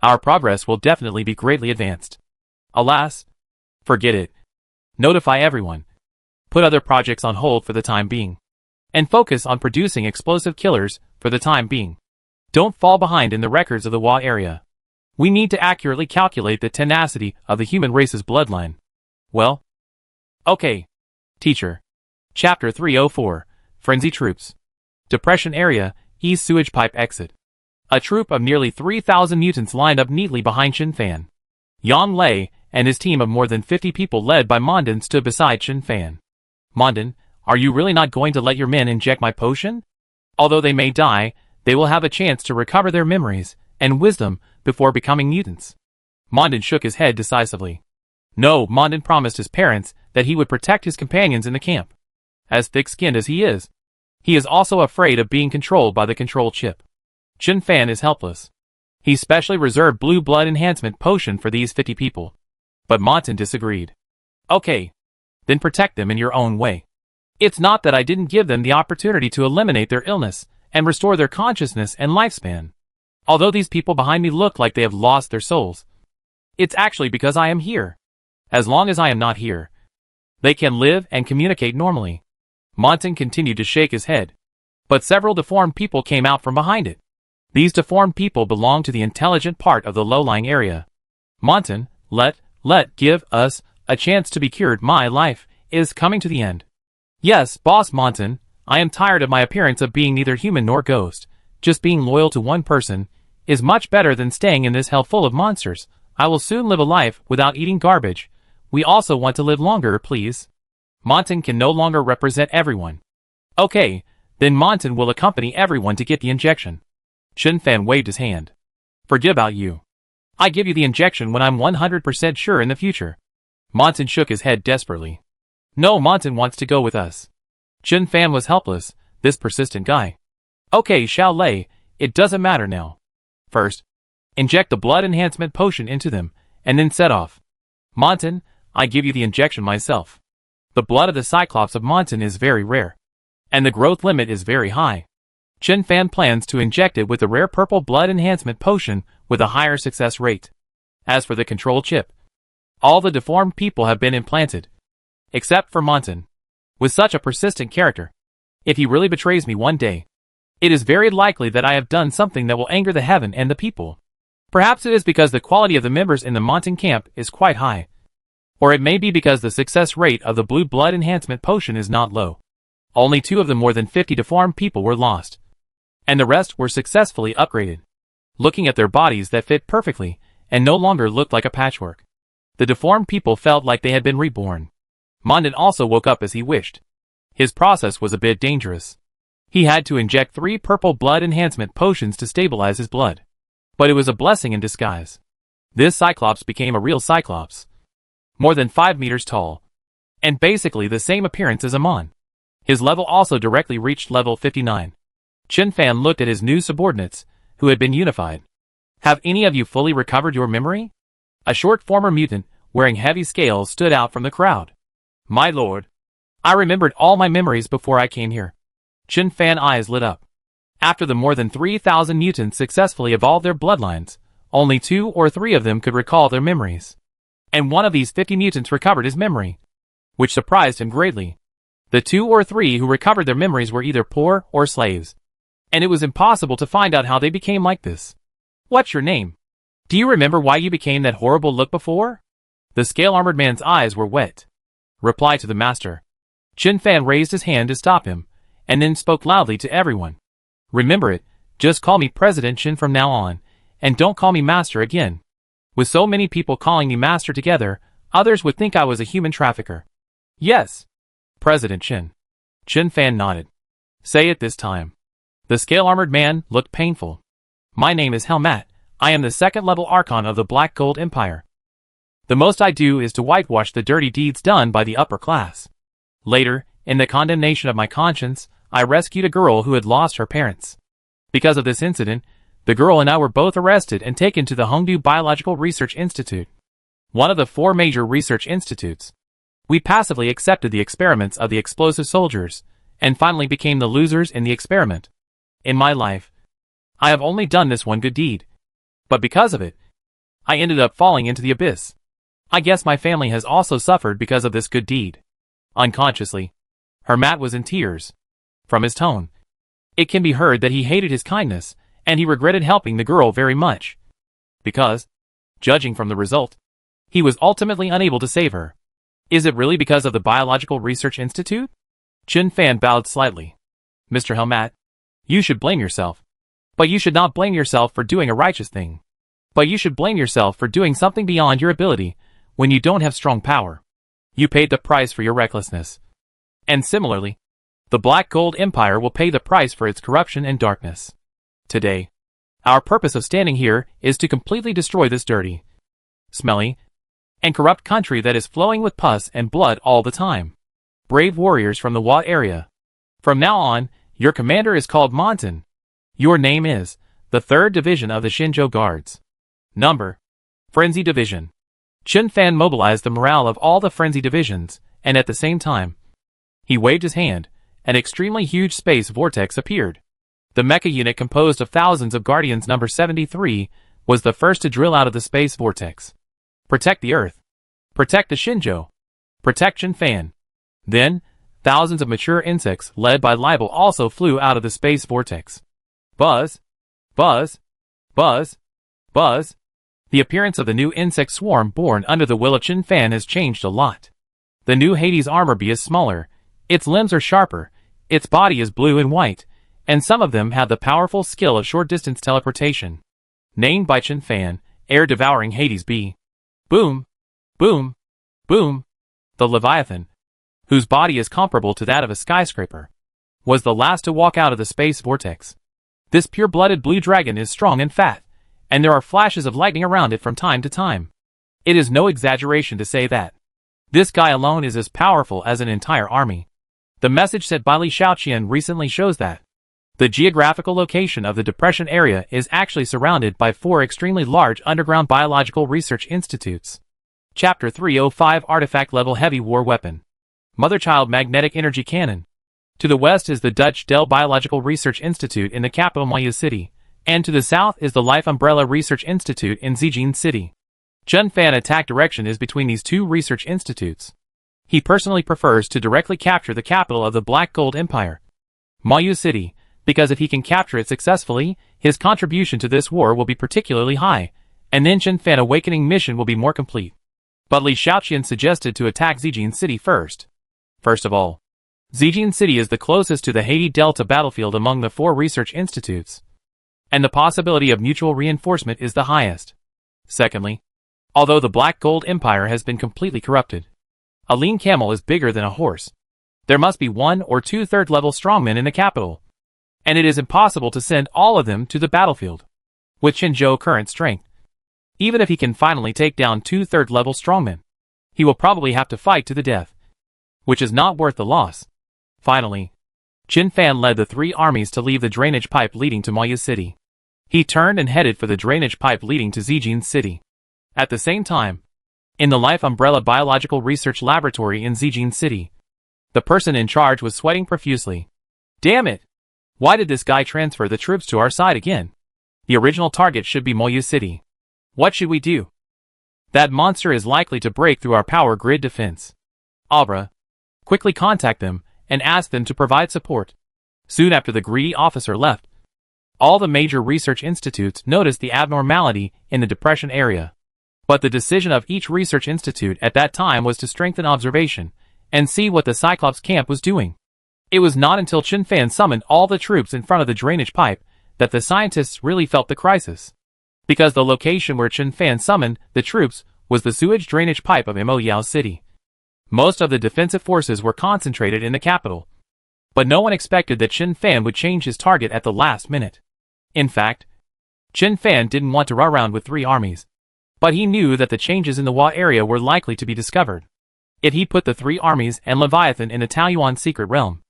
our progress will definitely be greatly advanced. Alas, forget it. Notify everyone. Put other projects on hold for the time being. And focus on producing explosive killers for the time being. Don't fall behind in the records of the WA area. We need to accurately calculate the tenacity of the human race's bloodline. Well? Okay. Teacher. Chapter 304, Frenzy Troops. Depression Area, East Sewage Pipe Exit. A troop of nearly 3,000 mutants lined up neatly behind Chen Fan. Yan Lei and his team of more than 50 people led by Mondin stood beside Chen Fan. Mondin, are you really not going to let your men inject my potion? Although they may die, they will have a chance to recover their memories and wisdom before becoming mutants. Mondin shook his head decisively. No, Mondin promised his parents that he would protect his companions in the camp. As thick-skinned as he is also afraid of being controlled by the control chip. Chen Fan is helpless. He specially reserved blue blood enhancement potion for these 50 people. But Mondin disagreed. Okay. Then protect them in your own way. It's not that I didn't give them the opportunity to eliminate their illness and restore their consciousness and lifespan. Although these people behind me look like they have lost their souls. It's actually because I am here. As long as I am not here, they can live and communicate normally. Mondin continued to shake his head. But several deformed people came out from behind it. These deformed people belong to the intelligent part of the low-lying area. Mondin, give us a chance to be cured. My life is coming to the end. Yes, Boss Mondin, I am tired of my appearance of being neither human nor ghost. Just being loyal to one person is much better than staying in this hell full of monsters. I will soon live a life without eating garbage, We also want to live longer, please. Montan can no longer represent everyone. Okay, then Montan will accompany everyone to get the injection. Chen Fan waved his hand. Forget about you. I give you the injection when I'm 100% sure in the future. Montan shook his head desperately. No, Montan wants to go with us. Chen Fan was helpless, this persistent guy. Okay, Xiao Lei, it doesn't matter now. First, inject the blood enhancement potion into them, and then set off. Montan, I give you the injection myself. The blood of the Cyclops of Montan is very rare, and the growth limit is very high. Chen Fan plans to inject it with the rare purple blood enhancement potion with a higher success rate. As for the control chip, all the deformed people have been implanted, except for Montan. With such a persistent character, if he really betrays me one day, it is very likely that I have done something that will anger the heaven and the people. Perhaps it is because the quality of the members in the Montan camp is quite high. Or it may be because the success rate of the blue blood enhancement potion is not low. Only 2 of the more than 50 deformed people were lost, and the rest were successfully upgraded. Looking at their bodies that fit perfectly, and no longer looked like a patchwork, the deformed people felt like they had been reborn. Montan also woke up as he wished. His process was a bit dangerous. He had to inject 3 purple blood enhancement potions to stabilize his blood. But it was a blessing in disguise. This Cyclops became a real Cyclops. More than 5 meters tall, and basically the same appearance as Amon. His level also directly reached level 59. Chen Fan looked at his new subordinates, who had been unified. Have any of you fully recovered your memory? A short former mutant, wearing heavy scales, stood out from the crowd. My lord, I remembered all my memories before I came here. Chen Fan's eyes lit up. After the more than 3,000 mutants successfully evolved their bloodlines, only 2 or 3 of them could recall their memories. And one of these 50 mutants recovered his memory, which surprised him greatly. The 2 or 3 who recovered their memories were either poor or slaves, and it was impossible to find out how they became like this. What's your name? Do you remember why you became that horrible look before? The scale-armored man's eyes were wet. Reply to the master. Chen Fan raised his hand to stop him, and then spoke loudly to everyone. Remember it, just call me President Chen from now on, and don't call me Master again. With so many people calling me Master together, others would think I was a human trafficker. Yes, President Chen. Chen Fan nodded. Say it this time. The scale-armored man looked painful. My name is Helmat. I am the 2nd level Archon of the Black Gold Empire. The most I do is to whitewash the dirty deeds done by the upper class. Later, in the condemnation of my conscience, I rescued a girl who had lost her parents. Because of this incident, the girl and I were both arrested and taken to the Hongdu Biological Research Institute, one of the 4 major research institutes. We passively accepted the experiments of the explosive soldiers, and finally became the losers in the experiment. In my life, I have only done this one good deed. But because of it, I ended up falling into the abyss. I guess my family has also suffered because of this good deed. Unconsciously, Hermat was in tears. From his tone, it can be heard that he hated his kindness, and he regretted helping the girl very much. Because, judging from the result, he was ultimately unable to save her. Is it really because of the Biological Research Institute? Chen Fan bowed slightly. Mr. Helmat, you should blame yourself. But you should not blame yourself for doing a righteous thing. But you should blame yourself for doing something beyond your ability, when you don't have strong power. You paid the price for your recklessness. And similarly, the Black Gold Empire will pay the price for its corruption and darkness. Today, our purpose of standing here is to completely destroy this dirty, smelly, and corrupt country that is flowing with pus and blood all the time. Brave warriors from the Wa area. From now on, your commander is called Montan. Your name is the 3rd Division of the Shinjo Guards. Number: Frenzy Division. Chen Fan mobilized the morale of all the Frenzy Divisions, and at the same time, he waved his hand. An extremely huge space vortex appeared. The mecha unit composed of thousands of Guardians number 73 was the first to drill out of the space vortex. Protect the Earth. Protect the Shinjo. Protect Chen Fan. Then, thousands of mature insects led by Libel also flew out of the space vortex. Buzz. Buzz. Buzz. Buzz. The appearance of the new insect swarm born under the will of Chen Fan has changed a lot. The new Hades armor bee is smaller, its limbs are sharper, its body is blue and white, and some of them have the powerful skill of short-distance teleportation. Named by Chen Fan, Air-Devouring Hades Bee. Boom! Boom! Boom! The Leviathan, whose body is comparable to that of a skyscraper, was the last to walk out of the space vortex. This pure-blooded blue dragon is strong and fat, and there are flashes of lightning around it from time to time. It is no exaggeration to say that this guy alone is as powerful as an entire army. The message sent by Li Shaoqian recently shows that the geographical location of the depression area is actually surrounded by 4 extremely large underground biological research institutes. Chapter 305 Artifact Level Heavy War Weapon. Mother-Child Magnetic Energy Cannon. To the west is the Dutch Del Biological Research Institute in the capital Mayu City, and to the south is the Life Umbrella Research Institute in Zijin City. Chun Fan's attack direction is between these 2 research institutes. He personally prefers to directly capture the capital of the Black Gold Empire, Mayu City, because if he can capture it successfully, his contribution to this war will be particularly high, and then Chun Fan's awakening mission will be more complete. But Li Shaoqian suggested to attack Zijin City first. First of all, Zijin City is the closest to the Haiti Delta battlefield among the 4 research institutes, and the possibility of mutual reinforcement is the highest. Secondly, although the Black Gold Empire has been completely corrupted, a lean camel is bigger than a horse. There must be 1 or 2 third-level strongmen in the capital, and it is impossible to send all of them to the battlefield with Qinzhou's current strength. Even if he can finally take down 2 third-level strongmen, he will probably have to fight to the death, which is not worth the loss. Finally, Chun Fan led the 3 armies to leave the drainage pipe leading to Mayu City. He turned and headed for the drainage pipe leading to Zijin City. At the same time, in the Life Umbrella Biological Research Laboratory in Zijin City, the person in charge was sweating profusely. Damn it! Why did this guy transfer the troops to our side again? The original target should be Mayu City. What should we do? That monster is likely to break through our power grid defense. Abra, quickly contact them and ask them to provide support. Soon after the greedy officer left, all the major research institutes noticed the abnormality in the depression area. But the decision of each research institute at that time was to strengthen observation and see what the Cyclops camp was doing. It was not until Chun Fan summoned all the troops in front of the drainage pipe that the scientists really felt the crisis. Because the location where Chun Fan summoned the troops was the sewage drainage pipe of Moyao City. Most of the defensive forces were concentrated in the capital, but no one expected that Chun Fan would change his target at the last minute. In fact, Chun Fan didn't want to run around with 3 armies, but he knew that the changes in the Wa area were likely to be discovered. If he put the 3 armies and Leviathan in the Taoyuan secret realm,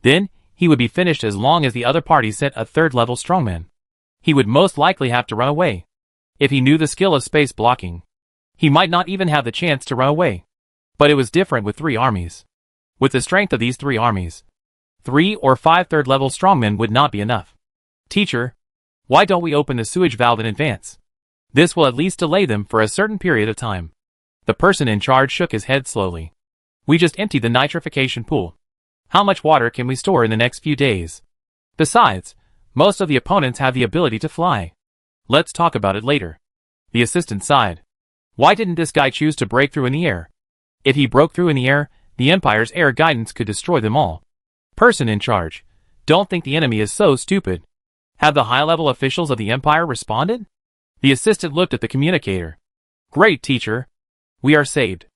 then he would be finished as long as the other party sent a 3rd-level strongman. He would most likely have to run away. If he knew the skill of space blocking, he might not even have the chance to run away. But it was different with 3 armies. With the strength of these 3 armies, 3 or 5 third-level strongmen would not be enough. Teacher, why don't we open the sewage valve in advance? This will at least delay them for a certain period of time. The person in charge shook his head slowly. We just emptied the nitrification pool. How much water can we store in the next few days? Besides, most of the opponents have the ability to fly. Let's talk about it later. The assistant sighed. Why didn't this guy choose to break through in the air? If he broke through in the air, the Empire's air guidance could destroy them all. Person in charge, don't think the enemy is so stupid. Have the high-level officials of the Empire responded? The assistant looked at the communicator. Great, teacher. We are saved.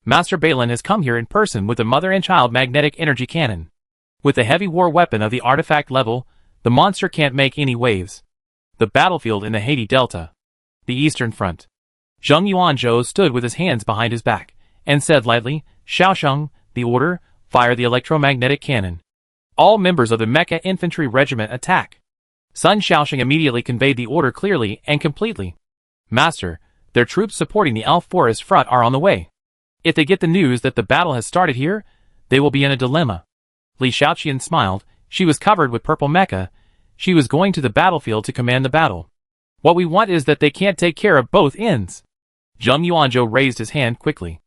Master Balin has come here in person with the mother and child magnetic energy cannon. With the heavy war weapon of the artifact level, the monster can't make any waves. The battlefield in the Haiti Delta. The Eastern Front. Zheng Yuanzhou stood with his hands behind his back, and said lightly, Xiaosheng, the order, fire the electromagnetic cannon. All members of the Mecha Infantry Regiment attack. Sun Xiaosheng immediately conveyed the order clearly and completely. Master, their troops supporting the Elf Forest front are on the way. If they get the news that the battle has started here, they will be in a dilemma. Li Shaoqian smiled. She was covered with purple mecha. She was going to the battlefield to command the battle. What we want is that they can't take care of both ends. Zheng Yuanzhou raised his hand quickly.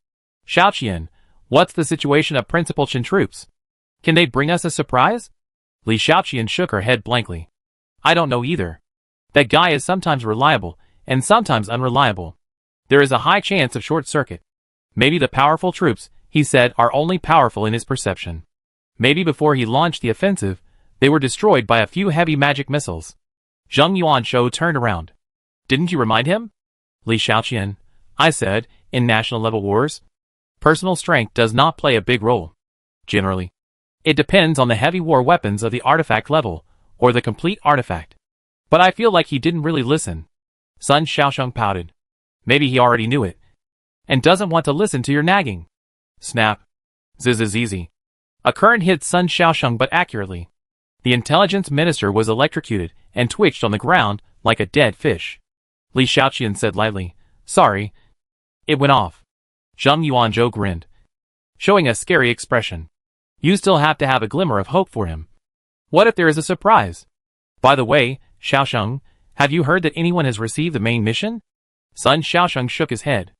Shaoqian, what's the situation of Principal Chen troops? Can they bring us a surprise? Li Shaoqian shook her head blankly. I don't know either. That guy is sometimes reliable, and sometimes unreliable. There is a high chance of short circuit. Maybe the powerful troops, he said, are only powerful in his perception. Maybe before he launched the offensive, they were destroyed by a few heavy magic missiles. Zheng Yuanzhou turned around. Didn't you remind him? Li Shaoqian, I said, in national level wars. Personal strength does not play a big role. Generally, it depends on the heavy war weapons of the artifact level, or the complete artifact. But I feel like he didn't really listen. Sun Xiaosheng pouted. Maybe he already knew it, and doesn't want to listen to your nagging. Snap. Ziz is easy. A current hit Sun Xiaosheng but accurately. The intelligence minister was electrocuted and twitched on the ground like a dead fish. Li Xiaoqian said lightly, "Sorry." It went off. Zheng Yuanzhou grinned, showing a scary expression. You still have to have a glimmer of hope for him. What if there is a surprise? By the way, Xiaosheng, have you heard that anyone has received the main mission? Sun Xiaosheng shook his head.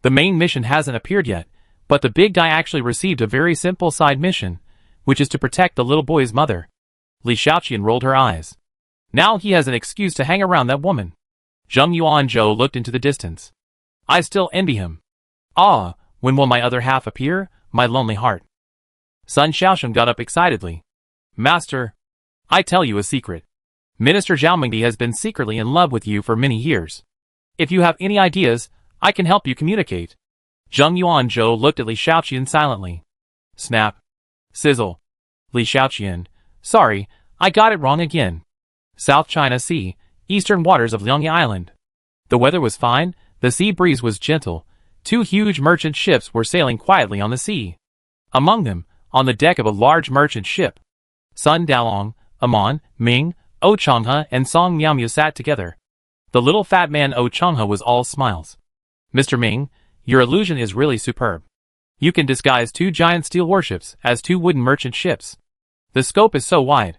The main mission hasn't appeared yet, but the big guy actually received a very simple side mission, which is to protect the little boy's mother. Li Xiaoqian rolled her eyes. Now he has an excuse to hang around that woman. Zheng Yuanzhou looked into the distance. I still envy him. Ah, when will my other half appear, my lonely heart? Sun Xiaosheng got up excitedly. Master, I tell you a secret. Minister Zhao Mingdi has been secretly in love with you for many years. If you have any ideas, I can help you communicate. Zheng Yuanzhou looked at Li Xiaoqian silently. Snap. Sizzle. Li Xiaoqian. Sorry, I got it wrong again. South China Sea, eastern waters of Liangye Island. The weather was fine, the sea breeze was gentle. 2 huge merchant ships were sailing quietly on the sea. Among them, on the deck of a large merchant ship, Sun Dalong, Amon, Ming, O Changhe and Song Miaomiu sat together. The little fat man O Changhe was all smiles. Mr. Ming, your illusion is really superb. You can disguise 2 giant steel warships as 2 wooden merchant ships. The scope is so wide.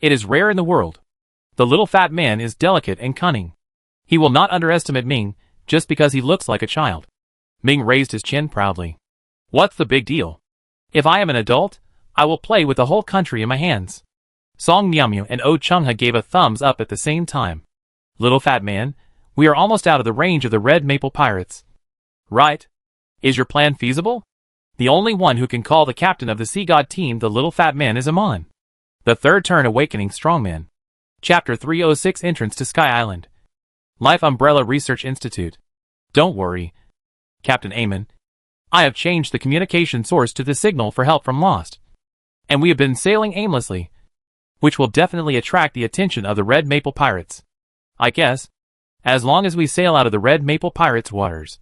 It is rare in the world. The little fat man is delicate and cunning. He will not underestimate Ming, just because he looks like a child. Ming raised his chin proudly. What's the big deal? If I am an adult, I will play with the whole country in my hands. Song Miaomiu and O Changhe gave a thumbs up at the same time. Little fat man, we are almost out of the range of the red maple pirates. Right? Is your plan feasible? The only one who can call the captain of the Sea God team the little fat man is Amon. The third turn awakening strongman. Chapter 306 Entrance to Sky Island. Life Umbrella Research Institute. Don't worry, Captain Amon. I have changed the communication source to the signal for help from Lost. And we have been sailing aimlessly, which will definitely attract the attention of the Red Maple Pirates. I guess, as long as we sail out of the Red Maple Pirates' waters,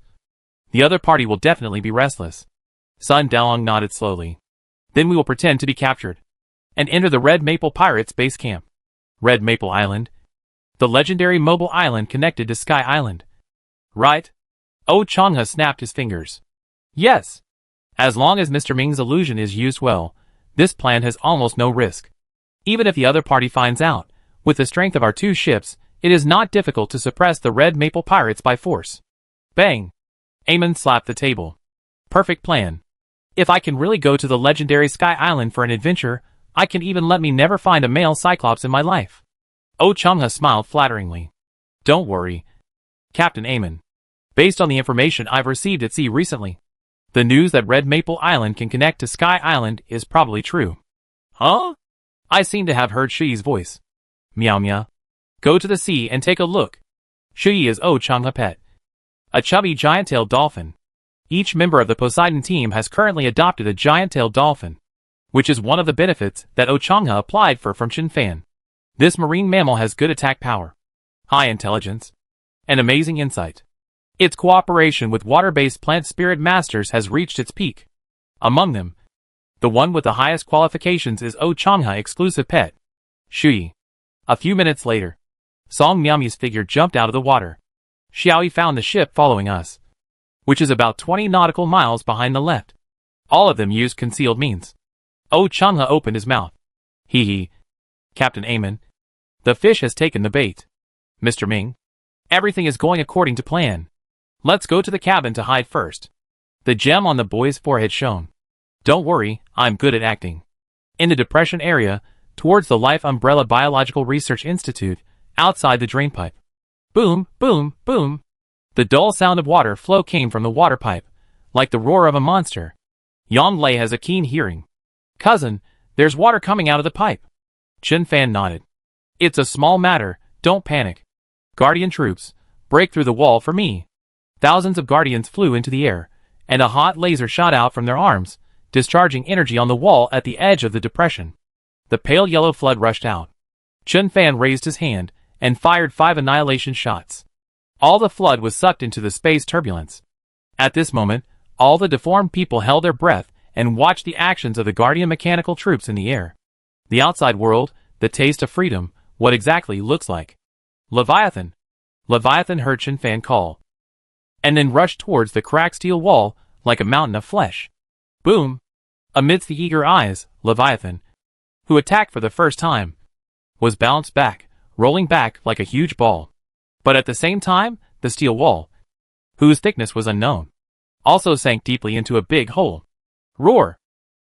the other party will definitely be restless. Sun Dalong nodded slowly. Then we will pretend to be captured and enter the Red Maple Pirates' base camp. Red Maple Island? The legendary mobile island connected to Sky Island. Right? O Changhe snapped his fingers. Yes. As long as Mr. Ming's illusion is used well, this plan has almost no risk. Even if the other party finds out, with the strength of our 2 ships, it is not difficult to suppress the Red Maple Pirates by force. Bang! Amon slapped the table. Perfect plan. If I can really go to the legendary Sky Island for an adventure, I can even let me never find a male Cyclops in my life. O Changhe smiled flatteringly. Don't worry, Captain Amon. Based on the information I've received at sea recently, the news that Red Maple Island can connect to Sky Island is probably true. Huh? I seem to have heard Shuyi's voice. Meow meow. Go to the sea and take a look. Shuyi is O Changhe pet. A chubby giant-tailed dolphin. Each member of the Poseidon team has currently adopted a giant-tailed dolphin, which is one of the benefits that O Changhe applied for from Chinfan. This marine mammal has good attack power, high intelligence, and amazing insight. Its cooperation with water-based plant spirit masters has reached its peak. Among them, the one with the highest qualifications is O Changhe exclusive pet, Shuyi. A few minutes later, Song Miaomiu's figure jumped out of the water. Xiaoyi found the ship following us, which is about 20 nautical miles behind the left. All of them used concealed means. O Changhe opened his mouth. Hee hee. Captain Amon, the fish has taken the bait. Mr. Ming, everything is going according to plan. Let's go to the cabin to hide first. The gem on the boy's forehead shone. Don't worry, I'm good at acting. In the depression area, towards the Life Umbrella Biological Research Institute, outside the drainpipe. Boom, boom, boom. The dull sound of water flow came from the water pipe, like the roar of a monster. Yang Lei has a keen hearing. Cousin, there's water coming out of the pipe. Chen Fan nodded. It's a small matter, don't panic. Guardian troops, break through the wall for me. Thousands of guardians flew into the air, and a hot laser shot out from their arms, discharging energy on the wall at the edge of the depression. The pale yellow flood rushed out. Chun Fan raised his hand and fired 5 annihilation shots. All the flood was sucked into the space turbulence. At this moment, all the deformed people held their breath and watched the actions of the Guardian mechanical troops in the air. The outside world, the taste of freedom, what exactly looks like. Leviathan! Leviathan heard Chun Fan call, and then rushed towards the cracked steel wall like a mountain of flesh. Boom! Amidst the eager eyes, Leviathan, who attacked for the first time, was bounced back, rolling back like a huge ball. But at the same time, the steel wall, whose thickness was unknown, also sank deeply into a big hole. Roar!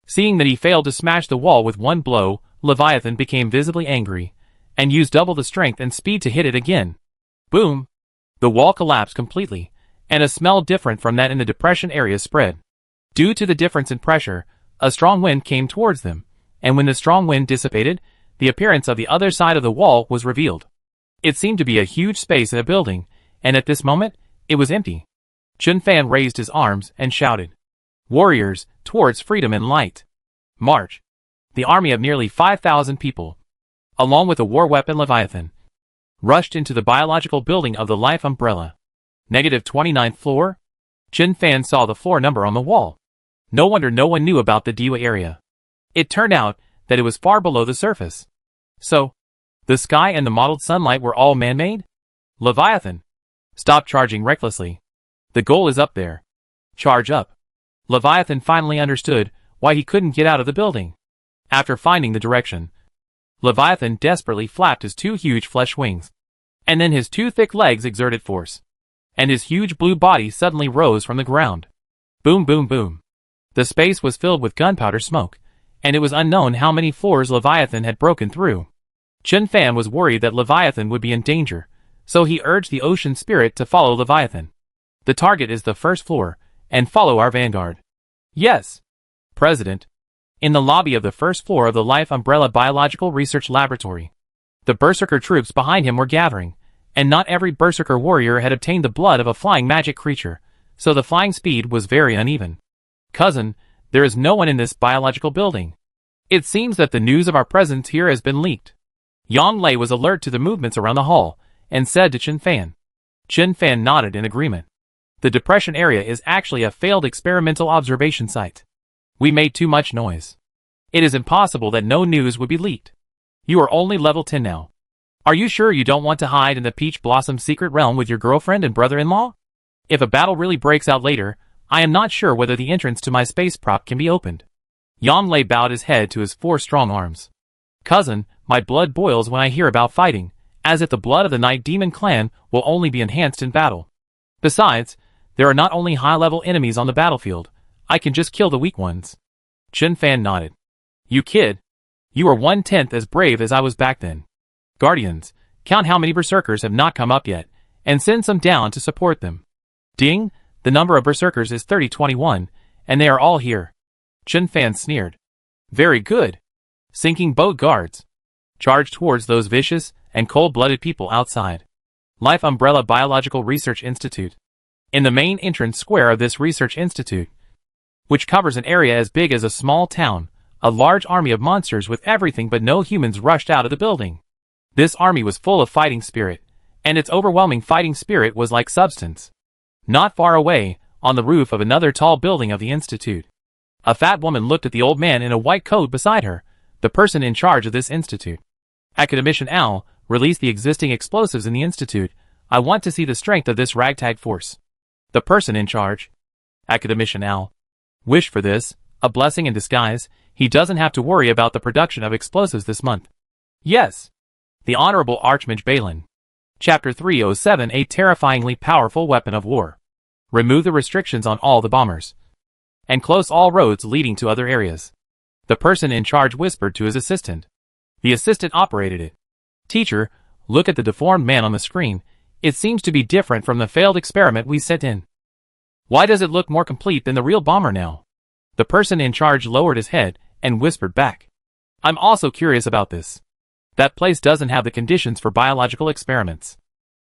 Seeing that he failed to smash the wall with one blow, Leviathan became visibly angry, and used double the strength and speed to hit it again. Boom! The wall collapsed completely, and a smell different from that in the depression area spread. Due to the difference in pressure, a strong wind came towards them, and when the strong wind dissipated, the appearance of the other side of the wall was revealed. It seemed to be a huge space in a building, and at this moment, it was empty. Chun Fan raised his arms and shouted, "Warriors, towards freedom and light! March!" The army of nearly 5,000 people, along with a war weapon Leviathan, rushed into the biological building of the Life Umbrella. -29th floor? Chun Fan saw the floor number on the wall. No wonder no one knew about the Diwa area. It turned out that it was far below the surface. So, the sky and the mottled sunlight were all man-made? Leviathan! Stop charging recklessly. The goal is up there. Charge up. Leviathan finally understood why he couldn't get out of the building. After finding the direction, Leviathan desperately flapped his 2 huge flesh wings. And then his 2 thick legs exerted force. And his huge blue body suddenly rose from the ground. Boom, boom, boom. The space was filled with gunpowder smoke, and it was unknown how many floors Leviathan had broken through. Chun Fan was worried that Leviathan would be in danger, so he urged the ocean spirit to follow Leviathan. The target is the first floor, and follow our vanguard. Yes, President. In the lobby of the first floor of the Life Umbrella Biological Research Laboratory, the Berserker troops behind him were gathering, and not every Berserker warrior had obtained the blood of a flying magic creature, so the flying speed was very uneven. Cousin, there is no one in this biological building. It seems that the news of our presence here has been leaked. Yang Lei was alert to the movements around the hall, and said to Chun Fan. Chun Fan nodded in agreement. The depression area is actually a failed experimental observation site. We made too much noise. It is impossible that no news would be leaked. You are only level 10 now. Are you sure you don't want to hide in the Peach Blossom secret realm with your girlfriend and brother-in-law? If a battle really breaks out later, I am not sure whether the entrance to my space prop can be opened. Yang Lei bowed his head to his 4 strong arms. Cousin, my blood boils when I hear about fighting, as if the blood of the Night Demon clan will only be enhanced in battle. Besides, there are not only high-level enemies on the battlefield, I can just kill the weak ones. Chun Fan nodded. You kid. You are 1/10 as brave as I was back then. Guardians, count how many berserkers have not come up yet, and send some down to support them. Ding, the number of berserkers is 3021, and they are all here. Chun Fan sneered. Very good. Sinking boat guards. Charge towards those vicious and cold-blooded people outside. Life Umbrella Biological Research Institute. In the main entrance square of this research institute, which covers an area as big as a small town, a large army of monsters with everything but no humans rushed out of the building. This army was full of fighting spirit, and its overwhelming fighting spirit was like substance. Not far away, on the roof of another tall building of the institute, a fat woman looked at the old man in a white coat beside her, the person in charge of this institute. Academician Al, release the existing explosives in the institute. I want to see the strength of this ragtag force. The person in charge. Academician Al. Wish for this, a blessing in disguise. He doesn't have to worry about the production of explosives this month. Yes. The Honorable Archmage Balin. Chapter 307, a terrifyingly powerful weapon of war. Remove the restrictions on all the bombers, and close all roads leading to other areas. The person in charge whispered to his assistant. The assistant operated it. Teacher, look at the deformed man on the screen. It seems to be different from the failed experiment we sent in. Why does it look more complete than the real bomber now? The person in charge lowered his head and whispered back. I'm also curious about this. That place doesn't have the conditions for biological experiments.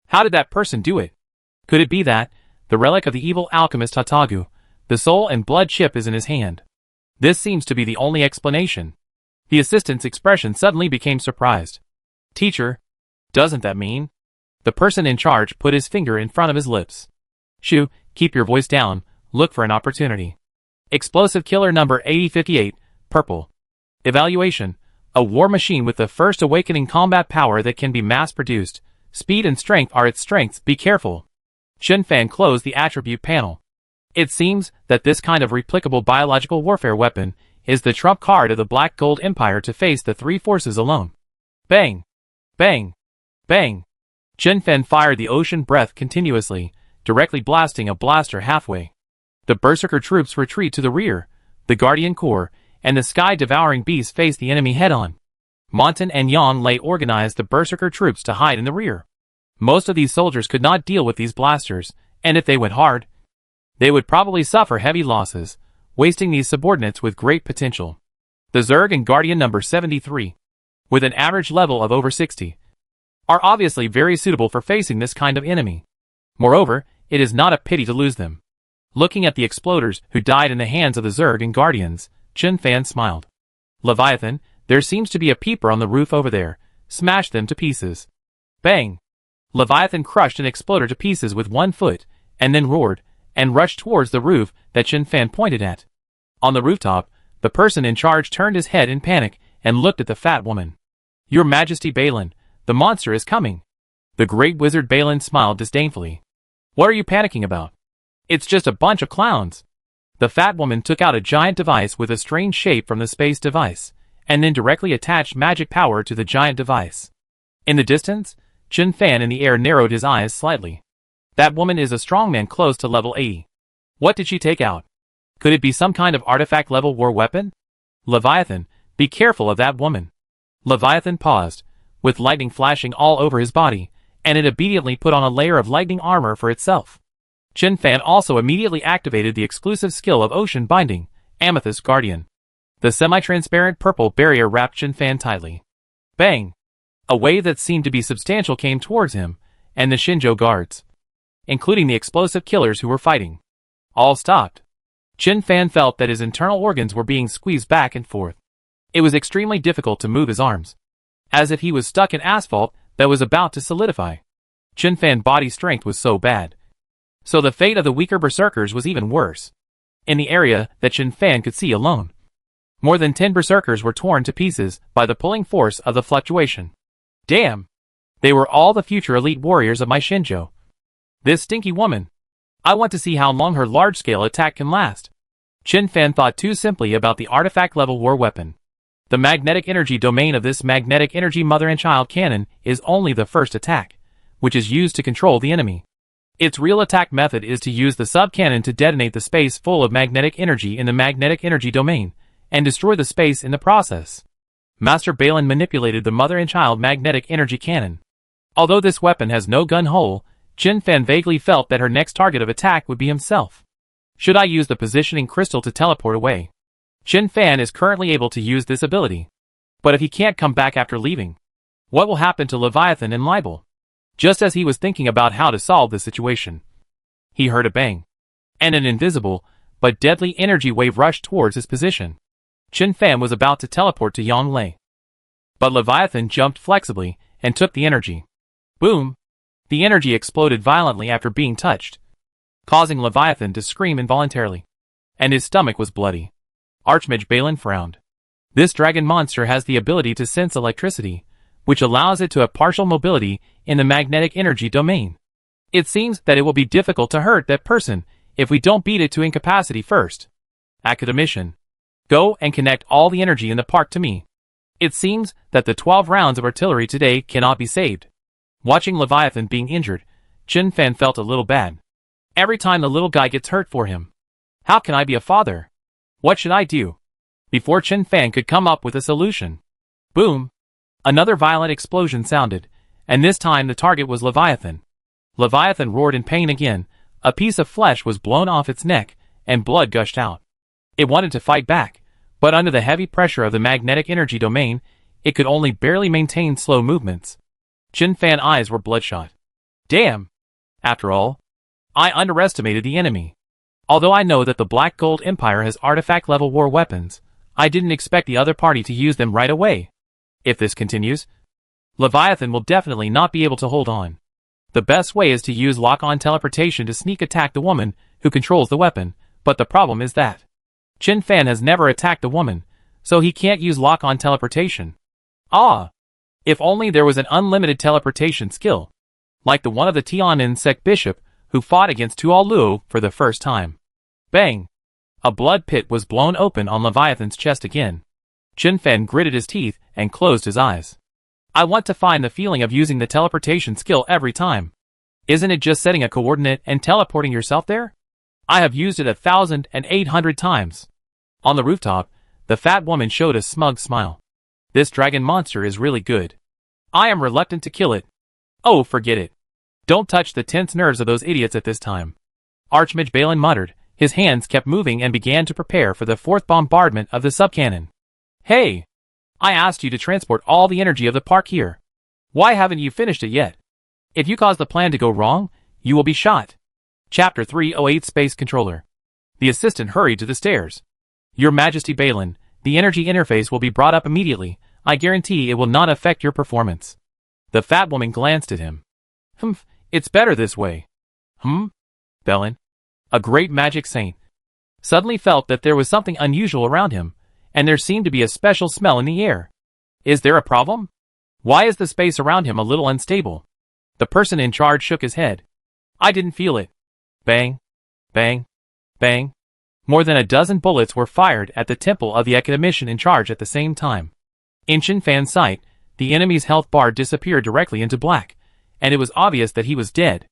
How did that person do it? Could it be that, the relic of the evil alchemist Hatagu, The soul and blood chip is in his hand. This seems to be the only explanation. The assistant's expression suddenly became surprised. Teacher, doesn't that mean? The person in charge put his finger in front of his lips. Shoo, keep your voice down, look for an opportunity. Explosive killer number 8058, purple. Evaluation. A war machine with the first awakening combat power that can be mass-produced. Speed and strength are its strengths, be careful. Chen Fan closed the attribute panel. It seems that this kind of replicable biological warfare weapon is the trump card of the Black Gold Empire to face the three forces alone. Bang! Bang! Bang! Chen Fan fired the ocean breath continuously, directly blasting a blaster halfway. The Berserker troops retreat to the rear. The Guardian Corps and the sky-devouring beast face the enemy head-on. Montan and Yang Lei organized the Berserker troops to hide in the rear. Most of these soldiers could not deal with these blasters, and if they went hard, they would probably suffer heavy losses, wasting these subordinates with great potential. The Zerg and Guardian number 73, with an average level of over 60, are obviously very suitable for facing this kind of enemy. Moreover, it is not a pity to lose them. Looking at the exploders who died in the hands of the Zerg and Guardians, Chen Fan smiled. Leviathan, there seems to be a peeper on the roof over there. Smash them to pieces. Bang! Leviathan crushed an exploder to pieces with one foot, and then roared, and rushed towards the roof that Chen Fan pointed at. On the rooftop, the person in charge turned his head in panic and looked at the fat woman. Your Majesty Balin, the monster is coming. The great wizard Balin smiled disdainfully. What are you panicking about? It's just a bunch of clowns. The fat woman took out a giant device with a strange shape from the space device, and then directly attached magic power to the giant device. In the distance, Chen Fan in the air narrowed his eyes slightly. That woman is a strongman close to level 80. What did she take out? Could it be some kind of artifact-level war weapon? Leviathan, be careful of that woman. Leviathan paused, with lightning flashing all over his body, and it immediately put on a layer of lightning armor for itself. Chen Fan also immediately activated the exclusive skill of Ocean Binding, Amethyst Guardian. The semi-transparent purple barrier wrapped Chen Fan tightly. Bang! A wave that seemed to be substantial came towards him, and the Shinjo guards, including the explosive killers who were fighting, all stopped. Chen Fan felt that his internal organs were being squeezed back and forth. It was extremely difficult to move his arms, as if he was stuck in asphalt that was about to solidify. Chen Fan's body strength was so bad. So the fate of the weaker berserkers was even worse. In the area that Chen Fan could see alone, more than 10 berserkers were torn to pieces by the pulling force of the fluctuation. Damn! They were all the future elite warriors of my Shinjo. This stinky woman. I want to see how long her large-scale attack can last. Chen Fan thought too simply about the artifact-level war weapon. The magnetic energy domain of this magnetic energy mother and child cannon is only the first attack, which is used to control the enemy. Its real attack method is to use the sub-cannon to detonate the space full of magnetic energy in the magnetic energy domain, and destroy the space in the process. Master Balin manipulated the mother and child magnetic energy cannon. Although this weapon has no gun hole, Chen Fan vaguely felt that her next target of attack would be himself. Should I use the positioning crystal to teleport away? Chen Fan is currently able to use this ability. But if he can't come back after leaving, what will happen to Leviathan and Libel? Just as he was thinking about how to solve the situation, he heard a bang, and an invisible, but deadly energy wave rushed towards his position. Chen Fan was about to teleport to Yang Lei, but Leviathan jumped flexibly and took the energy. Boom! The energy exploded violently after being touched, causing Leviathan to scream involuntarily, and his stomach was bloody. Archmage Balin frowned. This dragon monster has the ability to sense electricity, which allows it to have partial mobility in the magnetic energy domain. It seems that it will be difficult to hurt that person if we don't beat it to incapacity first. Academician, go and connect all the energy in the park to me. It seems that the 12 rounds of artillery today cannot be saved. Watching Leviathan being injured, Chen Fan felt a little bad. Every time the little guy gets hurt for him. How can I be a father? What should I do? Before Chen Fan could come up with a solution. Boom! Another violent explosion sounded, and this time the target was Leviathan. Leviathan roared in pain again. A piece of flesh was blown off its neck, and blood gushed out. It wanted to fight back, but under the heavy pressure of the magnetic energy domain, it could only barely maintain slow movements. Chen Fan's eyes were bloodshot. Damn! After all, I underestimated the enemy. Although I know that the Black Gold Empire has artifact-level war weapons, I didn't expect the other party to use them right away. If this continues, Leviathan will definitely not be able to hold on. The best way is to use lock-on teleportation to sneak attack the woman who controls the weapon, but the problem is that Chen Fan has never attacked the woman, so he can't use lock-on teleportation. Ah! If only there was an unlimited teleportation skill, like the one of the Tianan sect bishop who fought against Tuol Luo for the first time. Bang! A blood pit was blown open on Leviathan's chest again. Chen Fan gritted his teeth and closed his eyes. I want to find the feeling of using the teleportation skill every time. Isn't it just setting a coordinate and teleporting yourself there? I have used it 1,800 times. On the rooftop, the fat woman showed a smug smile. This dragon monster is really good. I am reluctant to kill it. Oh, forget it. Don't touch the tense nerves of those idiots at this time. Archmage Balin muttered. His hands kept moving and began to prepare for the fourth bombardment of the subcannon. Hey! I asked you to transport all the energy of the park here. Why haven't you finished it yet? If you cause the plan to go wrong, you will be shot. Chapter 308 Space Controller. The assistant hurried to the stairs. Your Majesty Balin, the energy interface will be brought up immediately. I guarantee it will not affect your performance. The fat woman glanced at him. Humph, it's better this way. Balin, a great magic saint, suddenly felt that there was something unusual around him, and there seemed to be a special smell in the air. Is there a problem? Why is the space around him a little unstable? The person in charge shook his head. I didn't feel it. Bang, bang, bang. More than a dozen bullets were fired at the temple of the academician in charge at the same time. In Chen Fan's sight, the enemy's health bar disappeared directly into black, and it was obvious that he was dead.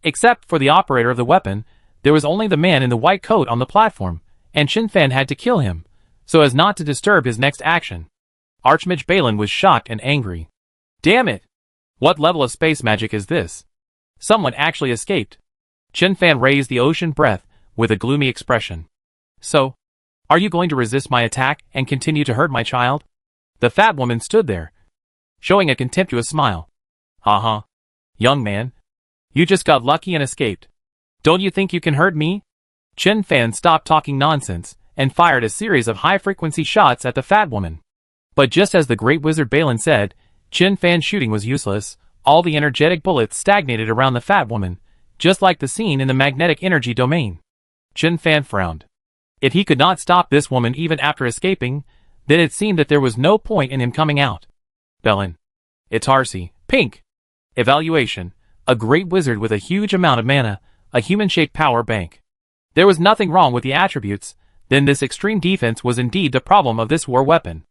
Except for the operator of the weapon, there was only the man in the white coat on the platform, and Chen Fan had to kill him, so as not to disturb his next action. Archmage Balin was shocked and angry. Damn it! What level of space magic is this? Someone actually escaped. Chen Fan raised the ocean breath with a gloomy expression. So, are you going to resist my attack and continue to hurt my child? The fat woman stood there, showing a contemptuous smile. Uh-huh. Young man, you just got lucky and escaped. Don't you think you can hurt me? Chen Fan stopped talking nonsense and fired a series of high-frequency shots at the fat woman. But just as the great wizard Balin said, Chen Fan's shooting was useless. All the energetic bullets stagnated around the fat woman, just like the scene in the magnetic energy domain. Chen Fan frowned. If he could not stop this woman even after escaping, then it seemed that there was no point in him coming out. Balin. Itarsi. Pink. Evaluation. A great wizard with a huge amount of mana, a human-shaped power bank. There was nothing wrong with the attributes, then this extreme defense was indeed the problem of this war weapon.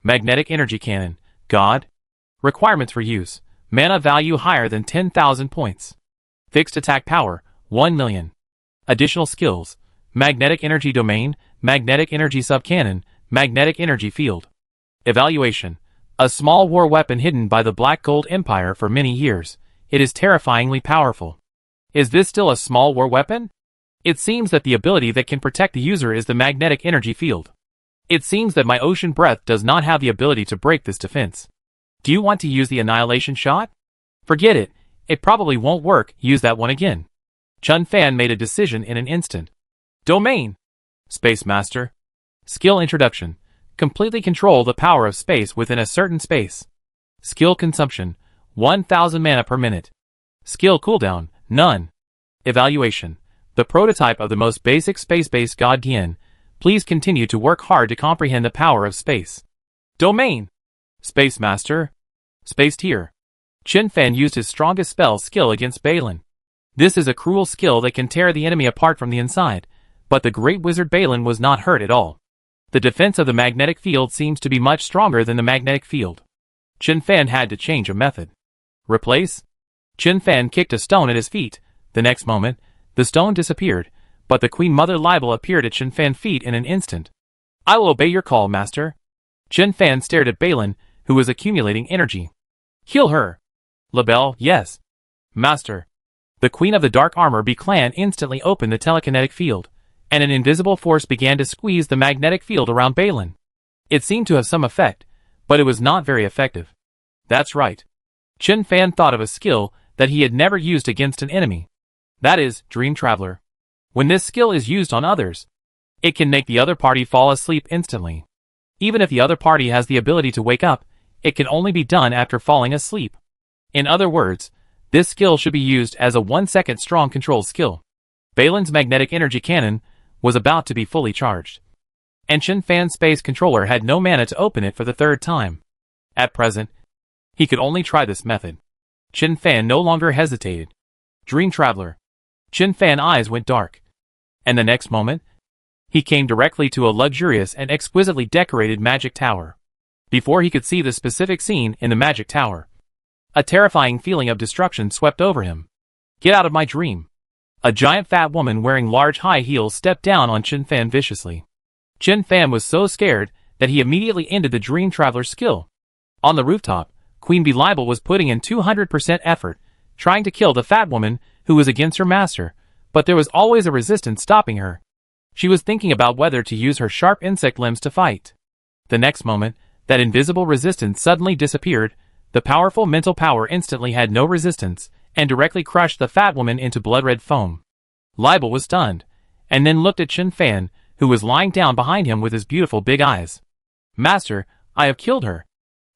Magnetic energy cannon. God. Requirements for use. Mana value higher than 10,000 points. Fixed attack power, 1 million. Additional skills. Magnetic energy domain, magnetic energy subcannon, magnetic energy field. Evaluation. A small war weapon hidden by the Black Gold Empire for many years. It is terrifyingly powerful. Is this still a small war weapon? It seems that the ability that can protect the user is the magnetic energy field. It seems that my ocean breath does not have the ability to break this defense. Do you want to use the annihilation shot? Forget it. It probably won't work. Use that one again. Chen Fan made a decision in an instant. Domain. Space Master. Skill introduction. Completely control the power of space within a certain space. Skill consumption. 1,000 mana per minute. Skill cooldown. None. Evaluation. The prototype of the most basic space-based god Gien. Please continue to work hard to comprehend the power of space. Domain. Space Master. Space Tier. Chen Fan used his strongest spell skill against Balin. This is a cruel skill that can tear the enemy apart from the inside, but the great wizard Balin was not hurt at all. The defense of the magnetic field seems to be much stronger than the magnetic field. Chen Fan had to change a method. Replace? Chen Fan kicked a stone at his feet. The next moment, the stone disappeared, but the Queen Mother Libel appeared at Chen Fan's feet in an instant. I will obey your call, Master. Chen Fan stared at Balin, who was accumulating energy. Kill her. Libel, yes. Master. The Queen of the Dark Armor B clan instantly opened the telekinetic field, and an invisible force began to squeeze the magnetic field around Balin. It seemed to have some effect, but it was not very effective. That's right. Chen Fan thought of a skill that he had never used against an enemy. That is, Dream Traveler. When this skill is used on others, it can make the other party fall asleep instantly. Even if the other party has the ability to wake up, it can only be done after falling asleep. In other words, this skill should be used as a 1-second strong control skill. Balin's magnetic energy cannon was about to be fully charged, and Chen Fan's space controller had no mana to open it for the third time. At present, he could only try this method. Chen Fan no longer hesitated. Dream Traveler. Chen Fan's eyes went dark, and the next moment, he came directly to a luxurious and exquisitely decorated magic tower. Before he could see the specific scene in the magic tower, a terrifying feeling of destruction swept over him. Get out of my dream. A giant fat woman wearing large high heels stepped down on Chen Fan viciously. Chen Fan was so scared that he immediately ended the Dream Traveler's skill. On the rooftop, Queen Belial was putting in 200% effort, trying to kill the fat woman who was against her master, but there was always a resistance stopping her. She was thinking about whether to use her sharp insect limbs to fight. The next moment, that invisible resistance suddenly disappeared. The powerful mental power instantly had no resistance, and directly crushed the fat woman into blood-red foam. Libel was stunned, and then looked at Chen Fan, who was lying down behind him with his beautiful big eyes. Master, I have killed her.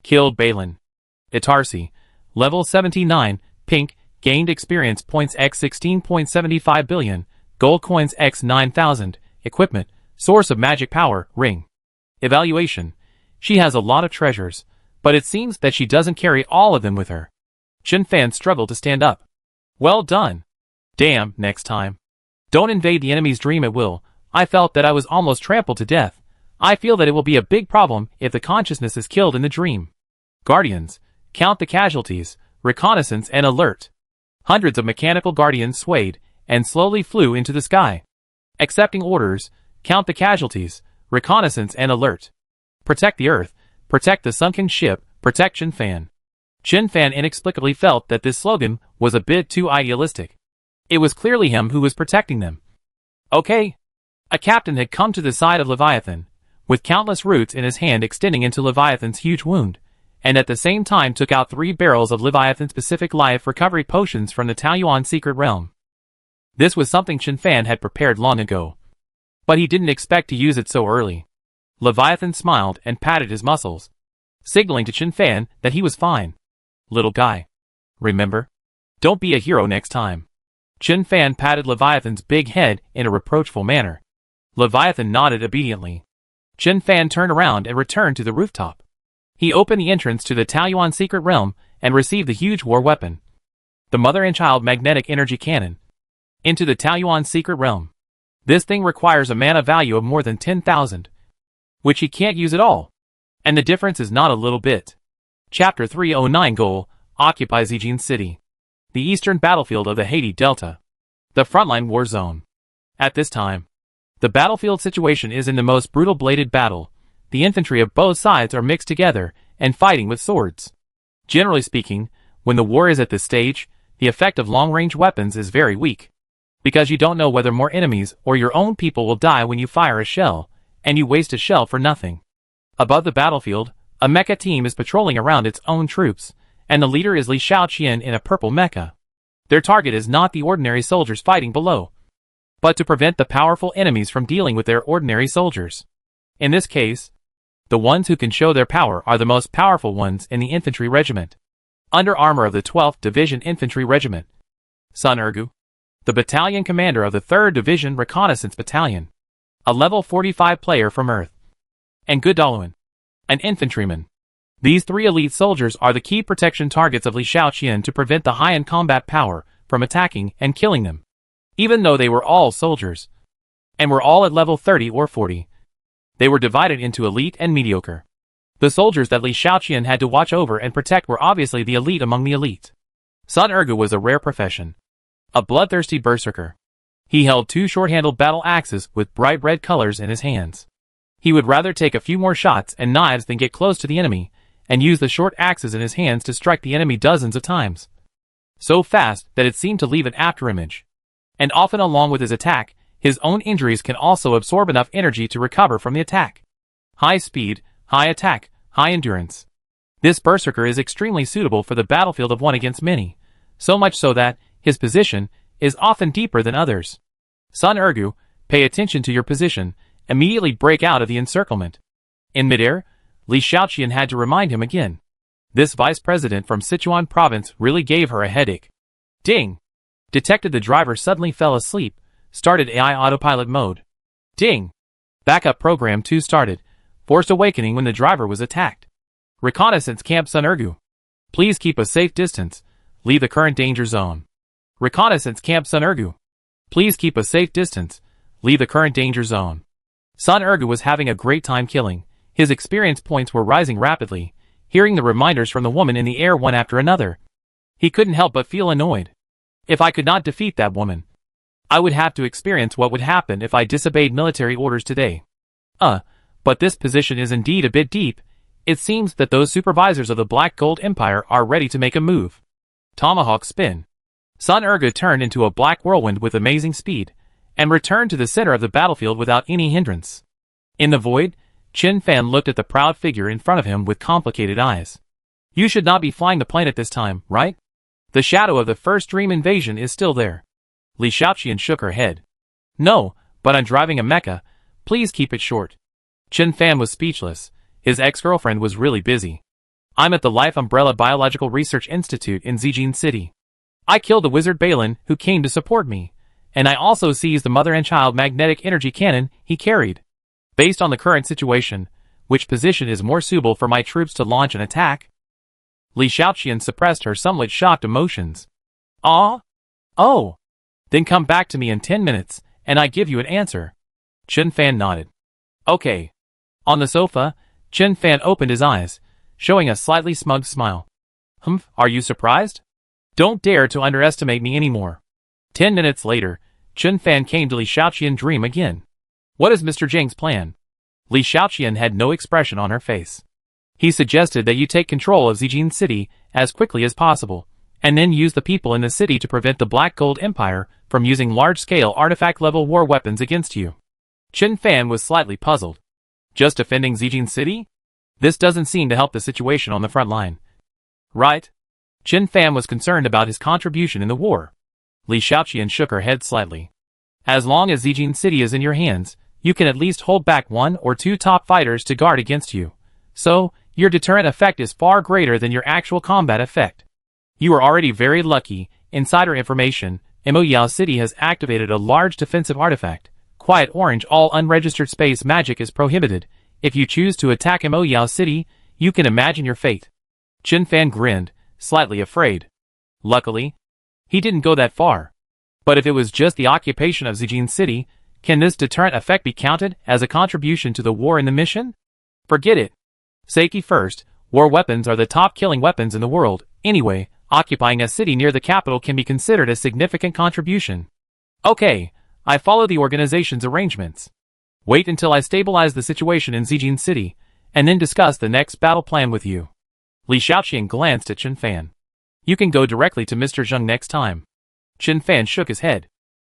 Killed Balin. Itarsi, level 79, pink, gained experience points x 16.75 billion, gold coins x 9,000, equipment, source of magic power, ring. Evaluation. She has a lot of treasures, but it seems that she doesn't carry all of them with her. Chen Fan struggled to stand up. Well done. Damn, next time. Don't invade the enemy's dream at will. I felt that I was almost trampled to death. I feel that it will be a big problem if the consciousness is killed in the dream. Guardians, count the casualties, reconnaissance and alert. Hundreds of mechanical guardians swayed and slowly flew into the sky. Accepting orders, count the casualties, reconnaissance and alert. Protect the Earth, protect the sunken ship, protect Chen Fan. Chen Fan inexplicably felt that this slogan was a bit too idealistic. It was clearly him who was protecting them. Okay. A captain had come to the side of Leviathan, with countless roots in his hand extending into Leviathan's huge wound, and at the same time took out 3 barrels of Leviathan-specific life recovery potions from the Taoyuan secret realm. This was something Chen Fan had prepared long ago, but he didn't expect to use it so early. Leviathan smiled and patted his muscles, signaling to Chen Fan that he was fine. Little guy. Remember? Don't be a hero next time. Chen Fan patted Leviathan's big head in a reproachful manner. Leviathan nodded obediently. Chen Fan turned around and returned to the rooftop. He opened the entrance to the Taoyuan secret realm and received the huge war weapon, the mother and child magnetic energy cannon, into the Taoyuan secret realm. This thing requires a mana value of more than 10,000, which he can't use at all. And the difference is not a little bit. Chapter 309 Goal, Occupy Zijin City. The eastern battlefield of the Haiti Delta. The frontline war zone. At this time, the battlefield situation is in the most brutal bladed battle. The infantry of both sides are mixed together and fighting with swords. Generally speaking, when the war is at this stage, the effect of long-range weapons is very weak, because you don't know whether more enemies or your own people will die when you fire a shell, and you waste a shell for nothing. Above the battlefield, a mecha team is patrolling around its own troops, and the leader is Li Shaoqian in a purple mecha. Their target is not the ordinary soldiers fighting below, but to prevent the powerful enemies from dealing with their ordinary soldiers. In this case, the ones who can show their power are the most powerful ones in the infantry regiment. Under armor of the 12th Division Infantry Regiment. Sun Ergu, the battalion commander of the 3rd Division Reconnaissance Battalion, a level 45 player from Earth. And Gudaluan, an infantryman. These 3 elite soldiers are the key protection targets of Li Shaoqian to prevent the high-end combat power from attacking and killing them. Even though they were all soldiers, and were all at level 30 or 40, they were divided into elite and mediocre. The soldiers that Li Shaoqian had to watch over and protect were obviously the elite among the elite. Sun Ergu was a rare profession. A bloodthirsty berserker. He held 2 short-handled battle axes with bright red colors in his hands. He would rather take a few more shots and knives than get close to the enemy, and use the short axes in his hands to strike the enemy dozens of times. So fast that it seemed to leave an afterimage. And often along with his attack, his own injuries can also absorb enough energy to recover from the attack. High speed, high attack, high endurance. This berserker is extremely suitable for the battlefield of one against many, so much so that his position is often deeper than others. Sun Ergu, pay attention to your position, immediately break out of the encirclement. In midair, Li Xiaoqian had to remind him again. This vice president from Sichuan province really gave her a headache. Ding! Detected the driver suddenly fell asleep, started AI autopilot mode. Ding! Backup program 2 started, forced awakening when the driver was attacked. Reconnaissance Camp Sun Ergu. Please keep a safe distance, leave the current danger zone. Reconnaissance Camp Sun Ergu. Please keep a safe distance, leave the current danger zone. Sun Ergu was having a great time killing. His experience points were rising rapidly, hearing the reminders from the woman in the air one after another. He couldn't help but feel annoyed. If I could not defeat that woman, I would have to experience what would happen if I disobeyed military orders today. But this position is indeed a bit deep. It seems that those supervisors of the Black Gold Empire are ready to make a move. Tomahawk spin. Sun Ergu turned into a black whirlwind with amazing speed, and returned to the center of the battlefield without any hindrance. In the void, Qin Fan looked at the proud figure in front of him with complicated eyes. You should not be flying the plane at this time, right? The shadow of the first dream invasion is still there. Li Xiaoqian shook her head. No, but I'm driving a mecha. Please keep it short. Qin Fan was speechless. His ex-girlfriend was really busy. I'm at the Life Umbrella Biological Research Institute in Zijin City. I killed the wizard Balin, who came to support me, and I also seized the mother and child magnetic energy cannon he carried. Based on the current situation, which position is more suitable for my troops to launch an attack? Li Xiaoqian suppressed her somewhat shocked emotions. Ah? Oh. Then come back to me in 10 minutes, and I give you an answer. Qin Fan nodded. Okay. On the sofa, Qin Fan opened his eyes, showing a slightly smug smile. Are you surprised? Don't dare to underestimate me anymore. 10 minutes later, Qin Fan came to Li Xiaoqian dream again. What is Mr. Zheng's plan? Li Xiaoqian had no expression on her face. He suggested that you take control of Zijin City as quickly as possible, and then use the people in the city to prevent the Black Gold Empire from using large-scale artifact-level war weapons against you. Qin Fan was slightly puzzled. Just defending Zijin City? This doesn't seem to help the situation on the front line. Right? Qin Fan was concerned about his contribution in the war. Li Xiaoqian shook her head slightly. As long as Zijin City is in your hands, you can at least hold back 1 or 2 top fighters to guard against you. So, your deterrent effect is far greater than your actual combat effect. You are already very lucky. Insider information, Moyao City has activated a large defensive artifact. Quiet Orange all unregistered space magic is prohibited. If you choose to attack Moyao City, you can imagine your fate. Qin Fan grinned, slightly afraid. Luckily, he didn't go that far. But if it was just the occupation of Zijin City, can this deterrent effect be counted as a contribution to the war in the mission? Forget it. Safety first, war weapons are the top killing weapons in the world. Anyway, occupying a city near the capital can be considered a significant contribution. Okay, I follow the organization's arrangements. Wait until I stabilize the situation in Zijin City, and then discuss the next battle plan with you. Li Xiaoqian glanced at Qin Fan. You can go directly to Mr. Zheng next time. Qin Fan shook his head.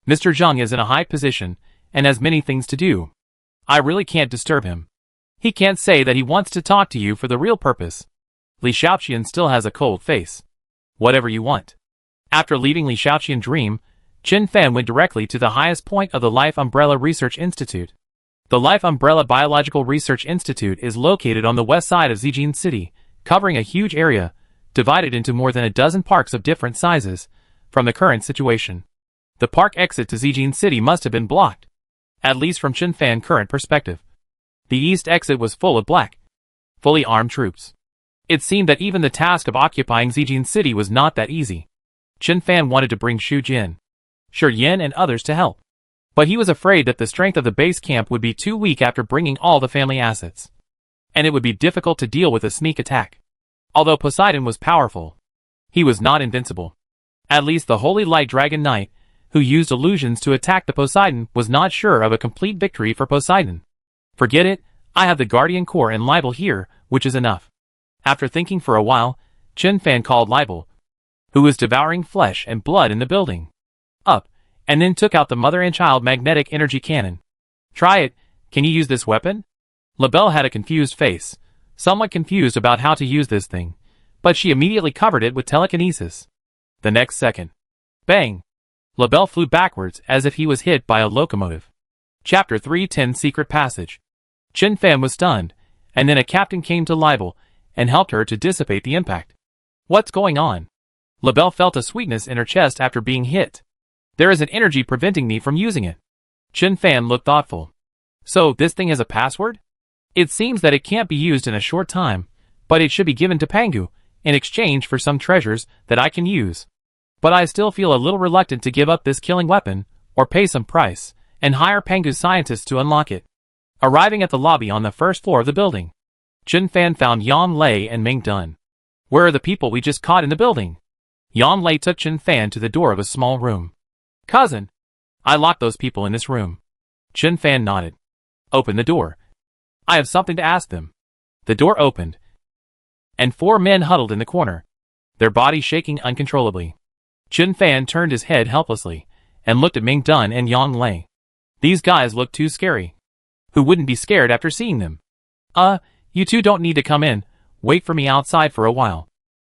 Mr. Zheng is in a high position, and has many things to do. I really can't disturb him. He can't say that he wants to talk to you for the real purpose. Li Xiaoqian still has a cold face. Whatever you want. After leaving Li Xiaoqian dream, Qin Fan went directly to the highest point of the Life Umbrella Research Institute. The Life Umbrella Biological Research Institute is located on the west side of Zijin City, covering a huge area, divided into more than a dozen parks of different sizes. From the current situation, the park exit to Zijin City must have been blocked. At least from Qin Fan's current perspective. The east exit was full of black, fully armed troops. It seemed that even the task of occupying Zijin City was not that easy. Qin Fan wanted to bring Xu Jin, Shi Yin and others to help. But he was afraid that the strength of the base camp would be too weak after bringing all the family assets. And it would be difficult to deal with a sneak attack. Although Poseidon was powerful, he was not invincible. At least the Holy Light Dragon Knight, who used illusions to attack the Poseidon, was not sure of a complete victory for Poseidon. Forget it, I have the Guardian Core and Libel here, which is enough. After thinking for a while, Qin Fan called Libel, who was devouring flesh and blood in the building, up, and then took out the mother and child magnetic energy cannon. Try it, can you use this weapon? Libel had a confused face, somewhat confused about how to use this thing, but she immediately covered it with telekinesis. The next second, bang! LaBelle flew backwards as if he was hit by a locomotive. Chapter 310 Secret Passage. Chen Fan was stunned, and then a captain came to Libel and helped her to dissipate the impact. What's going on? LaBelle felt a sweetness in her chest after being hit. There is an energy preventing me from using it. Chen Fan looked thoughtful. So, this thing has a password? It seems that it can't be used in a short time, but it should be given to Pangu in exchange for some treasures that I can use. But I still feel a little reluctant to give up this killing weapon, or pay some price, and hire Pangu's scientists to unlock it. Arriving at the lobby on the first floor of the building, Chen Fan found Yan Lei and Ming Dun. Where are the people we just caught in the building? Yan Lei took Chen Fan to the door of a small room. Cousin, I locked those people in this room. Chen Fan nodded. Open the door. I have something to ask them. The door opened, and 4 men huddled in the corner, their bodies shaking uncontrollably. Chen Fan turned his head helplessly and looked at Ming Dun and Yang Lei. These guys looked too scary. Who wouldn't be scared after seeing them? You two don't need to come in. Wait for me outside for a while.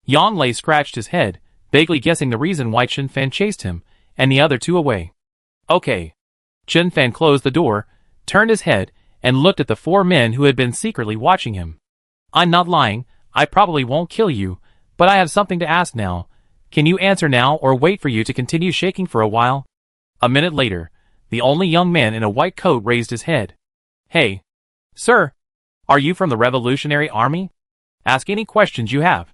Yang Lei scratched his head, vaguely guessing the reason why Chen Fan chased him and the other two away. Okay. Chen Fan closed the door, turned his head, and looked at the 4 men who had been secretly watching him. I'm not lying, I probably won't kill you, but I have something to ask now. Can you answer now or wait for you to continue shaking for a while? A minute later, the only young man in a white coat raised his head. Hey. Sir. Are you from the Revolutionary Army? Ask any questions you have.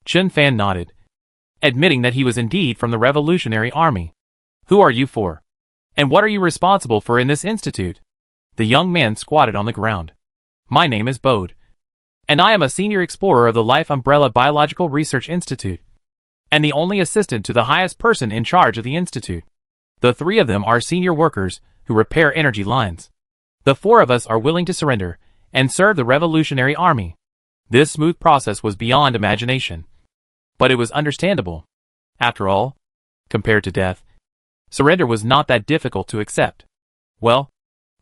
Chen Fan nodded, admitting that he was indeed from the Revolutionary Army. Who are you for? And what are you responsible for in this institute? The young man squatted on the ground. My name is Bode, and I am a senior explorer of the Life Umbrella Biological Research Institute, and the only assistant to the highest person in charge of the institute. The 3 of them are senior workers who repair energy lines. The 4 of us are willing to surrender and serve the Revolutionary Army. This smooth process was beyond imagination, but it was understandable. After all, compared to death, surrender was not that difficult to accept. Well,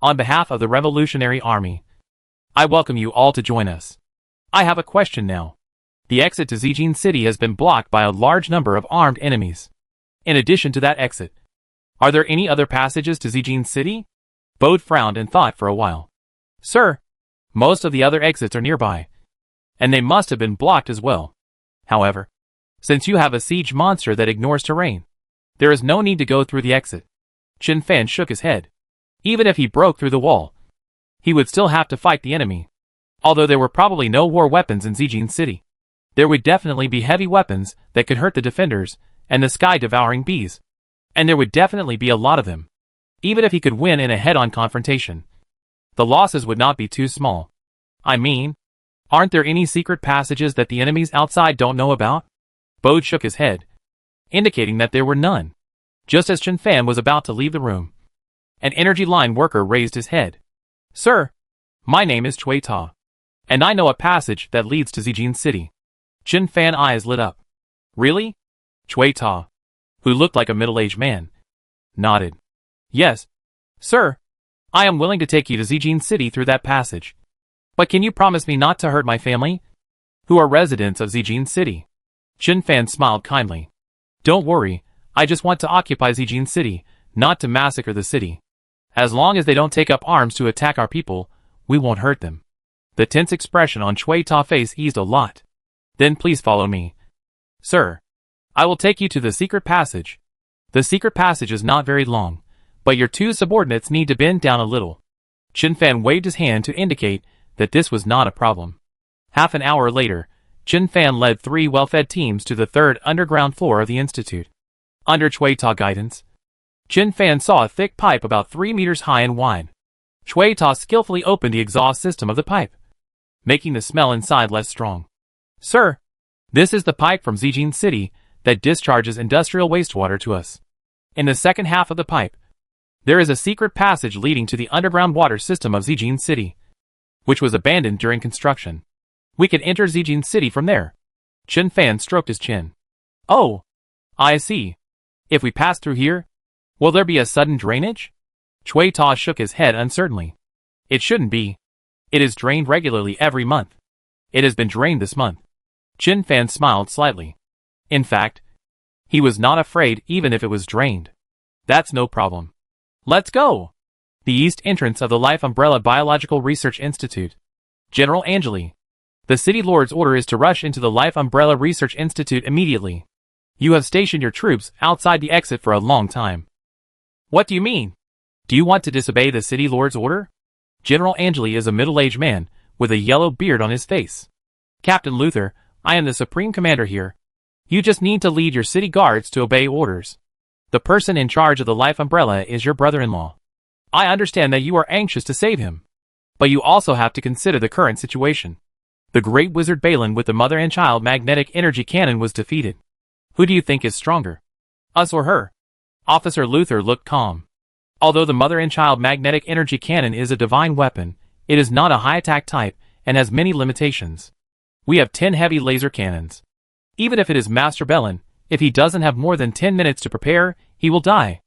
on behalf of the Revolutionary Army, I welcome you all to join us. I have a question now. The exit to Zijin City has been blocked by a large number of armed enemies. In addition to that exit, are there any other passages to Zijin City? Bode frowned and thought for a while. Sir, most of the other exits are nearby, and they must have been blocked as well. However, since you have a siege monster that ignores terrain, there is no need to go through the exit. Chen Fan shook his head. Even if he broke through the wall, he would still have to fight the enemy. Although there were probably no war weapons in Zijin City, there would definitely be heavy weapons that could hurt the defenders and the sky-devouring bees. And there would definitely be a lot of them. Even if he could win in a head-on confrontation, the losses would not be too small. I mean, aren't there any secret passages that the enemies outside don't know about? Bode shook his head, indicating that there were none. Just as Chen Fan was about to leave the room, an energy line worker raised his head. Sir, my name is Cui Ta, and I know a passage that leads to Zijin City. Chen Fan's eyes lit up. Really? Cui Ta, who looked like a middle-aged man, nodded. Yes, sir. I am willing to take you to Zijin City through that passage. But can you promise me not to hurt my family, who are residents of Zijin City? Chen Fan smiled kindly. Don't worry, I just want to occupy Zijin City, not to massacre the city. As long as they don't take up arms to attack our people, we won't hurt them. The tense expression on Cui Ta's face eased a lot. Then please follow me. Sir, I will take you to the secret passage. The secret passage is not very long, but your 2 subordinates need to bend down a little. Chen Fan waved his hand to indicate that this was not a problem. Half an hour later, Chen Fan led 3 well-fed teams to the 3rd underground floor of the institute. Under Cui Ta's guidance, Chen Fan saw a thick pipe about 3 meters high and wide. Cui Ta skillfully opened the exhaust system of the pipe, making the smell inside less strong. Sir, this is the pipe from Zijin City that discharges industrial wastewater to us. In the 2nd half of the pipe, there is a secret passage leading to the underground water system of Zijin City, which was abandoned during construction. We can enter Zijin City from there. Chen Fan stroked his chin. Oh, I see. If we pass through here, will there be a sudden drainage? Cui Ta shook his head uncertainly. It shouldn't be. It is drained regularly every month. It has been drained this month. Chen Fan smiled slightly. In fact, he was not afraid even if it was drained. That's no problem. Let's go! The east entrance of the Life Umbrella Biological Research Institute. General Angeli. The City Lord's order is to rush into the Life Umbrella Research Institute immediately. You have stationed your troops outside the exit for a long time. What do you mean? Do you want to disobey the City Lord's order? General Angeli is a middle-aged man, with a yellow beard on his face. Captain Luther, I am the Supreme Commander here. You just need to lead your city guards to obey orders. The person in charge of the Life Umbrella is your brother-in-law. I understand that you are anxious to save him. But you also have to consider the current situation. The great wizard Balin with the mother and child magnetic energy cannon was defeated. Who do you think is stronger? Us or her? Officer Luther looked calm. Although the mother and child magnetic energy cannon is a divine weapon, it is not a high-attack type and has many limitations. We have 10 heavy laser cannons. Even if it is Master Balin, if he doesn't have more than 10 minutes to prepare, he will die.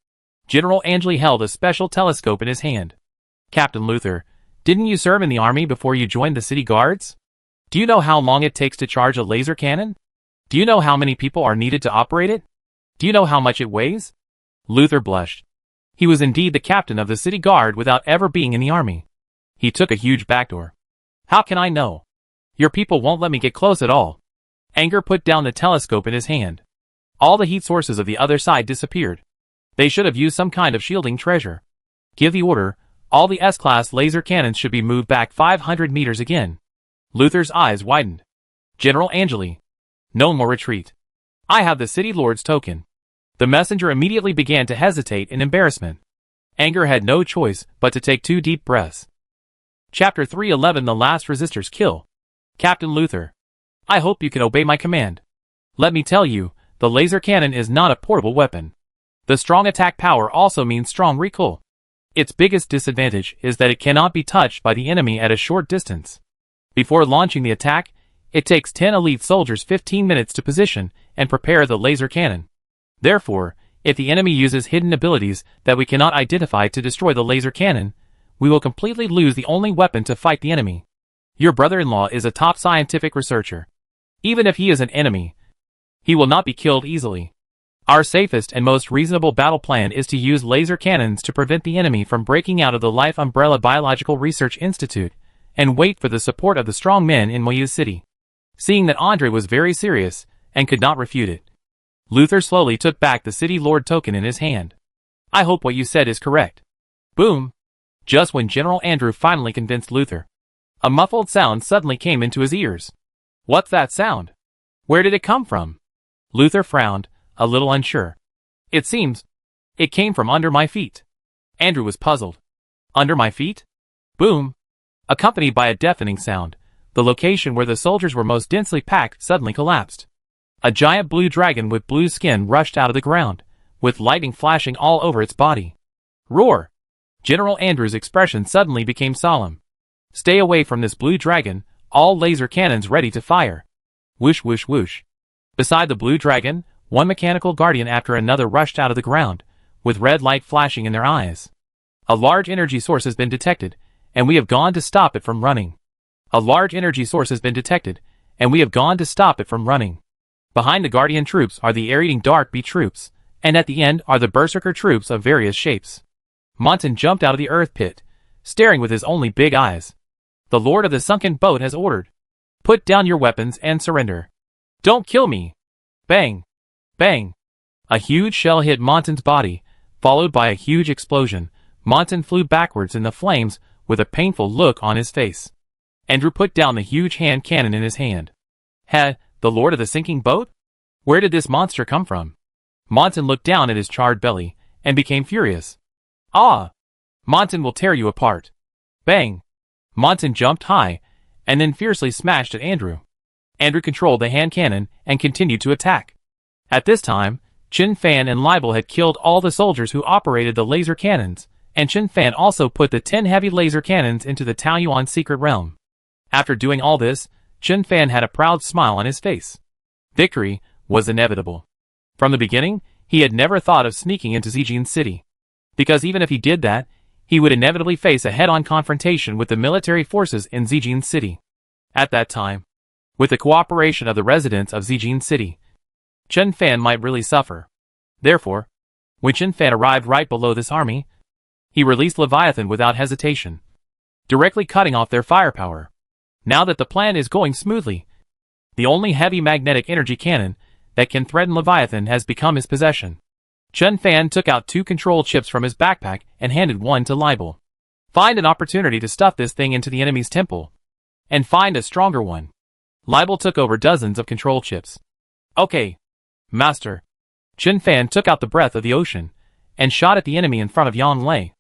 General Angeli held a special telescope in his hand. Captain Luther, didn't you serve in the army before you joined the city guards? Do you know how long it takes to charge a laser cannon? Do you know how many people are needed to operate it? Do you know how much it weighs? Luther blushed. He was indeed the captain of the city guard without ever being in the army. He took a huge backdoor. How can I know? Your people won't let me get close at all. Anger put down the telescope in his hand. All the heat sources of the other side disappeared. They should have used some kind of shielding treasure. Give the order, all the S-class laser cannons should be moved back 500 meters again. Luther's eyes widened. General Angeli. No more retreat. I have the City Lord's token. The messenger immediately began to hesitate in embarrassment. Anger had no choice but to take 2 deep breaths. Chapter 311 The Last Resistors Kill. Captain Luther. I hope you can obey my command. Let me tell you, the laser cannon is not a portable weapon. The strong attack power also means strong recoil. Its biggest disadvantage is that it cannot be touched by the enemy at a short distance. Before launching the attack, it takes 10 elite soldiers 15 minutes to position and prepare the laser cannon. Therefore, if the enemy uses hidden abilities that we cannot identify to destroy the laser cannon, we will completely lose the only weapon to fight the enemy. Your brother-in-law is a top scientific researcher. Even if he is an enemy, he will not be killed easily. Our safest and most reasonable battle plan is to use laser cannons to prevent the enemy from breaking out of the Life Umbrella Biological Research Institute, and wait for the support of the strong men in Moyu City. Seeing that Andre was very serious, and could not refute it, Luther slowly took back the City Lord token in his hand. I hope what you said is correct. Boom! Just when General Andrew finally convinced Luther, a muffled sound suddenly came into his ears. What's that sound? Where did it come from? Luther frowned, a little unsure. It seems it came from under my feet. Andrew was puzzled. Under my feet? Boom! Accompanied by a deafening sound, the location where the soldiers were most densely packed suddenly collapsed. A giant blue dragon with blue skin rushed out of the ground, with lightning flashing all over its body. Roar! General Andrew's expression suddenly became solemn. Stay away from this blue dragon, all laser cannons ready to fire. Whoosh whoosh whoosh. Beside the blue dragon, one mechanical guardian after another rushed out of the ground, with red light flashing in their eyes. A large energy source has been detected, and we have gone to stop it from running. A large energy source has been detected, and we have gone to stop it from running. Behind the Guardian troops are the air-eating Dark Bee troops, and at the end are the Berserker troops of various shapes. Montan jumped out of the earth pit, staring with his only big eyes. The Lord of the Sunken Boat has ordered. Put down your weapons and surrender. Don't kill me! Bang! Bang! A huge shell hit Montan's body, followed by a huge explosion. Montan flew backwards in the flames with a painful look on his face. Andrew put down the huge hand cannon in his hand. The Lord of the Sinking Boat? Where did this monster come from? Montan looked down at his charred belly, and became furious. Ah! Montan will tear you apart. Bang! Montan jumped high, and then fiercely smashed at Andrew. Andrew controlled the hand cannon, and continued to attack. At this time, Chin Fan and Libel had killed all the soldiers who operated the laser cannons, and Chin Fan also put the 10 heavy laser cannons into the Taoyuan secret realm. After doing all this, Chin Fan had a proud smile on his face. Victory was inevitable. From the beginning, he had never thought of sneaking into Zijin City. Because even if he did that, he would inevitably face a head-on confrontation with the military forces in Zijin City. At that time, with the cooperation of the residents of Zijin City, Chen Fan might really suffer. Therefore, When Chen Fan arrived right below this army, he released Leviathan without hesitation, directly cutting off their firepower. Now that the plan is going smoothly, the only heavy magnetic energy cannon that can threaten Leviathan has become his possession. Chen Fan took out 2 control chips from his backpack and handed one to Libel. Find an opportunity to stuff this thing into the enemy's temple, and find a stronger one. Libel took over dozens of control chips. Okay, Master. Chen Fan took out the breath of the ocean, and shot at the enemy in front of Yan Lei.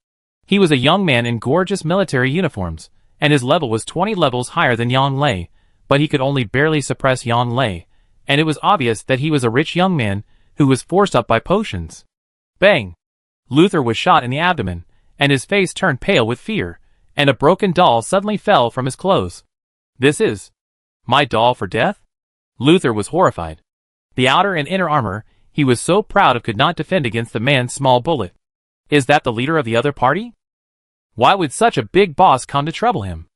He was a young man in gorgeous military uniforms, and his level was 20 levels higher than Yan Lei, but he could only barely suppress Yan Lei, and it was obvious that he was a rich young man who was forced up by potions. Bang! Luther was shot in the abdomen, and his face turned pale with fear, and a broken doll suddenly fell from his clothes. This is my doll for death? Luther was horrified. The outer and inner armor he was so proud of could not defend against the man's small bullet. Is that the leader of the other party? Why would such a big boss come to trouble him?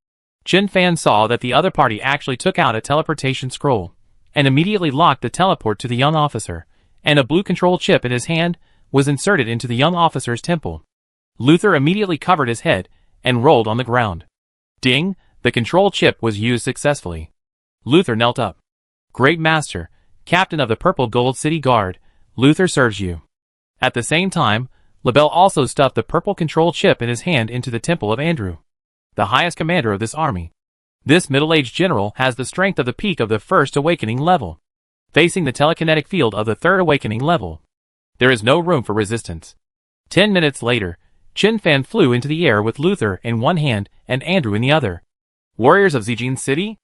Chen Fan saw that the other party actually took out a teleportation scroll, and immediately locked the teleport to the young officer, and a blue control chip in his hand was inserted into the young officer's temple. Luther immediately covered his head and rolled on the ground. Ding! The control chip was used successfully. Luther knelt up. Great Master, Captain of the Purple Gold City Guard, Luther serves you. At the same time, Libel also stuffed the purple control chip in his hand into the temple of Andrew, the highest commander of this army. This middle-aged general has the strength of the peak of the first awakening level, facing the telekinetic field of the third awakening level. There is no room for resistance. 10 minutes later, Chen Fan flew into the air with Luther in one hand and Andrew in the other. Warriors of Zijin City?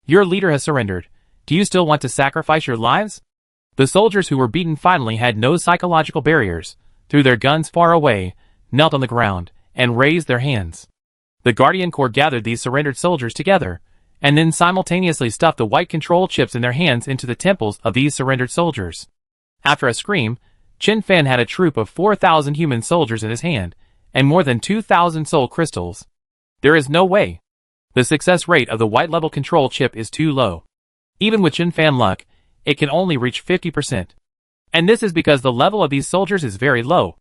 Your leader has surrendered. Do you still want to sacrifice your lives? The soldiers who were beaten finally had no psychological barriers, threw their guns far away, knelt on the ground, and raised their hands. The Guardian Corps gathered these surrendered soldiers together, and then simultaneously stuffed the white control chips in their hands into the temples of these surrendered soldiers. After a scream, Chen Fan had a troop of 4,000 human soldiers in his hand, and more than 2,000 soul crystals. There is no way. The success rate of the white level control chip is too low. Even with Chen Fan luck, it can only reach 50%. And this is because the level of these soldiers is very low.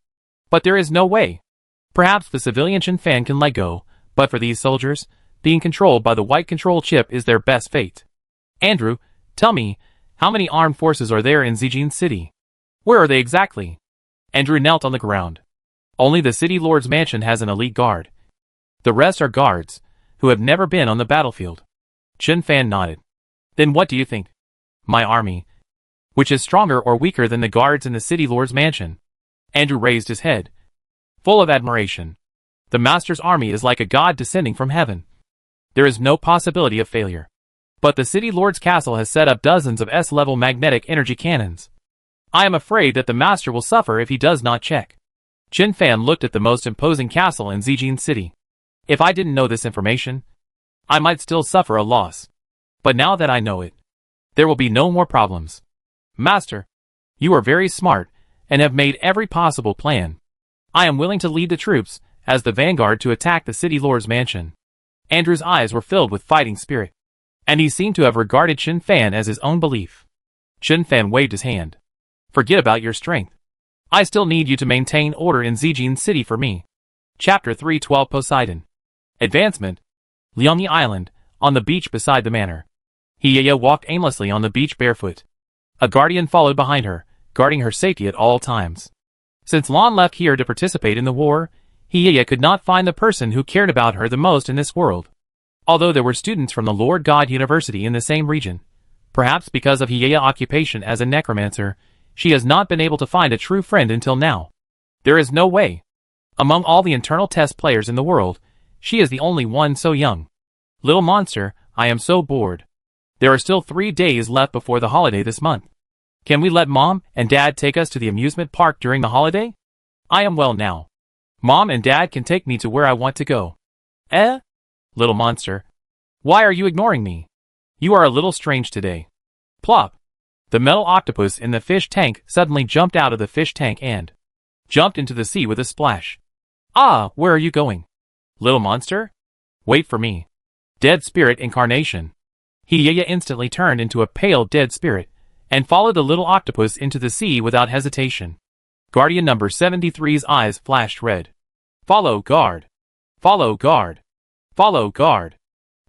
But there is no way. Perhaps the civilian Chen Fan can let go, but for these soldiers, being controlled by the white control chip is their best fate. Andrew, tell me, how many armed forces are there in Zijin City? Where are they exactly? Andrew knelt on the ground. Only the city lord's mansion has an elite guard. The rest are guards, who have never been on the battlefield. Chen Fan nodded. Then what do you think? My army, which is stronger or weaker than the guards in the city lord's mansion? Andrew raised his head, full of admiration. The master's army is like a god descending from heaven. There is no possibility of failure. But the city lord's castle has set up dozens of S-level magnetic energy cannons. I am afraid that the master will suffer if he does not check. Chen Fan looked at the most imposing castle in Zijin City. If I didn't know this information, I might still suffer a loss. But now that I know it, there will be no more problems. Master, you are very smart and have made every possible plan. I am willing to lead the troops as the vanguard to attack the city lord's mansion. Andrew's eyes were filled with fighting spirit, and he seemed to have regarded Chen Fan as his own belief. Chen Fan waved his hand. Forget about your strength. I still need you to maintain order in Zijin City for me. Chapter 312 Poseidon. Advancement. Liangyi Island, on the beach beside the manor. Hiaya walked aimlessly on the beach barefoot. A guardian followed behind her, guarding her safety at all times. Since Lan left here to participate in the war, Hiaya could not find the person who cared about her the most in this world. Although there were students from the Lord God University in the same region, perhaps because of Hiaya's occupation as a necromancer, she has not been able to find a true friend until now. There is no way. Among all the internal test players in the world, she is the only one so young. Little monster, I am so bored. There are still 3 days left before the holiday this month. Can we let Mom and Dad take us to the amusement park during the holiday? I am well now. Mom and Dad can take me to where I want to go. Little monster. Why are you ignoring me? You are a little strange today. Plop. The metal octopus in the fish tank suddenly jumped out of the fish tank and jumped into the sea with a splash. Ah, where are you going? Little monster? Wait for me. Dead spirit incarnation. Hiaya instantly turned into a pale dead spirit and followed the little octopus into the sea without hesitation. Guardian number 73's eyes flashed red. Follow guard. Follow guard. Follow guard.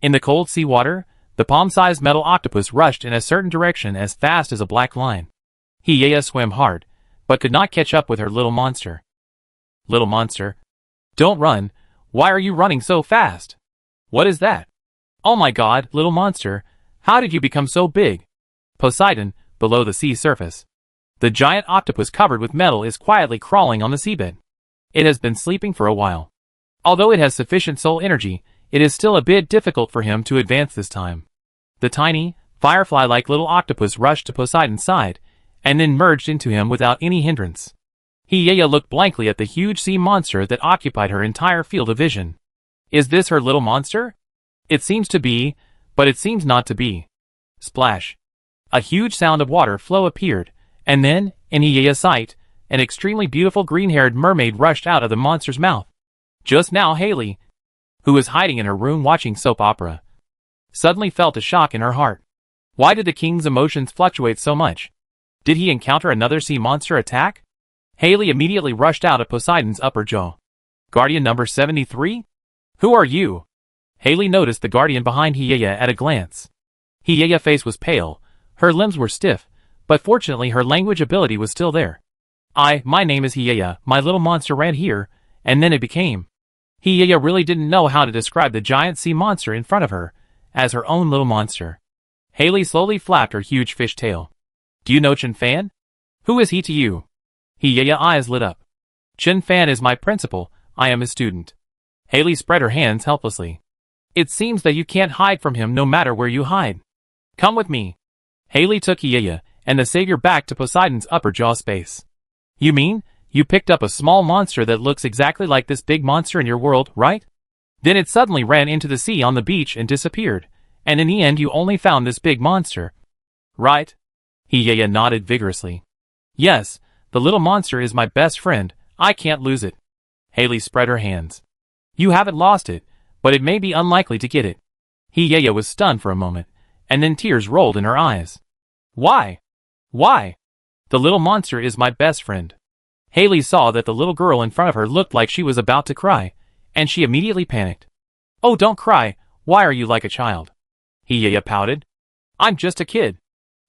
In the cold sea water, the palm-sized metal octopus rushed in a certain direction as fast as a black line. Hiea swam hard, but could not catch up with her little monster. Little monster. Don't run. Why are you running so fast? What is that? Oh my god, little monster. How did you become so big? Poseidon, below the sea surface. The giant octopus covered with metal is quietly crawling on the seabed. It has been sleeping for a while. Although it has sufficient soul energy, it is still a bit difficult for him to advance this time. The tiny, firefly-like little octopus rushed to Poseidon's side, and then merged into him without any hindrance. Hiea looked blankly at the huge sea monster that occupied her entire field of vision. Is this her little monster? It seems to be, but it seems not to be. Splash. A huge sound of water flow appeared, and then, in Hiea's sight, an extremely beautiful green-haired mermaid rushed out of the monster's mouth. Just now Haley, who was hiding in her room watching soap opera, suddenly felt a shock in her heart. Why did the king's emotions fluctuate so much? Did he encounter another sea monster attack? Haley immediately rushed out of Poseidon's upper jaw. Guardian number 73? Who are you? Haley noticed the guardian behind Hiea at a glance. Hiea's face was pale, her limbs were stiff, but fortunately her language ability was still there. My name is Hiea, my little monster ran here, and then it became. Hiea really didn't know how to describe the giant sea monster in front of her, as her own little monster. Haley slowly flapped her huge fish tail. Do you know Chen Fan? Who is he to you? Hiea's eyes lit up. Chen Fan is my principal, I am his student. Haley spread her hands helplessly. It seems that you can't hide from him no matter where you hide. Come with me. Haley took Hiea and the savior back to Poseidon's upper jaw space. You mean, you picked up a small monster that looks exactly like this big monster in your world, right? Then it suddenly ran into the sea on the beach and disappeared, and in the end you only found this big monster. Right? Hiea nodded vigorously. Yes, the little monster is my best friend, I can't lose it. Haley spread her hands. You haven't lost it, but it may be unlikely to get it. Hiea was stunned for a moment, and then tears rolled in her eyes. Why? Why? The little monster is my best friend. Haley saw that the little girl in front of her looked like she was about to cry, and she immediately panicked. Oh, don't cry, why are you like a child? Hiea pouted. I'm just a kid.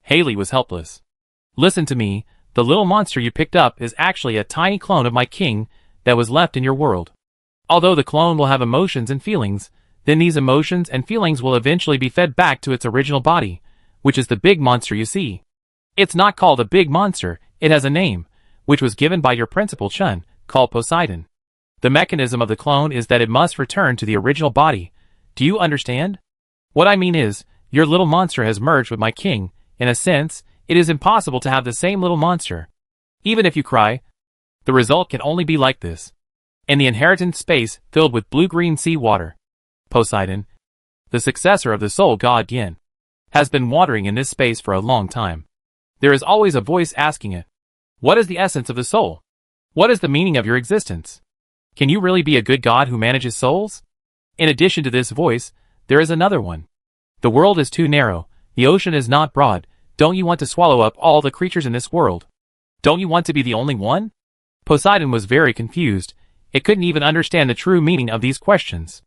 Haley was helpless. Listen to me, the little monster you picked up is actually a tiny clone of my king that was left in your world. Although the clone will have emotions and feelings, then these emotions and feelings will eventually be fed back to its original body, which is the big monster you see. It's not called a big monster, it has a name, which was given by your principal Chun, called Poseidon. The mechanism of the clone is that it must return to the original body. Do you understand? What I mean is, your little monster has merged with my king. In a sense, it is impossible to have the same little monster. Even if you cry, the result can only be like this. In the inheritance space filled with blue-green sea water, Poseidon, the successor of the soul god Yin, has been wandering in this space for a long time. There is always a voice asking it. What is the essence of the soul? What is the meaning of your existence? Can you really be a good god who manages souls? In addition to this voice, there is another one. The world is too narrow, the ocean is not broad, don't you want to swallow up all the creatures in this world? Don't you want to be the only one? Poseidon was very confused. It couldn't even understand the true meaning of these questions.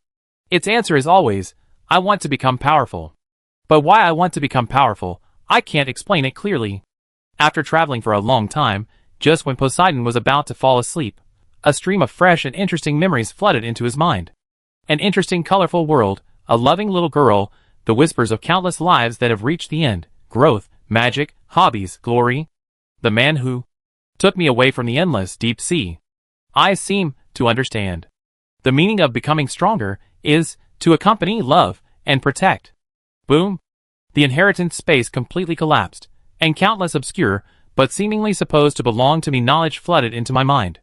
Its answer is always, I want to become powerful. But why I want to become powerful, I can't explain it clearly. After traveling for a long time, just when Poseidon was about to fall asleep, a stream of fresh and interesting memories flooded into his mind. An interesting colorful world, a loving little girl, the whispers of countless lives that have reached the end, growth, magic, hobbies, glory. The man who took me away from the endless deep sea. I seem to understand. The meaning of becoming stronger is to accompany, love, and protect. Boom! The inheritance space completely collapsed, and countless obscure, but seemingly supposed to belong to me knowledge flooded into my mind.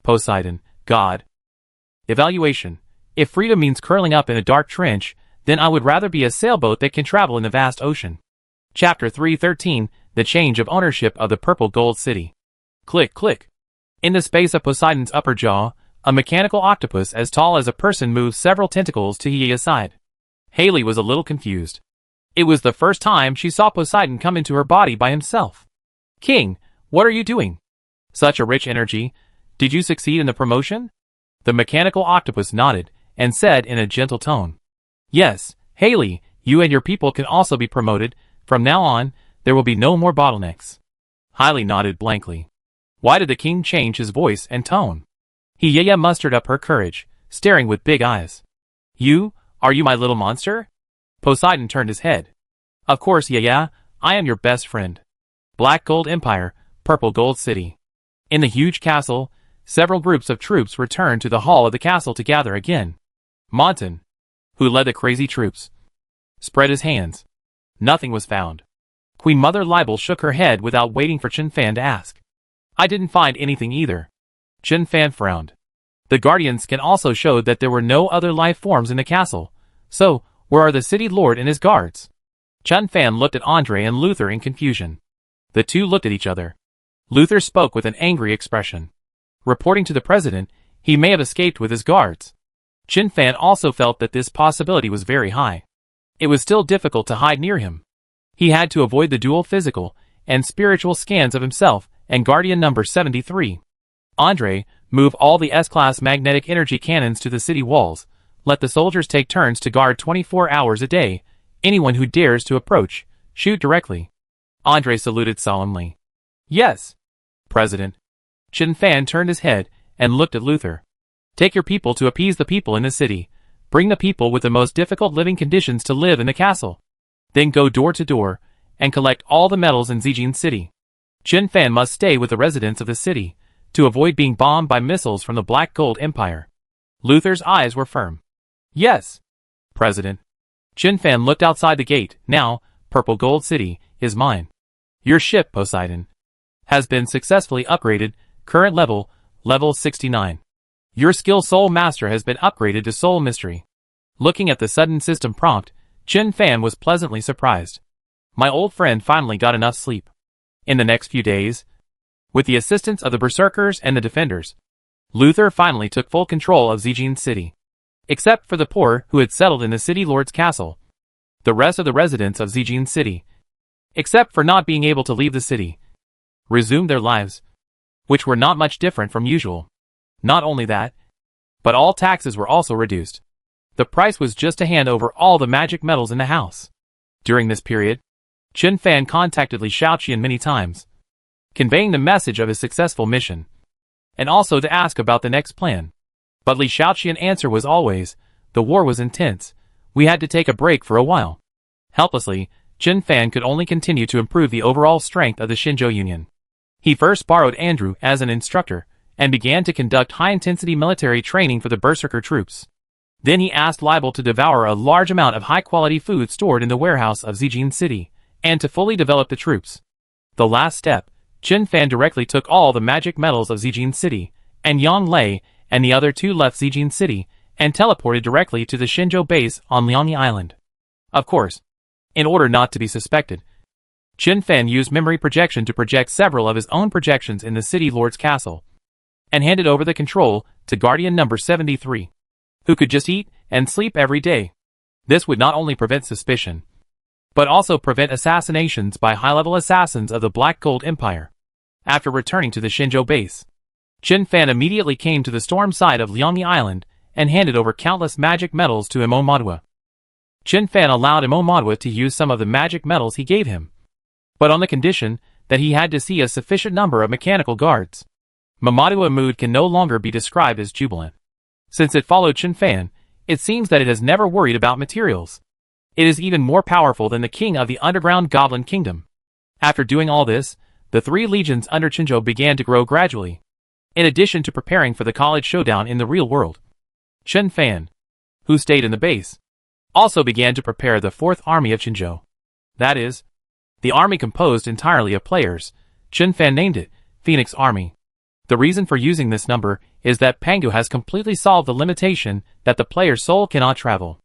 Poseidon, God. Evaluation. If freedom means curling up in a dark trench, then I would rather be a sailboat that can travel in the vast ocean. Chapter 313, The Change of Ownership of the Purple Gold City. Click, click. In the space of Poseidon's upper jaw, a mechanical octopus as tall as a person moved several tentacles to Hiea's side. Haley was a little confused. It was the first time she saw Poseidon come into her body by himself. King, what are you doing? Such a rich energy. Did you succeed in the promotion? The mechanical octopus nodded and said in a gentle tone. Yes, Haley, you and your people can also be promoted. From now on, there will be no more bottlenecks. Haley nodded blankly. Why did the king change his voice and tone? Hiya mustered up her courage, staring with big eyes. Are you my little monster? Poseidon turned his head. Of course, yeah, I am your best friend. Black Gold Empire, Purple Gold City. In the huge castle, several groups of troops returned to the hall of the castle to gather again. Montan, who led the crazy troops, spread his hands. Nothing was found. Queen Mother Libel shook her head without waiting for Chen Fan to ask. I didn't find anything either. Chen Fan frowned. The Guardian scan also showed that there were no other life forms in the castle. So, where are the city lord and his guards? Chen Fan looked at Andre and Luther in confusion. The two looked at each other. Luther spoke with an angry expression. Reporting to the president, he may have escaped with his guards. Chen Fan also felt that this possibility was very high. It was still difficult to hide near him. He had to avoid the dual physical and spiritual scans of himself and Guardian number 73. Andre, move all the S-class magnetic energy cannons to the city walls. Let the soldiers take turns to guard 24 hours a day. Anyone who dares to approach, shoot directly. Andre saluted solemnly. Yes, President. Chen Fan turned his head and looked at Luther. Take your people to appease the people in the city. Bring the people with the most difficult living conditions to live in the castle. Then go door to door and collect all the metals in Zijin City. Chen Fan must stay with the residents of the city to avoid being bombed by missiles from the Black Gold Empire. Luther's eyes were firm. Yes, President. Chen Fan looked outside the gate. Now, Purple Gold City is mine. Your ship, Poseidon, has been successfully upgraded. Current level 69. Your skill Soul Master has been upgraded to Soul Mystery. Looking at the sudden system prompt, Chen Fan was pleasantly surprised. My old friend finally got enough sleep. In the next few days, with the assistance of the Berserkers and the Defenders, Luther finally took full control of Zijin City. Except for the poor who had settled in the city lord's castle. The rest of the residents of Zijin City, except for not being able to leave the city, resumed their lives, which were not much different from usual. Not only that, but all taxes were also reduced. The price was just to hand over all the magic metals in the house. During this period, Chen Fan contacted Li Shaoqian many times, conveying the message of his successful mission, and also to ask about the next plan. But Li Shaoqian's answer was always, the war was intense, we had to take a break for a while. Helplessly, Chen Fan could only continue to improve the overall strength of the Shinjo Union. He first borrowed Andrew as an instructor, and began to conduct high-intensity military training for the Berserker troops. Then he asked Libel to devour a large amount of high-quality food stored in the warehouse of Zijin City, and to fully develop the troops. The last step, Chen Fan directly took all the magic metals of Zijin City, and Yang Lei and the other two left Zijin City, and teleported directly to the Shinjo base on Liangyi Island. Of course, in order not to be suspected, Chen Fan used memory projection to project several of his own projections in the city lord's castle, and handed over the control to Guardian number 73, who could just eat and sleep every day. This would not only prevent suspicion, but also prevent assassinations by high-level assassins of the Black Gold Empire. After returning to the Shinjo base, Chen Fan immediately came to the storm side of Liangyi Island and handed over countless magic metals to Imomadwa. Chen Fan allowed Imomadwa to use some of the magic metals he gave him, but on the condition that he had to see a sufficient number of mechanical guards. Momadwa's mood can no longer be described as jubilant. Since it followed Chen Fan, it seems that it has never worried about materials. It is even more powerful than the king of the underground goblin kingdom. After doing all this, the three legions under Chinjo began to grow gradually. In addition to preparing for the college showdown in the real world, Chen Fan, who stayed in the base, also began to prepare the fourth army of Chinjo. That is, the army composed entirely of players. Chen Fan named it Phoenix Army. The reason for using this number is that Pangu has completely solved the limitation that the player's soul cannot travel.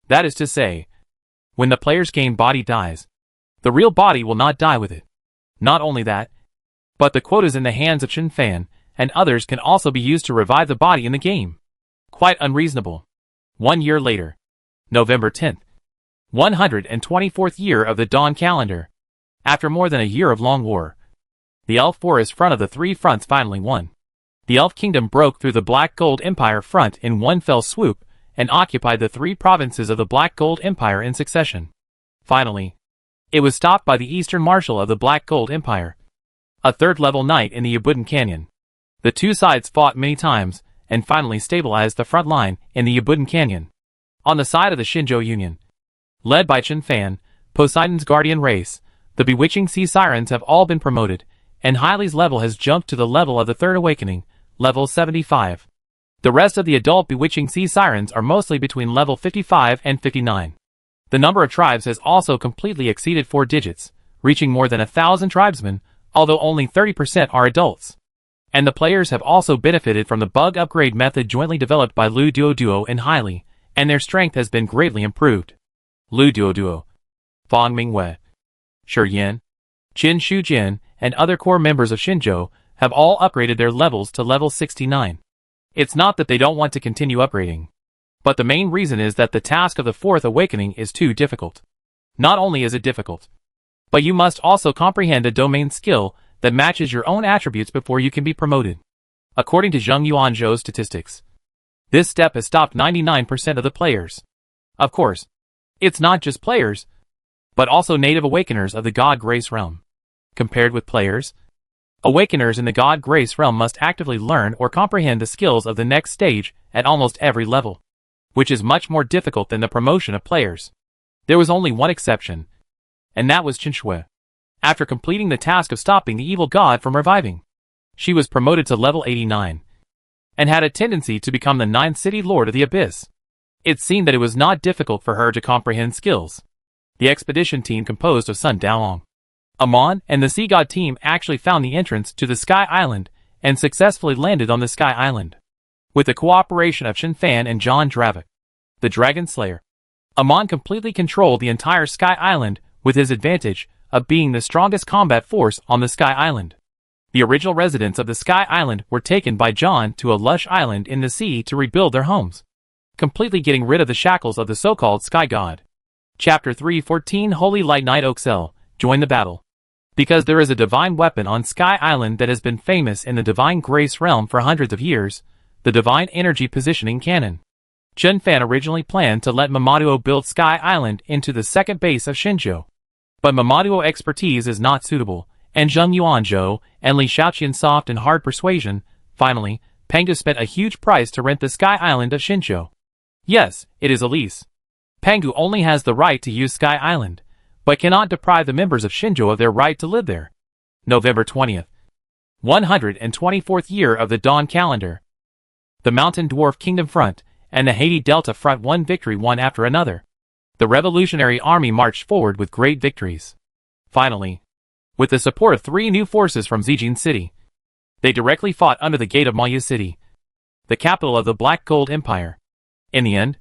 That is to say, when the player's game body dies, the real body will not die with it. Not only that, but the quotas in the hands of Chen Fan and others can also be used to revive the body in the game. Quite unreasonable. 1 year later, November 10th, 124th year of the Dawn calendar. After more than a year of long war, The elf forest front of the three fronts finally won. The elf kingdom broke through the Black Gold Empire front in one fell swoop, and occupied the three provinces of the Black Gold Empire in succession. Finally, it was stopped by the Eastern Marshal of the Black Gold Empire, a third-level knight in the Yabudin Canyon. The two sides fought many times, and finally stabilized the front line in the Yabudin Canyon. On the side of the Shinjo Union, led by Chen Fan, Poseidon's guardian race, the bewitching sea sirens have all been promoted, and Hyli's level has jumped to the level of the Third Awakening, level 75. The rest of the adult bewitching sea sirens are mostly between level 55 and 59. The number of tribes has also completely exceeded 4 digits, reaching more than 1,000 tribesmen, although only 30% are adults. And the players have also benefited from the bug upgrade method jointly developed by Lu Duo and Hyli, and their strength has been greatly improved. Lu Duo, Fang Mingwei, Shi Yan, Qin Shujin, and other core members of Shinjo have all upgraded their levels to level 69. It's not that they don't want to continue upgrading, but the main reason is that the task of the Fourth Awakening is too difficult. Not only is it difficult, but you must also comprehend a domain skill that matches your own attributes before you can be promoted. According to Zheng Yuanzhou's statistics, this step has stopped 99% of the players. Of course, it's not just players, but also native awakeners of the God Grace realm. Compared with players, awakeners in the God Grace realm must actively learn or comprehend the skills of the next stage at almost every level, which is much more difficult than the promotion of players. There was only one exception, and that was Chen Shui. After completing the task of stopping the evil god from reviving, she was promoted to level 89, and had a tendency to become the 9th city lord of the abyss. It seemed that it was not difficult for her to comprehend skills. The expedition team composed of Sun Daolong, Amon, and the Sea God team actually found the entrance to the Sky Island and successfully landed on the Sky Island. With the cooperation of Shin Fan and John Dravik, the Dragon Slayer, Amon completely controlled the entire Sky Island with his advantage of being the strongest combat force on the Sky Island. The original residents of the Sky Island were taken by John to a lush island in the sea to rebuild their homes, completely getting rid of the shackles of the so-called Sky God. Chapter 3:14 Holy Light Knight Oxel, join the battle. Because there is a divine weapon on Sky Island that has been famous in the Divine Grace realm for hundreds of years, the Divine Energy Positioning Cannon. Chen Fan originally planned to let Mamaduo build Sky Island into the second base of Shinjo, but Mamaduo expertise is not suitable, and Zheng Yuanzhou and Li Shaoqian's soft and hard persuasion. Finally, Pangu spent a huge price to rent the Sky Island of Shinjo. Yes, it is a lease. Pangu only has the right to use Sky Island, but cannot deprive the members of Shinjo of their right to live there. November 20th. 124th year of the Dawn calendar. The Mountain Dwarf Kingdom front and the Haiti Delta front won victory one after another. The Revolutionary Army marched forward with great victories. Finally, with the support of 3 new forces from Zijin City, they directly fought under the gate of Mayu City, the capital of the Black Gold Empire. In the end,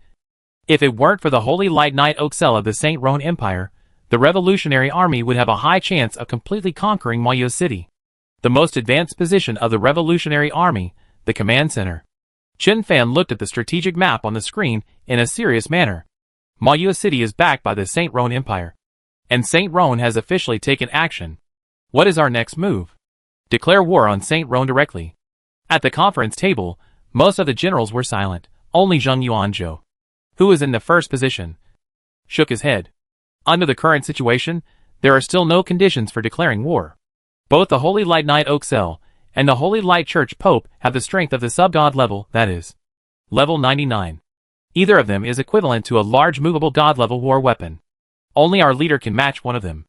if it weren't for the Holy Light Knight Oxel of the Saint Roan Empire, the Revolutionary Army would have a high chance of completely conquering Mayu City, the most advanced position of the Revolutionary Army, the command center. Chen Fan looked at the strategic map on the screen in a serious manner. Mayu City is backed by the Saint Roan Empire, and Saint Roan has officially taken action. What is our next move? Declare war on Saint Roan directly. At the conference table, most of the generals were silent. Only Zheng Yuanzhou, who was in the first position, shook his head. Under the current situation, there are still no conditions for declaring war. Both the Holy Light Knight Oxel and the Holy Light Church Pope have the strength of the sub-god level, that is, level 99. Either of them is equivalent to a large movable god-level war weapon. Only our leader can match one of them.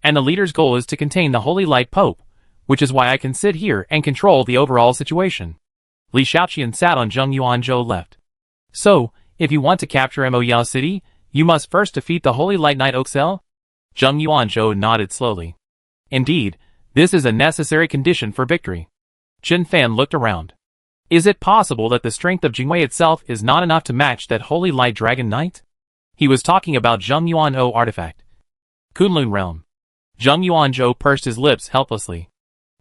And the leader's goal is to contain the Holy Light Pope, which is why I can sit here and control the overall situation. Li Shaoqian sat on Zheng Yuanzhou left. So, if you want to capture Moyao City, you must first defeat the Holy Light Knight Oxel? Zheng Yuanzhou nodded slowly. Indeed, this is a necessary condition for victory. Chen Fan looked around. Is it possible that the strength of Jingwei itself is not enough to match that Holy Light Dragon Knight? He was talking about Zheng Yuanzhou artifact. Kunlun Realm. Zheng Yuanzhou pursed his lips helplessly.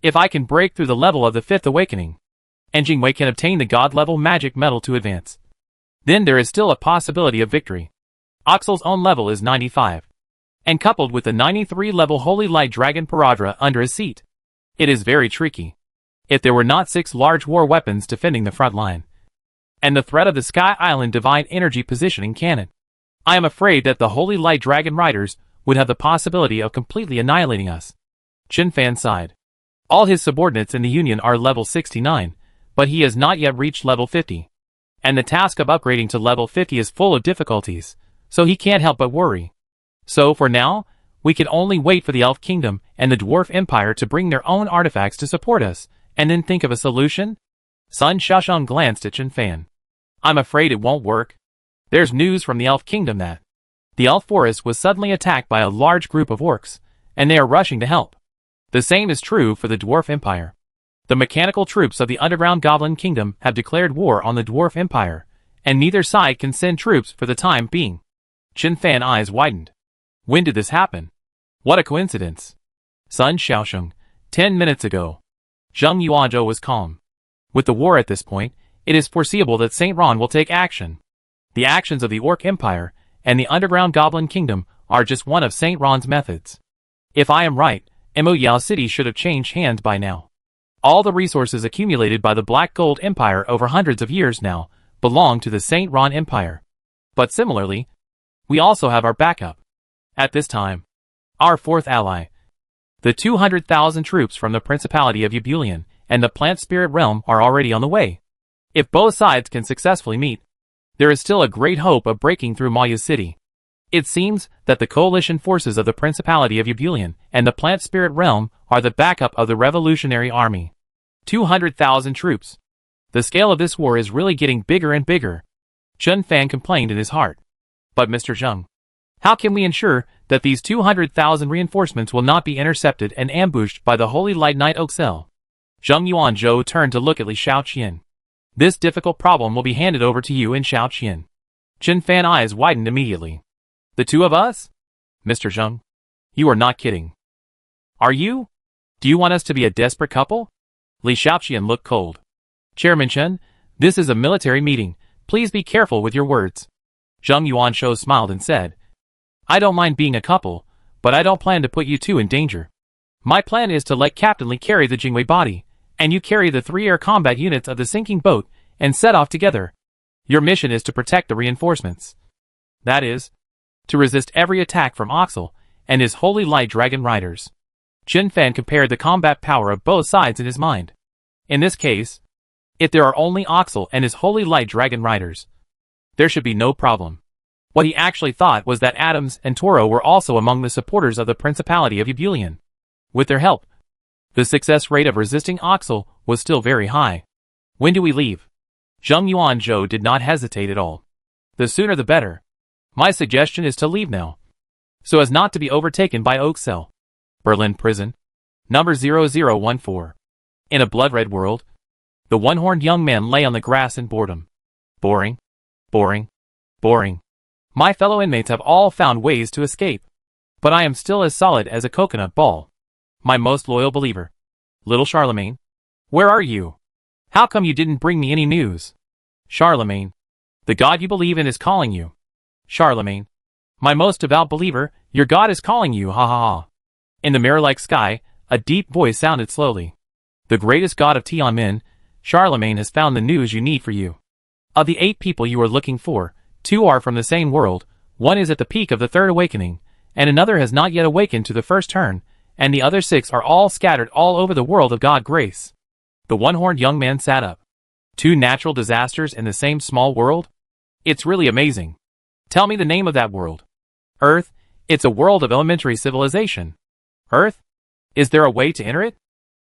If I can break through the level of the Fifth Awakening, and Jingwei can obtain the god-level magic metal to advance, then there is still a possibility of victory. Oxel's own level is 95. And coupled with the 93-level Holy Light Dragon Paradra under his seat, It is very tricky. If there were not 6 large war weapons defending the front line, and the threat of the Sky Island Divine Energy Positioning Cannon, I am afraid that the Holy Light Dragon Riders would have the possibility of completely annihilating us. Chen Fan sighed. All his subordinates in the Union are level 69, but he has not yet reached level 50. And the task of upgrading to level 50 is full of difficulties, so he can't help but worry. So for now, we can only wait for the Elf Kingdom and the Dwarf Empire to bring their own artifacts to support us, and then think of a solution? Sun Xiaosheng glanced at Chen Fan. I'm afraid it won't work. There's news from the Elf Kingdom that the Elf Forest was suddenly attacked by a large group of orcs, and they are rushing to help. The same is true for the Dwarf Empire. The mechanical troops of the Underground Goblin Kingdom have declared war on the Dwarf Empire, and neither side can send troops for the time being. Chen Fan's eyes widened. When did this happen? What a coincidence. Sun Xiaosheng, 10 minutes ago. Zheng Yuanzhou was calm. With the war at this point, it is foreseeable that Saint Ron will take action. The actions of the Orc Empire and the Underground Goblin Kingdom are just one of Saint Ron's methods. If I am right, Moyao City should have changed hands by now. All the resources accumulated by the Black Gold Empire over hundreds of years now belong to the Saint Ron Empire. But similarly, we also have our backup. At this time, our fourth ally, the 200,000 troops from the Principality of Ebulian and the Plant Spirit Realm are already on the way. If both sides can successfully meet, there is still a great hope of breaking through Maya City. It seems that the coalition forces of the Principality of Ebulian and the Plant Spirit Realm are the backup of the Revolutionary Army. 200,000 troops. The scale of this war is really getting bigger and bigger. Chen Fan complained in his heart. But Mr. Zheng, how can we ensure that these 200,000 reinforcements will not be intercepted and ambushed by the Holy Light Knight Oxel? Zheng Yuanzhou turned to look at Li Shaoqian. This difficult problem will be handed over to you and Shaoqian. Chen Fan's eyes widened immediately. The two of us? Mr. Zheng, you are not kidding. Are you? Do you want us to be a desperate couple? Li Shaoqian looked cold. Chairman Chen, this is a military meeting. Please be careful with your words. Zheng Yuanzhou smiled and said, I don't mind being a couple, but I don't plan to put you two in danger. My plan is to let Captain Li carry the Jingwei body, and you carry the 3 air combat units of the sinking boat and set off together. Your mission is to protect the reinforcements. That is, to resist every attack from Oxel and his Holy Light Dragon Riders. Chen Fan compared the combat power of both sides in his mind. In this case, if there are only Oxel and his Holy Light Dragon Riders, there should be no problem. What he actually thought was that Adams and Toro were also among the supporters of the Principality of Ebulian. With their help, the success rate of resisting Oxel was still very high. When do we leave? Zheng Yuanzhou did not hesitate at all. The sooner the better. My suggestion is to leave now, so as not to be overtaken by Oxel. Berlin Prison. Number 0014. In a blood-red world, the one-horned young man lay on the grass in boredom. Boring. Boring. Boring. My fellow inmates have all found ways to escape, but I am still as solid as a coconut ball. My most loyal believer. Little Charlemagne. Where are you? How come you didn't bring me any news? Charlemagne. The God you believe in is calling you. Charlemagne. My most devout believer, your God is calling you, ha ha ha. In the mirror-like sky, a deep voice sounded slowly. The greatest God of Tianmin, Charlemagne has found the news you need for you. Of the 8 people you are looking for, 2 are from the same world, 1 is at the peak of the 3rd awakening, and another has not yet awakened to the 1st turn, and the other 6 are all scattered all over the world of God grace. The one-horned young man sat up. 2 natural disasters in the same small world? It's really amazing. Tell me the name of that world. Earth, it's a world of elementary civilization. Earth? Is there a way to enter it?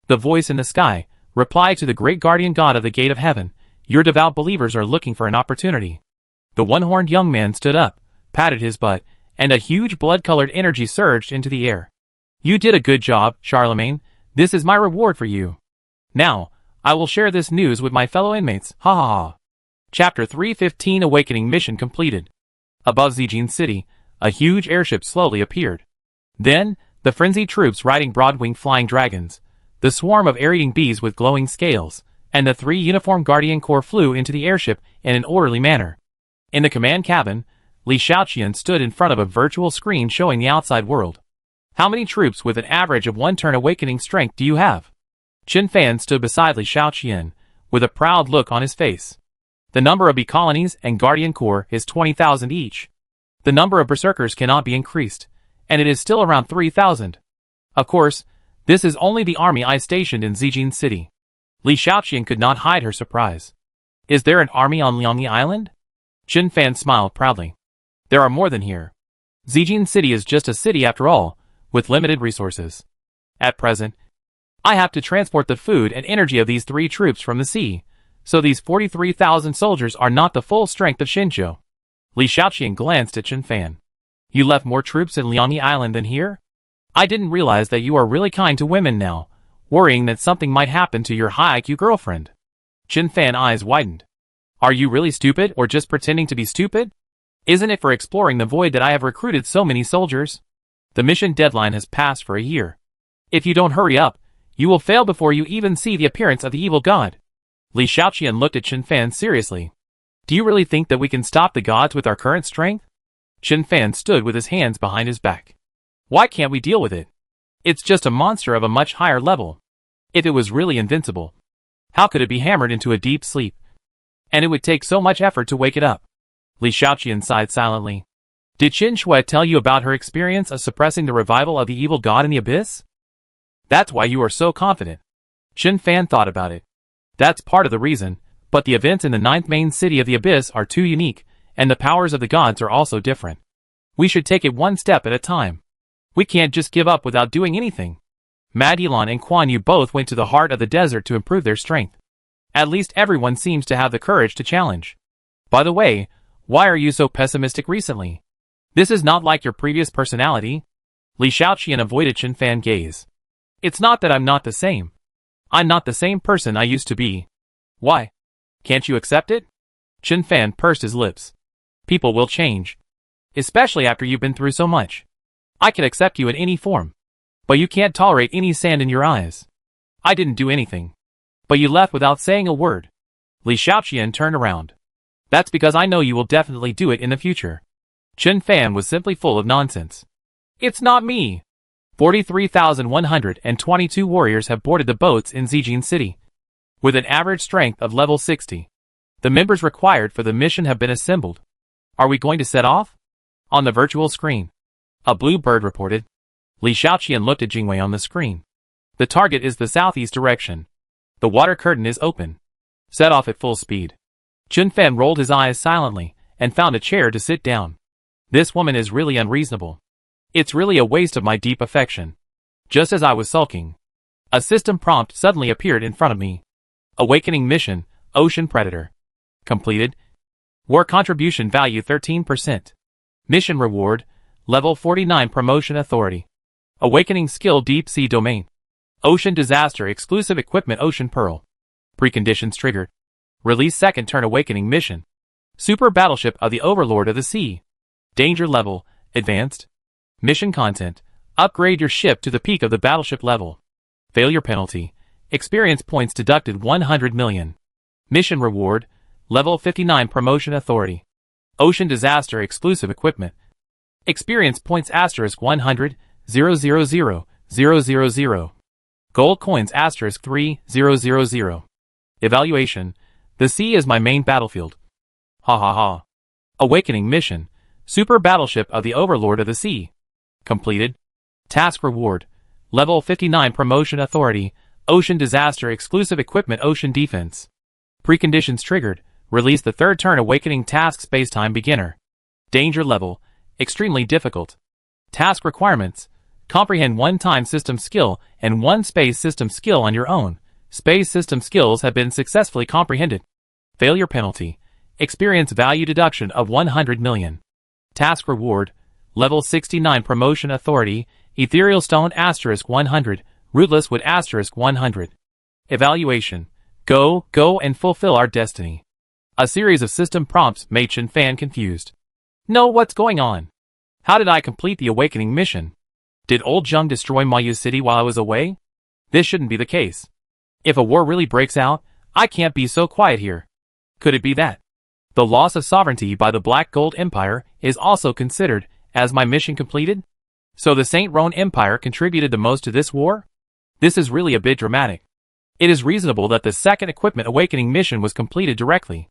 The voice in the sky replied to the great guardian god of the gate of heaven, your devout believers are looking for an opportunity. The one-horned young man stood up, patted his butt, and a huge blood-colored energy surged into the air. You did a good job, Charlemagne. This is my reward for you. Now, I will share this news with my fellow inmates, ha ha ha. Chapter 315 Awakening Mission completed. Above Zijin City, a huge airship slowly appeared. Then, the frenzied troops riding broad-winged flying dragons, the swarm of air-eating bees with glowing scales, and the 3 uniformed Guardian Corps flew into the airship in an orderly manner. In the command cabin, Li Shaoqian stood in front of a virtual screen showing the outside world. How many troops with an average of 1 turn awakening strength do you have? Chen Fan stood beside Li Shaoqian, with a proud look on his face. The number of bee colonies and guardian corps is 20,000 each. The number of berserkers cannot be increased, and it is still around 3,000. Of course, this is only the army I stationed in Zijin City. Li Shaoqian could not hide her surprise. Is there an army on Liangyi Island? Chen Fan smiled proudly. There are more than here. Zijin City is just a city after all, with limited resources. At present, I have to transport the food and energy of these 3 troops from the sea, so these 43,000 soldiers are not the full strength of Xinzhou. Li Shaoqian glanced at Chen Fan. You left more troops in Liangyi Island than here? I didn't realize that you are really kind to women now, worrying that something might happen to your high IQ girlfriend. Chen Fan's eyes widened. Are you really stupid or just pretending to be stupid? Isn't it for exploring the void that I have recruited so many soldiers? The mission deadline has passed for a year. If you don't hurry up, you will fail before you even see the appearance of the evil god. Li Shaoqian looked at Chen Fan seriously. Do you really think that we can stop the gods with our current strength? Chen Fan stood with his hands behind his back. Why can't we deal with it? It's just a monster of a much higher level. If it was really invincible, how could it be hammered into a deep sleep? And it would take so much effort to wake it up. Li Shaoqian sighed silently. Did Qin Shui tell you about her experience of suppressing the revival of the evil god in the abyss? That's why you are so confident. Chen Fan thought about it. That's part of the reason, but the events in the 9th main city of the abyss are too unique, and the powers of the gods are also different. We should take it one step at a time. We can't just give up without doing anything. Mad Elon and Quan Yu both went to the heart of the desert to improve their strength. At least everyone seems to have the courage to challenge. By the way, why are you so pessimistic recently? This is not like your previous personality. Li Shaoqian avoided Chen Fan's gaze. It's not that I'm not the same. I'm not the same person I used to be. Why? Can't you accept it? Chen Fan pursed his lips. People will change. Especially after you've been through so much. I can accept you in any form. But you can't tolerate any sand in your eyes. I didn't do anything. But you left without saying a word. Li Shaoqian turned around. That's because I know you will definitely do it in the future. Chen Fan was simply full of nonsense. It's not me. 43,122 warriors have boarded the boats in Zijin City, with an average strength of level 60. The members required for the mission have been assembled. Are we going to set off? On the virtual screen, a blue bird reported. Li Shaoqian looked at Jingwei on the screen. The target is the southeast direction. The water curtain is open. Set off at full speed. Chen Fan rolled his eyes silently and found a chair to sit down. This woman is really unreasonable. It's really a waste of my deep affection. Just as I was sulking, a system prompt suddenly appeared in front of me. Awakening mission, Ocean Predator. Completed. War contribution value 13%. Mission reward, level 49 promotion authority. Awakening skill deep sea domain. Ocean disaster exclusive equipment Ocean Pearl. Preconditions triggered. Release second turn awakening mission. Super battleship of the Overlord of the Sea. Danger level, advanced. Mission content, upgrade your ship to the peak of the battleship level. Failure penalty, experience points deducted 100 million. Mission reward, level 59 promotion authority. Ocean disaster exclusive equipment. Experience points asterisk 100, 000. Gold coins asterisk 3000. Evaluation, the sea is my main battlefield. Ha ha ha. Awakening mission, super battleship of the Overlord of the Sea. Completed. Task reward, level 59 promotion authority, ocean disaster exclusive equipment ocean defense. Preconditions triggered, release the third turn awakening task spacetime beginner. Danger level, extremely difficult. Task requirements, comprehend one time system skill and one space system skill on your own. Space system skills have been successfully comprehended. Failure penalty, experience value deduction of 100 million. Task reward, level 69 promotion authority, ethereal stone asterisk 100, rootless wood asterisk 100. Evaluation, go and fulfill our destiny. A series of system prompts made Chen Fan confused. No, what's going on? How did I complete the awakening mission? Did old Zheng destroy Mayu City while I was away? This shouldn't be the case. If a war really breaks out, I can't be so quiet here. Could it be that the loss of sovereignty by the Black Gold Empire is also considered as my mission completed? So the Saint Roan Empire contributed the most to this war? This is really a bit dramatic. It is reasonable that the second equipment awakening mission was completed directly.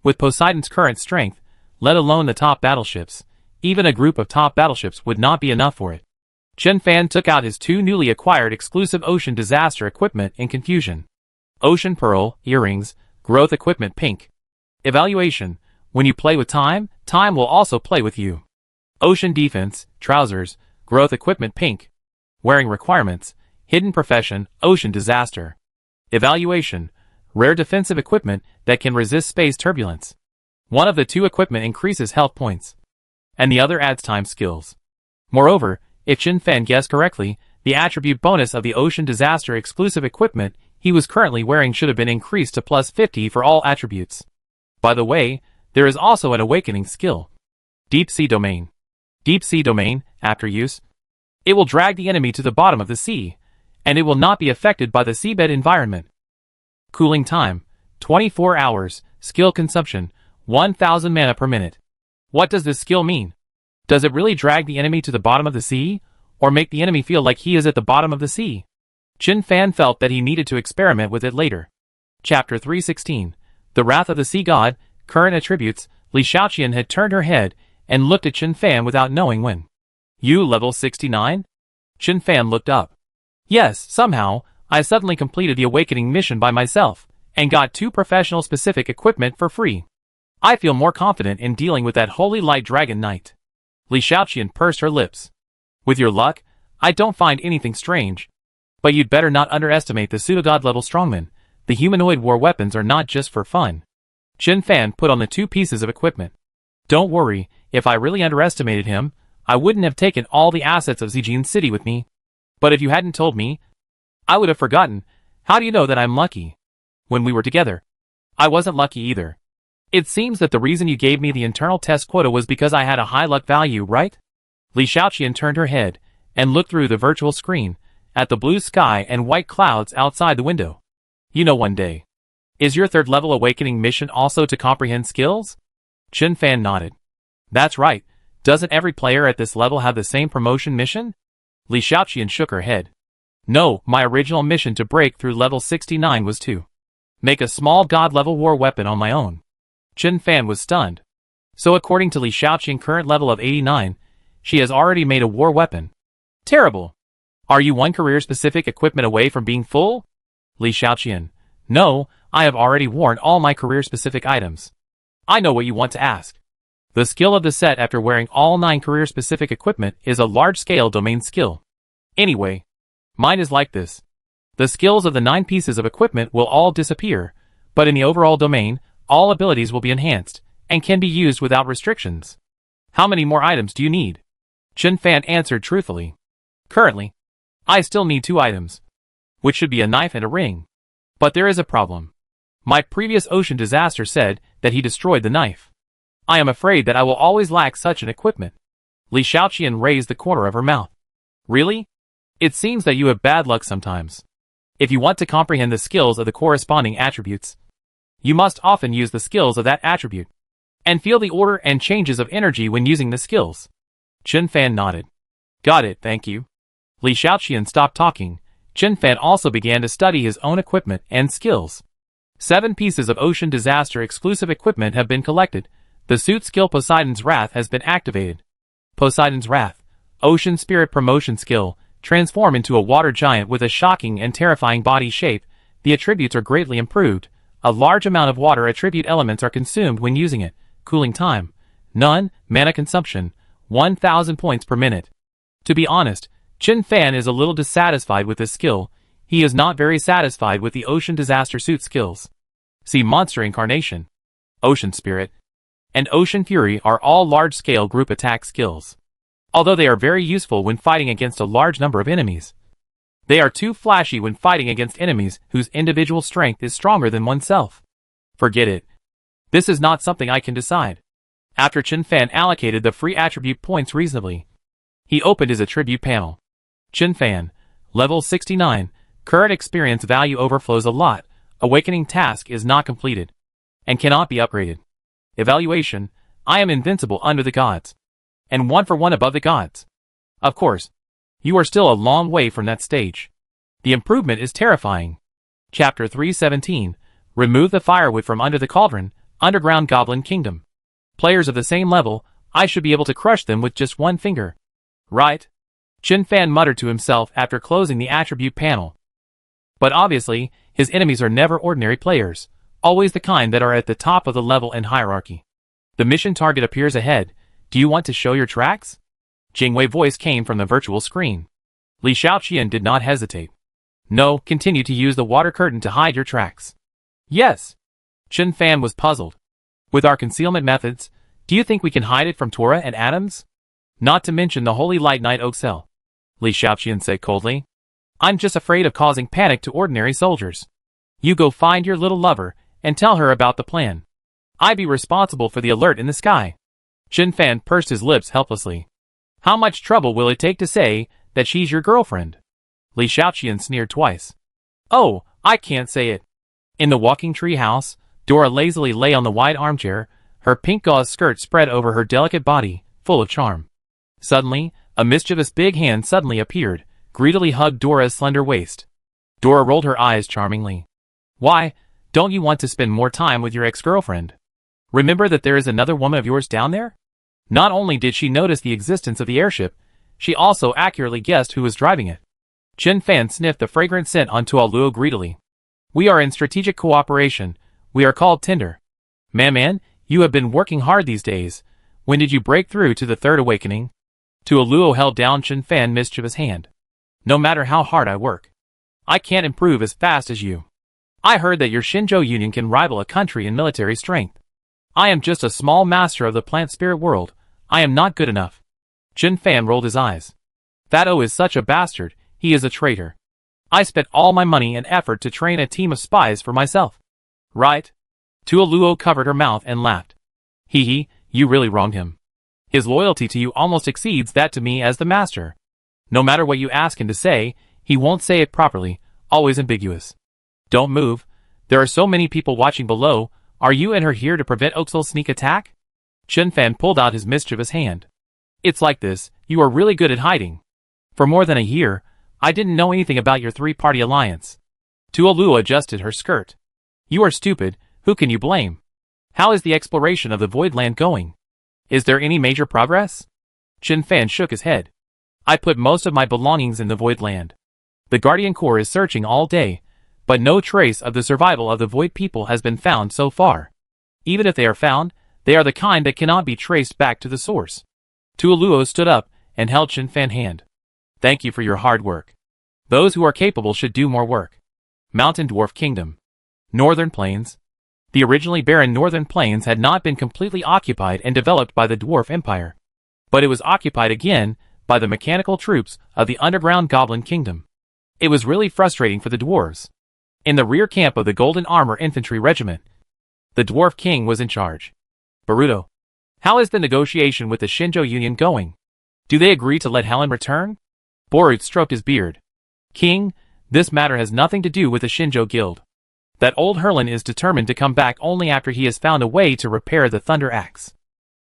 With Poseidon's current strength, let alone the top battleships, even a group of top battleships would not be enough for it. Chen Fan took out his 2 newly acquired exclusive ocean disaster equipment in confusion. Ocean Pearl, earrings, growth equipment pink. Evaluation: when you play with time, time will also play with you. Ocean defense, trousers, growth equipment pink. Wearing requirements: hidden profession, ocean disaster. Evaluation: rare defensive equipment that can resist space turbulence. One of the 2 equipment increases health points, and the other adds time skills. Moreover, if Chen Fan guessed correctly, the attribute bonus of the ocean disaster exclusive equipment he was currently wearing should have been increased to plus 50 for all attributes. By the way, there is also an awakening skill. Deep Sea Domain. Deep Sea Domain, after use, it will drag the enemy to the bottom of the sea, and it will not be affected by the seabed environment. Cooling time: 24 hours, skill consumption: 1000 mana per minute. What does this skill mean? Does it really drag the enemy to the bottom of the sea, or make the enemy feel like he is at the bottom of the sea? Chen Fan felt that he needed to experiment with it later. Chapter 316. The Wrath of the Sea God. Current attributes: Li Xiaoqian had turned her head and looked at Chen Fan without knowing when. You level 69? Chen Fan looked up. Yes, somehow, I suddenly completed the awakening mission by myself, and got 2 professional specific equipment for free. I feel more confident in dealing with that holy light dragon knight. Li Xiaoqian pursed her lips. With your luck, I don't find anything strange. But you'd better not underestimate the pseudo-god level strongmen. The humanoid war weapons are not just for fun. Chen Fan put on the 2 pieces of equipment. Don't worry, if I really underestimated him, I wouldn't have taken all the assets of Zijin City with me. But if you hadn't told me, I would have forgotten. How do you know that I'm lucky? When we were together, I wasn't lucky either. It seems that the reason you gave me the internal test quota was because I had a high luck value, right? Li Xiaoqian turned her head and looked through the virtual screen at the blue sky and white clouds outside the window. You know, one day. Is your 3rd level awakening mission also to comprehend skills? Chen Fan nodded. That's right. Doesn't every player at this level have the same promotion mission? Li Xiaoqian shook her head. No, my original mission to break through level 69 was to make a small god level war weapon on my own. Chen Fan was stunned. So according to Li Xiaoqian's current level of 89, she has already made a war weapon. Terrible. Are you 1 career-specific equipment away from being full? Li Xiaoqian. No, I have already worn all my career-specific items. I know what you want to ask. The skill of the set after wearing all 9 career-specific equipment is a large-scale domain skill. Anyway, mine is like this. The skills of the 9 pieces of equipment will all disappear, but in the overall domain, all abilities will be enhanced, and can be used without restrictions. How many more items do you need? Chen Fan answered truthfully. Currently, I still need 2 items, which should be a knife and a ring. But there is a problem. My previous ocean disaster said that he destroyed the knife. I am afraid that I will always lack such an equipment. Li Xiaoqian raised the corner of her mouth. Really? It seems that you have bad luck sometimes. If you want to comprehend the skills of the corresponding attributes, you must often use the skills of that attribute, and feel the order and changes of energy when using the skills. Chen Fan nodded. Got it, thank you. Li Xiaoqian stopped talking. Chen Fan also began to study his own equipment and skills. 7 pieces of ocean disaster exclusive equipment have been collected. The suit skill Poseidon's Wrath has been activated. Poseidon's Wrath, ocean spirit promotion skill, transform into a water giant with a shocking and terrifying body shape. The attributes are greatly improved. A large amount of water attribute elements are consumed when using it. Cooling time: none. Mana consumption: 1000 points per minute. To be honest, Chen Fan is a little dissatisfied with this skill. He is not very satisfied with the Ocean Disaster Suit skills. See Monster Incarnation, Ocean Spirit, and Ocean Fury are all large-scale group attack skills. Although they are very useful when fighting against a large number of enemies, they are too flashy when fighting against enemies whose individual strength is stronger than oneself. Forget it. This is not something I can decide. After Chen Fan allocated the free attribute points reasonably, he opened his attribute panel. Chen Fan, level 69, current experience value overflows a lot. Awakening task is not completed and cannot be upgraded. Evaluation: I am invincible under the gods, and 1 for 1 above the gods. Of course, you are still a long way from that stage. The improvement is terrifying. Chapter 317. Remove the firewood from under the cauldron, Underground Goblin Kingdom. Players of the same level, I should be able to crush them with just one finger. Right? Chen Fan muttered to himself after closing the attribute panel. But obviously, his enemies are never ordinary players, always the kind that are at the top of the level and hierarchy. The mission target appears ahead. Do you want to show your tracks? Jingwei's voice came from the virtual screen. Li Shaoqian did not hesitate. No, continue to use the water curtain to hide your tracks. Yes. Chen Fan was puzzled. With our concealment methods, do you think we can hide it from Tora and Adams? Not to mention the Holy Light Knight Oxel. Li Shaoqian said coldly. I'm just afraid of causing panic to ordinary soldiers. You go find your little lover, and tell her about the plan. I be responsible for the alert in the sky. Chen Fan pursed his lips helplessly. How much trouble will it take to say that she's your girlfriend? Li Shaoqian sneered twice. Oh, I can't say it. In the walking tree house, Dora lazily lay on the wide armchair, her pink gauze skirt spread over her delicate body, full of charm. Suddenly, a mischievous big hand suddenly appeared, greedily hugged Dora's slender waist. Dora rolled her eyes charmingly. Why, don't you want to spend more time with your ex-girlfriend? Remember that there is another woman of yours down there? Not only did she notice the existence of the airship, she also accurately guessed who was driving it. Chen Fan sniffed the fragrant scent on Tuoluo greedily. We are in strategic cooperation. We are called Tinder. Man, you have been working hard these days. When did you break through to the third awakening? Tuoluo held down Chen Fan's mischievous hand. No matter how hard I work, I can't improve as fast as you. I heard that your Shinjo Union can rival a country in military strength. I am just a small master of the plant spirit world. I am not good enough. Chen Fan rolled his eyes. That O is such a bastard, he is a traitor. I spent all my money and effort to train a team of spies for myself. Right? Tuoluo covered her mouth and laughed. Hee, you really wronged him. His loyalty to you almost exceeds that to me as the master. No matter what you ask him to say, he won't say it properly, always ambiguous. Don't move. There are so many people watching below. Are you and her here to prevent Oxel's sneak attack? Chen Fan pulled out his mischievous hand. It's like this, you are really good at hiding. For more than a year, I didn't know anything about your three-party alliance. Tuoluo adjusted her skirt. You are stupid, who can you blame? How is the exploration of the Void Land going? Is there any major progress? Chen Fan shook his head. I put most of my belongings in the Void Land. The Guardian Corps is searching all day, but no trace of the survival of the Void people has been found so far. Even if they are found, they are the kind that cannot be traced back to the source. Tuoluo stood up and held Chen Fan's hand. Thank you for your hard work. Those who are capable should do more work. Mountain Dwarf Kingdom. Northern Plains. The originally barren Northern Plains had not been completely occupied and developed by the Dwarf Empire. But it was occupied again by the mechanical troops of the Underground Goblin Kingdom. It was really frustrating for the dwarves. In the rear camp of the Golden Armor Infantry Regiment, the Dwarf King was in charge. Baruto. How is the negotiation with the Shinjo Union going? Do they agree to let Helen return? Borut stroked his beard. King, this matter has nothing to do with the Shinjo Guild. That old Herlin is determined to come back only after he has found a way to repair the Thunder Axe.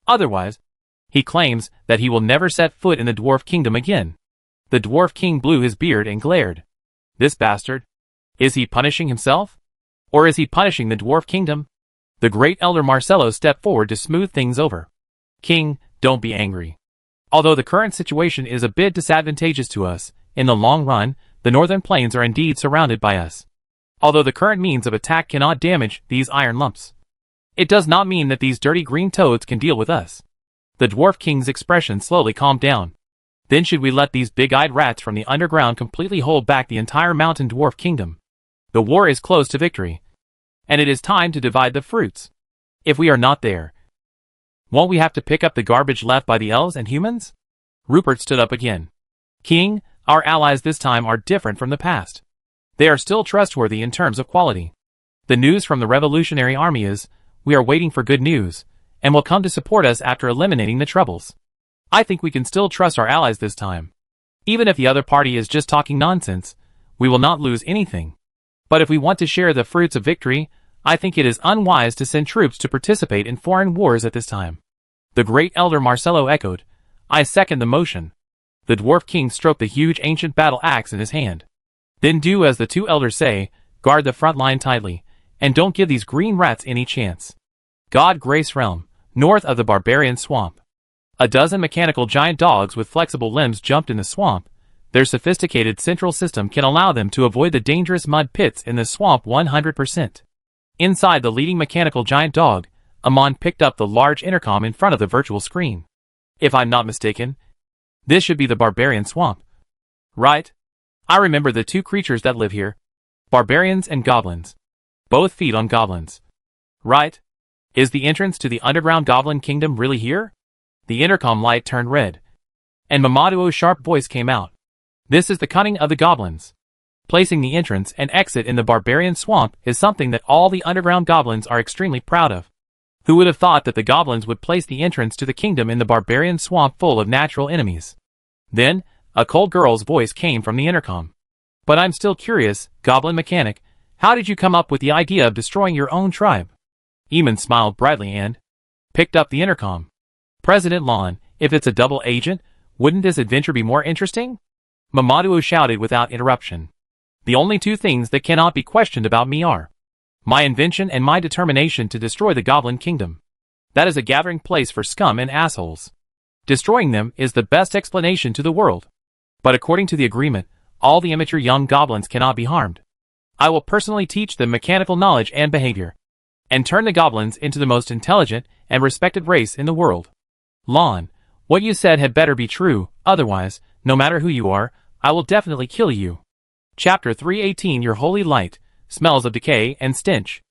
Otherwise, he claims that he will never set foot in the Dwarf Kingdom again. The Dwarf King blew his beard and glared. This bastard. Is he punishing himself? Or is he punishing the Dwarf Kingdom? The great elder Marcelo stepped forward to smooth things over. King, don't be angry. Although the current situation is a bit disadvantageous to us, in the long run, the Northern Plains are indeed surrounded by us. Although the current means of attack cannot damage these iron lumps, it does not mean that these dirty green toads can deal with us. The Dwarf King's expression slowly calmed down. Then should we let these big-eyed rats from the underground completely hold back the entire Mountain Dwarf Kingdom? The war is close to victory, and it is time to divide the fruits. If we are not there, won't we have to pick up the garbage left by the elves and humans? Rupert stood up again. King, our allies this time are different from the past. They are still trustworthy in terms of quality. The news from the Revolutionary Army is, we are waiting for good news, and will come to support us after eliminating the troubles. I think we can still trust our allies this time. Even if the other party is just talking nonsense, we will not lose anything. But if we want to share the fruits of victory, I think it is unwise to send troops to participate in foreign wars at this time. The great elder Marcelo echoed, I second the motion. The Dwarf King stroked the huge ancient battle axe in his hand. Then do as the two elders say, Guard the front line tightly, and don't give these green rats any chance. God Grace Realm, north of the Barbarian Swamp. A dozen mechanical giant dogs with flexible limbs jumped in the swamp. Their sophisticated central system can allow them to avoid the dangerous mud pits in the swamp 100%. Inside the leading mechanical giant dog, Amon picked up the large intercom in front of the virtual screen. If I'm not mistaken, this should be the Barbarian Swamp. Right? I remember the two creatures that live here. Barbarians and goblins. Both feed on goblins. Right? Is the entrance to the underground goblin kingdom really here? The intercom light turned red, and Mamaduo's sharp voice came out. This is the cunning of the goblins. Placing the entrance and exit in the Barbarian Swamp is something that all the underground goblins are extremely proud of. Who would have thought that the goblins would place the entrance to the kingdom in the Barbarian Swamp full of natural enemies? Then, a cold girl's voice came from the intercom. But I'm still curious, Goblin Mechanic, how did you come up with the idea of destroying your own tribe? Eamon smiled brightly and picked up the intercom. President Lon, if it's a double agent, wouldn't this adventure be more interesting? Mamaduo shouted without interruption. The only two things that cannot be questioned about me are my invention and my determination to destroy the Goblin Kingdom. That is a gathering place for scum and assholes. Destroying them is the best explanation to the world. But according to the agreement, all the immature young goblins cannot be harmed. I will personally teach them mechanical knowledge and behavior, and turn the goblins into the most intelligent and respected race in the world. Lon, what you said had better be true, otherwise, no matter who you are, I will definitely kill you. Chapter 318 Your Holy Light, Smells of Decay and Stench.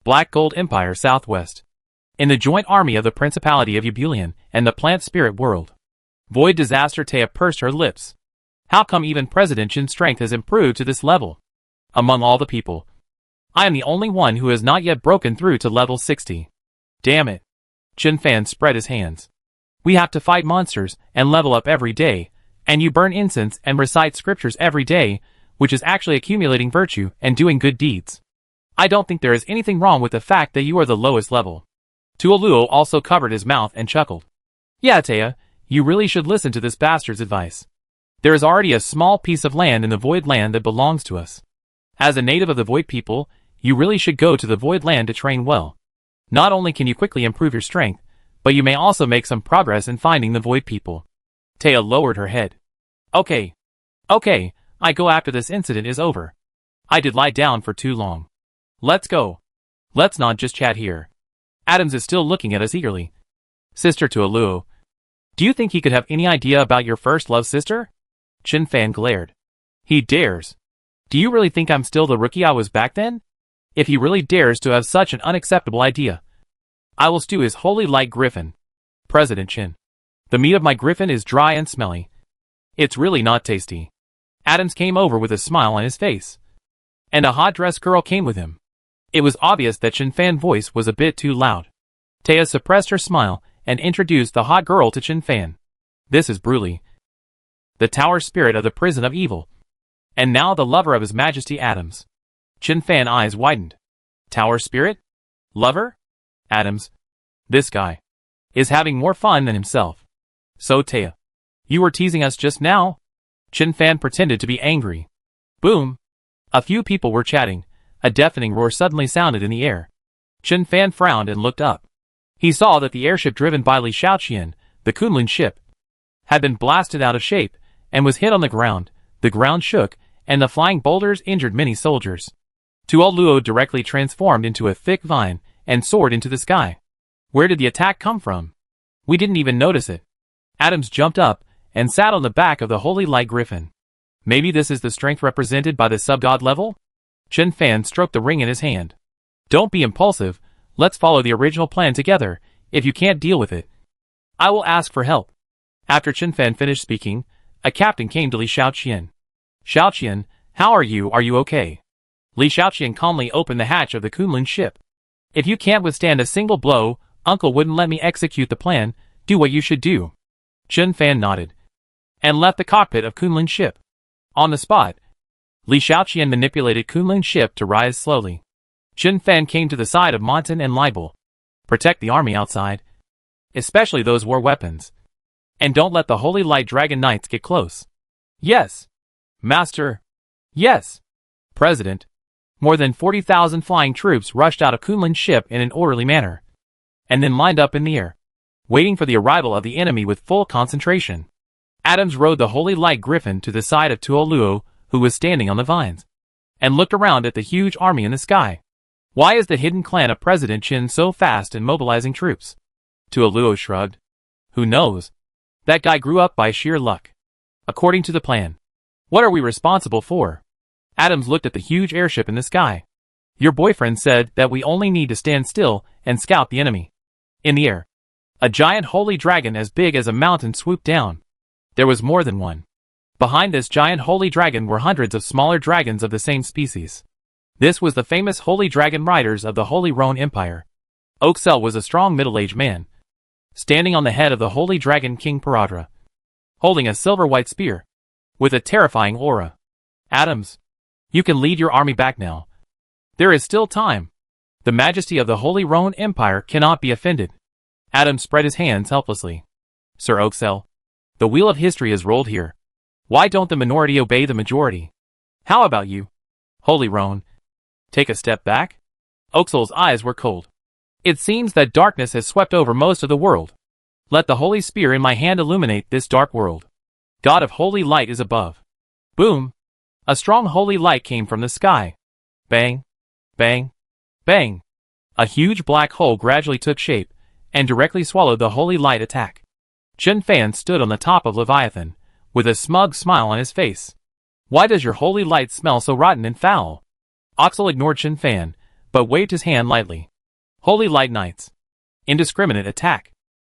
Black Gold Empire Southwest. In the joint army of the Principality of Ebulian and the Plant Spirit World. Void Disaster Taya pursed her lips. How come even President Chin's strength has improved to this level? Among all the people, I am the only one who has not yet broken through to level 60. Damn it. Chin Fan spread his hands. We have to fight monsters and level up every day, and you burn incense and recite scriptures every day, which is actually accumulating virtue and doing good deeds. I don't think there is anything wrong with the fact that you are the lowest level. Tuoluo also covered his mouth and chuckled. Yeah, Taya, you really should listen to this bastard's advice. There is already a small piece of land in the Void Land that belongs to us. As a native of the Void people, you really should go to the Void Land to train well. Not only can you quickly improve your strength, but you may also make some progress in finding the Void people. Taya lowered her head. Okay, I go after this incident is over. I did lie down for too long. Let's go. Let's not just chat here. Adams is still looking at us eagerly. Sister Tuoluo, do you think he could have any idea about your first love sister? Chin Fan glared. He dares. Do you really think I'm still the rookie I was back then? If he really dares to have such an unacceptable idea, I will stew his holy light griffin. President Chin. The meat of my griffin is dry and smelly. It's really not tasty. Adams came over with a smile on his face. And a hot-dressed girl came with him. It was obvious that Chin Fan's voice was a bit too loud. Taya suppressed her smile and introduced the hot girl to Chin Fan. This is Bruli, the tower spirit of the prison of evil, and now the lover of His Majesty Adams. Chin Fan's eyes widened. Tower spirit? Lover? Adams. This guy is having more fun than himself. So Taya, you were teasing us just now? Chin Fan pretended to be angry. Boom. A few people were chatting. A deafening roar suddenly sounded in the air. Chin Fan frowned and looked up. He saw that the airship driven by Li Shaoqian, the Kunlun ship, had been blasted out of shape and was hit on the ground. The ground shook, and the flying boulders injured many soldiers. Tuoluo directly transformed into a thick vine and soared into the sky. Where did the attack come from? We didn't even notice it. Adams jumped up and sat on the back of the Holy Light Griffin. Maybe this is the strength represented by the sub-god level? Chin Fan stroked the ring in his hand. Don't be impulsive, let's follow the original plan together. If you can't deal with it, I will ask for help. After Chin Fan finished speaking, a captain came to Li Shaoqian. Shaoqian, how are you? Are you okay? Li Shaoqian calmly opened the hatch of the Kunlun ship. If you can't withstand a single blow, Uncle wouldn't let me execute the plan. Do what you should do. Chin Fan nodded and left the cockpit of Kunlun ship. On the spot, Li Shaoqian manipulated Kunlun's ship to rise slowly. Chin Fan came to the side of Montan and Libel. Protect the army outside, especially those war weapons. And don't let the Holy Light Dragon Knights get close. Yes. Master. Yes. President. More than 40,000 flying troops rushed out of Kunlun's ship in an orderly manner, and then lined up in the air, waiting for the arrival of the enemy with full concentration. Adams rode the Holy Light Griffin to the side of Tuoluo, who was standing on the vines, and looked around at the huge army in the sky. Why is the hidden clan of President Qin so fast in mobilizing troops? Tuoluo shrugged. Who knows? That guy grew up by sheer luck. According to the plan. What are we responsible for? Adams looked at the huge airship in the sky. Your boyfriend said that we only need to stand still and scout the enemy. In the air, a giant holy dragon as big as a mountain swooped down. There was more than one. Behind this giant holy dragon were hundreds of smaller dragons of the same species. This was the famous holy dragon riders of the Holy Roan Empire. Oxel was a strong middle-aged man, standing on the head of the holy dragon King Paradra, holding a silver-white spear, with a terrifying aura. Adams, you can lead your army back now. There is still time. The majesty of the Holy Roan Empire cannot be offended. Adams spread his hands helplessly. Sir Oxel, the wheel of history is rolled here. Why don't the minority obey the majority? How about you, Holy Roan? Take a step back? Oxel's eyes were cold. It seems that darkness has swept over most of the world. Let the holy spear in my hand illuminate this dark world. God of holy light is above. Boom! A strong holy light came from the sky. Bang! Bang! Bang! A huge black hole gradually took shape, and directly swallowed the holy light attack. Chen Fan stood on the top of Leviathan, with a smug smile on his face. Why does your holy light smell so rotten and foul? Oxel ignored Chen Fan, but waved his hand lightly. Holy Light Knights. Indiscriminate attack.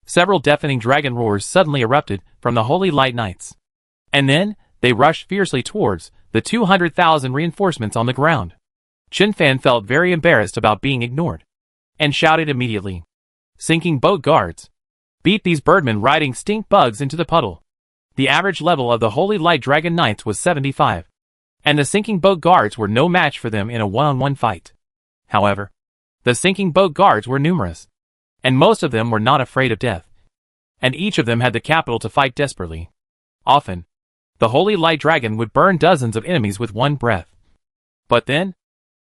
Several deafening dragon roars suddenly erupted from the Holy Light Knights. And then, they rushed fiercely towards the 200,000 reinforcements on the ground. Chen Fan felt very embarrassed about being ignored, and shouted immediately. Sinking boat guards. Beat these birdmen riding stink bugs into the puddle. The average level of the Holy Light Dragon Knights was 75, and the sinking boat guards were no match for them in a one-on-one fight. However, the sinking boat guards were numerous, and most of them were not afraid of death, and each of them had the capital to fight desperately. Often, the Holy Light Dragon would burn dozens of enemies with one breath. But then,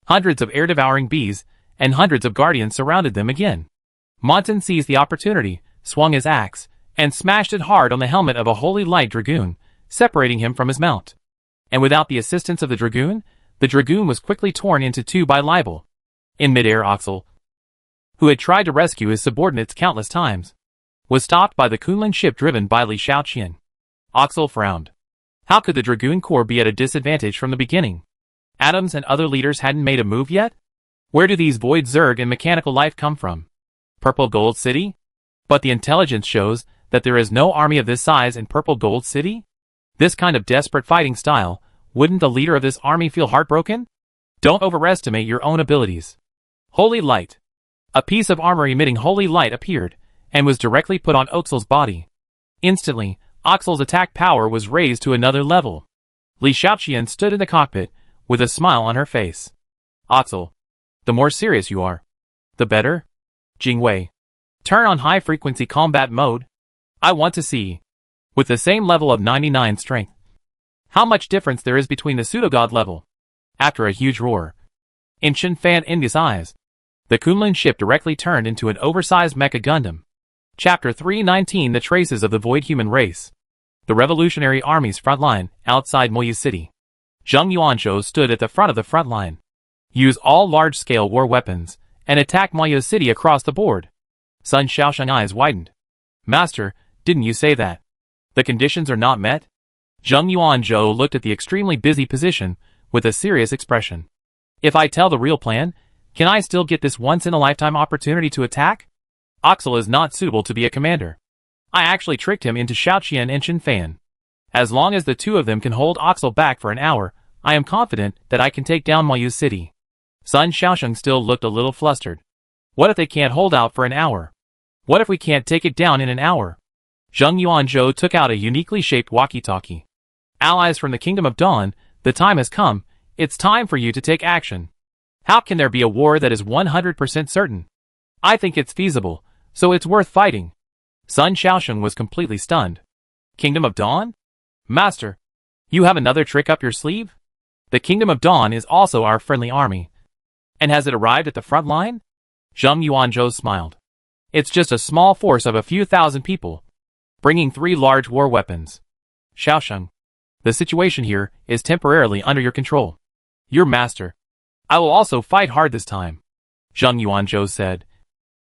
hundreds of air-devouring bees and hundreds of guardians surrounded them again. Montan seized the opportunity, swung his axe, and smashed it hard on the helmet of a Holy Light Dragoon, separating him from his mount. And without the assistance of the Dragoon was quickly torn into two by Libel. In midair, Oxel, who had tried to rescue his subordinates countless times, was stopped by the Kunlun ship driven by Li Shaoqian. Oxel frowned. How could the Dragoon Corps be at a disadvantage from the beginning? Adams and other leaders hadn't made a move yet? Where do these Void Zerg and Mechanical Life come from? Purple Gold City? But the intelligence shows that there is no army of this size in Purple Gold City? This kind of desperate fighting style, wouldn't the leader of this army feel heartbroken? Don't overestimate your own abilities. Holy Light. A piece of armor emitting holy light appeared, and was directly put on Oxel's body. Instantly, Oxel's attack power was raised to another level. Li Shaoqian stood in the cockpit, with a smile on her face. Oxel, the more serious you are, the better. Jingwei, turn on high-frequency combat mode. I want to see, with the same level of 99 strength, how much difference there is between the pseudogod level. After a huge roar, in Chen Fan India's eyes, the Kunlun ship directly turned into an oversized mecha Gundam. Chapter 319: The Traces of the Void Human Race. The Revolutionary Army's front line, outside Moyu City. Zheng Yuanzhou stood at the front of the front line. Use all large-scale war weapons, and attack Moyu City across the board. Sun Xiaosheng's eyes widened. Master, didn't you say that the conditions are not met? Zheng Yuanzhou looked at the extremely busy position, with a serious expression. If I tell the real plan, can I still get this once-in-a-lifetime opportunity to attack? Oxel is not suitable to be a commander. I actually tricked him into Shaoqian and Chen Fan. As long as the two of them can hold Oxel back for an hour, I am confident that I can take down Moyu City. Sun Xiaosheng still looked a little flustered. What if they can't hold out for an hour? What if we can't take it down in an hour? Zheng Yuanzhou took out a uniquely shaped walkie-talkie. Allies from the Kingdom of Dawn, the time has come. It's time for you to take action. How can there be a war that is 100% certain? I think it's feasible, so it's worth fighting. Sun Xiaosheng was completely stunned. Kingdom of Dawn? Master, you have another trick up your sleeve? The Kingdom of Dawn is also our friendly army. And has it arrived at the front line? Zheng Yuanzhou smiled. It's just a small force of a few thousand people, bringing 3 large war weapons. Xiaosheng, the situation here is temporarily under your control. Your master. I will also fight hard this time, Zheng Yuanzhou said.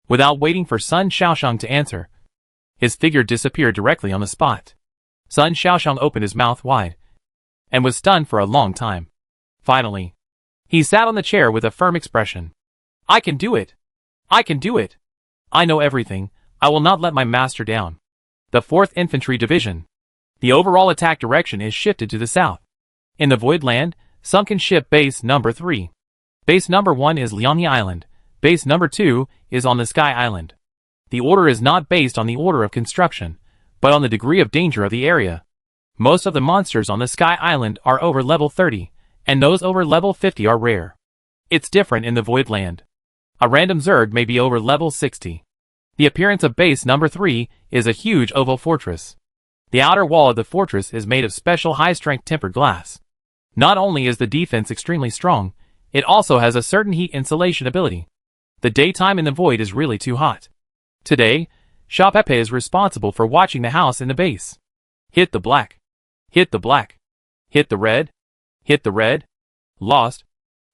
Without waiting for Sun Xiaosheng to answer, his figure disappeared directly on the spot. Sun Xiaosheng opened his mouth wide, and was stunned for a long time. Finally, he sat on the chair with a firm expression. I can do it! I can do it! I know everything. I will not let my master down. The 4th Infantry Division. The overall attack direction is shifted to the south. In the Void Land, sunken ship base number 3. Base number 1 is Liangyi Island. Base number 2 is on the Sky Island. The order is not based on the order of construction, but on the degree of danger of the area. Most of the monsters on the Sky Island are over level 30, and those over level 50 are rare. It's different in the Void Land. A random Zerg may be over level 60. The appearance of base number 3 is a huge oval fortress. The outer wall of the fortress is made of special high-strength tempered glass. Not only is the defense extremely strong, it also has a certain heat insulation ability. The daytime in the void is really too hot. Today, Sha Pepe is responsible for watching the house in the base. Hit the black. Hit the black. Hit the red. Hit the red. Lost.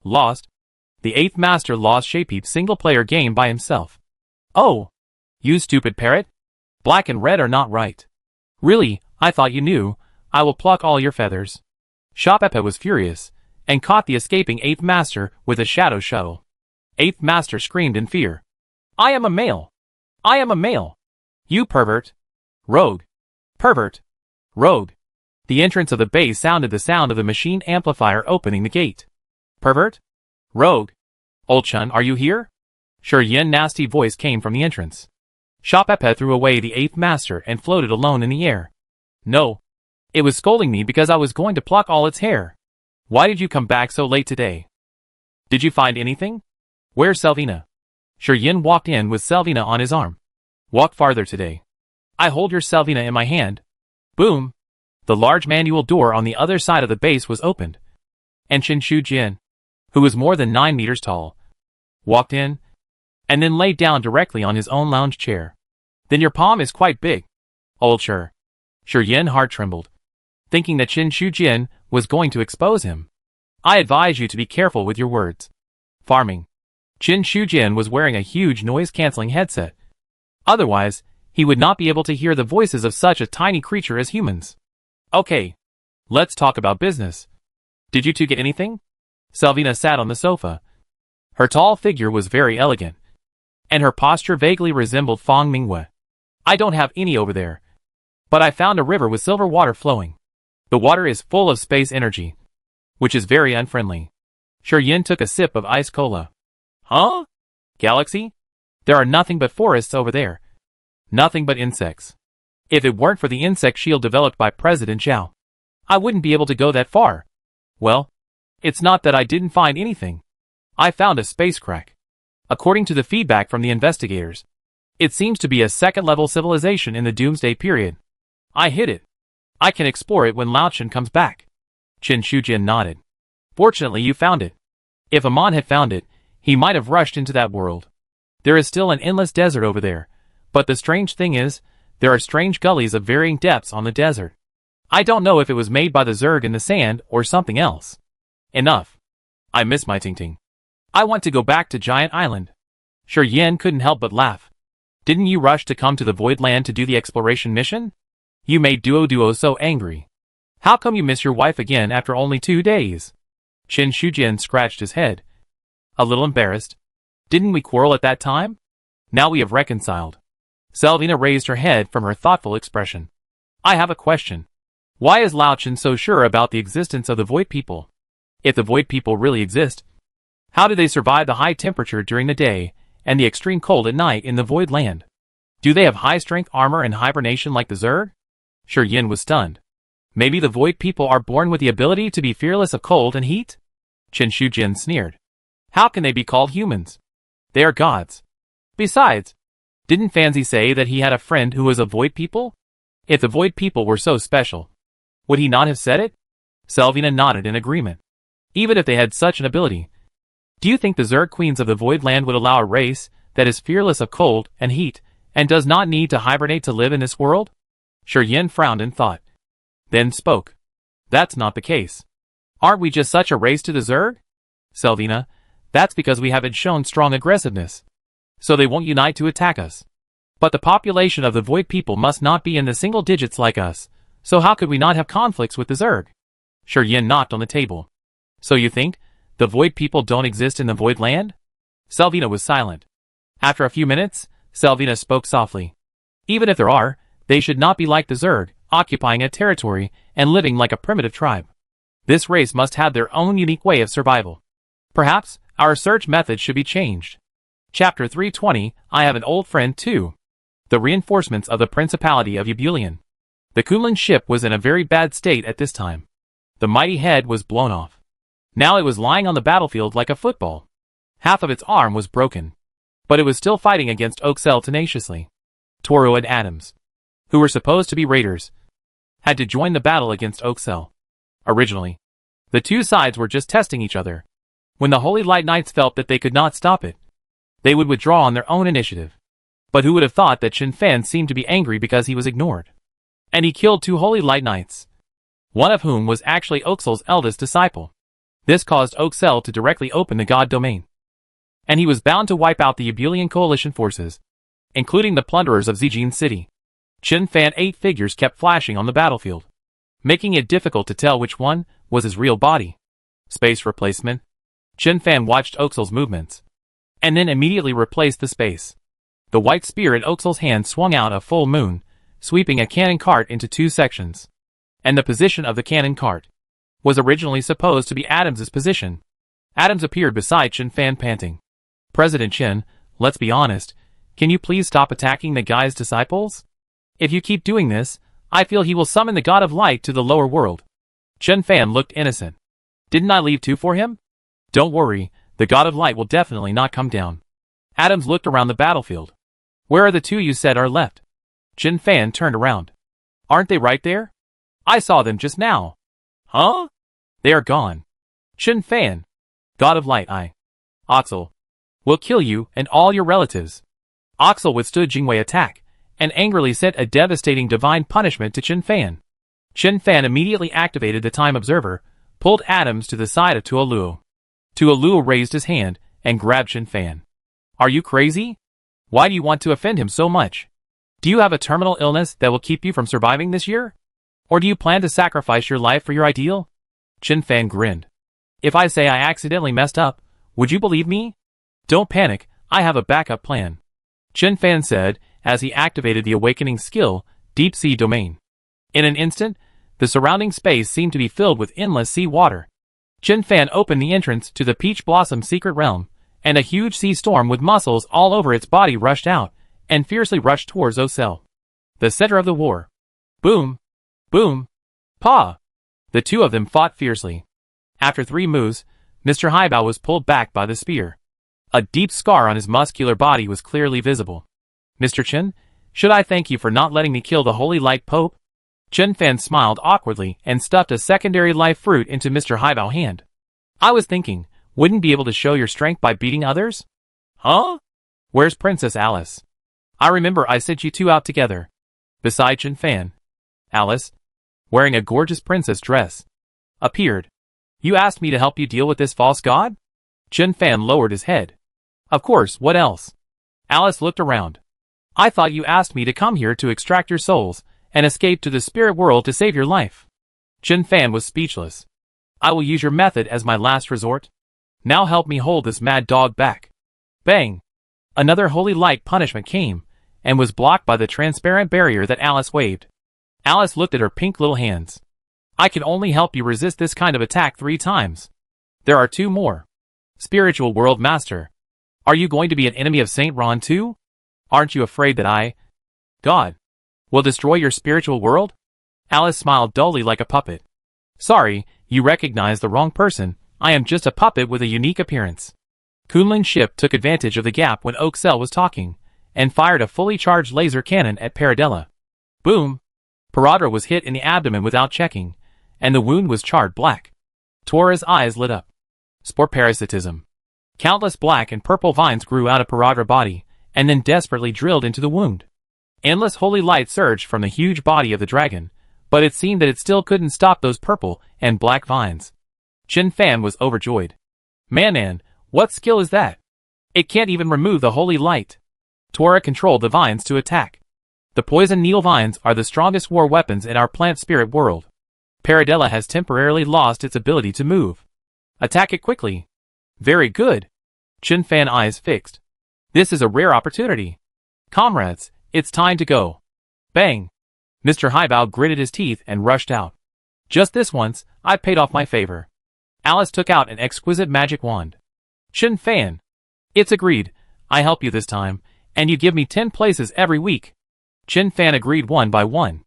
Lost. The 8th Master lost Shapeheap single-player game by himself. Oh! You stupid parrot! Black and red are not right. Really, I thought you knew. I will pluck all your feathers. Sha Pepe was furious, and caught the escaping 8th Master with a shadow shuttle. 8th Master screamed in fear. I am a male! I am a male! You pervert! Rogue! Pervert! Rogue! The entrance of the base sounded the sound of the machine amplifier opening the gate. Pervert? Rogue! Old Chun, are you here? Sure Yin nasty voice came from the entrance. Sha Pepe threw away the 8th Master and floated alone in the air. No. It was scolding me because I was going to pluck all its hair. Why did you come back so late today? Did you find anything? Where's Selvina? Sure Yin walked in with Selvina on his arm. Walk farther today. I hold your Selvina in my hand. Boom! The large manual door on the other side of the base was opened. And Chen Shujin, who was more than 9 meters tall, walked in, and then laid down directly on his own lounge chair. Then your palm is quite big. Old Sure. Sure Yin heart trembled, thinking that Chen Shujin was going to expose him. I advise you to be careful with your words. Farming. Chen Shujin was wearing a huge noise-canceling headset. Otherwise, he would not be able to hear the voices of such a tiny creature as humans. Okay. Let's talk about business. Did you two get anything? Selvina sat on the sofa. Her tall figure was very elegant, and her posture vaguely resembled Fang Mingwei. I don't have any over there, but I found a river with silver water flowing. The water is full of space energy, which is very unfriendly. Sure Yin took a sip of ice cola. Huh? Galaxy? There are nothing but forests over there. Nothing but insects. If it weren't for the insect shield developed by President Zhao, I wouldn't be able to go that far. Well, it's not that I didn't find anything. I found a space crack. According to the feedback from the investigators, it seems to be a second-level civilization in the Doomsday period. I hid it. I can explore it when Lao Chen comes back. Chen Shujin nodded. Fortunately you found it. If Amon had found it, he might have rushed into that world. There is still an endless desert over there, but the strange thing is, there are strange gullies of varying depths on the desert. I don't know if it was made by the Zerg in the sand or something else. Enough. I miss my Tingting. I want to go back to Giant Island. Sure Yin couldn't help but laugh. Didn't you rush to come to the Void Land to do the exploration mission? You made Duo so angry. How come you miss your wife again after only 2 days? Chen Shujin scratched his head. A little embarrassed. Didn't we quarrel at that time? Now we have reconciled. Selvina raised her head from her thoughtful expression. I have a question. Why is Lao Chen so sure about the existence of the Void People? If the Void People really exist, how do they survive the high temperature during the day and the extreme cold at night in the Void Land? Do they have high-strength armor and hibernation like the Zerg? Sure Yin was stunned. Maybe the Void People are born with the ability to be fearless of cold and heat? Chen Shujin sneered. How can they be called humans? They are gods. Besides, didn't Fanzi say that he had a friend who was a Void People? If the Void People were so special, would he not have said it? Selvina nodded in agreement. even if they had such an ability. Do you think the Zerg Queens of the Void Land would allow a race that is fearless of cold and heat, and does not need to hibernate to live in this world? Shi Yin frowned in thought, then spoke. That's not the case. Aren't we just such a race to the Zerg? Selvina, that's because we haven't shown strong aggressiveness. So they won't unite to attack us. But the population of the Void people must not be in the single digits like us, so how could we not have conflicts with the Zerg? Shi Yin knocked on the table. So you think the Void people don't exist in the Void Land? Selvina was silent. After a few minutes, Selvina spoke softly. Even if there are, they should not be like the Zerg, occupying a territory and living like a primitive tribe. This race must have their own unique way of survival. Perhaps our search methods should be changed. Chapter 320, I have an old friend too. The reinforcements of the Principality of Ebulian. The Kunlun ship was in a very bad state at this time. The mighty head was blown off. Now it was lying on the battlefield like a football. Half of its arm was broken. But it was still fighting against Oxel tenaciously. Toru and Adams, who were supposed to be raiders, had to join the battle against Oxel. Originally, the two sides were just testing each other. When the Holy Light Knights felt that they could not stop it, they would withdraw on their own initiative. But who would have thought that Qin Fan seemed to be angry because he was ignored? And he killed 2 Holy Light Knights, one of whom was actually Oxel's eldest disciple. This caused Oxel to directly open the God domain. And he was bound to wipe out the Ebulian coalition forces, including the plunderers of Zijin City. Qin Fan 8 figures kept flashing on the battlefield, making it difficult to tell which one was his real body. Space replacement. Qin Fan watched Oxel's movements, and then immediately replaced the space. The white spear in Oxel's hand swung out a full moon, sweeping a cannon cart into 2 sections. And the position of the cannon cart was originally supposed to be Adams's position. Adams appeared beside Qin Fan panting. President Qin, let's be honest, can you please stop attacking the guy's disciples? If you keep doing this, I feel he will summon the God of Light to the lower world. Qin Fan looked innocent. Didn't I leave 2 for him? Don't worry, the God of Light will definitely not come down. Adams looked around the battlefield. Where are the 2 you said are left? Qin Fan turned around. Aren't they right there? I saw them just now. Huh? They are gone. Qin Fan, God of Light, Oxel, will kill you and all your relatives. Oxel withstood Jingwei attack, and angrily sent a devastating divine punishment to Qin Fan. Qin Fan immediately activated the Time Observer, pulled Adams to the side of Tuoluo. Tuoluo raised his hand and grabbed Qin Fan. Are you crazy? Why do you want to offend him so much? Do you have a terminal illness that will keep you from surviving this year? Or do you plan to sacrifice your life for your ideal? Qin Fan grinned. If I say I accidentally messed up, would you believe me? Don't panic, I have a backup plan. Qin Fan said, as he activated the awakening skill, Deep Sea Domain. In an instant, the surrounding space seemed to be filled with endless sea water. Qin Fan opened the entrance to the Peach Blossom secret realm, and a huge sea storm with muscles all over its body rushed out, and fiercely rushed towards Oxel, the center of the war. Boom! Boom! Pa! The 2 of them fought fiercely. After 3 moves, Mr. Highbow was pulled back by the spear. A deep scar on his muscular body was clearly visible. Mr. Qin, should I thank you for not letting me kill the Holy Light Pope? Qin Fan smiled awkwardly and stuffed a secondary life fruit into Mr. Highbow's hand. I was thinking, wouldn't be able to show your strength by beating others? Huh? Where's Princess Alice? I remember I sent you 2 out together. Beside Qin Fan, Alice, wearing a gorgeous princess dress, appeared. You asked me to help you deal with this false god? Qin Fan lowered his head. Of course, what else? Alice looked around. I thought you asked me to come here to extract your souls and escape to the spirit world to save your life. Qin Fan was speechless. I will use your method as my last resort. Now help me hold this mad dog back. Bang! Another holy light punishment came, and was blocked by the transparent barrier that Alice waved. Alice looked at her pink little hands. I can only help you resist this kind of attack 3 times. There are 2 more. Spiritual World Master. Are you going to be an enemy of Saint Ron too? Aren't you afraid that God, will destroy your spiritual world? Alice smiled dully like a puppet. Sorry, you recognize the wrong person. I am just a puppet with a unique appearance. Kunlun ship took advantage of the gap when Oxel was talking, and fired a fully charged laser cannon at Paradella. Boom! Paradra was hit in the abdomen without checking, and the wound was charred black. Tora's eyes lit up. Spore parasitism. Countless black and purple vines grew out of Paradra's body, and then desperately drilled into the wound. Endless holy light surged from the huge body of the dragon, but it seemed that it still couldn't stop those purple and black vines. Chen Fan was overjoyed. Man, what skill is that? It can't even remove the holy light. Tora controlled the vines to attack. The poison needle vines are the strongest war weapons in our plant spirit world. Paradella has temporarily lost its ability to move. Attack it quickly. Very good. Chen Fan eyes fixed. This is a rare opportunity. Comrades, it's time to go. Bang. Mr. Highbow gritted his teeth and rushed out. Just this once, I paid off my favor. Alice took out an exquisite magic wand. Chen Fan. It's agreed. I help you this time, and you give me 10 places every week. Chen Fan agreed one by one.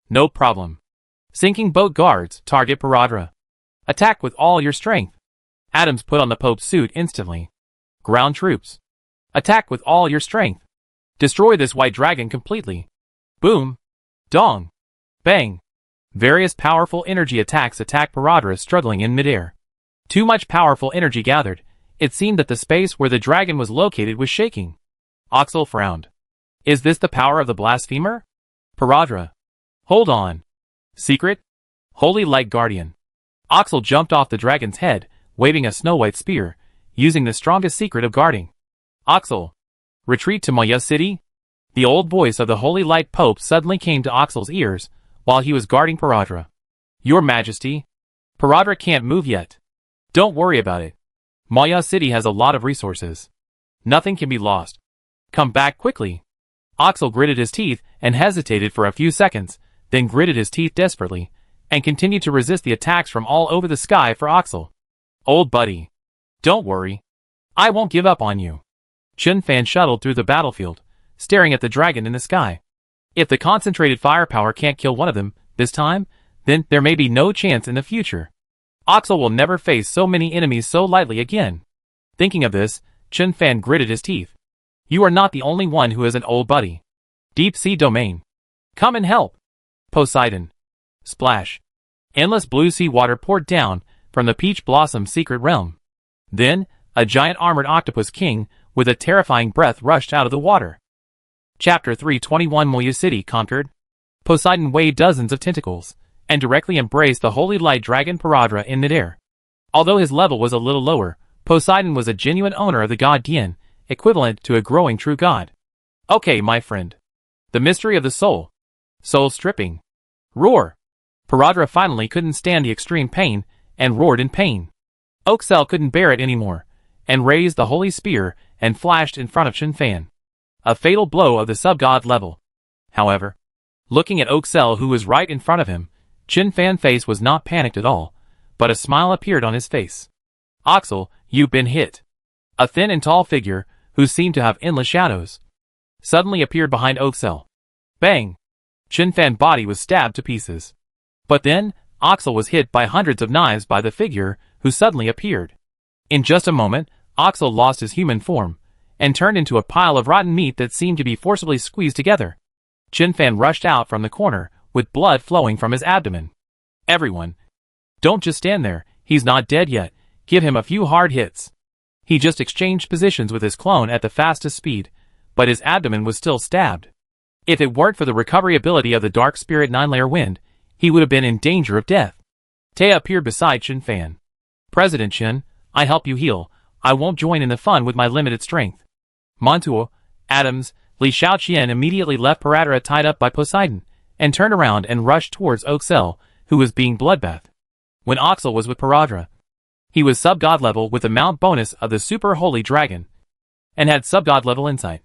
No problem. Sinking boat guards, target Paradra. Attack with all your strength. Adams put on the Pope's suit instantly. Ground troops. Attack with all your strength. Destroy this white dragon completely. Boom. Dong. Bang. Various powerful energy attacks attack Paradra struggling in midair. Too much powerful energy gathered. It seemed that the space where the dragon was located was shaking. Oxel frowned. Is this the power of the blasphemer? Paradra. Hold on. Secret? Holy Light Guardian. Oxel jumped off the dragon's head, waving a snow-white spear, using the strongest secret of guarding. Oxel. Retreat to Maya City? The old voice of the Holy Light Pope suddenly came to Oxel's ears, while he was guarding Paradra. Your Majesty. Paradra can't move yet. Don't worry about it. Maya City has a lot of resources. Nothing can be lost. Come back quickly. Oxel gritted his teeth and hesitated for a few seconds, then gritted his teeth desperately, and continued to resist the attacks from all over the sky for Oxel. Old buddy. Don't worry. I won't give up on you. Chen Fan shuttled through the battlefield, staring at the dragon in the sky. If the concentrated firepower can't kill one of them, this time, then there may be no chance in the future. Oxel will never face so many enemies so lightly again. Thinking of this, Chen Fan gritted his teeth. You are not the only one who is an old buddy. Deep Sea Domain. Come and help. Poseidon. Splash. Endless blue sea water poured down from the Peach Blossom secret realm. Then, a giant armored octopus king with a terrifying breath rushed out of the water. Chapter 321 Moya City conquered. Poseidon waved dozens of tentacles, and directly embraced the holy light dragon Paradra in midair. Although his level was a little lower, Poseidon was a genuine owner of the god Gien, equivalent to a growing true god. Okay, my friend. The mystery of the soul. Soul stripping. Roar. Paradra finally couldn't stand the extreme pain, and roared in pain. Oaksel couldn't bear it anymore, and raised the holy spear, and flashed in front of Chen Fan. A fatal blow of the sub-god level. However, looking at Oaksel who was right in front of him, Chen Fan's face was not panicked at all, but a smile appeared on his face. Oxel, you've been hit. A thin and tall figure, who seemed to have endless shadows, suddenly appeared behind Oaksel. Bang! Chen Fan's body was stabbed to pieces. But then, Oxel was hit by hundreds of knives by the figure, who suddenly appeared. In just a moment, Oxel lost his human form, and turned into a pile of rotten meat that seemed to be forcibly squeezed together. Chen Fan rushed out from the corner, with blood flowing from his abdomen. Everyone. Don't just stand there, he's not dead yet, give him a few hard hits. He just exchanged positions with his clone at the fastest speed, but his abdomen was still stabbed. If it weren't for the recovery ability of the Dark Spirit 9-layer wind, he would have been in danger of death. Taya appeared beside Chen Fan. President Chen, I help you heal, I won't join in the fun with my limited strength. Montuo, Adams, Li Shaoqian immediately left Paradra tied up by Poseidon, and turned around and rushed towards Oaksel, who was being bloodbathed. When Oxel was with Paradra, he was sub-god level with the mount bonus of the super holy dragon, and had sub-god level insight,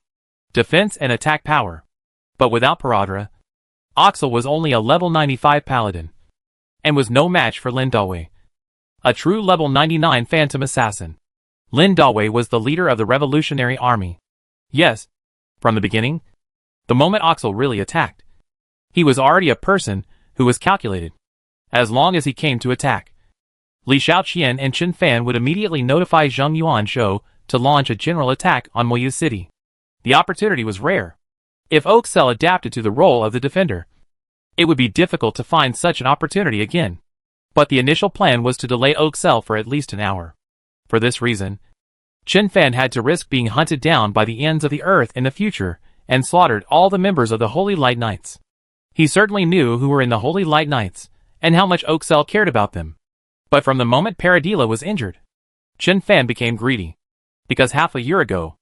defense and attack power. But without Paradra, Oxel was only a level 95 paladin, and was no match for Lin Dawei, a true level 99 phantom assassin. Lin Dawei was the leader of the revolutionary army. Yes, from the beginning, the moment Oxel really attacked, he was already a person who was calculated. As long as he came to attack, Li Shaoqian and Chen Fan would immediately notify Zheng Yuanzhou to launch a general attack on Moyu City. The opportunity was rare. If Oaksel adapted to the role of the defender, it would be difficult to find such an opportunity again. But the initial plan was to delay Oxel for at least an hour. For this reason, Chen Fan had to risk being hunted down by the ends of the earth in the future and slaughtered all the members of the Holy Light Knights. He certainly knew who were in the Holy Light Knights and how much Oxel cared about them. But from the moment Paradilla was injured, Chen Fan became greedy. Because half a year ago,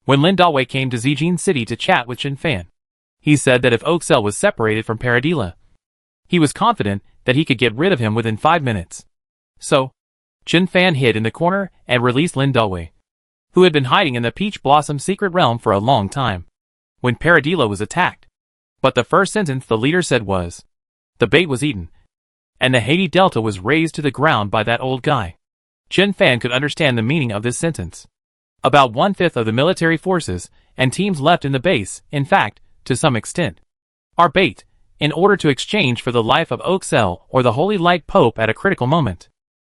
when Lin Dawei came to Zijin City to chat with Chen Fan, he said that if Oxel was separated from Paradilla, he was confident that he could get rid of him within 5 minutes. So, Chen Fan hid in the corner and released Lin Dawei, who had been hiding in the Peach Blossom secret realm for a long time, when Paradilla was attacked. But the first sentence the leader said was, "The bait was eaten, and the Haiti Delta was razed to the ground by that old guy." Chen Fan could understand the meaning of this sentence. About 1/5 of the military forces and teams left in the base, in fact, to some extent, are bait, in order to exchange for the life of Oxel or the Holy Light Pope at a critical moment.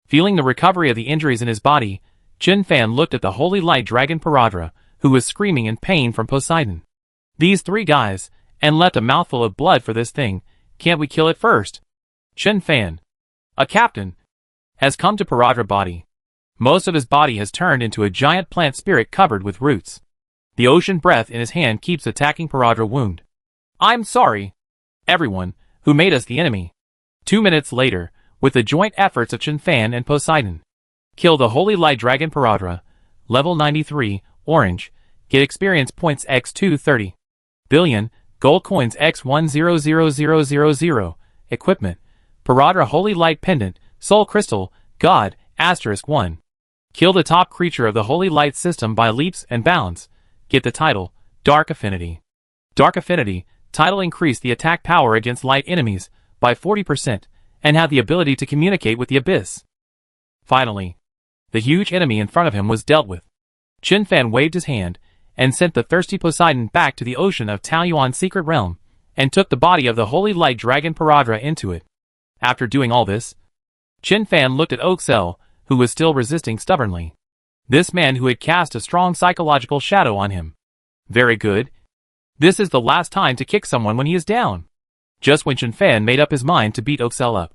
Feeling the recovery of the injuries in his body, Chen Fan looked at the Holy Light Dragon Paradra, who was screaming in pain from Poseidon. "These 3 guys, and left a mouthful of blood for this thing, can't we kill it first?" Chen Fan, a captain, has come to Paradra body. Most of his body has turned into a giant plant spirit covered with roots. The ocean breath in his hand keeps attacking Paradra wound. "I'm sorry, everyone, who made us the enemy." 2 minutes later, with the joint efforts of Chen Fan and Poseidon, kill the Holy Light Dragon Paradra, level 93, orange, get experience points x 230 billion, gold coins x 100000, equipment, Paradra Holy Light Pendant, Soul Crystal, God, *1. Kill the top creature of the Holy Light system by leaps and bounds, get the title, Dark Affinity. Dark Affinity, title increase the attack power against light enemies by 40% and have the ability to communicate with the abyss. Finally, the huge enemy in front of him was dealt with. Chen Fan waved his hand and sent the thirsty Poseidon back to the ocean of Taoyuan's secret realm and took the body of the Holy Light Dragon Paradra into it. After doing all this, Chen Fan looked at Oxel, who was still resisting stubbornly. This man who had cast a strong psychological shadow on him. Very good. This is the last time to kick someone when he is down. Just when Chen Fan made up his mind to beat Oxel up,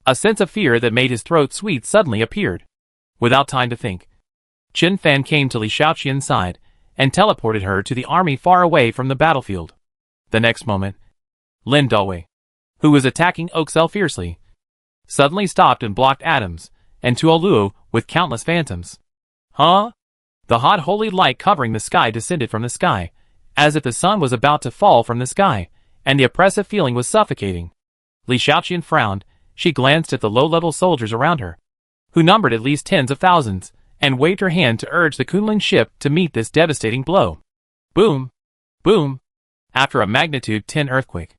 a sense of fear that made his throat sweet suddenly appeared. Without time to think, Chen Fan came to Li Shaoqian's side and teleported her to the army far away from the battlefield. The next moment, Lin Dawei, who was attacking Oxel fiercely, suddenly stopped and blocked Adams and Tuoluo with countless phantoms. Huh? The hot holy light covering the sky descended from the sky, as if the sun was about to fall from the sky, and the oppressive feeling was suffocating. Li Shaoqian frowned. She glanced at the low-level soldiers around her, who numbered at least tens of thousands, and waved her hand to urge the Kunlun ship to meet this devastating blow. Boom! Boom! After a magnitude 10 earthquake,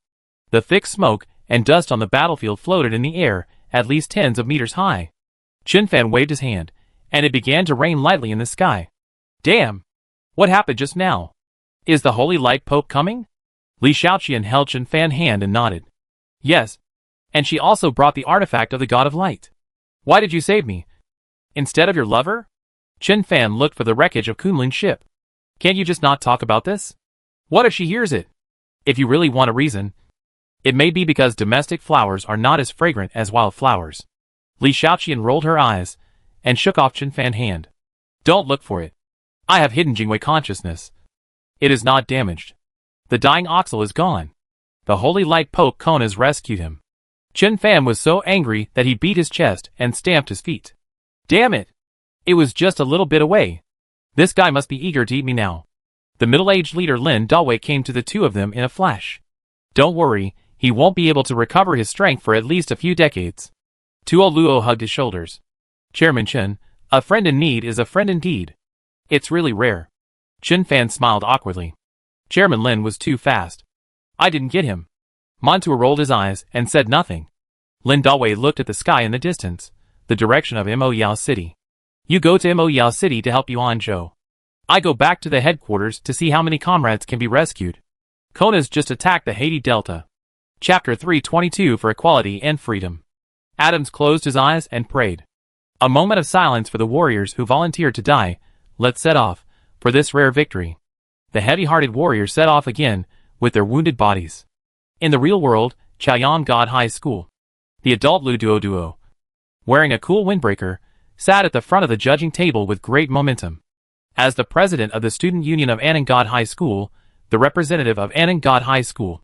the thick smoke and dust on the battlefield floated in the air, at least tens of meters high. Chen Fan waved his hand, and it began to rain lightly in the sky. Damn! What happened just now? Is the Holy Light Pope coming? Li Shaoqian held Chen Fan's hand and nodded. Yes, and she also brought the artifact of the God of Light. Why did you save me? Instead of your lover? Chen Fan looked for the wreckage of Kunlun's ship. Can't you just not talk about this? What if she hears it? If you really want a reason, it may be because domestic flowers are not as fragrant as wild flowers. Li Shaoqian rolled her eyes and shook off Chen Fan's hand. Don't look for it. I have hidden Jingwei consciousness. It is not damaged. The dying Oxel is gone. The Holy Light Pope Kon has rescued him. Chen Fan was so angry that he beat his chest and stamped his feet. Damn it! It was just a little bit away. This guy must be eager to eat me now. The middle-aged leader Lin Dawei came to the two of them in a flash. Don't worry, he won't be able to recover his strength for at least a few decades. Tuoluo hugged his shoulders. Chairman Chen, a friend in need is a friend indeed. It's really rare. Chen Fan smiled awkwardly. Chairman Lin was too fast. I didn't get him. Montour rolled his eyes and said nothing. Lin Dawei looked at the sky in the distance, the direction of Mo Yao City. You go to Mo Yao City to help Yuan Zhou. I go back to the headquarters to see how many comrades can be rescued. Kona's just attacked the Haiti Delta. Chapter 322 for Equality and Freedom. Adams closed his eyes and prayed. A moment of silence for the warriors who volunteered to die. Let's set off, for this rare victory. The heavy-hearted warriors set off again, with their wounded bodies. In the real world, Chaoyang God High School. The adult Lu Duo Duo, wearing a cool windbreaker, sat at the front of the judging table with great momentum. As the president of the Student Union of Anangad High School, the representative of Anangad High School,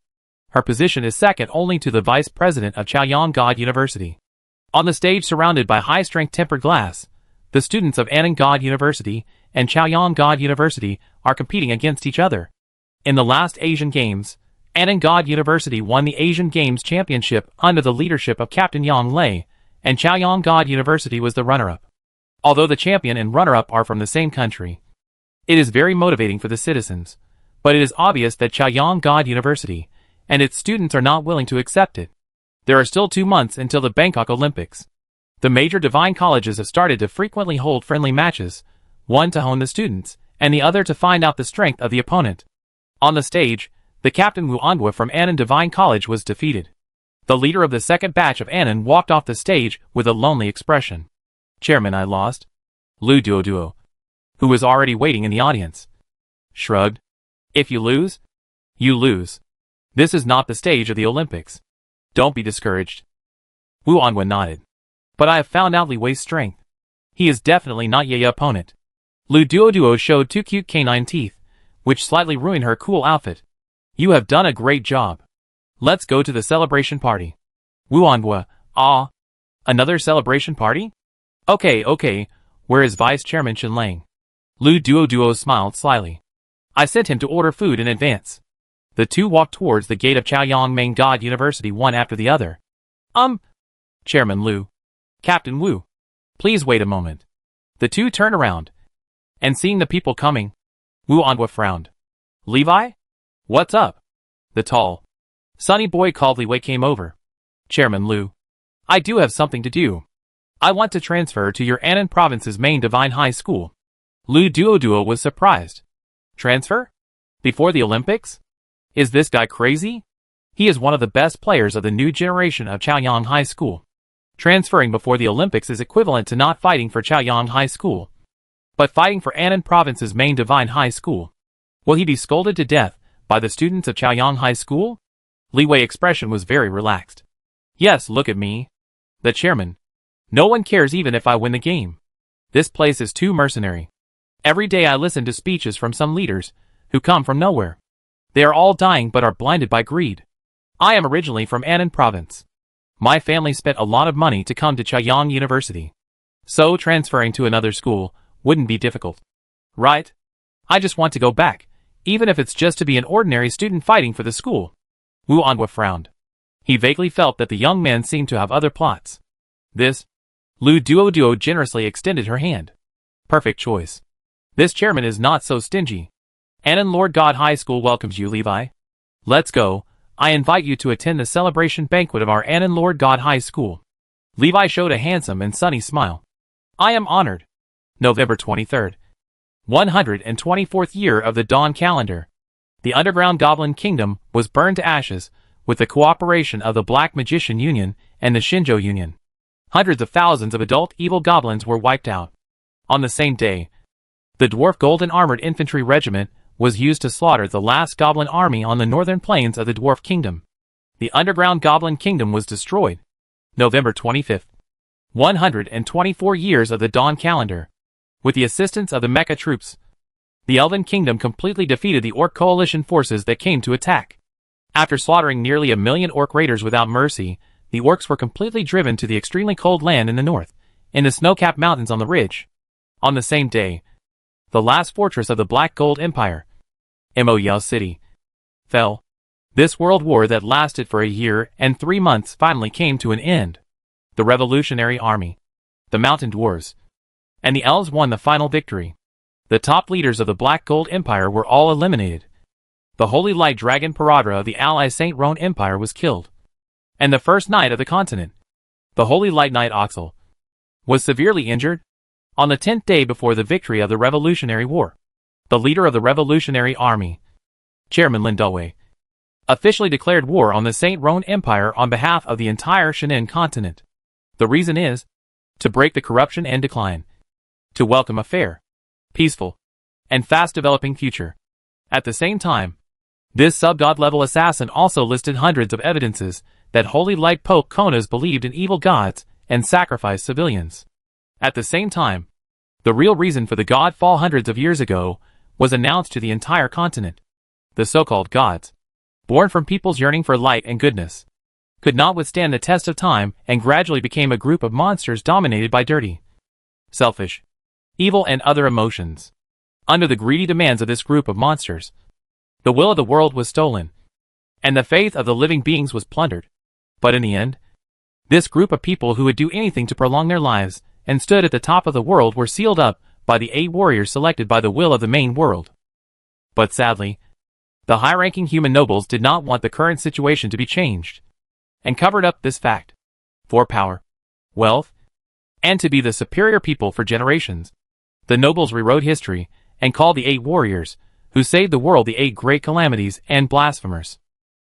her position is second only to the vice president of Chaoyangad University. On the stage surrounded by high-strength tempered glass, the students of Anangad University and Chaoyangad University are competing against each other. In the last Asian Games, Anangad University won the Asian Games Championship under the leadership of Captain Yang Lei, and Chaoyangad University was the runner-up. Although the champion and runner-up are from the same country, it is very motivating for the citizens, but it is obvious that Chaoyangad University and its students are not willing to accept it. There are still 2 months until the Bangkok Olympics. The major divine colleges have started to frequently hold friendly matches, one to hone the students, and the other to find out the strength of the opponent. On the stage, the captain Wu Anhua from Annan Divine College was defeated. The leader of the second batch of Annan walked off the stage with a lonely expression. "Chairman, I lost." Lu Duoduo, who was already waiting in the audience, shrugged. "If you lose, you lose. This is not the stage of the Olympics. Don't be discouraged." Wu Anhua nodded. "But I have found out Li Wei's strength. He is definitely not Ye's opponent." Lu Duoduo showed 2 cute canine teeth, which slightly ruined her cool outfit. "You have done a great job. Let's go to the celebration party." Wu Anhua, "Ah, another celebration party? Okay, where is Vice Chairman Chen Lang?" Lu Duoduo smiled slyly. "I sent him to order food in advance." The two walked towards the gate of Chaoyangad University one after the other. Chairman Lu. Captain Wu. Please wait a moment." The two turned around, and seeing the people coming, Wu Anhua frowned. "Levi? What's up?" The tall, sunny boy called Li Wei came over. "Chairman Lu, I do have something to do. I want to transfer to your Annan Province's main divine high school." Lu Duoduo was surprised. "Transfer? Before the Olympics? Is this guy crazy? He is one of the best players of the new generation of Chaoyang High School. Transferring before the Olympics is equivalent to not fighting for Chaoyang High School, but fighting for Annan Province's main divine high school. Will he be scolded to death by the students of Chaoyang High School?" Li Wei's expression was very relaxed. "Yes, look at me. The chairman. No one cares even if I win the game. This place is too mercenary. Every day I listen to speeches from some leaders who come from nowhere. They are all dying but are blinded by greed. I am originally from Annan Province. My family spent a lot of money to come to Chaoyang University, so transferring to another school wouldn't be difficult. Right? I just want to go back, even if it's just to be an ordinary student fighting for the school." Wu Anhua frowned. He vaguely felt that the young man seemed to have other plots. "This?" Lu Duoduo generously extended her hand. "Perfect choice. This chairman is not so stingy. Annan Lord God High School welcomes you, Levi. Let's go. I invite you to attend the celebration banquet of our Annan Lord God High School." Levi showed a handsome and sunny smile. "I am honored." November 23rd. 124th year of the Dawn calendar. The underground goblin kingdom was burned to ashes with the cooperation of the Black Magician Union and the Shinjo Union. Hundreds of thousands of adult evil goblins were wiped out. On the same day, the Dwarf Golden Armored Infantry Regiment was used to slaughter the last goblin army on the northern plains of the Dwarf Kingdom. The underground goblin kingdom was destroyed. November 25th. 124 years of the Dawn calendar. With the assistance of the mecha troops, the Elven Kingdom completely defeated the Orc coalition forces that came to attack. After slaughtering nearly 1 million Orc raiders without mercy, the Orcs were completely driven to the extremely cold land in the north, in the snow-capped mountains on the ridge. On the same day, the last fortress of the Black Gold Empire, Moyao City, fell. This world war that lasted for 1 year and 3 months finally came to an end. The Revolutionary Army, the Mountain Dwarves, and the Elves won the final victory. The top leaders of the Black Gold Empire were all eliminated. The Holy Light Dragon Paradra of the Ally Saint Roan Empire was killed. And the first knight of the continent, the Holy Light Knight Oxel, was severely injured. On the 10th day before the victory of the Revolutionary War, the leader of the Revolutionary Army, Chairman Lin Dawei, officially declared war on the Saint Roan Empire on behalf of the entire Shannon continent. The reason is to break the corruption and decline, to welcome a fair, peaceful, and fast-developing future. At the same time, this sub-god-level assassin also listed hundreds of evidences that Holy Light Pope Konas believed in evil gods and sacrifice civilians. At the same time, the real reason for the god fall hundreds of years ago was announced to the entire continent. The so-called gods, born from people's yearning for light and goodness, could not withstand the test of time and gradually became a group of monsters dominated by dirty, selfish, evil and other emotions. Under the greedy demands of this group of monsters, the will of the world was stolen, and the faith of the living beings was plundered. But in the end, this group of people who would do anything to prolong their lives and stood at the top of the world were sealed up by the 8 warriors selected by the will of the main world. But sadly, the high-ranking human nobles did not want the current situation to be changed, and covered up this fact. For power, wealth, and to be the superior people for generations, the nobles rewrote history and called the 8 warriors, who saved the world, the 8 great calamities and blasphemers.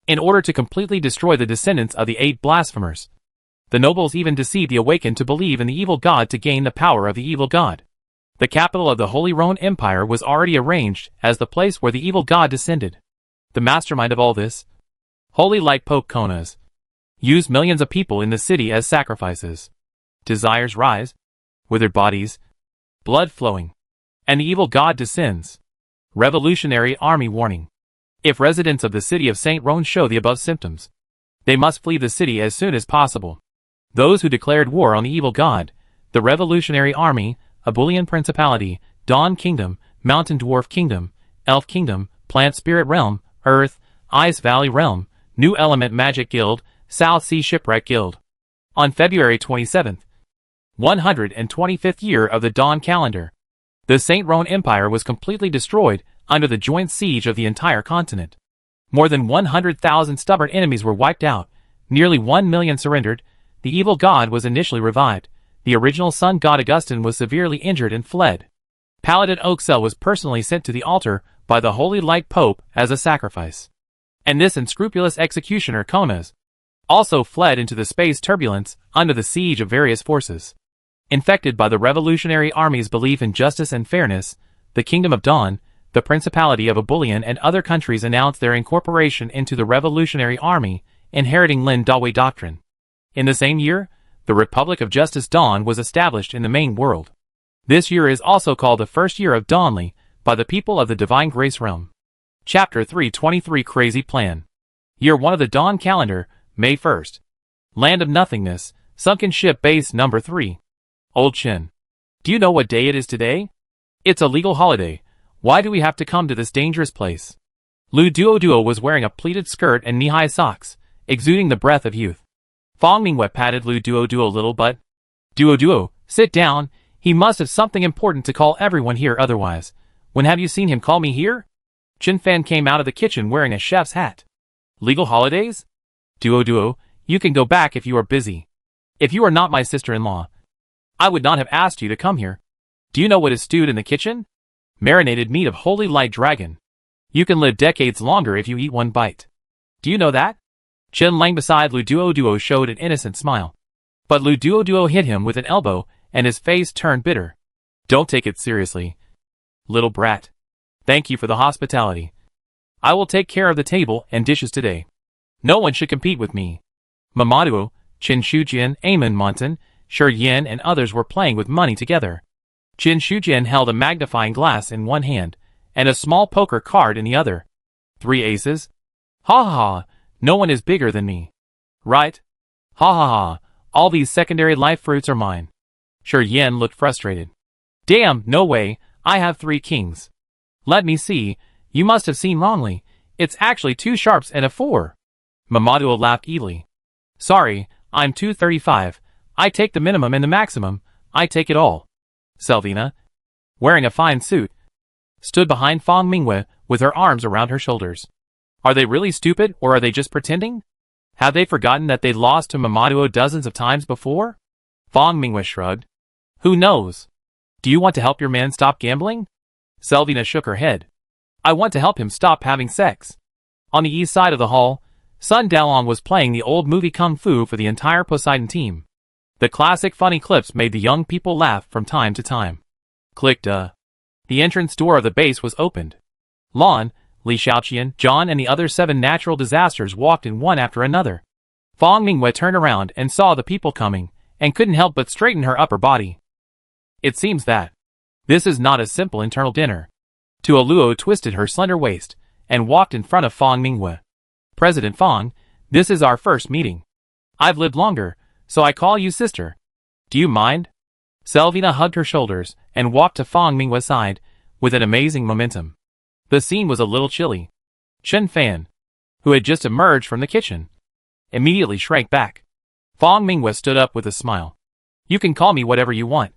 In order to completely destroy the descendants of the 8 blasphemers, the nobles even deceived the awakened to believe in the evil god to gain the power of the evil god. The capital of the Holy Roman Empire was already arranged as the place where the evil god descended. The mastermind of all this, Holy Light Pope Canoe, used millions of people in the city as sacrifices. Desires rise, withered bodies, blood flowing, and the evil god descends. Revolutionary Army warning. If residents of the city of St. Rone show the above symptoms, they must flee the city as soon as possible. Those who declared war on the evil god, the Revolutionary Army, Abulian Principality, Dawn Kingdom, Mountain Dwarf Kingdom, Elf Kingdom, Plant Spirit Realm, Earth, Ice Valley Realm, New Element Magic Guild, South Sea Shipwreck Guild. On February 27th, 125th year of the Dawn calendar, the St. Rone Empire was completely destroyed under the joint siege of the entire continent. More than 100,000 stubborn enemies were wiped out, nearly 1 million surrendered, the evil god was initially revived, the original sun god Augustine was severely injured and fled. Paladin Oaksell was personally sent to the altar by the Holy Light Pope as a sacrifice. And this unscrupulous executioner Canoe also fled into the space turbulence under the siege of various forces. Infected by the Revolutionary Army's belief in justice and fairness, the Kingdom of Dawn, the Principality of Abulian and other countries announced their incorporation into the Revolutionary Army, inheriting Lin Dawei doctrine. In the same year, the Republic of Justice Dawn was established in the main world. This year is also called the first year of Dawnly by the people of the Divine Grace Realm. Chapter 323 Crazy Plan. Year 1 of the Dawn calendar, May 1st. Land of Nothingness, Sunken Ship Base Number 3. Old Chin. Do you know what day it is today? It's a legal holiday. Why do we have to come to this dangerous place? Lu Duo was wearing a pleated skirt and knee-high socks, exuding the breath of youth. Fong Mingwei patted Lu Duo little butt. Duo, sit down. He must have something important to call everyone here otherwise. When have you seen him call me here? Chin Fan came out of the kitchen wearing a chef's hat. Legal holidays? Duo, you can go back if you are busy. If you are not my sister-in-law, I would not have asked you to come here. Do you know what is stewed in the kitchen? Marinated meat of Holy Light Dragon. You can live decades longer if you eat one bite. Do you know that? Chen Lang beside Lu Duo showed an innocent smile. But Lu Duo hit him with an elbow, and his face turned bitter. Don't take it seriously, little brat. Thank you for the hospitality. I will take care of the table and dishes today. No one should compete with me. Mamadou, Qin Shujian, Amon Montan, Shi Yin and others were playing with money together. Qin Shujian held a magnifying glass in one hand, and a small poker card in the other. 3 aces? Ha ha ha, no one is bigger than me. Right? Ha ha ha, all these secondary life fruits are mine. Shi Yin looked frustrated. Damn, no way, I have 3 kings. Let me see, you must have seen wrongly. It's actually 2 sharps and a 4. Mamadou laughed evilly. Sorry, I'm 235. I take the minimum and the maximum. I take it all. Selvina, wearing a fine suit, stood behind Fong Mingwei with her arms around her shoulders. Are they really stupid or are they just pretending? Have they forgotten that they lost to Mamadou dozens of times before? Fong Mingwei shrugged. Who knows? Do you want to help your man stop gambling? Selvina shook her head. I want to help him stop having sex. On the east side of the hall, Sun Dalong was playing the old movie Kung Fu for the entire Poseidon team. The classic funny clips made the young people laugh from time to time. Click The entrance door of the base was opened. Lon, Li Xiaoqian, John and the other 7 natural disasters walked in one after another. Fong Mingwei turned around and saw the people coming, and couldn't help but straighten her upper body. It seems that this is not a simple internal dinner. Tuoluo twisted her slender waist and walked in front of Fong Mingwe. President Fong, this is our first meeting. I've lived longer, so I call you sister. Do you mind? Selvina hugged her shoulders and walked to Fong Mingwe's side with an amazing momentum. The scene was a little chilly. Chen Fan, who had just emerged from the kitchen, immediately shrank back. Fong Mingwe stood up with a smile. You can call me whatever you want,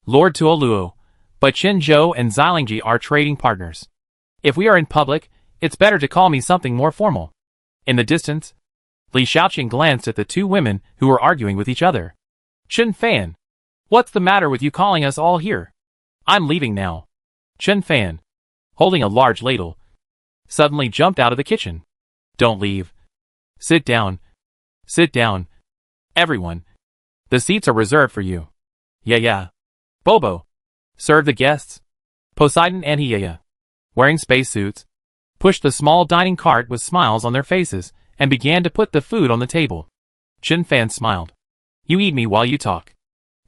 Lord Tuoluo, but Chen Zhou and Xilingji are trading partners. If we are in public, it's better to call me something more formal. In the distance, Li Xiaoqing glanced at the two women who were arguing with each other. Chen Fan, what's the matter with you calling us all here? I'm leaving now. Chen Fan, holding a large ladle, suddenly jumped out of the kitchen. Don't leave. Sit down. Sit down. Everyone. The seats are reserved for you. Yeah. Bobo. Serve the guests. Poseidon and Hiaya, wearing spacesuits, pushed the small dining cart with smiles on their faces and began to put the food on the table. Chen Fan smiled. You eat me while you talk.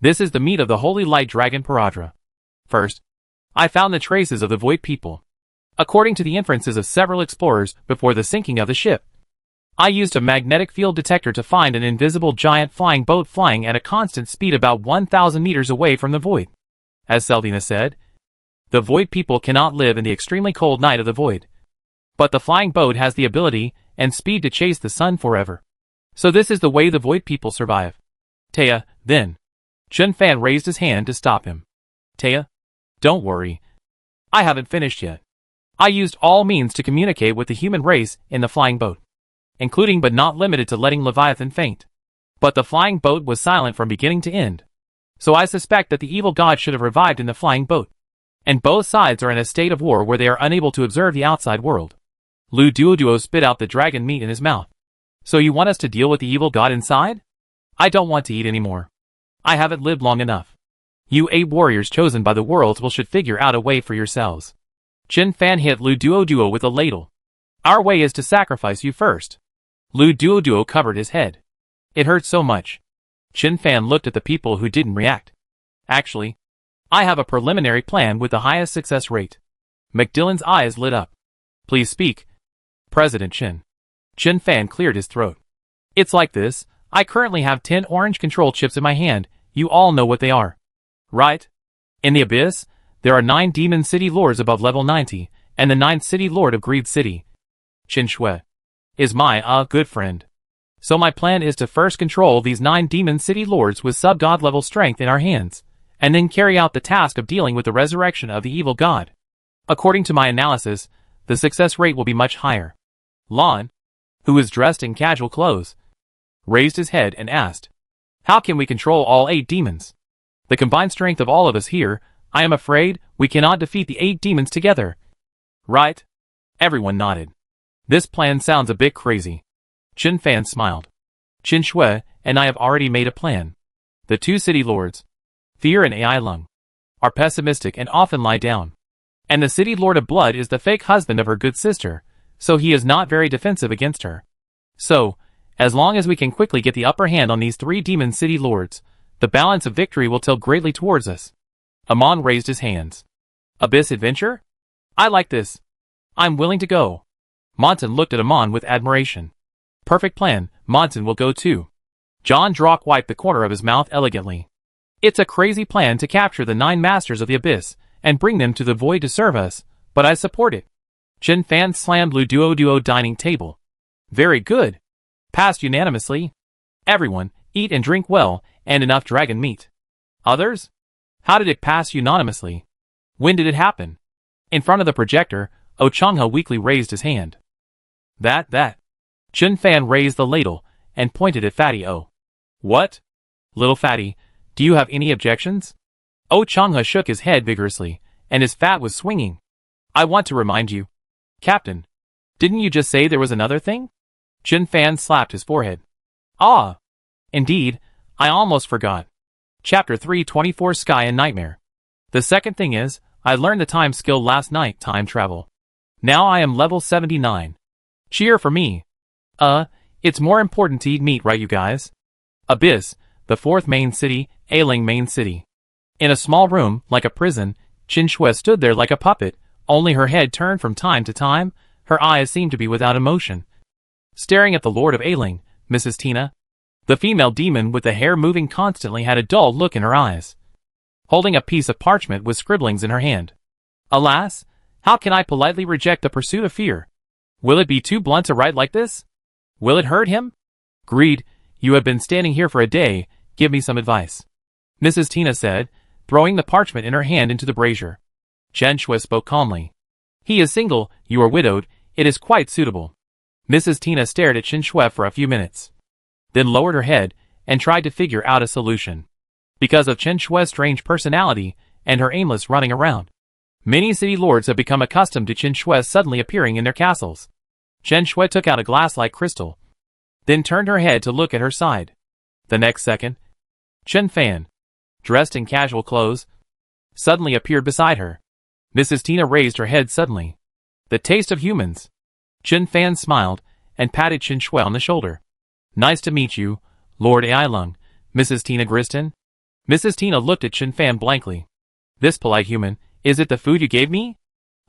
This is the meat of the holy light dragon Paradra. First, I found the traces of the Void people. According to the inferences of several explorers before the sinking of the ship, I used a magnetic field detector to find an invisible giant flying boat flying at a constant speed about 1,000 meters away from the Void. As Selvina said, the Void people cannot live in the extremely cold night of the Void. But the flying boat has the ability and speed to chase the sun forever. So this is the way the Void people survive. Taya, then. Chen Fan raised his hand to stop him. Taya, don't worry. I haven't finished yet. I used all means to communicate with the human race in the flying boat, including but not limited to letting Leviathan faint. But the flying boat was silent from beginning to end. So I suspect that the evil god should have revived in the flying boat. And both sides are in a state of war where they are unable to observe the outside world. Lu Duoduo spit out the dragon meat in his mouth. So you want us to deal with the evil god inside? I don't want to eat anymore. I haven't lived long enough. You 8 warriors chosen by the worlds should figure out a way for yourselves. Chen Fan hit Lu Duoduo with a ladle. Our way is to sacrifice you first. Lu Duoduo covered his head. It hurt so much. Chen Fan looked at the people who didn't react. Actually, I have a preliminary plan with the highest success rate. McDillan's eyes lit up. Please speak. President Chen. Chen Fan cleared his throat. It's like this. I currently have 10 orange control chips in my hand. You all know what they are, right? In the Abyss, there are 9 Demon City Lords above level 90, and the 9th City Lord of Greed City, Qin Shui, is my good friend. So my plan is to first control these 9 Demon City Lords with sub-god level strength in our hands, and then carry out the task of dealing with the resurrection of the evil god. According to my analysis, the success rate will be much higher. Lon, who was dressed in casual clothes, raised his head and asked, how can we control all 8 demons? The combined strength of all of us here, I am afraid, we cannot defeat the 8 demons together. Right? Everyone nodded. This plan sounds a bit crazy. Chen Fan smiled. Qin Shui and I have already made a plan. The 2 city lords, Fear and Ai Lung, are pessimistic and often lie down. And the city lord of blood is the fake husband of her good sister, so he is not very defensive against her. So, as long as we can quickly get the upper hand on these 3 demon city lords, the balance of victory will tilt greatly towards us. Amon raised his hands. Abyss adventure? I like this. I'm willing to go. Monson looked at Amon with admiration. Perfect plan, Monson will go too. John Drock wiped the corner of his mouth elegantly. It's a crazy plan to capture the 9 masters of the Abyss and bring them to the Void to serve us, but I support it. Chen Fan slammed Lu Duo dining table. Very good. Passed unanimously. Everyone, eat and drink well, and enough dragon meat. Others? How did it pass unanimously? When did it happen? In front of the projector, O Changhe weakly raised his hand. That. Chen Fan raised the ladle and pointed at Fatty O. What? Little Fatty, do you have any objections? O Changhe shook his head vigorously, and his fat was swinging. I want to remind you. Captain, didn't you just say there was another thing? Chen Fan slapped his forehead. Ah! Indeed, I almost forgot. Chapter 324 Sky and Nightmare. The second thing is, I learned the time skill last night, time travel. Now I am level 79. Cheer for me. It's more important to eat meat, right you guys? Abyss, the fourth main city, Ailing main city. In a small room, like a prison, Qin Shui stood there like a puppet, only her head turned from time to time, her eyes seemed to be without emotion. Staring at the Lord of Ailing, Mrs. Tina. The female demon with the hair moving constantly had a dull look in her eyes. Holding a piece of parchment with scribblings in her hand. Alas, how can I politely reject the pursuit of fear? Will it be too blunt to write like this? Will it hurt him? Greed, you have been standing here for a day, give me some advice. Mrs. Tina said, throwing the parchment in her hand into the brazier. Chen Shui spoke calmly. He is single, you are widowed, it is quite suitable. Mrs. Tina stared at Chen Shui for a few minutes. Then lowered her head, and tried to figure out a solution. Because of Chen Shui's strange personality, and her aimless running around. Many city lords have become accustomed to Chen Shui suddenly appearing in their castles. Chen Shui took out a glass-like crystal. Then turned her head to look at her side. The next second, Chen Fan, dressed in casual clothes, suddenly appeared beside her. Mrs. Tina raised her head suddenly. The taste of humans. Chen Fan smiled, and patted Chen Shui on the shoulder. Nice to meet you, Lord Ailung, Mrs. Tina Griston. Mrs. Tina looked at Chen Fan blankly. This polite human, is it the food you gave me?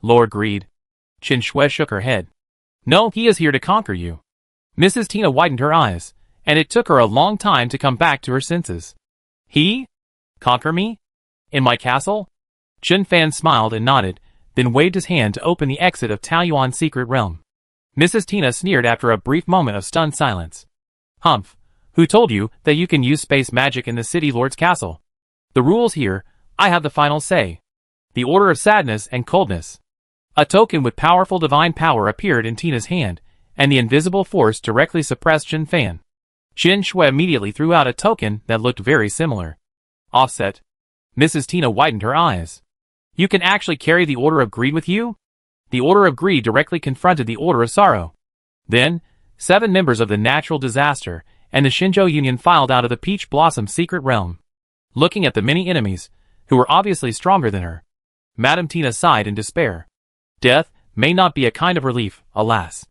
Lord Greed. Chen Shui shook her head. No, he is here to conquer you. Mrs. Tina widened her eyes, and it took her a long time to come back to her senses. He? Conquer me? In my castle? Chen Fan smiled and nodded, then waved his hand to open the exit of Taoyuan's secret realm. Mrs. Tina sneered after a brief moment of stunned silence. Humph, who told you that you can use space magic in the city lord's castle? The rules here, I have the final say. The Order of Sadness and Coldness. A token with powerful divine power appeared in Tina's hand, and the invisible force directly suppressed Chen Fan. Chen Shui immediately threw out a token that looked very similar. Offset. Mrs. Tina widened her eyes. You can actually carry the Order of Greed with you? The Order of Greed directly confronted the Order of Sorrow. Then, 7 members of the Natural Disaster and the Shinjo Union filed out of the Peach Blossom secret realm. Looking at the many enemies, who were obviously stronger than her, Madame Tina sighed in despair. Death may not be a kind of relief, alas.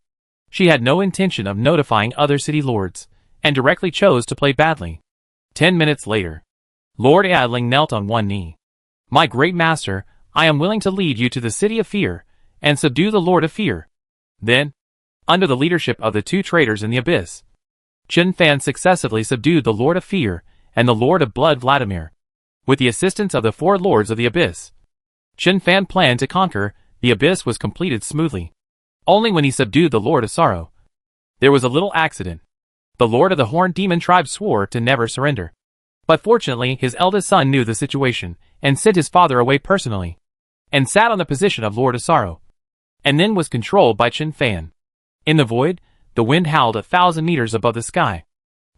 She had no intention of notifying other city lords, and directly chose to play badly. 10 minutes later, Lord Aisling knelt on one knee. My great master, I am willing to lead you to the city of fear, and subdue the Lord of Fear. Then, under the leadership of the 2 traitors in the abyss, Chen Fan successively subdued the Lord of Fear and the Lord of Blood Vladimir. With the assistance of the 4 lords of the abyss, Chen Fan planned to conquer the abyss was completed smoothly. Only when he subdued the Lord of Sorrow, there was a little accident. The Lord of the Horned Demon tribe swore to never surrender. But fortunately his eldest son knew the situation, and sent his father away personally, and sat on the position of Lord of Sorrow, and then was controlled by Chen Fan. In the void, the wind howled 1,000 meters above the sky.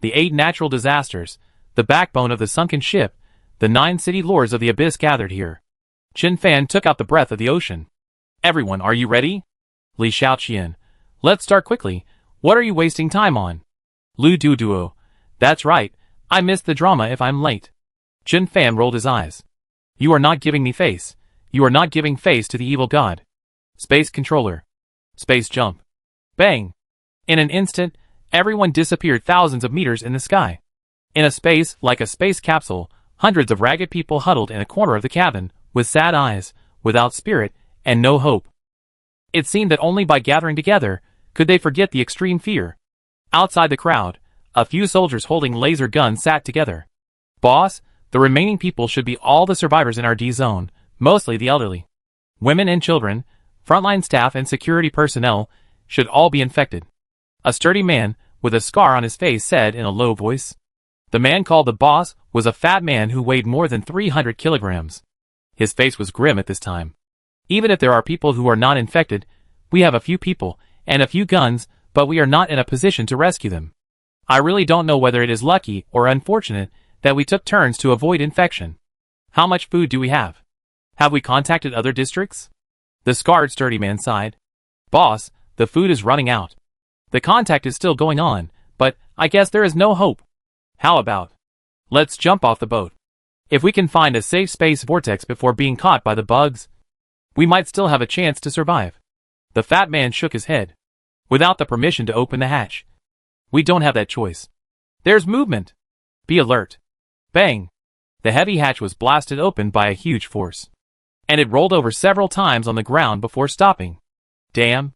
The 8 natural disasters, the backbone of the sunken ship, the 9 city lords of the abyss gathered here. Chen Fan took out the breath of the ocean. Everyone, are you ready? Li Xiaoqian. Let's start quickly. What are you wasting time on? Lu Duduo. That's right. I missed the drama if I'm late. Chen Fan rolled his eyes. You are not giving me face. You are not giving face to the evil god. Space controller. Space jump. Bang. In an instant, everyone disappeared thousands of meters in the sky. In a space like a space capsule, hundreds of ragged people huddled in a corner of the cabin, with sad eyes, without spirit, and no hope. It seemed that only by gathering together could they forget the extreme fear. Outside the crowd, a few soldiers holding laser guns sat together. Boss, the remaining people should be all the survivors in our D zone, mostly the elderly. Women and children, frontline staff and security personnel, should all be infected. A sturdy man, with a scar on his face said in a low voice. The man called the boss was a fat man who weighed more than 300 kilograms. His face was grim at this time. Even if there are people who are not infected, we have a few people, and a few guns, but we are not in a position to rescue them. I really don't know whether it is lucky or unfortunate that we took turns to avoid infection. How much food do we have? Have we contacted other districts? The scarred sturdy man sighed. Boss, the food is running out. The contact is still going on, but I guess there is no hope. How about? Let's jump off the boat. If we can find a safe space vortex before being caught by the bugs, we might still have a chance to survive. The fat man shook his head. Without the permission to open the hatch, we don't have that choice. There's movement. Be alert. Bang! The heavy hatch was blasted open by a huge force. And it rolled over several times on the ground before stopping. Damn!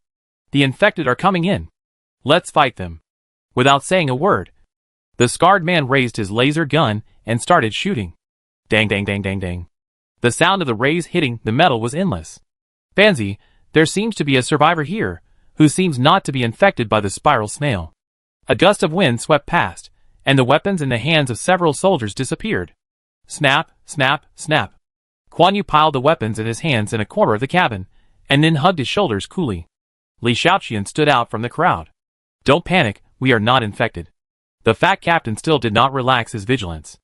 The infected are coming in. Let's fight them. Without saying a word, the scarred man raised his laser gun and started shooting. Dang dang dang dang dang. The sound of the rays hitting the metal was endless. Fancy, there seems to be a survivor here, who seems not to be infected by the spiral snail. A gust of wind swept past, and the weapons in the hands of several soldiers disappeared. Snap, snap, snap. Guan Yu piled the weapons in his hands in a corner of the cabin, and then hugged his shoulders coolly. Li Shaoqian stood out from the crowd. Don't panic, we are not infected. The fat captain still did not relax his vigilance.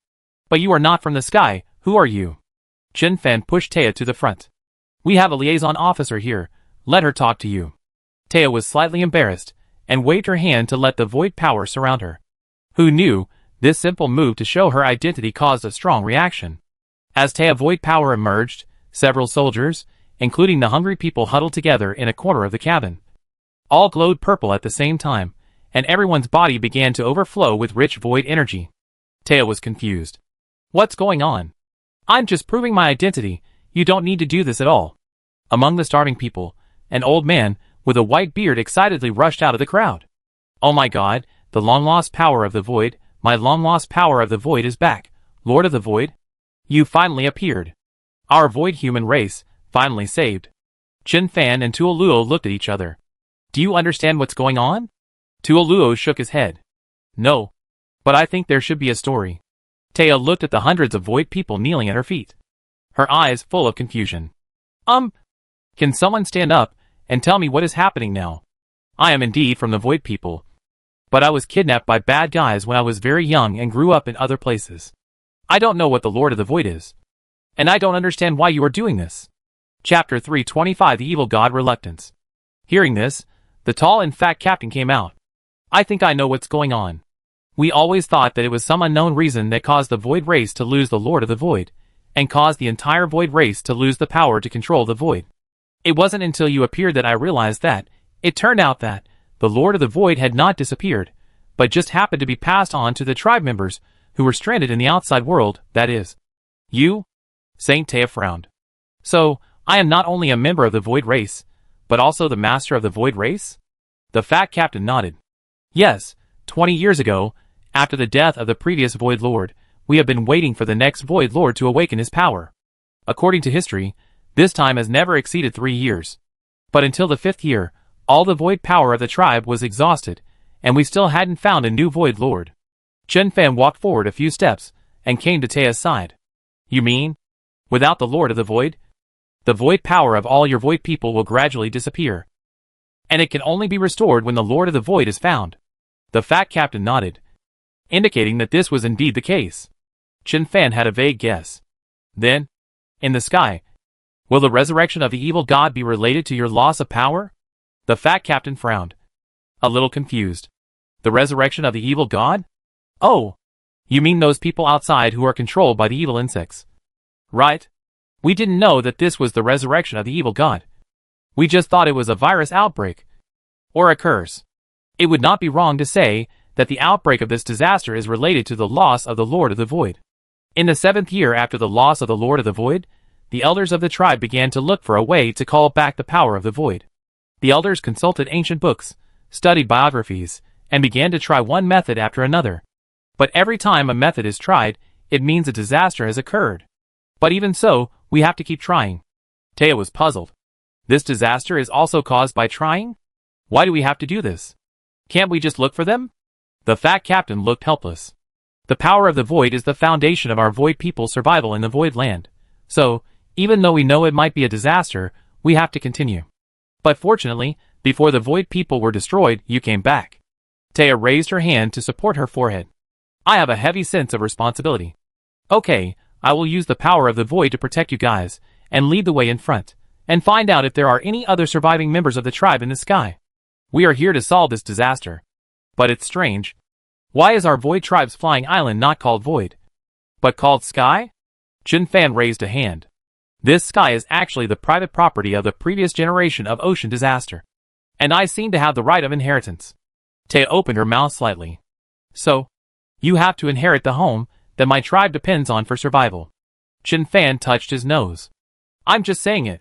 But you are not from the sky, who are you? Chen Fan pushed Taya to the front. We have a liaison officer here, let her talk to you. Taya was slightly embarrassed, and waved her hand to let the void power surround her. Who knew, this simple move to show her identity caused a strong reaction. As Taya void power emerged, several soldiers, including the hungry people, huddled together in a corner of the cabin. All glowed purple at the same time, and everyone's body began to overflow with rich void energy. Taya was confused. What's going on? I'm just proving my identity, you don't need to do this at all. Among the starving people, an old man with a white beard excitedly rushed out of the crowd. Oh my god, the long-lost power of the void, my long-lost power of the void is back, Lord of the Void. You finally appeared. Our void human race, finally saved. Chen Fan and Tuoluo looked at each other. Do you understand what's going on? Tuoluo shook his head. No. But I think there should be a story. Taya looked at the hundreds of void people kneeling at her feet. Her eyes full of confusion. Can someone stand up and tell me what is happening now? I am indeed from the void people. But I was kidnapped by bad guys when I was very young and grew up in other places. I don't know what the Lord of the Void is. And I don't understand why you are doing this. Chapter 325 The Evil God Reluctance. Hearing this, the tall and fat captain came out. I think I know what's going on. We always thought that it was some unknown reason that caused the Void race to lose the Lord of the Void, and caused the entire Void race to lose the power to control the Void. It wasn't until you appeared that I realized that. It turned out that the Lord of the Void had not disappeared, but just happened to be passed on to the tribe members who were stranded in the outside world, that is. You? Saint Taya frowned. So, I am not only a member of the Void race, but also the master of the Void race? The fat captain nodded. Yes, 20 years ago, after the death of the previous Void Lord, we have been waiting for the next Void Lord to awaken his power. According to history, this time has never exceeded 3 years. But until the 5th year, all the void power of the tribe was exhausted, and we still hadn't found a new Void Lord. Chen Fan walked forward a few steps, and came to Taya's side. You mean? Without the Lord of the Void? The void power of all your void people will gradually disappear. And it can only be restored when the Lord of the Void is found. The fat captain nodded, indicating that this was indeed the case. Chen Fan had a vague guess. Then, in the sky, will the resurrection of the evil god be related to your loss of power? The fat captain frowned, a little confused. The resurrection of the evil god? Oh, you mean those people outside who are controlled by the evil insects? Right. We didn't know that this was the resurrection of the evil god. We just thought it was a virus outbreak. Or a curse. It would not be wrong to say that the outbreak of this disaster is related to the loss of the Lord of the Void. In the 7th year after the loss of the Lord of the Void, the elders of the tribe began to look for a way to call back the power of the Void. The elders consulted ancient books, studied biographies, and began to try one method after another. But every time a method is tried, it means a disaster has occurred. But even so, we have to keep trying. Taya was puzzled. This disaster is also caused by trying? Why do we have to do this? Can't we just look for them? The fat captain looked helpless. The power of the Void is the foundation of our Void people's survival in the Void land. So, even though we know it might be a disaster, we have to continue. But fortunately, before the Void people were destroyed, you came back. Taya raised her hand to support her forehead. I have a heavy sense of responsibility. Okay, I will use the power of the Void to protect you guys, and lead the way in front, and find out if there are any other surviving members of the tribe in the sky. We are here to solve this disaster. But it's strange. Why is our Void tribe's flying island not called Void, but called Sky? Chen Fan raised a hand. This sky is actually the private property of the previous generation of ocean disaster. And I seem to have the right of inheritance. Taya opened her mouth slightly. So, You have to inherit the home that my tribe depends on for survival. Chen Fan touched his nose. I'm just saying it.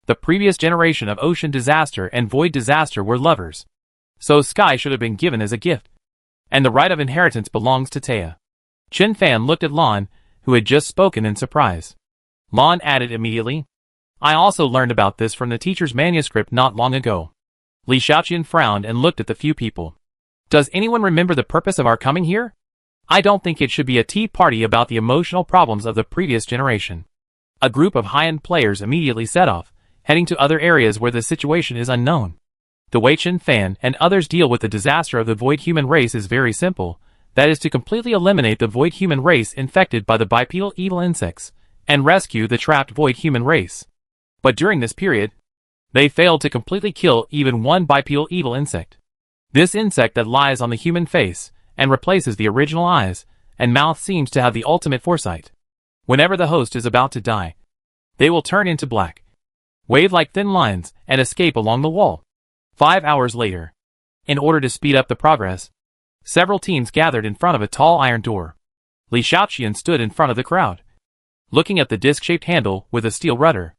The previous generation of ocean disaster and void disaster were lovers. So sky should have been given as a gift. And the right of inheritance belongs to Taya. Chen Fan looked at Lan, who had just spoken in surprise. Lan added immediately, I also learned about this from the teacher's manuscript not long ago. Li Xiaoqian frowned and looked at the few people. Does anyone remember the purpose of our coming here? I don't think it should be a tea party about the emotional problems of the previous generation. A group of high-end players immediately set off, heading to other areas where the situation is unknown. The way Chen Fan and others deal with the disaster of the void human race is very simple, that is to completely eliminate the void human race infected by the bipedal evil insects, and rescue the trapped void human race. But during this period, they failed to completely kill even one bipedal evil insect. This insect that lies on the human face, and replaces the original eyes and mouth seems to have the ultimate foresight. Whenever the host is about to die, they will turn into black, wave like thin lines, and escape along the wall. 5 hours later, in order to speed up the progress, several teams gathered in front of a tall iron door. Li Xiaoqian stood in front of the crowd, looking at the disc-shaped handle with a steel rudder.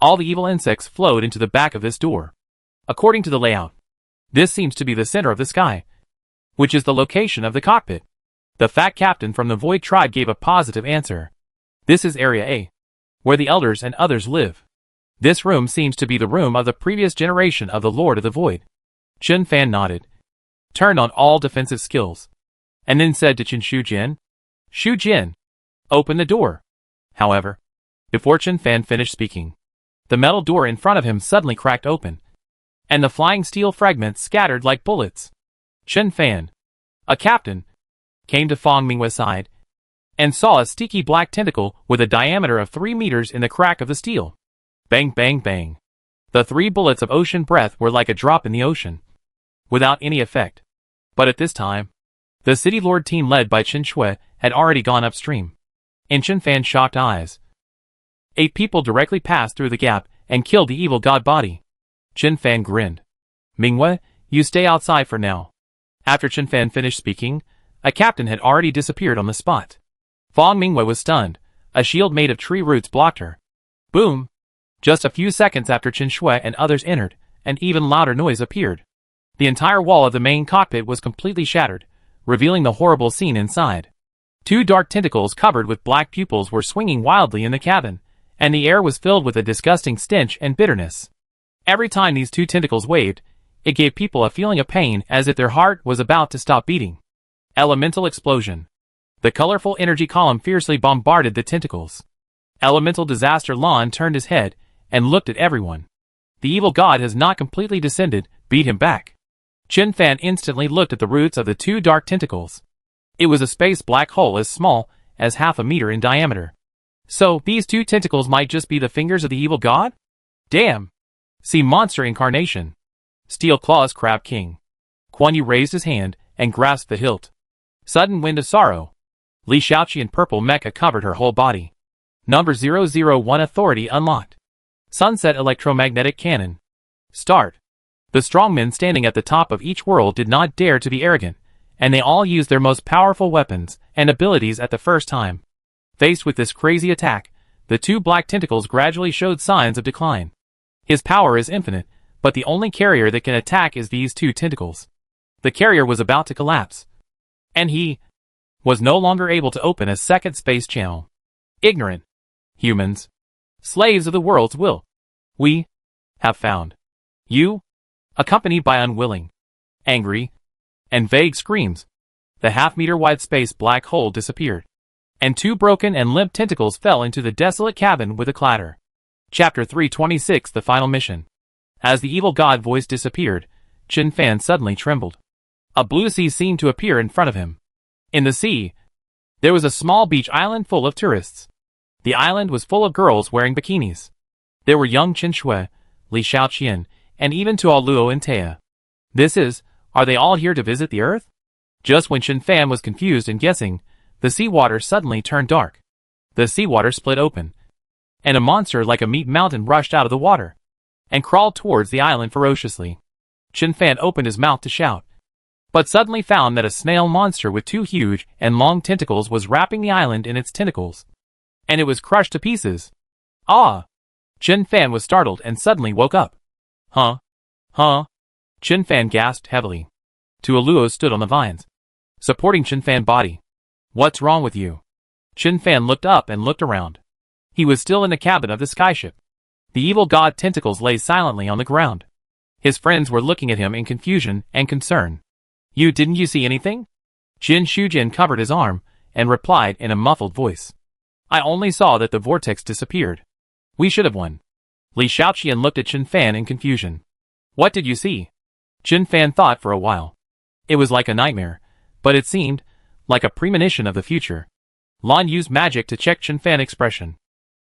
All the evil insects flowed into the back of this door. According to the layout, this seems to be the center of the sky, which is the location of the cockpit. The fat captain from the Void tribe gave a positive answer. This is Area A, where the elders and others live. This room seems to be the room of the previous generation of the Lord of the Void. Chen Fan nodded, turned on all defensive skills, and then said to Chen Shujin, Shujin, open the door. However, before Chen Fan finished speaking, the metal door in front of him suddenly cracked open, and the flying steel fragments scattered like bullets. Chen Fan, a captain, came to Fang Mingwe's side, and saw a sticky black tentacle with a diameter of 3 meters in the crack of the steel. Bang bang bang. The 3 bullets of ocean breath were like a drop in the ocean, without any effect. But at this time, the City Lord team led by Chen Shui had already gone upstream. In Chen Fan's shocked eyes, 8 people directly passed through the gap and killed the evil god body. Chen Fan grinned. Mingwe, you stay outside for now. After Chen Fan finished speaking, a captain had already disappeared on the spot. Fang Mingwei was stunned. A shield made of tree roots blocked her. Boom! Just a few seconds after Chen Shui and others entered, an even louder noise appeared. The entire wall of the main cockpit was completely shattered, revealing the horrible scene inside. 2 dark tentacles covered with black pupils were swinging wildly in the cabin, and the air was filled with a disgusting stench and bitterness. Every time these 2 tentacles waved, it gave people a feeling of pain as if their heart was about to stop beating. Elemental explosion. The colorful energy column fiercely bombarded the tentacles. Elemental disaster Lan turned his head and looked at everyone. The evil god has not completely descended, beat him back. Chen Fan instantly looked at the roots of the 2 dark tentacles. It was a space black hole as small as half a meter in diameter. So, these 2 tentacles might just be the fingers of the evil god? Damn! See monster incarnation. Steel Claws Crab King. Quan Yu raised his hand and grasped the hilt. Sudden wind of sorrow. Li Xiaoqian purple mecha covered her whole body. Number 001 authority unlocked. Sunset electromagnetic cannon. Start. The strongmen standing at the top of each world did not dare to be arrogant, and they all used their most powerful weapons and abilities at the first time. Faced with this crazy attack, the 2 black tentacles gradually showed signs of decline. His power is infinite, but the only carrier that can attack is these 2 tentacles. The carrier was about to collapse, and he was no longer able to open a second space channel. Ignorant humans, slaves of the world's will, we have found you. Accompanied by unwilling, angry, and vague screams, the half-meter-wide space black hole disappeared, and 2 broken and limp tentacles fell into the desolate cabin with a clatter. Chapter 326 The Final Mission. As the evil god voice disappeared, Chen Fan suddenly trembled. A blue sea seemed to appear in front of him. In the sea, there was a small beach island full of tourists. The island was full of girls wearing bikinis. There were young Chen Shui, Li Xiaoqian, and even Tuo Luo and Taya. Are they all here to visit the earth? Just when Chen Fan was confused and guessing, the seawater suddenly turned dark. The seawater split open, and a monster like a meat mountain rushed out of the water, and crawled towards the island ferociously. Chen Fan opened his mouth to shout, but suddenly found that a snail monster with 2 huge and long tentacles was wrapping the island in its tentacles. And it was crushed to pieces. Ah! Chen Fan was startled and suddenly woke up. Huh? Huh? Chen Fan gasped heavily. Two Aluos stood on the vines, supporting Chen Fan's body. What's wrong with you? Chen Fan looked up and looked around. He was still in the cabin of the skyship. The evil god tentacles lay silently on the ground. His friends were looking at him in confusion and concern. Didn't you see anything? Jin Shujin covered his arm and replied in a muffled voice. I only saw that the vortex disappeared. We should have won. Li Shaoqian looked at Chen Fan in confusion. What did you see? Chen Fan thought for a while. It was like a nightmare, but it seemed like a premonition of the future. Lan used magic to check Chen Fan's expression.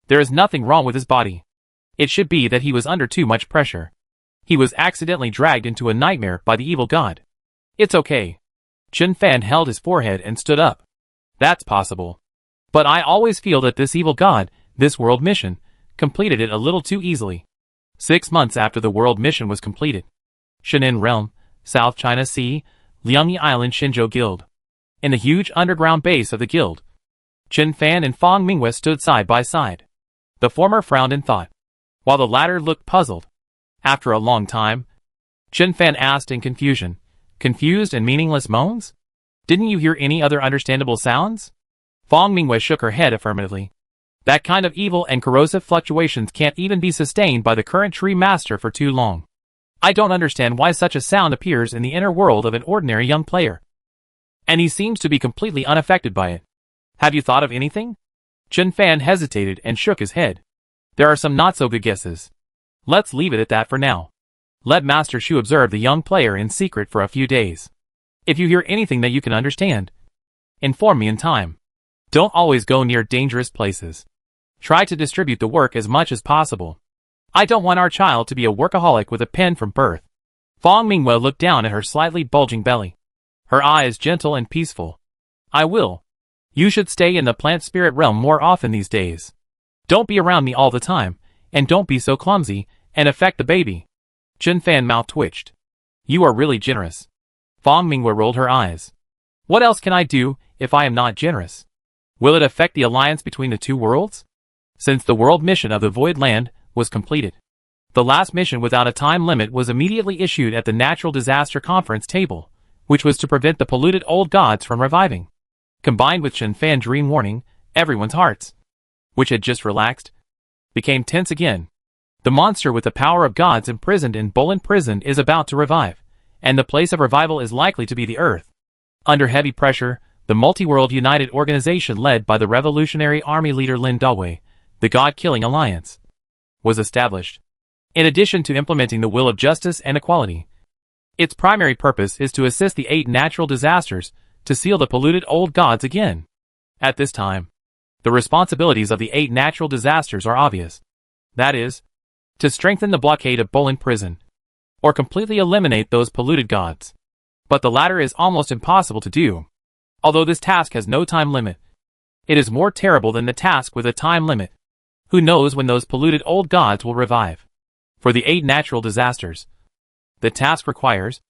There is nothing wrong with his body. It should be that he was under too much pressure. He was accidentally dragged into a nightmare by the evil god. It's okay. Chen Fan held his forehead and stood up. That's possible. But I always feel that this evil god, this world mission, completed it a little too easily. 6 months after the world mission was completed. Shenan Realm, South China Sea, Liangyi Island Shenzhou Guild. In the huge underground base of the guild, Chen Fan and Fang Mingwei stood side by side. The former frowned in thought, while the latter looked puzzled. After a long time, Chen Fan asked in confusion, confused and meaningless moans? Didn't you hear any other understandable sounds? Fang Mingwei shook her head affirmatively. That kind of evil and corrosive fluctuations can't even be sustained by the current tree master for too long. I don't understand why such a sound appears in the inner world of an ordinary young player. And he seems to be completely unaffected by it. Have you thought of anything? Chen Fan hesitated and shook his head. There are some not so good guesses. Let's leave it at that for now. Let Master Shu observe the young player in secret for a few days. If you hear anything that you can understand, inform me in time. Don't always go near dangerous places. Try to distribute the work as much as possible. I don't want our child to be a workaholic with a pen from birth. Fang Mingwei looked down at her slightly bulging belly. Her eyes gentle and peaceful. I will. You should stay in the plant spirit realm more often these days. Don't be around me all the time, and don't be so clumsy, and affect the baby. Chen Fan's mouth twitched. You are really generous. Fang Mingwei rolled her eyes. What else can I do if I am not generous? Will it affect the alliance between the two worlds? Since the world mission of the Void Land was completed, the last mission without a time limit was immediately issued at the Natural Disaster Conference table, which was to prevent the polluted old gods from reviving. Combined with Chen Fan's dream warning, everyone's hearts, which had just relaxed, became tense again. The monster with the power of gods imprisoned in Bolin Prison is about to revive, and the place of revival is likely to be the Earth. Under heavy pressure, the multi-world united organization led by the Revolutionary Army leader Lin Dawei, the God-killing alliance, was established. In addition to implementing the will of justice and equality, its primary purpose is to assist the 8 natural disasters to seal the polluted old gods again. At this time, the responsibilities of the 8 natural disasters are obvious. That is, to strengthen the blockade of Bolin Prison, or completely eliminate those polluted gods. But the latter is almost impossible to do. Although this task has no time limit, it is more terrible than the task with a time limit. Who knows when those polluted old gods will revive? For the 8 natural disasters, the task requires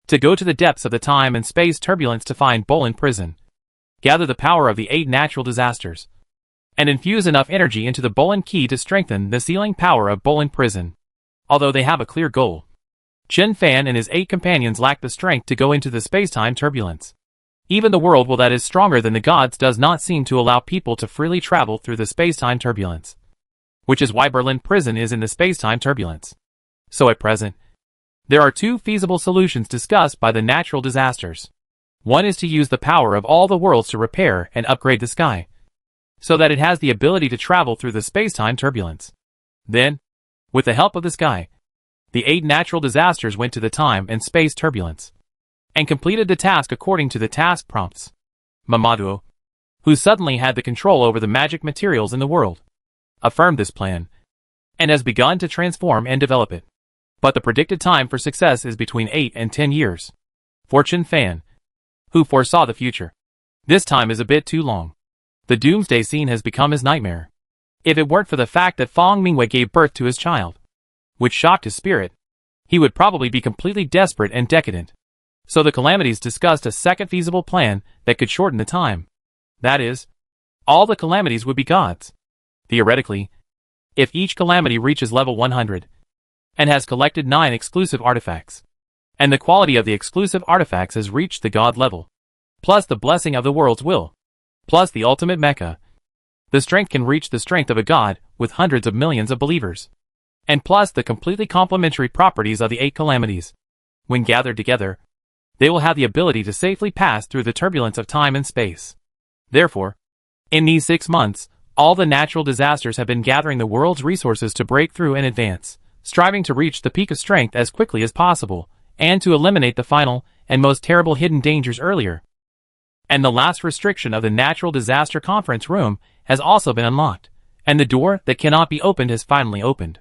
to go to the depths of the time and space turbulence to find Bolin Prison, gather the power of the 8 natural disasters, and infuse enough energy into the Bolin key to strengthen the sealing power of Bolin Prison. Although they have a clear goal, Chen Fan and his 8 companions lack the strength to go into the space-time turbulence. Even the world that is stronger than the gods does not seem to allow people to freely travel through the space-time turbulence, which is why Berlin Prison is in the space-time turbulence. So at present, there are 2 feasible solutions discussed by the natural disasters. One is to use the power of all the worlds to repair and upgrade the sky, so that it has the ability to travel through the space-time turbulence. Then, with the help of the sky, the 8 natural disasters went to the time and space turbulence, and completed the task according to the task prompts. Mamadou, who suddenly had the control over the magic materials in the world, affirmed this plan, and has begun to transform and develop it. But the predicted time for success is between 8 and 10 years. For Chen Fan, who foresaw the future, this time is a bit too long. The doomsday scene has become his nightmare. If it weren't for the fact that Fang Mingwei gave birth to his child, which shocked his spirit, he would probably be completely desperate and decadent. So the Calamities discussed a second feasible plan that could shorten the time. That is, all the Calamities would be gods. Theoretically, if each Calamity reaches level 100 and has collected 9 exclusive artifacts, and the quality of the exclusive artifacts has reached the god level, plus the blessing of the world's will, plus the ultimate mecha, the strength can reach the strength of a god with hundreds of millions of believers, and plus the completely complementary properties of the 8 Calamities. When gathered together, they will have the ability to safely pass through the turbulence of time and space. Therefore, in these 6 months, all the natural disasters have been gathering the world's resources to break through and advance, striving to reach the peak of strength as quickly as possible, and to eliminate the final and most terrible hidden dangers earlier. And the last restriction of the Natural Disaster Conference Room has also been unlocked, and the door that cannot be opened has finally opened.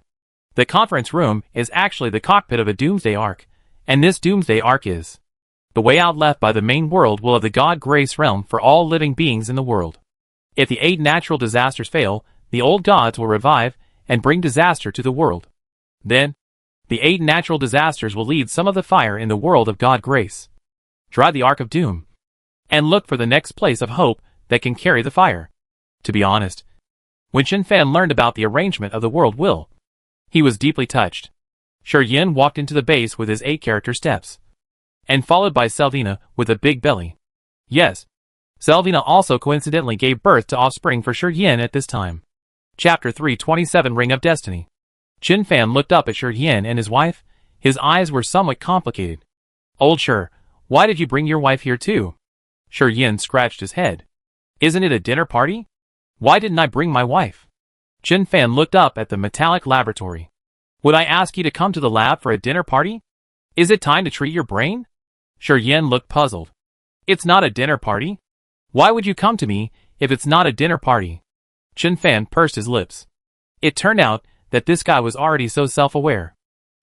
The conference room is actually the cockpit of a Doomsday Ark, and this Doomsday Ark is the way out left by the main world will of the God Grace realm for all living beings in the world. If the 8 natural disasters fail, the old gods will revive and bring disaster to the world. Then, the 8 natural disasters will lead some of the fire in the world of God Grace. Try the Ark of Doom, and look for the next place of hope that can carry the fire. To be honest, when Chen Fan learned about the arrangement of the world will, he was deeply touched. Shi Yin walked into the base with his 8 character steps, and followed by Selvina with a big belly. Yes, Selvina also coincidentally gave birth to offspring for Shi Yin at this time. Chapter 327 Ring of Destiny. Chen Fan looked up at Shi Yin and his wife. His eyes were somewhat complicated. Old Shi, why did you bring your wife here too? Shi Yin scratched his head. Isn't it a dinner party? Why didn't I bring my wife? Chen Fan looked up at the metallic laboratory. Would I ask you to come to the lab for a dinner party? Is it time to treat your brain? Shi Yin looked puzzled. It's not a dinner party. Why would you come to me if it's not a dinner party? Chen Fan pursed his lips. It turned out that this guy was already so self-aware.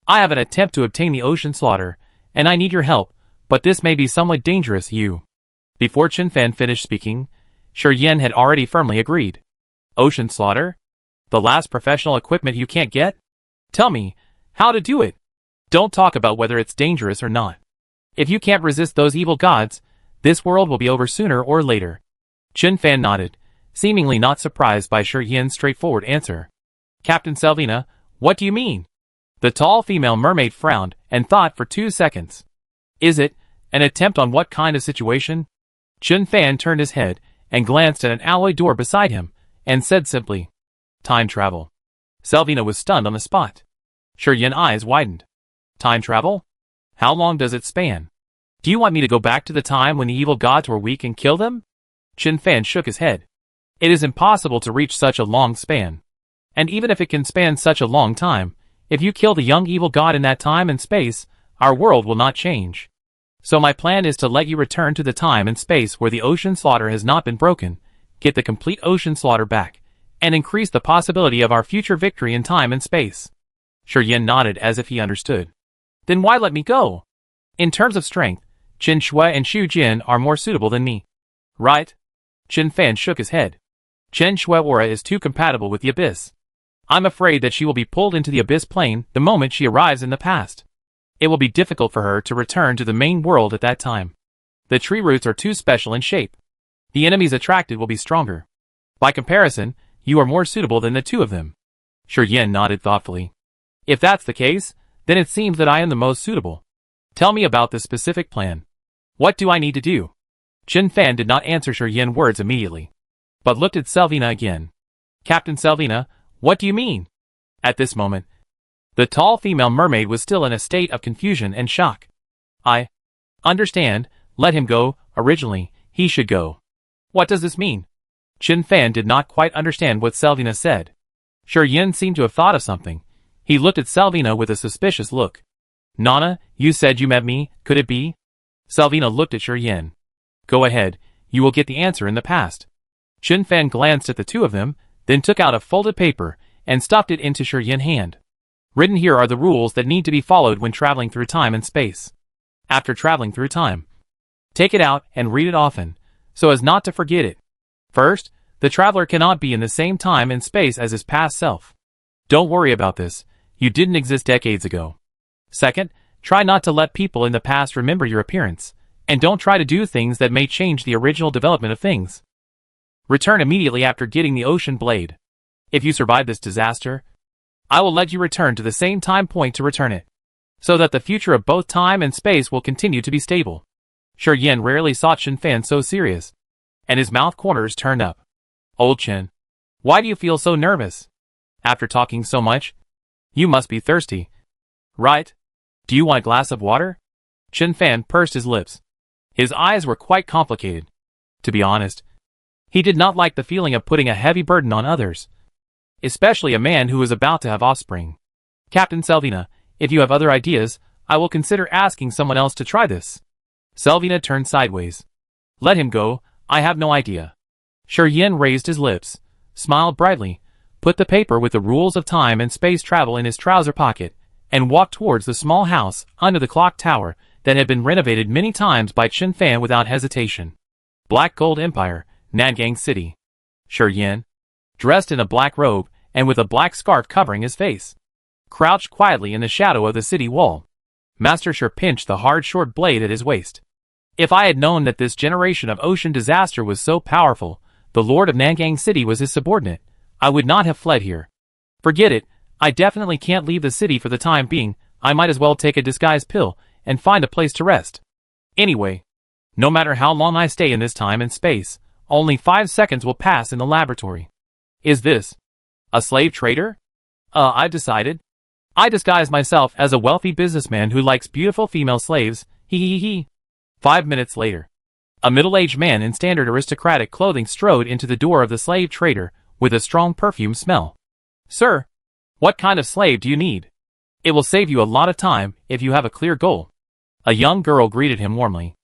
I have an attempt to obtain the ocean slaughter, and I need your help, but this may be somewhat dangerous, you. Before Chen Fan finished speaking, Shi Yin had already firmly agreed. Ocean slaughter? The last professional equipment you can't get? Tell me, how to do it. Don't talk about whether it's dangerous or not. If you can't resist those evil gods, this world will be over sooner or later. Chen Fan nodded, seemingly not surprised by Shi Yin's straightforward answer. Captain Selvina, what do you mean? The tall female mermaid frowned and thought for 2 seconds. Is it an attempt on what kind of situation? Chen Fan turned his head and glanced at an alloy door beside him and said simply, time travel. Selvina was stunned on the spot. Shi Yin's eyes widened. Time travel? How long does it span? Do you want me to go back to the time when the evil gods were weak and kill them? Chen Fan shook his head. It is impossible to reach such a long span. And even if it can span such a long time, if you kill the young evil god in that time and space, our world will not change. So my plan is to let you return to the time and space where the ocean slaughter has not been broken, get the complete ocean slaughter back, and increase the possibility of our future victory in time and space. Shi Yin nodded as if he understood. Then why let me go? In terms of strength, Chen Shui and Xu Jin are more suitable than me. Right? Chen Fan shook his head. Chen Shui aura is too compatible with the abyss. I'm afraid that she will be pulled into the abyss plane the moment she arrives in the past. It will be difficult for her to return to the main world at that time. The tree roots are too special in shape. The enemies attracted will be stronger. By comparison, you are more suitable than the two of them. Shi Yin nodded thoughtfully. If that's the case, then it seems that I am the most suitable. Tell me about the specific plan. What do I need to do? Chen Fan did not answer Shi Yin's words immediately, but looked at Selvina again. Captain Selvina, what do you mean? At this moment, the tall female mermaid was still in a state of confusion and shock. I understand, let him go, originally, he should go. What does this mean? Chen Fan did not quite understand what Selvina said. Shi Yin seemed to have thought of something. He looked at Selvina with a suspicious look. Nana, you said you met me, could it be? Selvina looked at Shi Yin. Go ahead, you will get the answer in the past. Chen Fan glanced at the two of them, then took out a folded paper and stuffed it into Shi Yin's hand. Written here are the rules that need to be followed when traveling through time and space. After traveling through time, take it out and read it often, so as not to forget it. First, the traveler cannot be in the same time and space as his past self. Don't worry about this, you didn't exist decades ago. Second, Try not to let people in the past remember your appearance, and don't try to do things that may change the original development of things. Return immediately after getting the ocean blade. If you survive this disaster, I will let you return to the same time point to return it, so that the future of both time and space will continue to be stable. Shi Yin rarely saw Chen Fan so serious, and his mouth corners turned up. Old Chen, why do you feel so nervous? After talking so much, you must be thirsty, right? Do you want a glass of water? Chen Fan pursed his lips. His eyes were quite complicated. To be honest, he did not like the feeling of putting a heavy burden on others, especially a man who was about to have offspring. Captain Selvina, if you have other ideas, I will consider asking someone else to try this. Selvina turned sideways. Let him go, I have no idea. Shi Yin raised his lips, smiled brightly, put the paper with the rules of time and space travel in his trouser pocket, and walked towards the small house under the clock tower that had been renovated many times by Chen Fan without hesitation. Black Gold Empire, Nangang City. Shi Yin, dressed in a black robe and with a black scarf covering his face, crouched quietly in the shadow of the city wall. Master Shi pinched the hard short blade at his waist. If I had known that this generation of ocean disaster was so powerful, the Lord of Nangang City was his subordinate, I would not have fled here. Forget it, I definitely can't leave the city for the time being. I might as well take a disguise pill and find a place to rest. Anyway, no matter how long I stay in this time and space, only 5 seconds will pass in the laboratory. Is this a slave trader? I've decided. I disguise myself as a wealthy businessman who likes beautiful female slaves, hee. 5 minutes later, a middle-aged man in standard aristocratic clothing strode into the door of the slave trader with a strong perfume smell. Sir, what kind of slave do you need? It will save you a lot of time if you have a clear goal. A young girl greeted him warmly.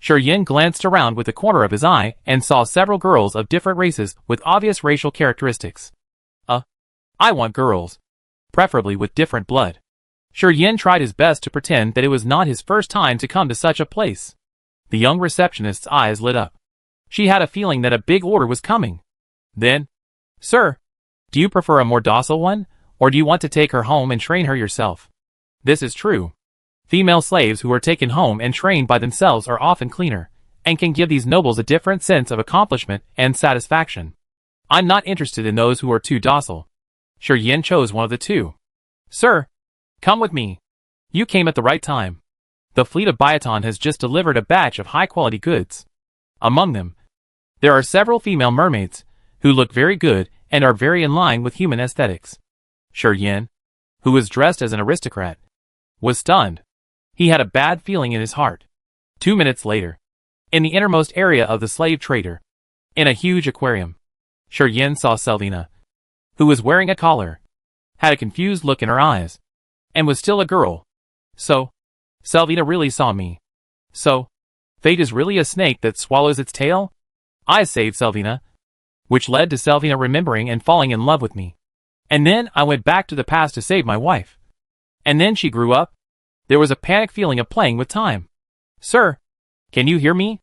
Shi Yin glanced around with the corner of his eye and saw several girls of different races with obvious racial characteristics. I want girls, preferably with different blood. Shi Yin tried his best to pretend that it was not his first time to come to such a place. The young receptionist's eyes lit up. She had a feeling that a big order was coming. Then, Sir, do you prefer a more docile one, or do you want to take her home and train her yourself? This is true. Female slaves who are taken home and trained by themselves are often cleaner, and can give these nobles a different sense of accomplishment and satisfaction. I'm not interested in those who are too docile. Shi Yin chose one of the two. Sir, come with me. You came at the right time. The fleet of Biaton has just delivered a batch of high-quality goods. Among them, there are several female mermaids, who look very good and are very in line with human aesthetics. Shi Yin, who was dressed as an aristocrat, was stunned. He had a bad feeling in his heart. 2 minutes later, in the innermost area of the slave trader, in a huge aquarium, Shi Yin saw Selvina, who was wearing a collar, had a confused look in her eyes, and was still a girl. So, Selvina really saw me. So, fate is really a snake that swallows its tail? I saved Selvina, which led to Selvina remembering and falling in love with me. And then I went back to the past to save my wife. And then she grew up. There was a panic feeling of playing with time. Sir, can you hear me?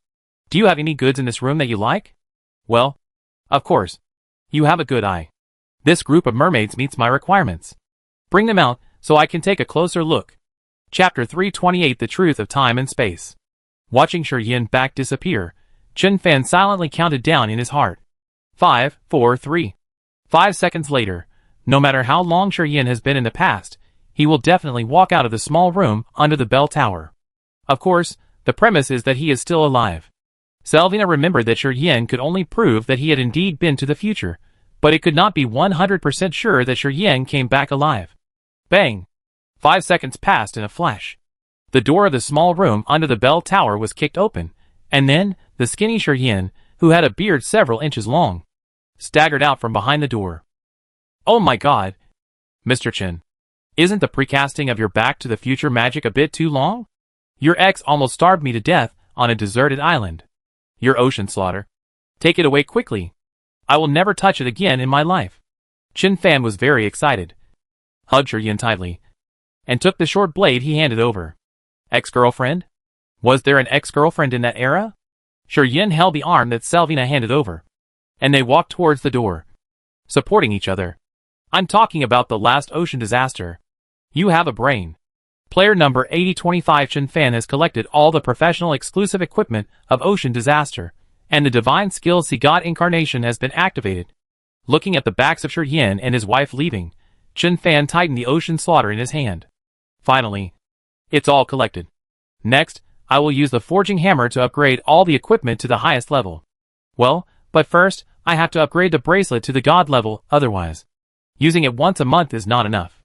Do you have any goods in this room that you like? Well, of course. You have a good eye. This group of mermaids meets my requirements. Bring them out, so I can take a closer look. Chapter 328 The Truth of Time and Space. Watching Shi Yin back disappear, Chen Fan silently counted down in his heart. 5, 4, 3. 5 seconds later, no matter how long Shi Yin has been in the past, he will definitely walk out of the small room under the bell tower. Of course, the premise is that he is still alive. Selvina remembered that Shi Yin could only prove that he had indeed been to the future, but it could not be 100% sure that Shi Yin came back alive. Bang! 5 seconds passed in a flash. The door of the small room under the bell tower was kicked open, and then, the skinny Shi Yin, who had a beard several inches long, staggered out from behind the door. Oh my god! Mr. Chen, isn't the precasting of your Back to the Future magic a bit too long? Your ex almost starved me to death on a deserted island. Your ocean slaughter. Take it away quickly. I will never touch it again in my life. Chen Fan was very excited, hugged Shi Yin tightly, and took the short blade he handed over. Ex-girlfriend? Was there an ex-girlfriend in that era? Shi Yin held the arm that Selvina handed over, and they walked towards the door, supporting each other. I'm talking about the last ocean disaster. You have a brain. Player number 8025 Chen Fan has collected all the professional exclusive equipment of Ocean Disaster, and the divine skills he got incarnation has been activated. Looking at the backs of Shi Yin and his wife leaving, Chen Fan tightened the ocean slaughter in his hand. Finally, it's all collected. Next, I will use the forging hammer to upgrade all the equipment to the highest level. Well, but first, I have to upgrade the bracelet to the god level, otherwise, using it once a month is not enough.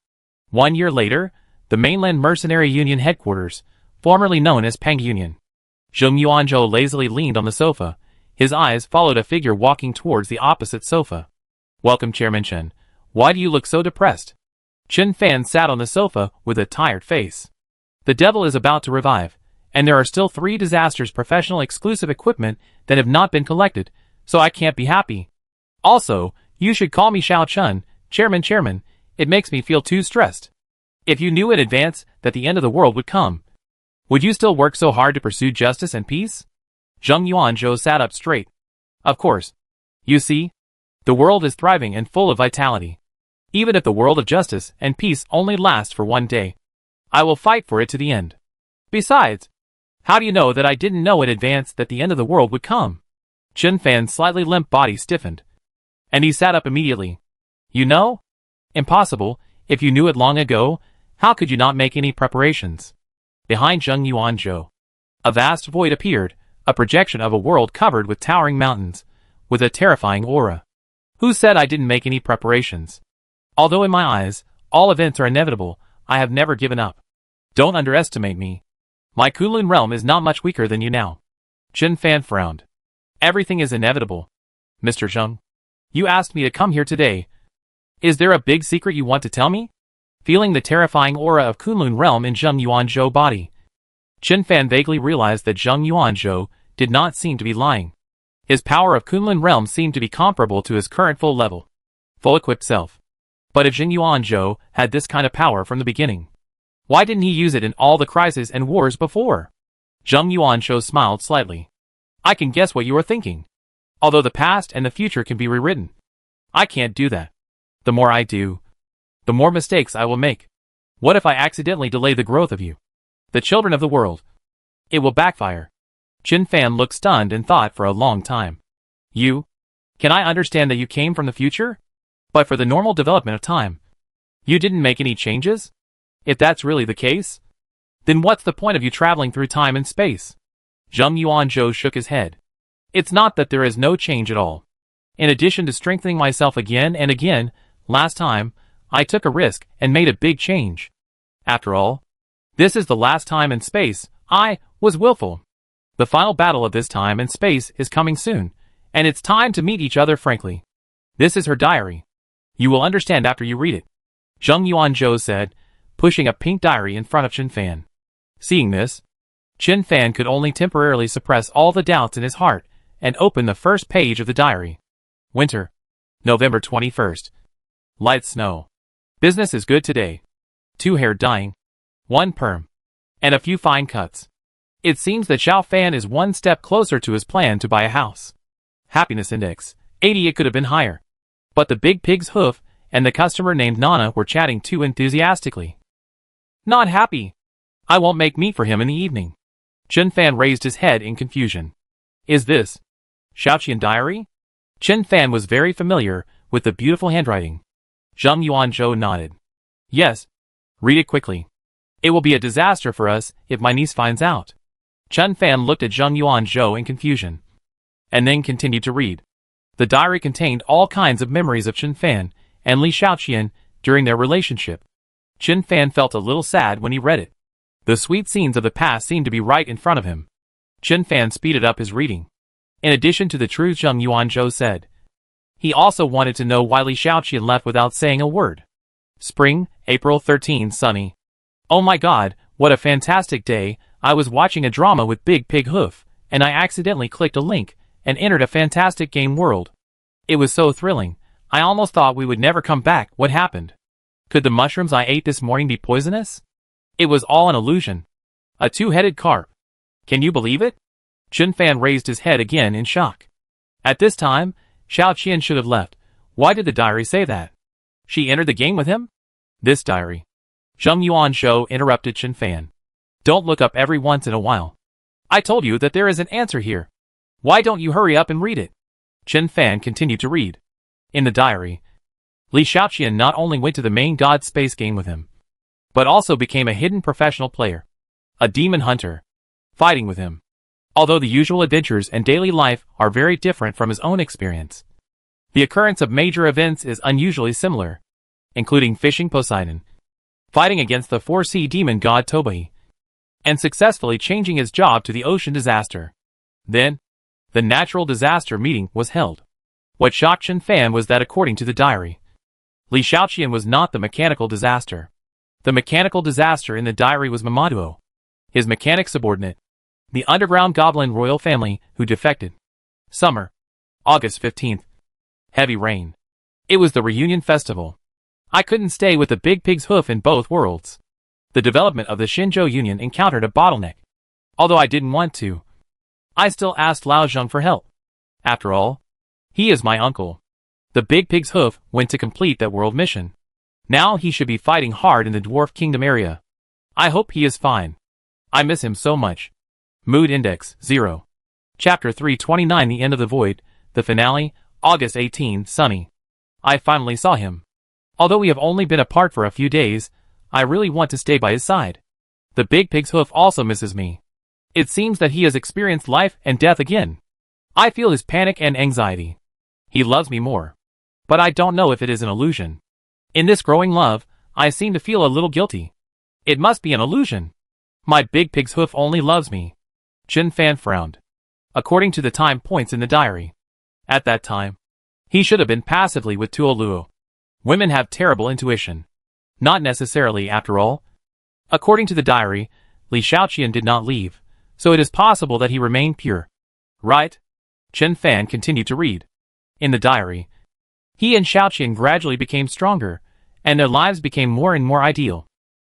1 year later, the mainland mercenary union headquarters, formerly known as Peng Union. Zheng Yuanzhou lazily leaned on the sofa. His eyes followed a figure walking towards the opposite sofa. Welcome, Chairman Chen. Why do you look so depressed? Chen Fan sat on the sofa with a tired face. The devil is about to revive, and there are still 3 disasters professional exclusive equipment that have not been collected, so I can't be happy. Also, you should call me Xiao Chun, Chairman, it makes me feel too stressed. If you knew in advance that the end of the world would come, would you still work so hard to pursue justice and peace? Zheng Yuanzhou sat up straight. Of course. You see, the world is thriving and full of vitality. Even if the world of justice and peace only lasts for 1 day, I will fight for it to the end. Besides, how do you know that I didn't know in advance that the end of the world would come? Chen Fan's slightly limp body stiffened, and he sat up immediately. You know? Impossible. If you knew it long ago, how could you not make any preparations? Behind Zheng Yuanzhou, a vast void appeared, a projection of a world covered with towering mountains, with a terrifying aura. Who said I didn't make any preparations? Although in my eyes, all events are inevitable, I have never given up. Don't underestimate me. My Kunlun realm is not much weaker than you now. Chen Fan frowned. Everything is inevitable. Mr. Zheng, you asked me to come here today. Is there a big secret you want to tell me? Feeling the terrifying aura of Kunlun realm in Zheng Yuanzhou's body, Chen Fan vaguely realized that Zheng Yuanzhou did not seem to be lying. His power of Kunlun realm seemed to be comparable to his current full level, full equipped self. But if Zheng Yuanzhou had this kind of power from the beginning, why didn't he use it in all the crises and wars before? Zheng Yuanzhou smiled slightly. I can guess what you are thinking. Although the past and the future can be rewritten, I can't do that. The more I do, the more mistakes I will make. What if I accidentally delay the growth of you, the children of the world? It will backfire. Chen Fan looked stunned and thought for a long time. You? Can I understand that you came from the future? But for the normal development of time, you didn't make any changes? If that's really the case, then what's the point of you traveling through time and space? Zheng Yuanzhou shook his head. It's not that there is no change at all. In addition to strengthening myself again and again, last time, I took a risk and made a big change. After all, this is the last time and space I was willful. The final battle of this time and space is coming soon, and it's time to meet each other frankly. This is her diary. You will understand after you read it, Zheng Yuanzhou said, pushing a pink diary in front of Chen Fan. Seeing this, Chen Fan could only temporarily suppress all the doubts in his heart and open the first page of the diary. Winter, November 21st. Light snow. Business is good today. 2 hair dyeing, 1 perm, and a few fine cuts. It seems that Xiao Fan is 1 step closer to his plan to buy a house. Happiness index, 80. It could have been higher. But the big pig's hoof and the customer named Nana were chatting too enthusiastically. Not happy. I won't make meat for him in the evening. Chen Fan raised his head in confusion. Is this Xiaoqian diary? Chen Fan was very familiar with the beautiful handwriting. Zheng Yuanzhou nodded. Yes. Read it quickly. It will be a disaster for us if my niece finds out. Chen Fan looked at Zheng Yuanzhou in confusion, and then continued to read. The diary contained all kinds of memories of Chen Fan and Li Xiaoqian during their relationship. Chen Fan felt a little sad when he read it. The sweet scenes of the past seemed to be right in front of him. Chen Fan speeded up his reading. In addition to the truth Zheng Yuanzhou said, he also wanted to know why Li Xiaoqian left without saying a word. Spring, April 13, sunny. Oh my god, what a fantastic day. I was watching a drama with Big Pig Hoof, and I accidentally clicked a link and entered a fantastic game world. It was so thrilling. I almost thought we would never come back. What happened? Could the mushrooms I ate this morning be poisonous? It was all an illusion. A 2-headed carp. Can you believe it? Chen Fan raised his head again in shock. At this time, Xiaoqian should have left. Why did the diary say that? She entered the game with him? This diary. Zheng Yuan Shou interrupted Chen Fan. Don't look up every once in a while. I told you that there is an answer here. Why don't you hurry up and read it? Chen Fan continued to read. In the diary, Li Xiaoqian not only went to the main God space game with him, but also became a hidden professional player, a demon hunter, fighting with him. Although the usual adventures and daily life are very different from his own experience, the occurrence of major events is unusually similar, including fishing Poseidon, fighting against the 4-sea demon god Tobai, and successfully changing his job to the ocean disaster. Then, the natural disaster meeting was held. What shocked Chen Fan was that according to the diary, Li Xiaoqian was not the mechanical disaster. The mechanical disaster in the diary was Mamaduo, his mechanic subordinate, the underground goblin royal family who defected. Summer. August 15th. Heavy rain. It was the reunion festival. I couldn't stay with the big pig's hoof in both worlds. The development of the Xinzhou Union encountered a bottleneck. Although I didn't want to, I still asked Lao Zheng for help. After all, he is my uncle. The big pig's hoof went to complete that world mission. Now he should be fighting hard in the Dwarf Kingdom area. I hope he is fine. I miss him so much. Mood Index 0. Chapter 329 The End of the Void, the finale, August 18, sunny. I finally saw him. Although we have only been apart for a few days, I really want to stay by his side. The big pig's hoof also misses me. It seems that he has experienced life and death again. I feel his panic and anxiety. He loves me more. But I don't know if it is an illusion. In this growing love, I seem to feel a little guilty. It must be an illusion. My big pig's hoof only loves me. Chen Fan frowned. According to the time points in the diary, at that time, he should have been passively with Tuo Luo. Women have terrible intuition. Not necessarily, after all. According to the diary, Li Xiaoqian did not leave, so it is possible that he remained pure. Right? Chen Fan continued to read. In the diary, he and Xiaoqian gradually became stronger, and their lives became more and more ideal.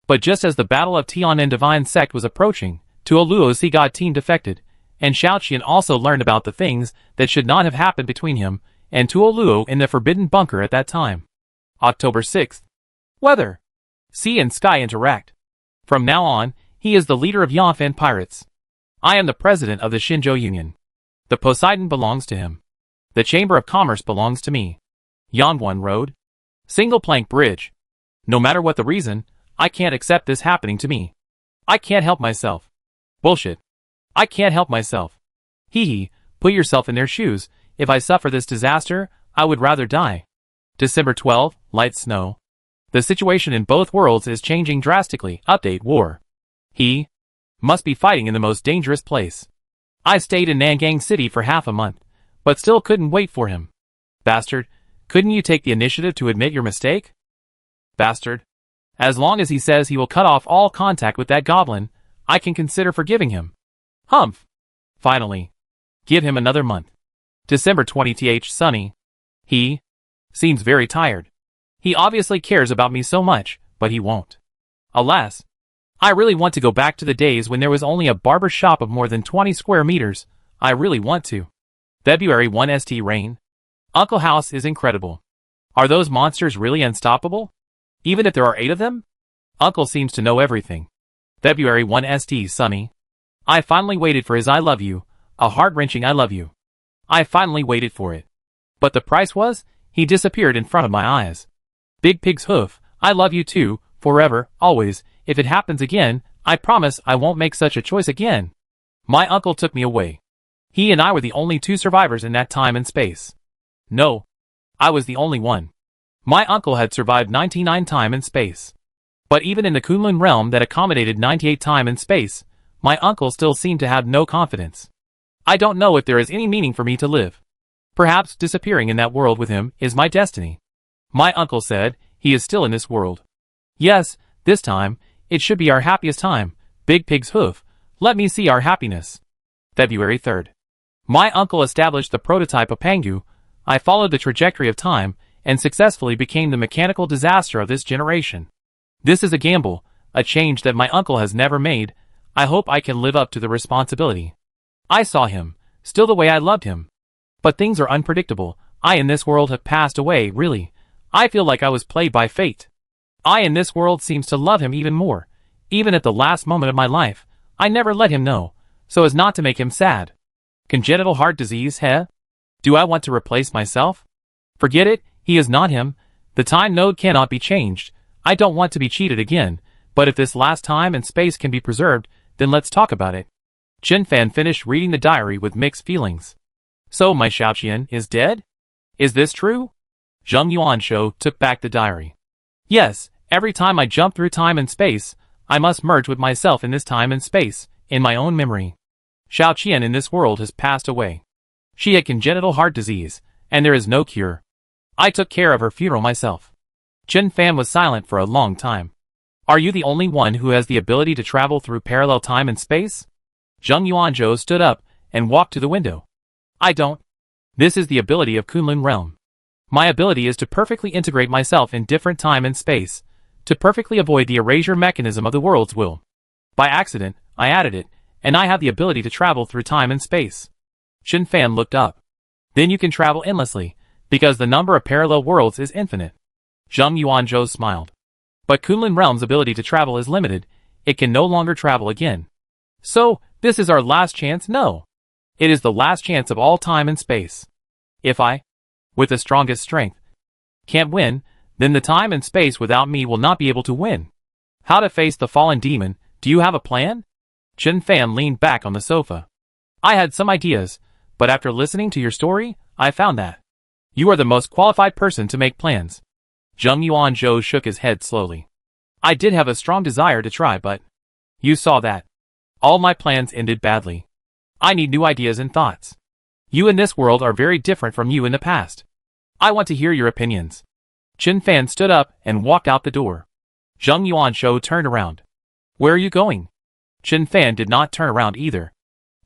But just as the battle of Tianan Divine Sect was approaching, Tuo Luo's Sea God team defected, and Xiaoqian also learned about the things that should not have happened between him and Tuo Luo in the Forbidden Bunker at that time. October 6th. Weather. Sea and sky interact. From now on, he is the leader of Yanfan pirates. I am the president of the Xinzhou Union. The Poseidon belongs to him. The Chamber of Commerce belongs to me. Yanguan Road. Single plank bridge. No matter what the reason, I can't accept this happening to me. I can't help myself. Bullshit. I can't help myself. Hee hee, put yourself in their shoes. If I suffer this disaster, I would rather die. December 12, light snow. The situation in both worlds is changing drastically. Update war. He must be fighting in the most dangerous place. I stayed in Nangang City for half a month, but still couldn't wait for him. Bastard, couldn't you take the initiative to admit your mistake? Bastard. As long as he says he will cut off all contact with that goblin, I can consider forgiving him. Humph. Finally. Give him another month. December 20th, sunny. He seems very tired. He obviously cares about me so much, but he won't. Alas. I really want to go back to the days when there was only a barber shop of more than 20 square meters. I really want to. February 1 St. Rain. Uncle House is incredible. Are those monsters really unstoppable? Even if there are 8 of them? Uncle seems to know everything. February 1 St. Sunny. I finally waited for his I love you, a heart-wrenching I love you. I finally waited for it. But the price was, he disappeared in front of my eyes. Big pig's hoof, I love you too, forever, always. If it happens again, I promise I won't make such a choice again. My uncle took me away. He and I were the only 2 survivors in that time and space. No. I was the only one. My uncle had survived 99 time and space. But even in the Kunlun realm that accommodated 98 time and space, my uncle still seemed to have no confidence. I don't know if there is any meaning for me to live. Perhaps disappearing in that world with him is my destiny. My uncle said, he is still in this world. Yes, this time, it should be our happiest time. Big pig's hoof, let me see our happiness. February 3rd. My uncle established the prototype of Pangu. I followed the trajectory of time, and successfully became the mechanical disaster of this generation. This is a gamble, a change that my uncle has never made. I hope I can live up to the responsibility. I saw him, still the way I loved him. But things are unpredictable. I in this world have passed away, really. I feel like I was played by fate. I in this world seems to love him even more. Even at the last moment of my life, I never let him know, so as not to make him sad. Congenital heart disease, heh? Do I want to replace myself? Forget it, he is not him. The time node cannot be changed. I don't want to be cheated again, but if this last time and space can be preserved, then let's talk about it. Chen Fan finished reading the diary with mixed feelings. So my Xiaoqian is dead? Is this true? Zheng Yuanzhou took back the diary. Yes, every time I jump through time and space, I must merge with myself in this time and space, in my own memory. Xiaoqian in this world has passed away. She had congenital heart disease, and there is no cure. I took care of her funeral myself. Chen Fan was silent for a long time. Are you the only one who has the ability to travel through parallel time and space? Zheng Yuanzhou stood up and walked to the window. I don't. This is the ability of Kunlun Realm. My ability is to perfectly integrate myself in different time and space, to perfectly avoid the erasure mechanism of the world's will. By accident, I added it, and I have the ability to travel through time and space. Chen Fan looked up. Then you can travel endlessly, because the number of parallel worlds is infinite. Zheng Yuanzhou smiled. But Kunlun Realm's ability to travel is limited, it can no longer travel again. So, this is our last chance? No. It is the last chance of all time and space. If I, with the strongest strength, can't win, then the time and space without me will not be able to win. How to face the fallen demon, do you have a plan? Chen Fan leaned back on the sofa. I had some ideas, but after listening to your story, I found that you are the most qualified person to make plans. Zheng Yuanzhou shook his head slowly. I did have a strong desire to try, but you saw that. All my plans ended badly. I need new ideas and thoughts. You in this world are very different from you in the past. I want to hear your opinions. Chen Fan stood up and walked out the door. Zheng Yuanzhou turned around. Where are you going? Chen Fan did not turn around either.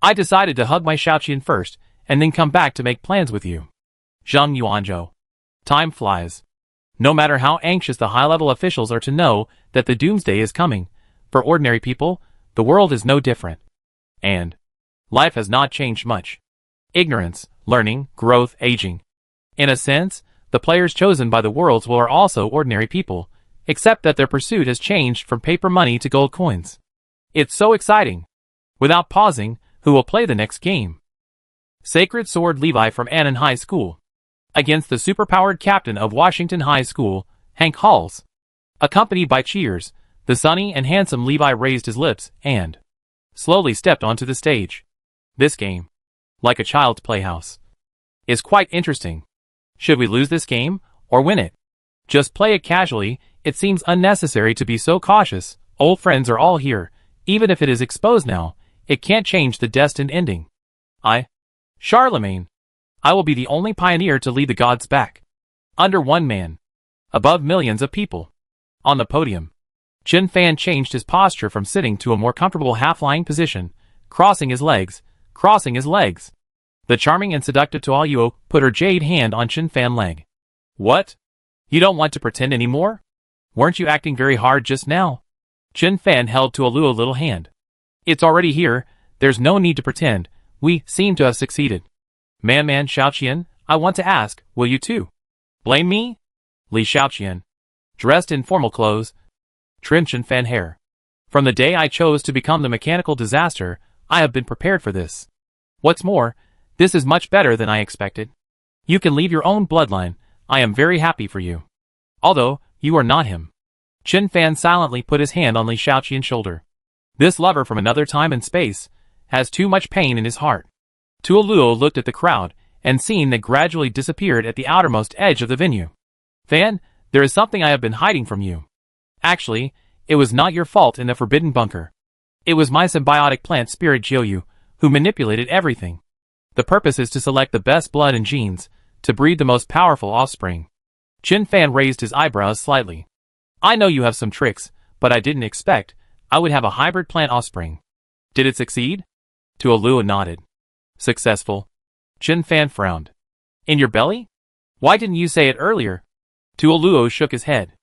I decided to hug my Xiaoqian first, and then come back to make plans with you. Zheng Yuanzhou. Time flies. No matter how anxious the high-level officials are to know that the doomsday is coming, for ordinary people, the world is no different. And life has not changed much. Ignorance, learning, growth, aging. In a sense, the players chosen by the worlds will are also ordinary people, except that their pursuit has changed from paper money to gold coins. It's so exciting. Without pausing, who will play the next game? Sacred Sword Levi from Annan High School. Against the superpowered captain of Washington High School, Hank Halls. Accompanied by cheers, the sunny and handsome Levi raised his lips and slowly stepped onto the stage. This game, like a child's playhouse, is quite interesting. Should we lose this game, or win it? Just play it casually, it seems unnecessary to be so cautious, old friends are all here, even if it is exposed now, it can't change the destined ending. Charlemagne. I will be the only pioneer to lead the gods back. Under one man. Above millions of people. On the podium. Chen Fan changed his posture from sitting to a more comfortable half-lying position, crossing his legs. The charming and seductive Tuoluo put her jade hand on Chen Fan's leg. What? You don't want to pretend anymore? Weren't you acting very hard just now? Chen Fan held Tuoluo's little hand. It's already here, there's no need to pretend, we seem to have succeeded. Man Xiaoqian, I want to ask, will you too? Blame me? Li Xiaoqian. Dressed in formal clothes. Trim Chen Fan hair. From the day I chose to become the mechanical disaster, I have been prepared for this. What's more, this is much better than I expected. You can leave your own bloodline, I am very happy for you. Although, you are not him. Chen Fan silently put his hand on Li Xiaoqian's shoulder. This lover from another time and space has too much pain in his heart. Tuoluo looked at the crowd, and seeing that gradually disappeared at the outermost edge of the venue. Fan, there is something I have been hiding from you. Actually, it was not your fault in the forbidden bunker. It was my symbiotic plant spirit Jiuyu, who manipulated everything. The purpose is to select the best blood and genes, to breed the most powerful offspring. Chen Fan raised his eyebrows slightly. I know you have some tricks, but I didn't expect I would have a hybrid plant offspring. Did it succeed? Tuoluo nodded. Successful. Chen Fan frowned. In your belly? Why didn't you say it earlier? Tuoluo shook his head.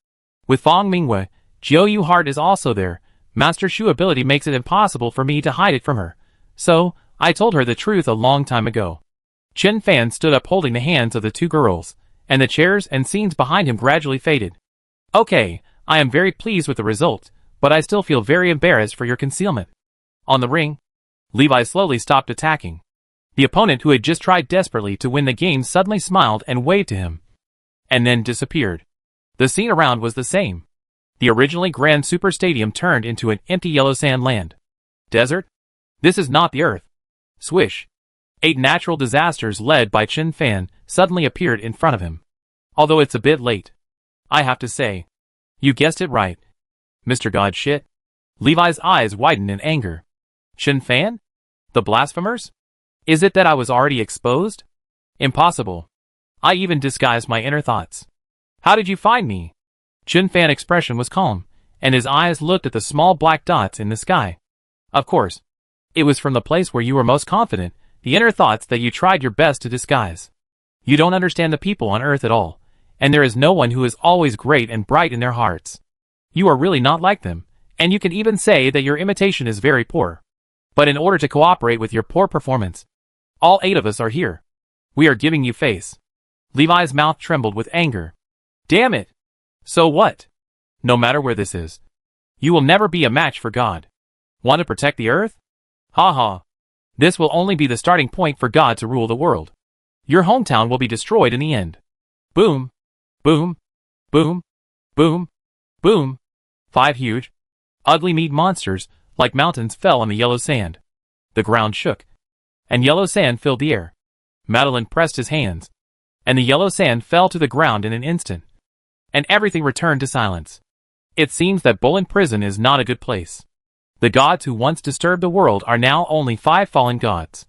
With Fang Mingwei, Jiuyu heart is also there. Master Shu ability makes it impossible for me to hide it from her. So, I told her the truth a long time ago. Chen Fan stood up holding the hands of the two girls, and the chairs and scenes behind him gradually faded. Okay, I am very pleased with the result, but I still feel very embarrassed for your concealment. On the ring, Levi slowly stopped attacking. The opponent who had just tried desperately to win the game suddenly smiled and waved to him, and then disappeared. The scene around was the same. The originally grand super stadium turned into an empty yellow sand land. Desert? This is not the Earth. Swish. 8 natural disasters led by Chen Fan suddenly appeared in front of him. Although it's a bit late, I have to say, you guessed it right, Mr. God shit. Levi's eyes widened in anger. Chen Fan? The blasphemers? Is it that I was already exposed? Impossible. I even disguised my inner thoughts. How did you find me? Chen Fan's expression was calm, and his eyes looked at the small black dots in the sky. Of course. It was from the place where you were most confident, the inner thoughts that you tried your best to disguise. You don't understand the people on Earth at all, and there is no one who is always great and bright in their hearts. You are really not like them, and you can even say that your imitation is very poor. But in order to cooperate with your poor performance, all 8 of us are here. We are giving you face. Levi's mouth trembled with anger. Damn it! So what? No matter where this is, you will never be a match for God. Want to protect the Earth? Ha ha. This will only be the starting point for God to rule the world. Your hometown will be destroyed in the end. Boom. Boom. Boom. Boom. Boom. 5 huge, ugly meat monsters, like mountains, fell on the yellow sand. The ground shook, and yellow sand filled the air. Madeline pressed his hands, and the yellow sand fell to the ground in an instant. And everything returned to silence. It seems that Bolin prison is not a good place. The gods who once disturbed the world are now only 5 fallen gods.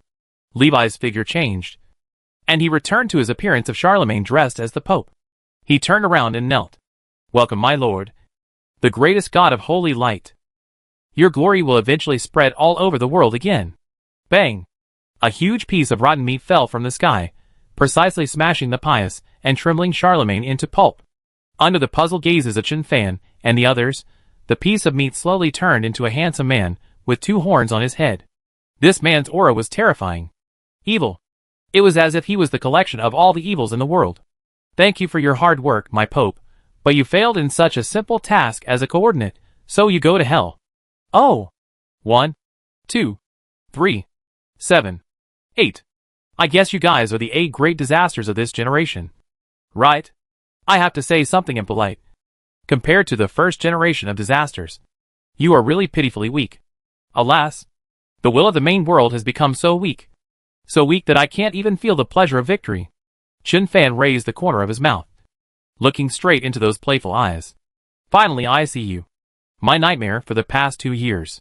Levi's figure changed, and he returned to his appearance of Charlemagne dressed as the Pope. He turned around and knelt. Welcome, my lord, the greatest god of holy light. Your glory will eventually spread all over the world again. Bang! A huge piece of rotten meat fell from the sky, precisely smashing the pious and trembling Charlemagne into pulp. Under the puzzled gazes of Chen Fan and the others, the piece of meat slowly turned into a handsome man with 2 horns on his head. This man's aura was terrifying. Evil. It was as if he was the collection of all the evils in the world. Thank you for your hard work, my Pope, but you failed in such a simple task as a coordinate, so you go to hell. Oh. 1, 2, 3, 7, 8. I guess you guys are the 8 great disasters of this generation. Right? I have to say something impolite. Compared to the first generation of disasters, you are really pitifully weak. Alas, the will of the main world has become so weak that I can't even feel the pleasure of victory. Chen Fan raised the corner of his mouth, looking straight into those playful eyes. Finally, I see you. My nightmare for the past 2 years.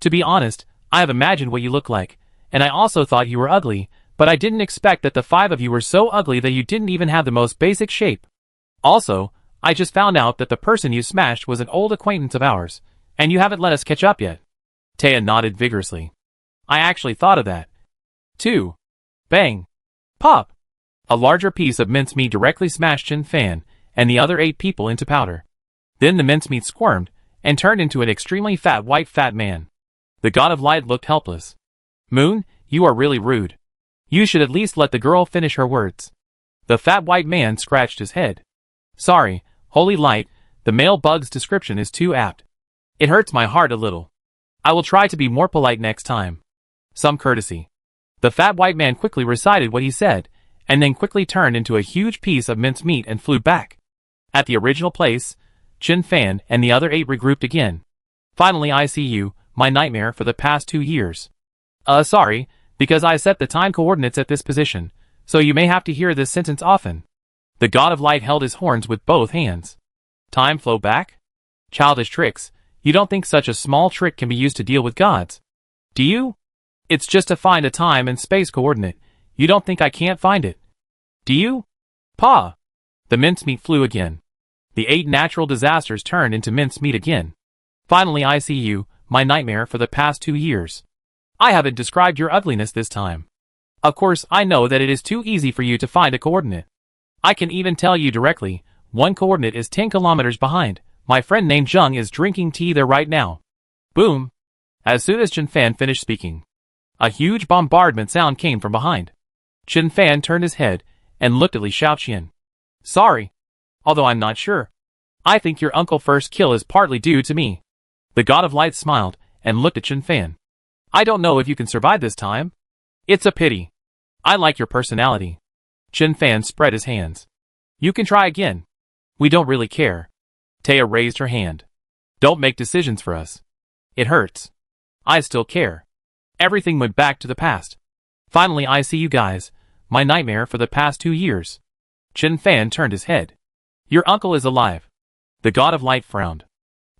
To be honest, I have imagined what you look like, and I also thought you were ugly, but I didn't expect that the 5 of you were so ugly that you didn't even have the most basic shape. Also, I just found out that the person you smashed was an old acquaintance of ours, and you haven't let us catch up yet. Taya nodded vigorously. I actually thought of that. 2. Bang. Pop. A larger piece of mincemeat directly smashed Chen Fan and the other 8 people into powder. Then the mincemeat squirmed and turned into an extremely fat white fat man. The god of light looked helpless. Moon, you are really rude. You should at least let the girl finish her words. The fat white man scratched his head. Sorry, holy light, the male bug's description is too apt. It hurts my heart a little. I will try to be more polite next time. Some courtesy. The fat white man quickly recited what he said, and then quickly turned into a huge piece of mincemeat and flew back. At the original place, Chen Fan and the other 8 regrouped again. Finally, I see you, my nightmare for the past 2 years. Sorry, because I set the time coordinates at this position, so you may have to hear this sentence often. The god of light held his horns with both hands. Time flow back? Childish tricks. You don't think such a small trick can be used to deal with gods? Do you? It's just to find a time and space coordinate. You don't think I can't find it? Do you? Pa! The mincemeat flew again. The 8 natural disasters turned into mincemeat again. Finally, I see you, my nightmare for the past 2 years. I haven't described your ugliness this time. Of course, I know that it is too easy for you to find a coordinate. I can even tell you directly, one coordinate is 10 kilometers behind. My friend named Zheng is drinking tea there right now. Boom! As soon as Chen Fan finished speaking, a huge bombardment sound came from behind. Chen Fan turned his head and looked at Li Shaoqian. Sorry. Although I'm not sure. I think your uncle's first kill is partly due to me. The God of Light smiled and looked at Chen Fan. I don't know if you can survive this time. It's a pity. I like your personality. Chen Fan spread his hands. You can try again. We don't really care. Taya raised her hand. Don't make decisions for us. It hurts. I still care. Everything went back to the past. Finally I see you guys, my nightmare for the past 2 years. Chen Fan turned his head. Your uncle is alive. The God of Light frowned.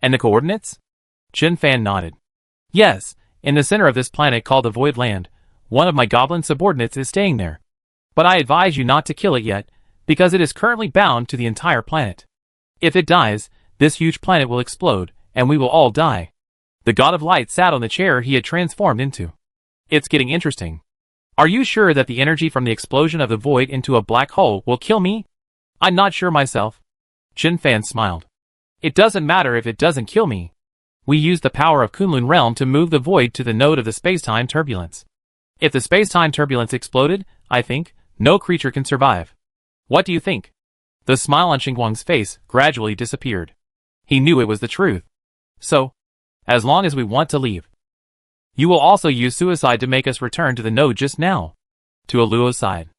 And the coordinates? Chen Fan nodded. Yes, in the center of this planet called the Void Land, one of my goblin subordinates is staying there. But I advise you not to kill it yet, because it is currently bound to the entire planet. If it dies, this huge planet will explode, and we will all die. The God of Light sat on the chair he had transformed into. It's getting interesting. Are you sure that the energy from the explosion of the void into a black hole will kill me? I'm not sure myself. Chen Fan smiled. It doesn't matter if it doesn't kill me. We used the power of Kunlun Realm to move the void to the node of the space-time turbulence. If the space-time turbulence exploded, I think, no creature can survive. What do you think? The smile on Xingguang's face gradually disappeared. He knew it was the truth. So, as long as we want to leave. You will also use suicide to make us return to the node just now. To Aluo's side.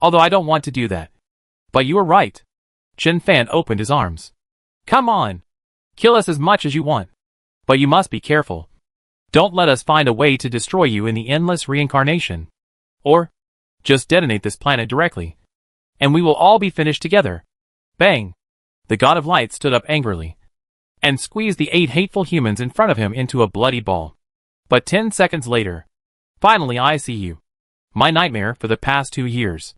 Although I don't want to do that. But you are right. Chen Fan opened his arms. Come on. Kill us as much as you want. But you must be careful. Don't let us find a way to destroy you in the endless reincarnation. Or, just detonate this planet directly. And we will all be finished together. Bang! The God of Light stood up angrily. And squeezed the 8 hateful humans in front of him into a bloody ball. But 10 seconds later. Finally I see you. My nightmare for the past 2 years.